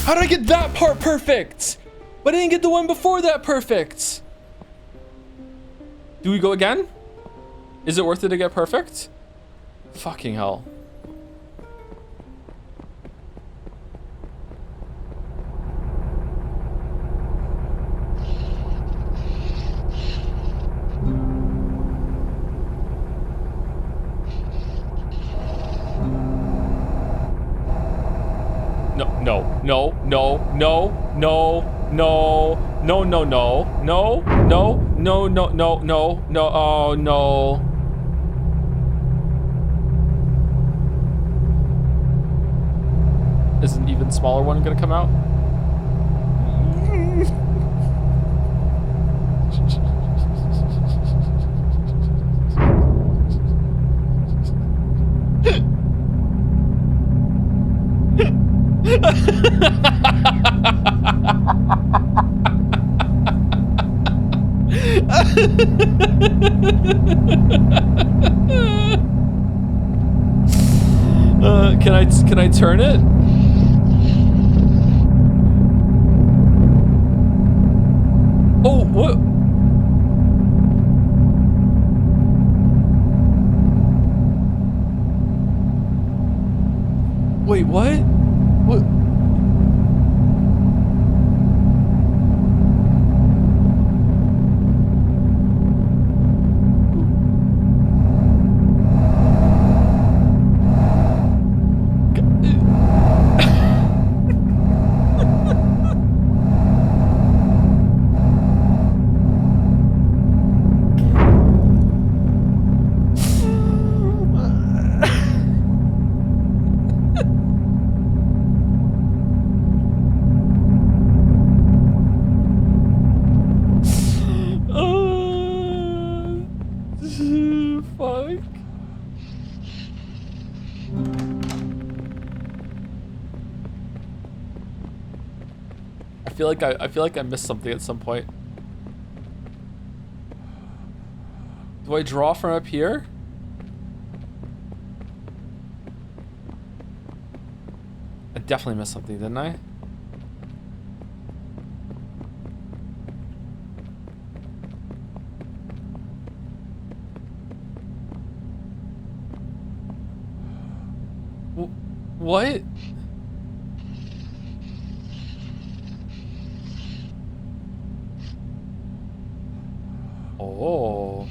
How did I get that part perfect? But I didn't get the one before that perfect. Do we go again? Is it worth it to get perfect? Fucking hell. No, oh no. Is an even smaller one gonna come out? Can I turn it? Oh, what? Wait, what? What? I feel like I missed something at some point. Do I draw from up here? I definitely missed something, didn't I? What? Oh.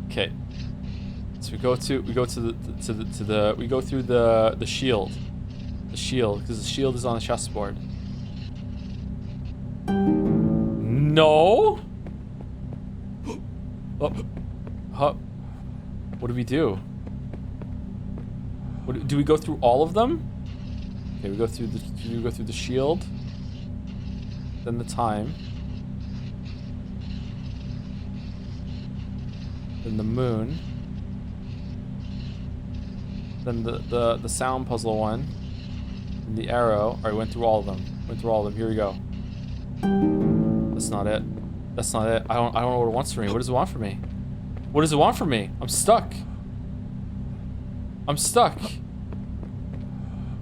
Okay. So we go through the shield. The shield, because the shield is on the chessboard. No. Oh. What do we do? Do we go through all of them? Okay, we go through the shield. Then the time. Then the moon. Then the sound puzzle one. And the arrow. Alright, went through all of them. Here we go. That's not it. I don't know what it wants from me. What does it want from me? What does it want from me? I'm stuck.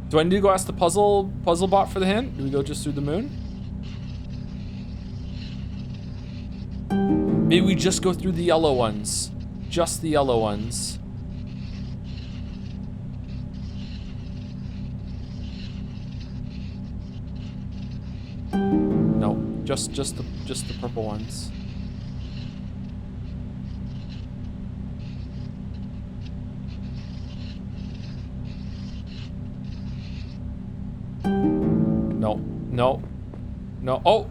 Do I need to go ask the puzzle bot for the hint? Do we go just through the moon? Maybe we just go through the yellow ones. Just the yellow ones. No, just the purple ones. No, no, no. Oh!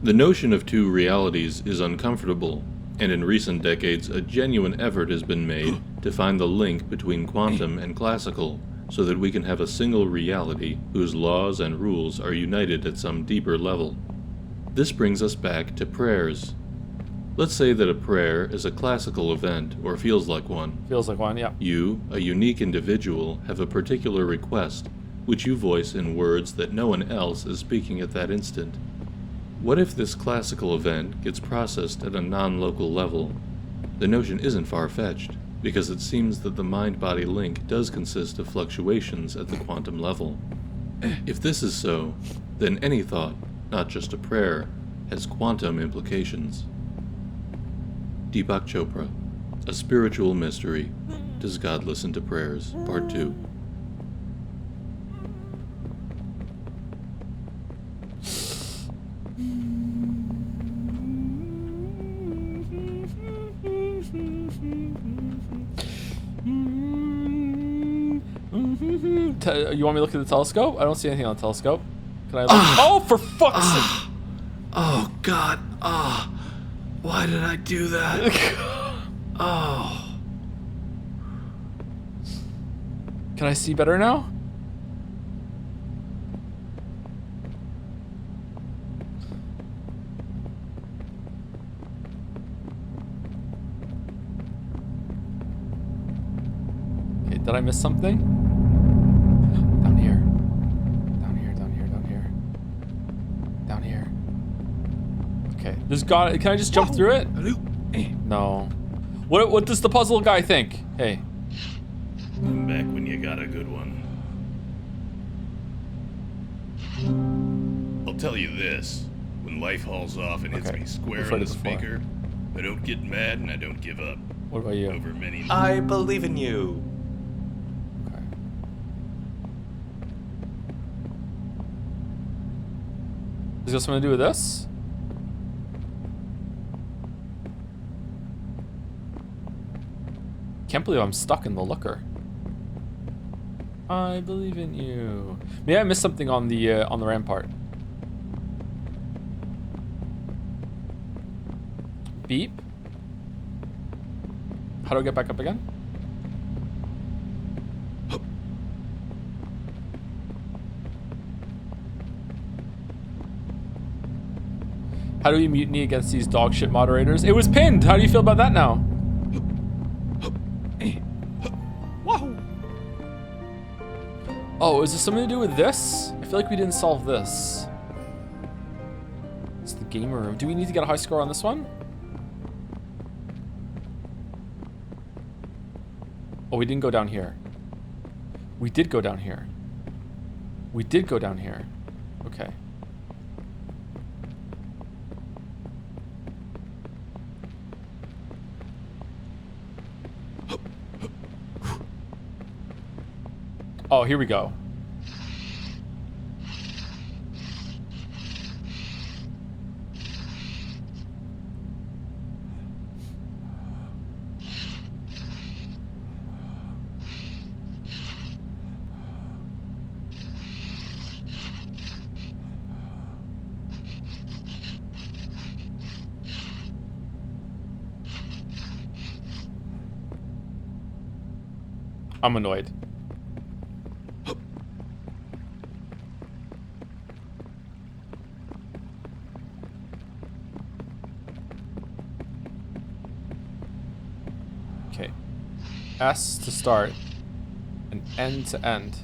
The notion of two realities is uncomfortable, and in recent decades a genuine effort has been made to find the link between quantum and classical, so that we can have a single reality whose laws and rules are united at some deeper level. This brings us back to prayers. Let's say that a prayer is a classical event, or feels like one.
Feels like one, yeah.
You, a unique individual, have a particular request, which you voice in words that no one else is speaking at that instant. What if this classical event gets processed at a non-local level? The notion isn't far-fetched, because it seems that the mind-body link does consist of fluctuations at the quantum level. If this is so, then any thought, not just a prayer, has quantum implications. Deepak Chopra, A Spiritual Mystery. Does God Listen to Prayers? Part 2.
You want me to look at the telescope? I don't see anything on the telescope. Can I look? Oh, for fuck's sake!
Oh, God. Oh, why did I do that? Oh.
Can I see better now? Okay, did I miss something? Down here. Down here, down here, down here. Down here. Okay, there's got. Can I just jump through it? No. What does the puzzle guy think? Hey.
Come back when you got a good one. I'll tell you this. When life hauls off and hits me square in the speaker, I don't get mad and I don't give up.
What about you?
Over many
I believe in you.
Okay. Is this something to do with this? Can't believe I'm stuck in the looker. I believe in you. Maybe I missed something on the rampart. Beep. How do I get back up again? How do we mutiny against these dog shit moderators? It was pinned. How do you feel about that now? Oh, is this something to do with this? I feel like we didn't solve this. It's the gamer room. Do we need to get a high score on this one? Oh, we didn't go down here. We did go down here. We did go down here. Okay. Oh, here we go. I'm annoyed. Okay. S to start and N to end.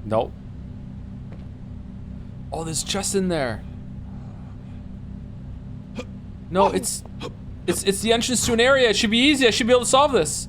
Nope. Oh, there's chests in there. No, it's the entrance to an area. It should be easy. I should be able to solve this.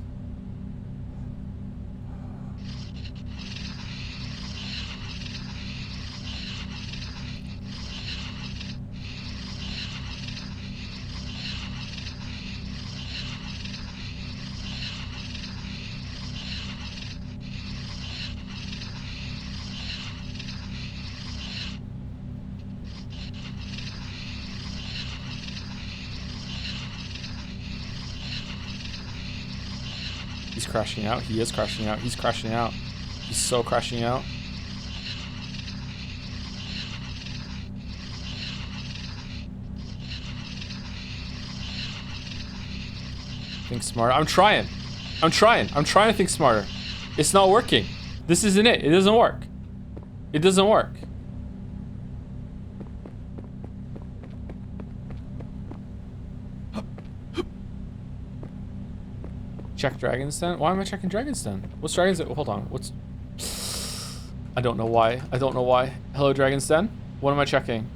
He's crashing out. He is crashing out. He's crashing out. He's so crashing out. Think smarter. I'm trying. I'm trying to think smarter. It's not working. This isn't it. It doesn't work. It doesn't work. Check Dragon's Den? Why am I checking Dragon's Den? What's Dragon's Den? Hold on. What's... I don't know why. I don't know why. Hello, Dragon's Den? What am I checking?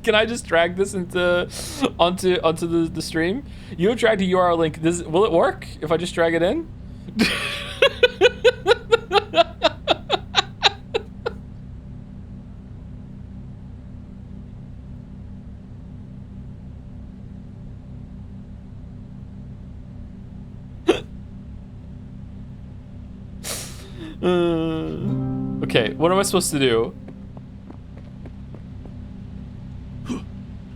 Can I just drag this onto the stream? You have dragged a URL link. Will it work if I just drag it in? Okay, what am I supposed to do?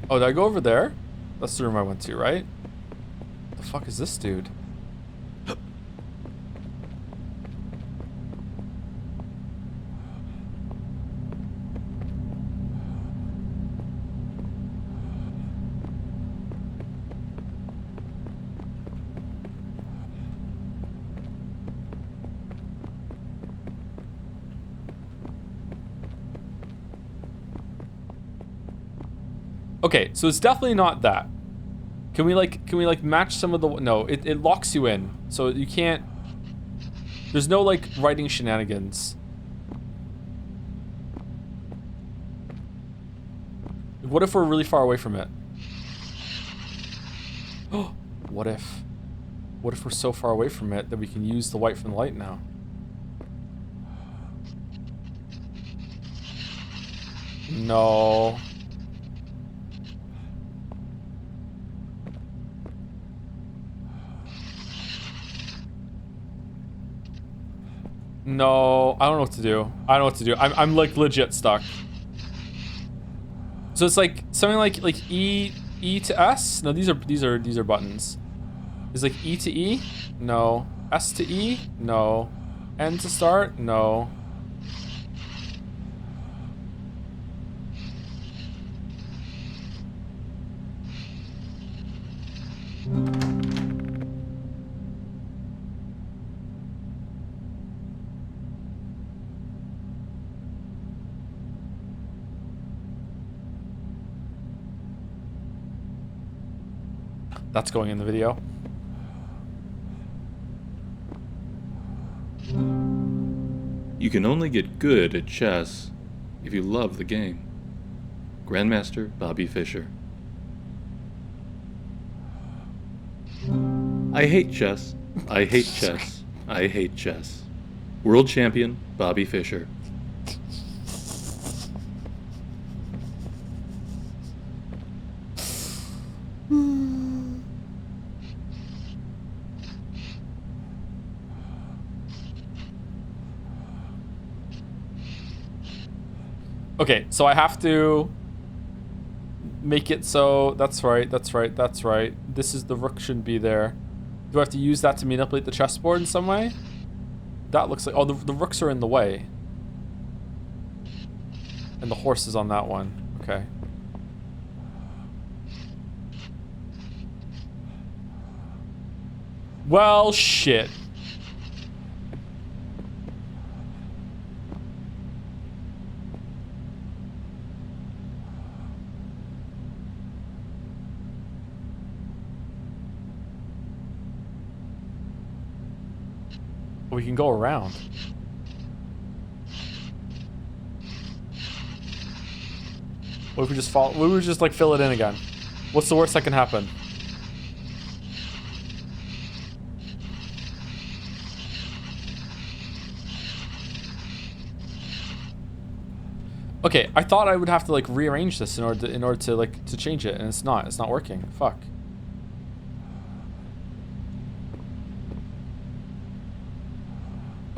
Oh, did I go over there? That's the room I went to, right? The fuck is this dude? Okay, so it's definitely not that. Can we like match some of the... No, it locks you in. So you can't... There's no like writing shenanigans. What if we're really far away from it? Oh, what if we're so far away from it that we can use the white from the light now? No. No, I don't know what to do. I don't know what to do. I'm like legit stuck. So it's like something like E to S? No, these are buttons. It's like E to E? No. S to E? No. N to start? No. That's going in the video.
You can only get good at chess if you love the game. Grandmaster Bobby Fischer. I hate chess. I hate chess. I hate chess. World champion Bobby Fischer.
Okay, so I have to make it so that's right. This is the rook shouldn't be there. Do I have to use that to manipulate the chessboard in some way? That looks like... Oh, the rooks are in the way. And the horse is on that one. Okay. Well, shit. We can go around. What if we just fall? What if we just like fill it in again? What's the worst that can happen? Okay, I thought I would have to like rearrange this in order to like to change it, and it's not. It's not working. Fuck.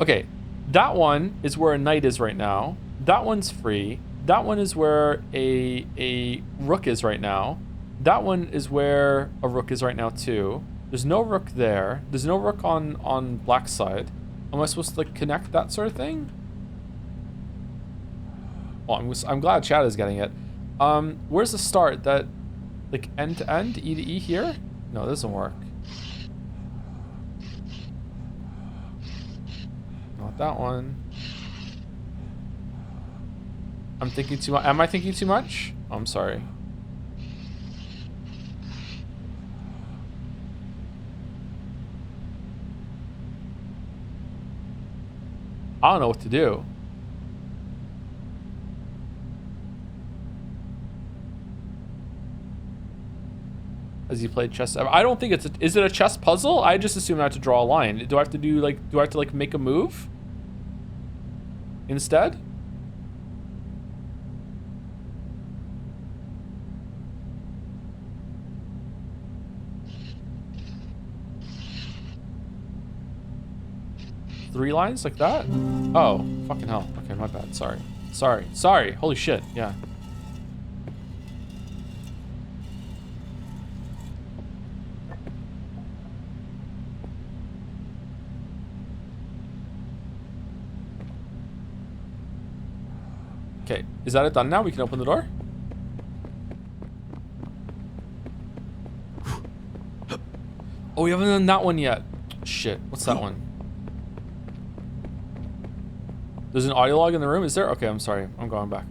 Okay, That one is where a knight is right now. That one's free. That one is where a rook is right now. That one is where a rook is right now too. There's no rook there. There's no rook on black side. Am I supposed to like connect that sort of thing? Well, I'm glad Chad is getting it. Where's the start? That like end to end, E to E here? No, this doesn't work. Not that one. I'm thinking too much. Am I thinking too much? Oh, I'm sorry. I don't know what to do. Has he played chess ever? I don't think it's is it a chess puzzle? I just assume I have to draw a line. Do I have to do like, do I have to like make a move instead? Three lines like that? Oh, fucking hell. Okay, my bad. Sorry. Sorry. Holy shit. Yeah. Okay, is that it done now? We can open the door? Oh, we haven't done that one yet. Shit, what's that one? There's an audio log in the room, is there? Okay, I'm sorry. I'm going back.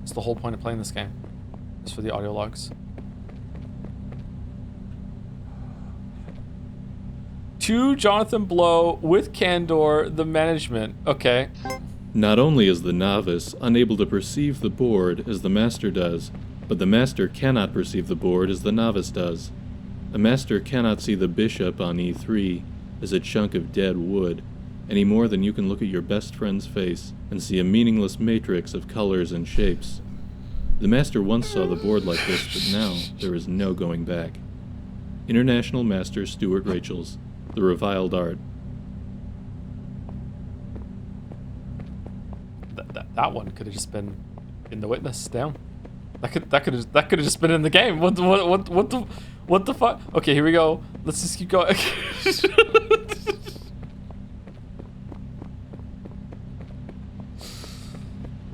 It's the whole point of playing this game. It's for the audio logs. To Jonathan Blow with Candor, the management. Okay.
Not only is the novice unable to perceive the board as the master does, but the master cannot perceive the board as the novice does. A master cannot see the bishop on e3 as a chunk of dead wood, any more than you can look at your best friend's face and see a meaningless matrix of colors and shapes. The master once saw the board like this, but now there is no going back. International Master Stuart Rachel's The Reviled Art.
That one could have just been in the witness. Damn, that could have just been in the game. What the fuck? Okay, here we go. Let's just keep going.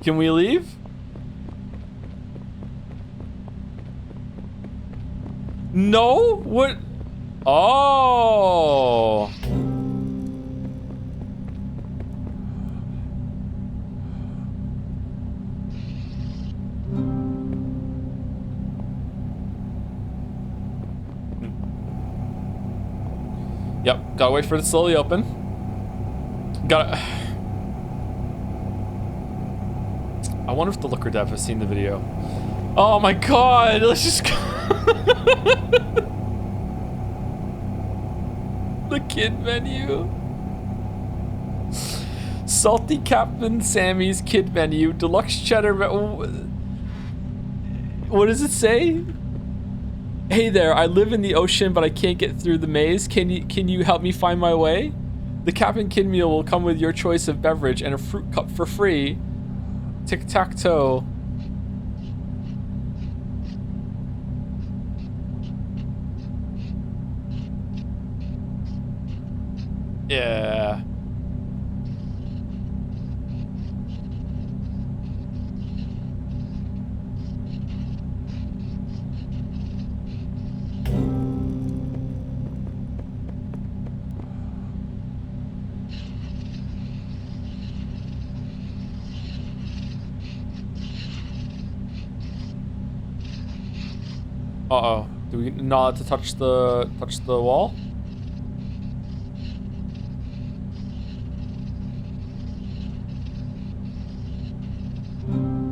Can we leave? No? What? Oh. Yep, gotta wait for it to slowly open. Gotta... I wonder if the Looker Dev has seen the video. Oh my god, let's just go. The kid menu. Salty Captain Sammy's kid menu. Deluxe cheddar. What does it say? Hey there, I live in the ocean, but I can't get through the maze. Can you help me find my way? The Captain Kid meal will come with your choice of beverage and a fruit cup for free. Tic-tac-toe. Yeah. Uh-oh. Do we not to touch the wall?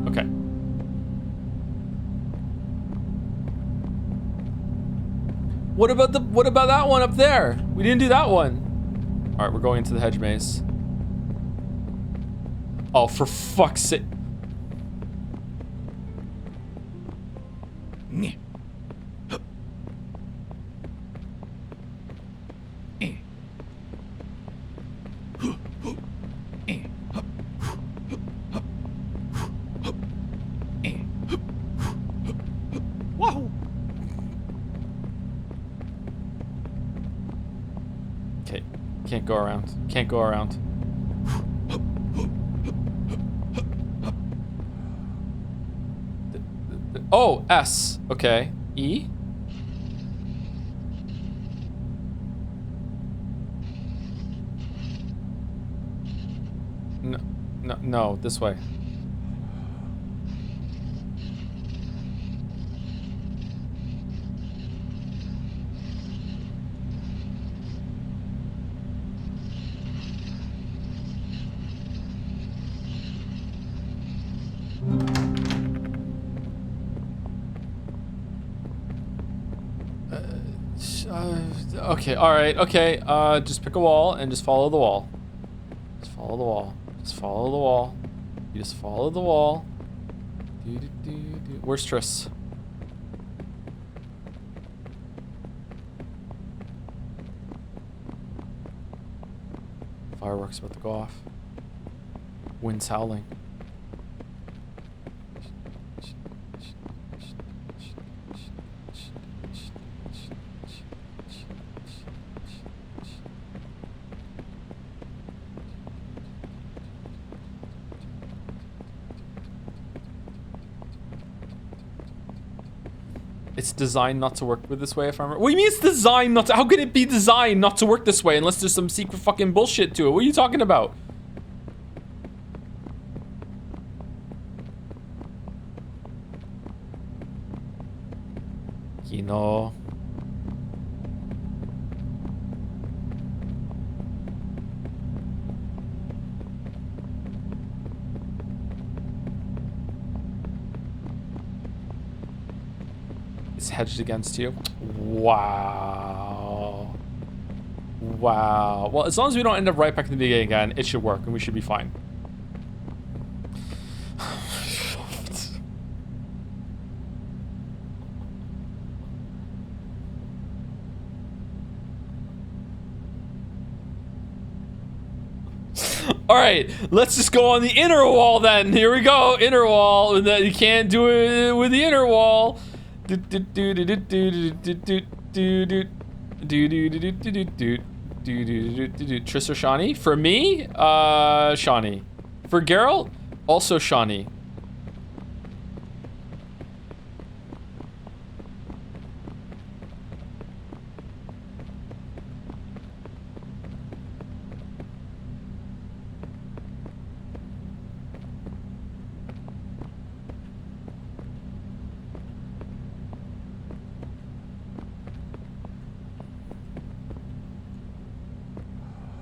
Okay. What about that one up there? We didn't do that one. All right, we're going into the hedge maze. Oh, for fuck's sake. go around. Can't go around. Oh, S. Okay. E? No, no, this way. Okay, alright, okay. Just pick a wall and just follow the wall. Just follow the wall. Just follow the wall. You just follow the wall. Where's Triss? Fireworks about to go off. Wind's howling. It's designed not to work with this way, if I remember. What do you mean it's designed not to? How could it be designed not to work this way unless there's some secret fucking bullshit to it? What are you talking about? Kino. It's hedged against you. Wow. Wow. Well, as long as we don't end up right back in the beginning again, it should work and we should be fine. All right, let's just go on the inner wall then. Here we go, inner wall. You can't do it with the inner wall. Triss or Shawnee? For me, Shawnee. For Geralt, also Shawnee.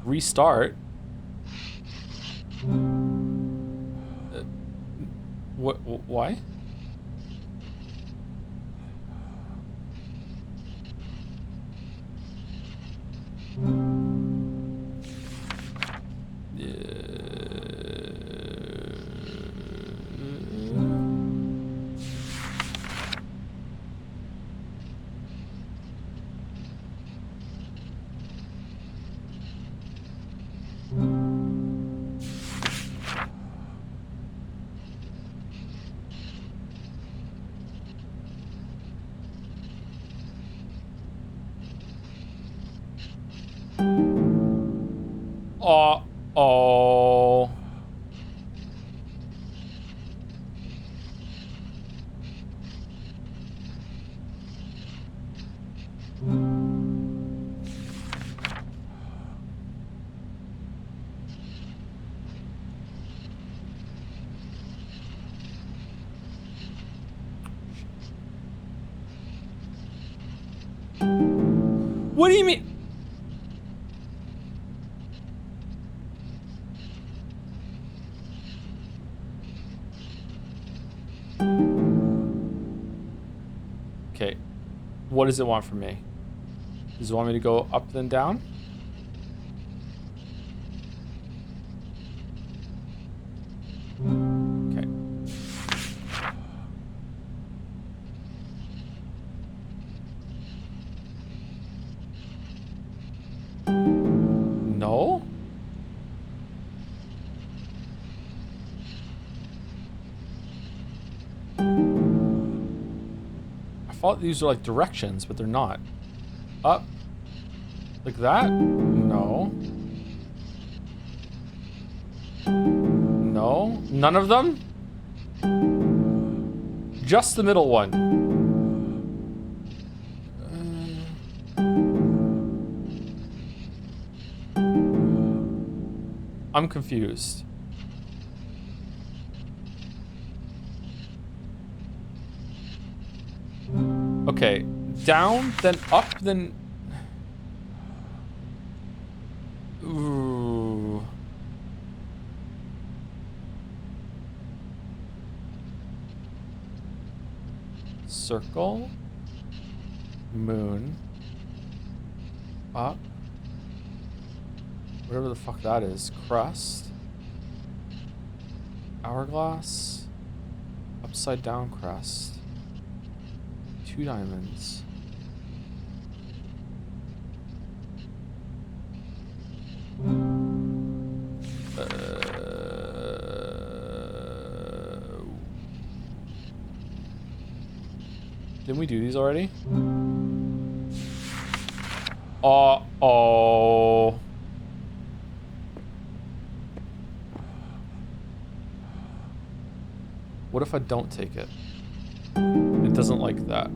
Restart. What? Why? Oh. What do you mean? Okay, what does it want from me? Does it want me to go up then down? Okay. No? I thought these were like directions, but they're not. Up. Like that? No. No? None of them? Just the middle one. I'm confused. Okay, down, then up, then... Ooh. Circle. Moon. Up. Whatever the fuck that is. Crust. Hourglass. Upside down crest. 2 diamonds. Didn't we do these already? Uh-oh. What if I don't take it? It doesn't like that.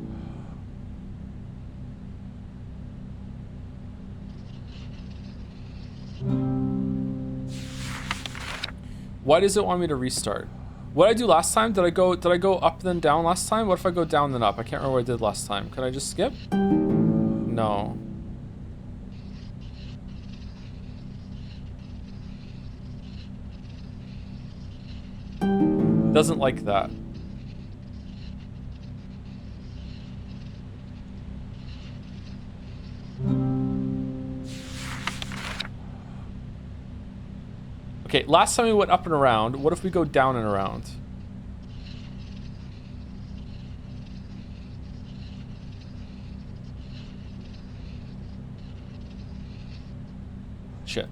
Why does it want me to restart? What did I do last time? Did I go up then down last time? What if I go down then up? I can't remember what I did last time. Can I just skip? No. Doesn't like that. Okay, last time we went up and around. What if we go down and around? Shit.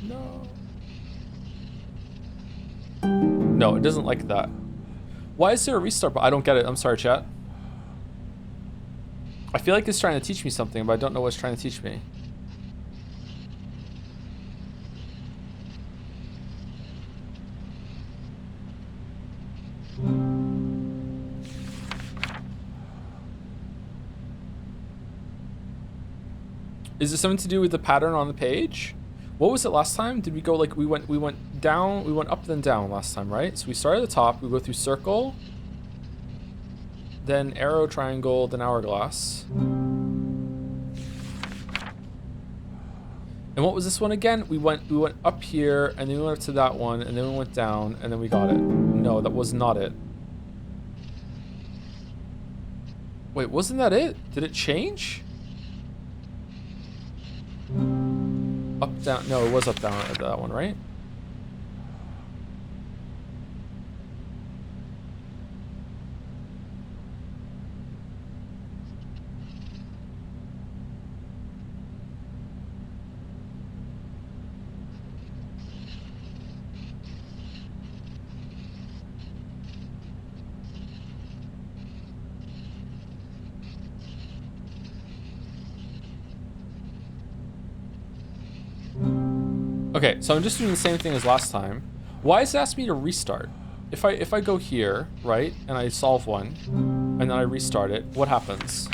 No. No, it doesn't like that. Why is there a restart? I don't get it. I'm sorry, chat. I feel like it's trying to teach me something, but I don't know what it's trying to teach me. Is it something to do with the pattern on the page? What was it last time? Did we go like we went down, we went up then down last time, right? So we start at the top, we go through circle, then arrow, triangle, then hourglass. And what was this one again? We went up here, and then we went up to that one, and then we went down, and then we got it. No, that was not it. Wait, wasn't that it? Did it change? Up, down. No, it was up, down at that one, right? Okay, so I'm just doing the same thing as last time. Why is it asking me to restart? If I go here, right, and I solve one, and then I restart it, what happens?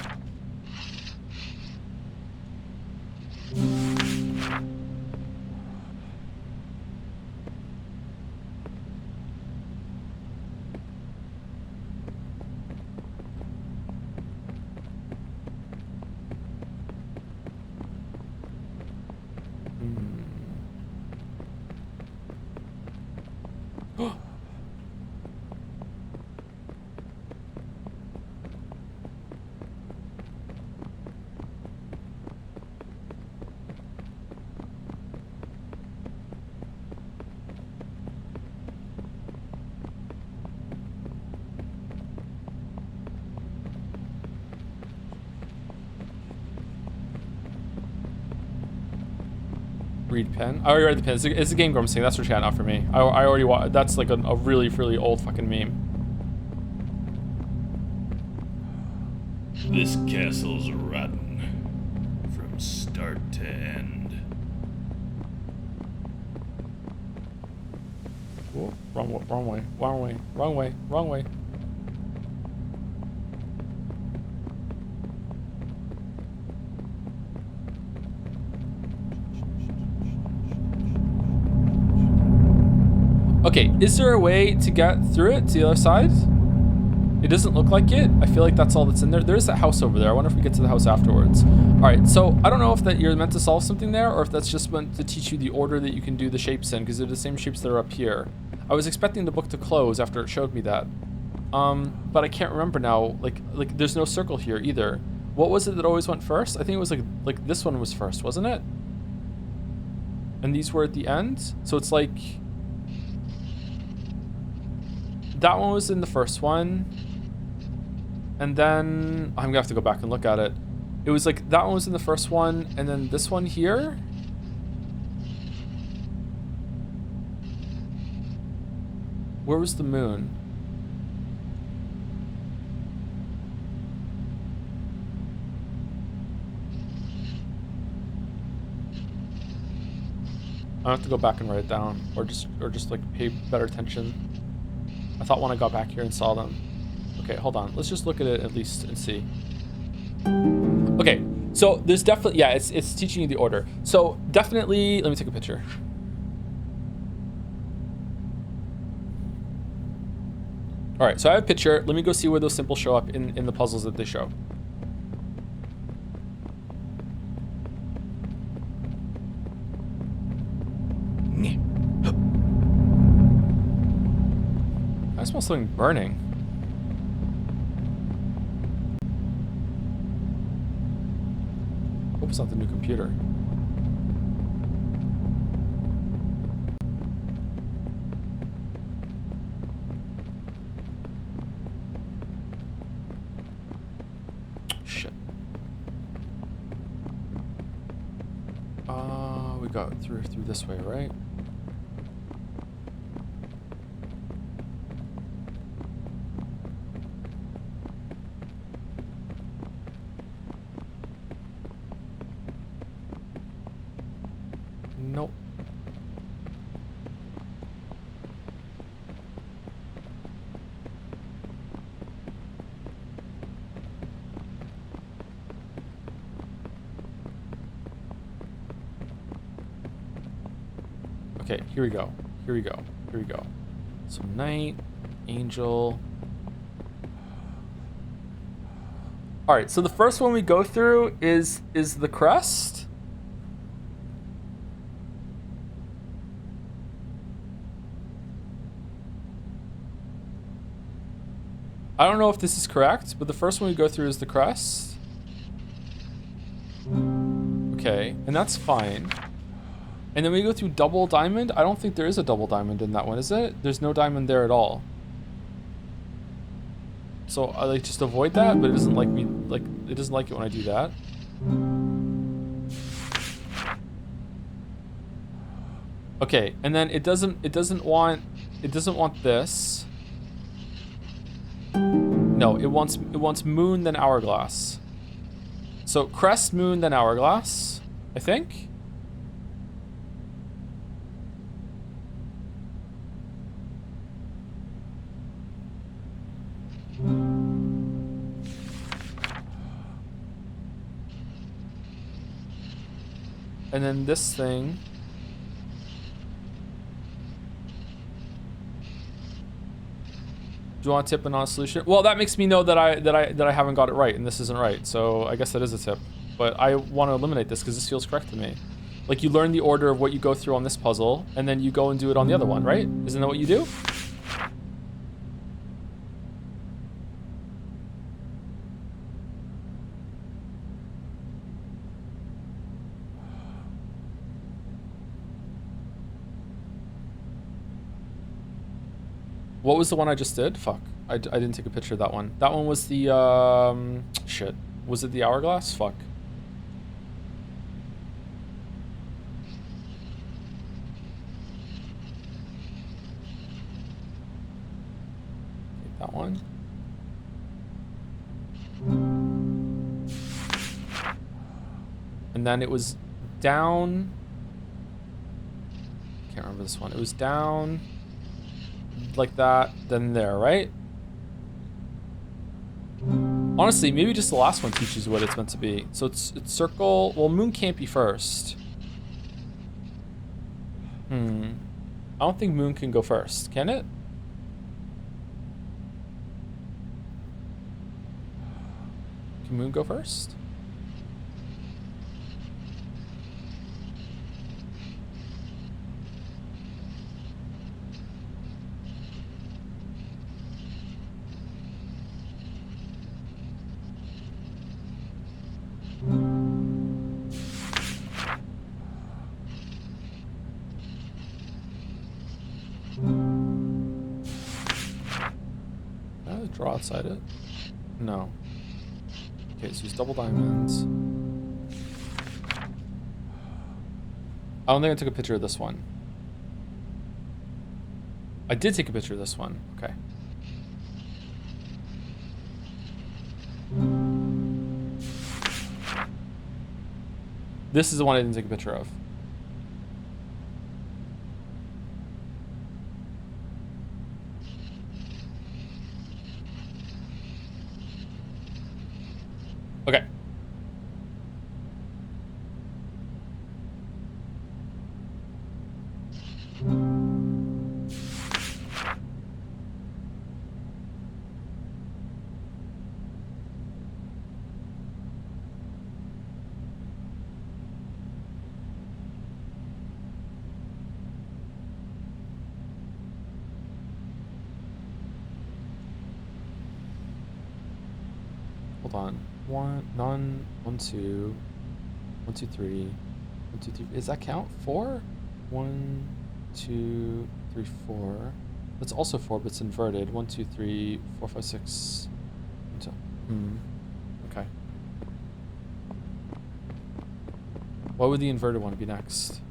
Read pen. I already read the pen. It's a Game Grumps thing. That's for chat, not for me. I already watched. That's like a really, really old fucking meme.
This castle's rotten. start to end.
Whoa, wrong way, wrong way, wrong way, wrong way, wrong way. Okay, is there a way to get through it to the other side? It doesn't look like it. I feel like that's all that's in there. There's that house over there. I wonder if we get to the house afterwards. All right, so I don't know if that you're meant to solve something there or if that's just meant to teach you the order that you can do the shapes in because they're the same shapes that are up here. I was expecting the book to close after it showed me that. But I can't remember now. Like there's no circle here either. What was it that always went first? I think it was like this one was first, wasn't it? And these were at the end. So it's like that one was in the first one. And then I'm gonna have to go back and look at it. It was like that one was in the first one, and then this one here. Where was the moon? I have to go back and write it down, or just like pay better attention. I thought when I got back here and saw them. Okay, hold on. Let's just look at it at least and see. Okay, so there's definitely, yeah, it's teaching you the order. So definitely, let me take a picture. All right, so I have a picture. Let me go see where those symbols show up in the puzzles that they show. I smell something burning. Hope it's not the new computer. Shit. We got through this way, right? Nope. Okay, here we go. Here we go. Here we go. So knight, angel. All right, so the first one we go through is the crest. I don't know if this is correct, but the first one we go through is the crest. Okay, and that's fine. And then we go through double diamond. I don't think there is a double diamond in that one, is it? There's no diamond there at all. So I like just avoid that, but it doesn't like me, like it doesn't like it when I do that. Okay, and then it doesn't want this. No, it wants moon then hourglass. So crest, moon, then hourglass, I think. And then this thing. Do you want a tip and not a solution? Well, that makes me know that I haven't got it right and this isn't right. So I guess that is a tip. But I want to eliminate this because this feels correct to me. Like you learn the order of what you go through on this puzzle and then you go and do it on the other one, right? Isn't that what you do? What was the one I just did? Fuck. I didn't take a picture of that one. That one was the, shit. Was it the hourglass? Fuck. That one. And then it was down. I can't remember this one. It was down like that, then there, right? Honestly, maybe just the last one teaches you what it's meant to be. So it's circle. Well, moon can't be first. I don't think moon can go first. Can it? Can moon go first? Draw outside it? No. Okay, so use double diamonds. I don't think I took a picture of this one. I did take a picture of this one. Okay. This is the one I didn't take a picture of. Okay. Hold on. 1, 2, 3. 1, 2, 3. Does that count? 4? 1, 2, 3, 4. That's also 4, but it's inverted. 1, 2, 3, 4, 5, 6. Okay. What would the inverted one be next?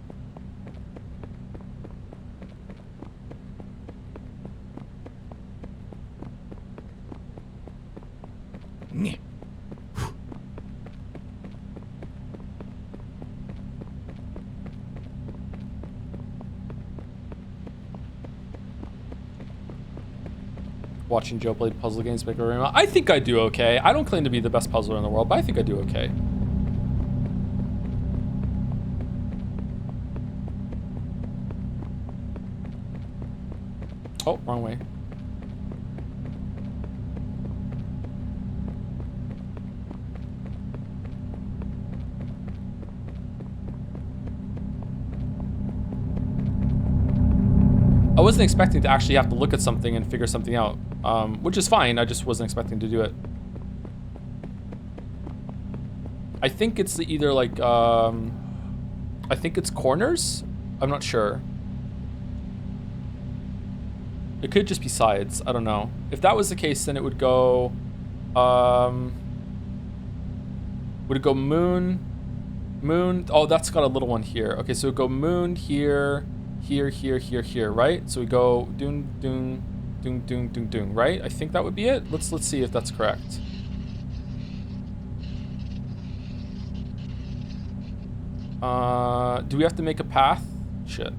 Watching Joe play puzzle games make a real. I think I do okay. I don't claim to be the best puzzler in the world, but I think I do okay. Oh, wrong way. I wasn't expecting to actually have to look at something and figure something out, which is fine. I just wasn't expecting to do it. I think it's either like, I think it's corners. I'm not sure. It could just be sides. I don't know. If that was the case, then it would go, would it go moon? Oh, that's got a little one here. Okay, so it would go moon here. Here, right? So we go doon, right? I think that would be it. Let's see if that's correct. Do we have to make a path? Shit.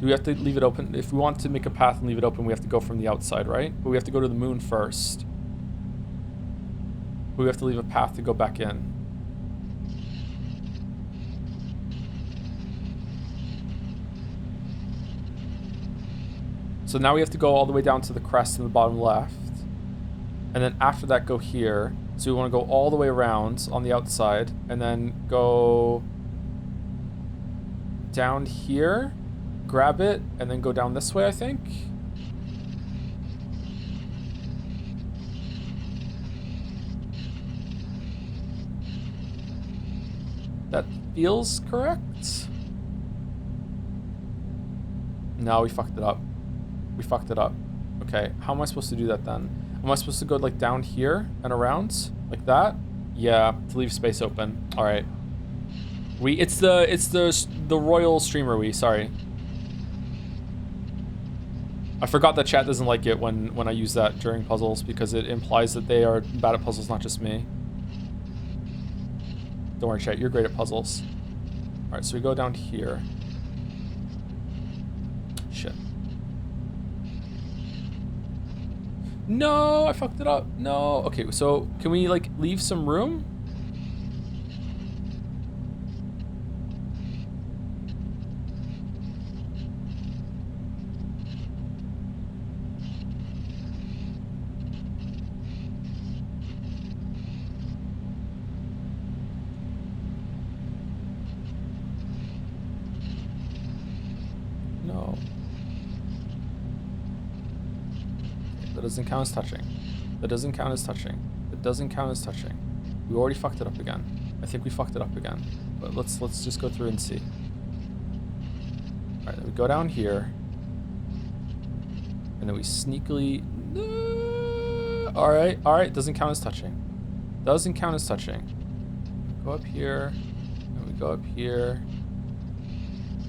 Do we have to leave it open? If we want to make a path and leave it open, we have to go from the outside, right? But we have to go to the moon first. We have to leave a path to go back in. So now we have to go all the way down to the crest in the bottom left. And then after that, go here. So we want to go all the way around on the outside. And then go down here. Grab it. And then go down this way, I think. That feels correct. No, we fucked it up. We fucked it up. Okay, how am I supposed to do that then? Am I supposed to go like down here and around like that? Yeah, to leave space open. All right. It's the royal streamer. Sorry. I forgot that chat doesn't like it when I use that during puzzles because it implies that they are bad at puzzles, not just me. Don't worry, chat. You're great at puzzles. All right, so we go down here. Shit. No, I fucked it up. No. Okay, so can we like leave some room? No. That doesn't count as touching. That doesn't count as touching. That doesn't count as touching. We already fucked it up again. I think we fucked it up again. But let's just go through and see. Alright, then we go down here. And then we sneakily... Alright, doesn't count as touching. Doesn't count as touching. Go up here. And we go up here.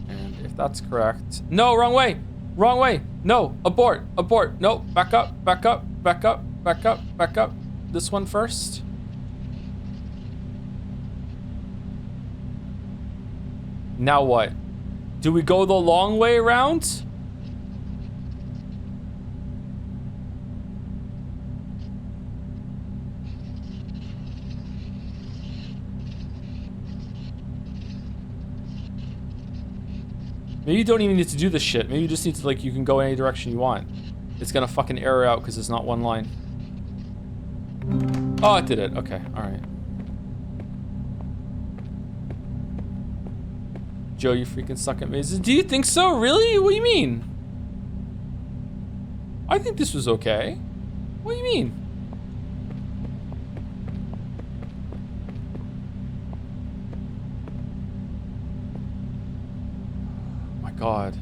And if that's correct... No, wrong way! Wrong way! No! Abort! Abort! No! Back up! Back up! Back up! Back up! Back up! This one first. Now what? Do we go the long way around? Maybe you don't even need to do this shit. Maybe you just need to, like, you can go any direction you want. It's gonna fucking error out because it's not one line. Oh, it did it. Okay, alright. Joe, you freaking suck at mazes. Do you think so? Really? What do you mean? I think this was okay. What do you mean? God.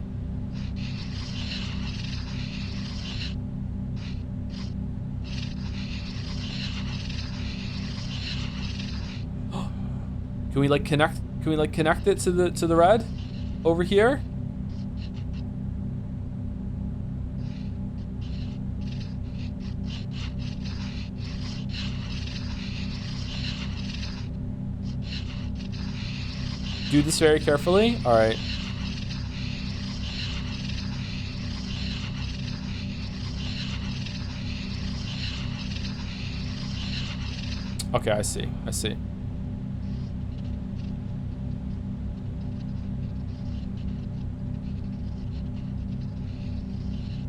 Can we like connect it to the red over here? Do this very carefully. All right. Okay, I see. I see.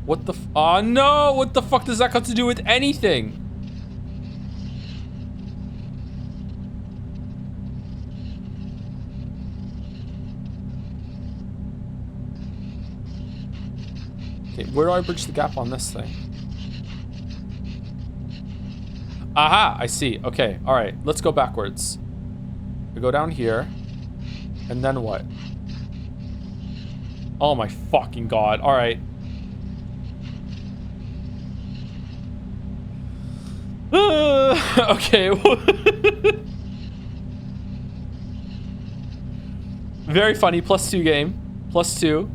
What the f- Oh no! What the fuck does that got to do with anything? Okay, where do I bridge the gap on this thing? Aha, I see. Okay, all right. Let's go backwards. We go down here. And then what? Oh my fucking god. All right. Okay. Very funny. +2 game. +2.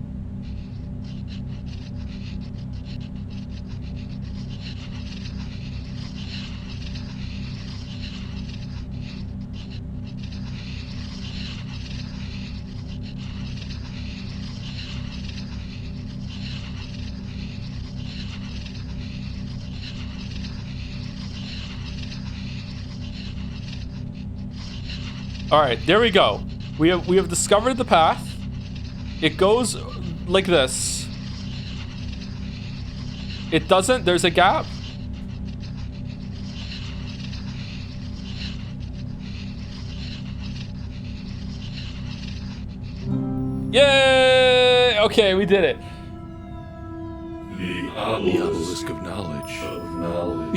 All right, there we go. We have discovered the path. It goes like this. It doesn't. There's a gap. Yay! Okay, we did it.
The obelisk of knowledge.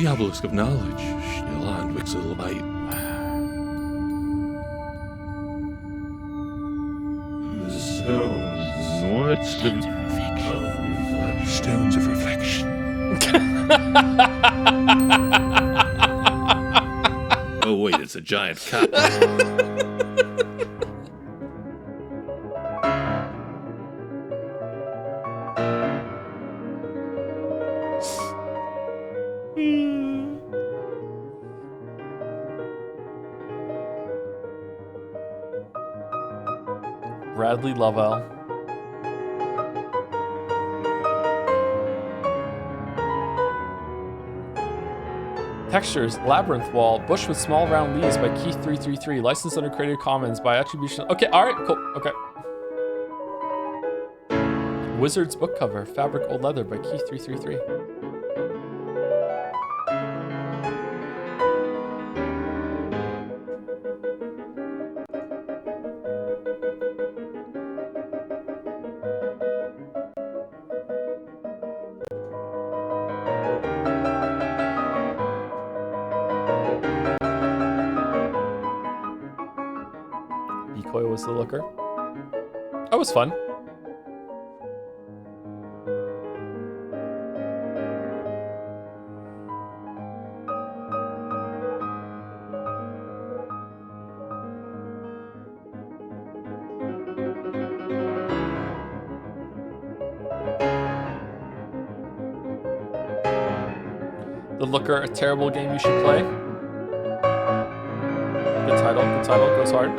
The obelisk of knowledge. Shilan Wixelbite. What's the stones of reflection? Oh wait, it's a giant cat.
Bradley Lovell. Textures, Labyrinth Wall, Bush with Small Round Leaves by Keith333, licensed under Creative Commons by attribution. Okay, alright, cool, okay. Wizard's Book Cover, Fabric Old Leather by Keith333. Decoy was the looker. That was fun. The Looker, a terrible game you should play. Good title goes hard.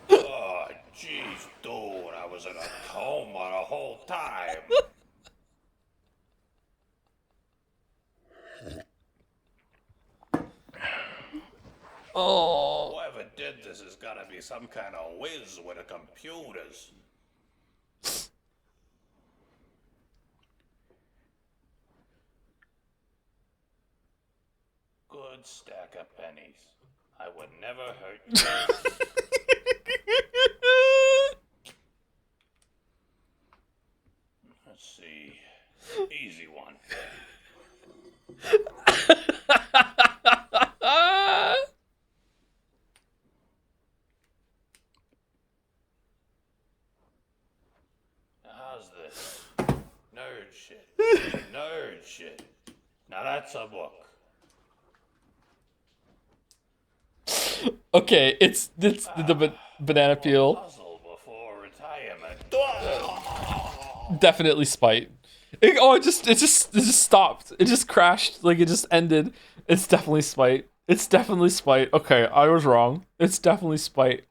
Oh, jeez, dude, I was in a coma the whole time.
Oh.
Whoever did this has got to be some kind of whiz with the computers. Good stack of pennies. I would never hurt you. Let's see. Easy one. How's this? Nerd shit. Nerd shit. Now that's a book.
Okay, it's the banana peel.
Puzzle before retirement.
Definitely spite. It just stopped. It just crashed. Like it just ended. It's definitely spite. It's definitely spite. Okay, I was wrong. It's definitely spite.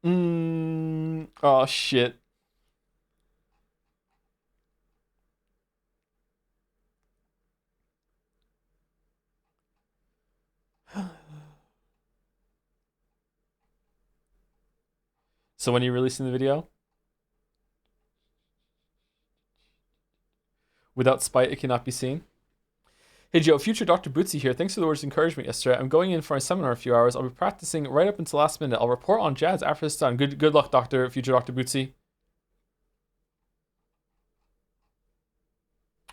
Oh shit. So when are you releasing the video? Without spite, it cannot be seen. Hey Joe, future Dr. Bootsy here. Thanks for the words of encouragement yesterday. I'm going in for a seminar in a few hours. I'll be practicing right up until last minute. I'll report on jazz after it's done. Good luck, future Dr. Bootsy.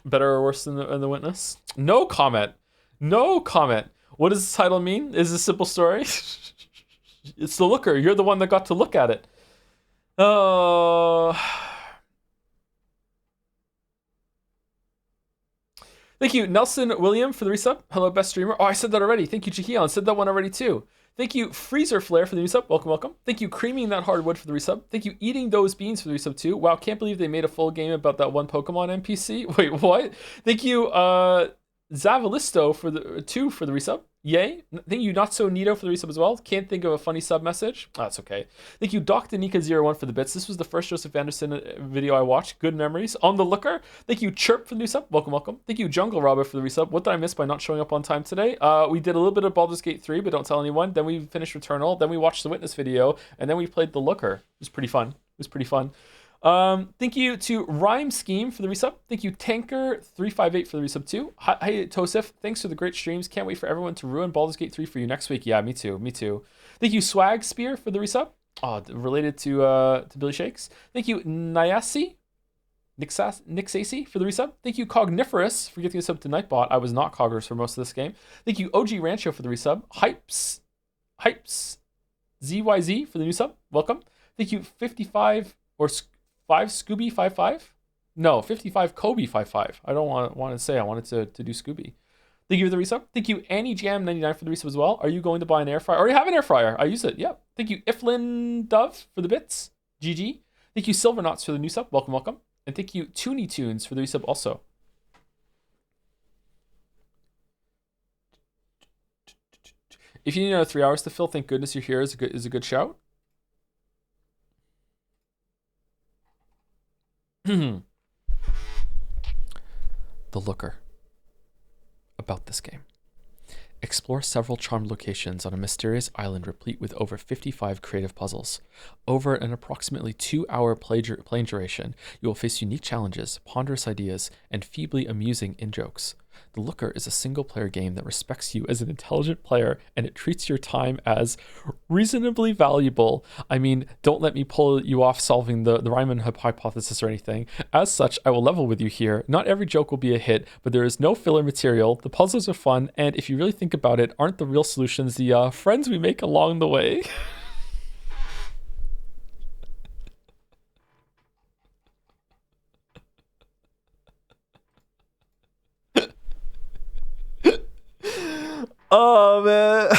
Better or worse than the Witness? No comment. No comment. What does the title mean? Is it a simple story? It's the Looker. You're the one that got to look at it. Oh. Thank you, Nelson William, for the resub. Hello, best streamer. Oh, I said that already. Thank you, Jahion. Said that one already, too. Thank you, Freezer Flare, for the resub. Welcome, welcome. Thank you, Creaming That Hardwood, for the resub. Thank you, Eating Those Beans, for the resub, too. Wow, can't believe they made a full game about that one Pokemon NPC. Wait, what? Thank you, Zavalisto, for the resub. Yay. Thank you, Not So Neato, for the resub as well. Can't think of a funny sub message. Oh, that's okay. Thank you, Dr. Nika01 for the bits. This was the first Joseph Anderson video I watched. Good memories. On the Looker. Thank you, Chirp, for the new sub. Welcome, welcome. Thank you, Jungle Robber, for the resub. What did I miss by not showing up on time today? We did a little bit of Baldur's Gate 3, but don't tell anyone. Then we finished Returnal. Then we watched the Witness video. And then we played the Looker. It was pretty fun. Thank you to Rhyme Scheme for the resub. Thank you, Tanker358, for the resub too. Hi, Tosif. Thanks for the great streams. Can't wait for everyone to ruin Baldur's Gate 3 for you next week. Yeah, me too. Thank you, Swag Spear, for the resub. Oh, related to Billy Shakes. Thank you, Nyasi. Nixacy for the resub. Thank you, Cogniferous, for getting us up to Nightbot. I was not Coggers for most of this game. Thank you, OG Rancho, for the resub. Hypes ZYZ for the new sub. Welcome. Thank you, 55 or 5 Scooby 55. No, 55 Kobe 55. I don't want to say. I wanted to do Scooby. Thank you for the resub. Thank you, Annie Jam 99 for the resub as well. Are you going to buy an air fryer? I already have an air fryer. I use it. Yep. Thank you, Iflin Dove, for the bits. GG. Thank you, Silvernauts, for the new sub. Welcome, welcome. And thank you, Toony Tunes, for the resub also. If you need another 3 hours to fill, thank goodness you're here is a good shout. The Looker. About this game. Explore several charmed locations on a mysterious island replete with over 55 creative puzzles. Over an approximately 2-hour playing duration, you will face unique challenges, ponderous ideas, and feebly amusing in-jokes. The Looker is a single-player game that respects you as an intelligent player, and it treats your time as reasonably valuable. I mean, don't let me pull you off solving the Riemann hypothesis or anything. As such, I will level with you here. Not every joke will be a hit, but there is no filler material. The puzzles are fun, and if you really think about it, aren't the real solutions the friends we make along the way? Oh, man.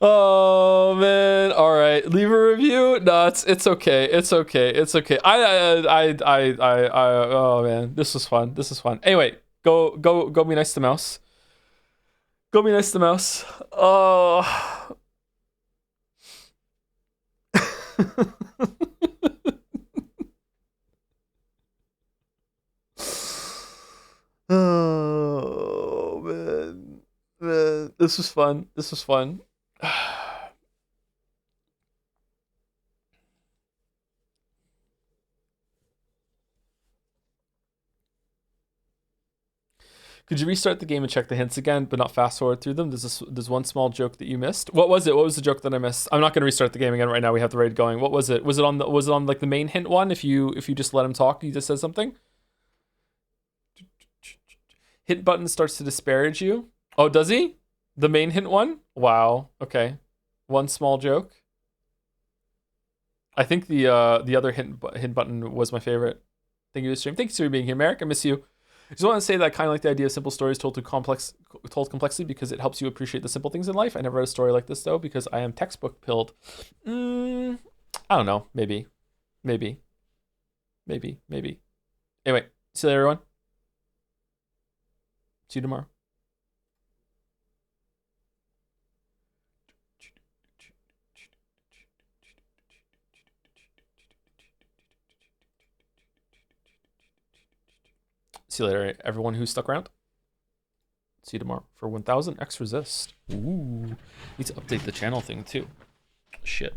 Oh man! All right, leave a review. No, it's okay. It's okay. It's okay. Oh man, this was fun. This is fun. Anyway, go be nice to Mouse. Go be nice to Mouse. Oh. Oh man, this was fun. This was fun. Could you restart the game and check the hints again, but not fast forward through them? There's one small joke that you missed. What was it? What was the joke that I missed? I'm not going to restart the game again right now. We have the raid going. What was it? Was it on like the main hint one? If you just let him talk, he just says something. Hint button starts to disparage you. Oh, does he? The main hint one? Wow. Okay. One small joke. I think the other hint button was my favorite. Thank you for the stream. Thanks for being here, Merrick. I miss you. I just want to say that I kind of like the idea of simple stories told complexly because it helps you appreciate the simple things in life. I never read a story like this though because I am textbook pilled. I don't know. Maybe. Anyway, see you later, everyone. See you tomorrow. See you later, everyone who stuck around. See you tomorrow for 1000 X Resist. Ooh. Need to update the channel thing too. Shit.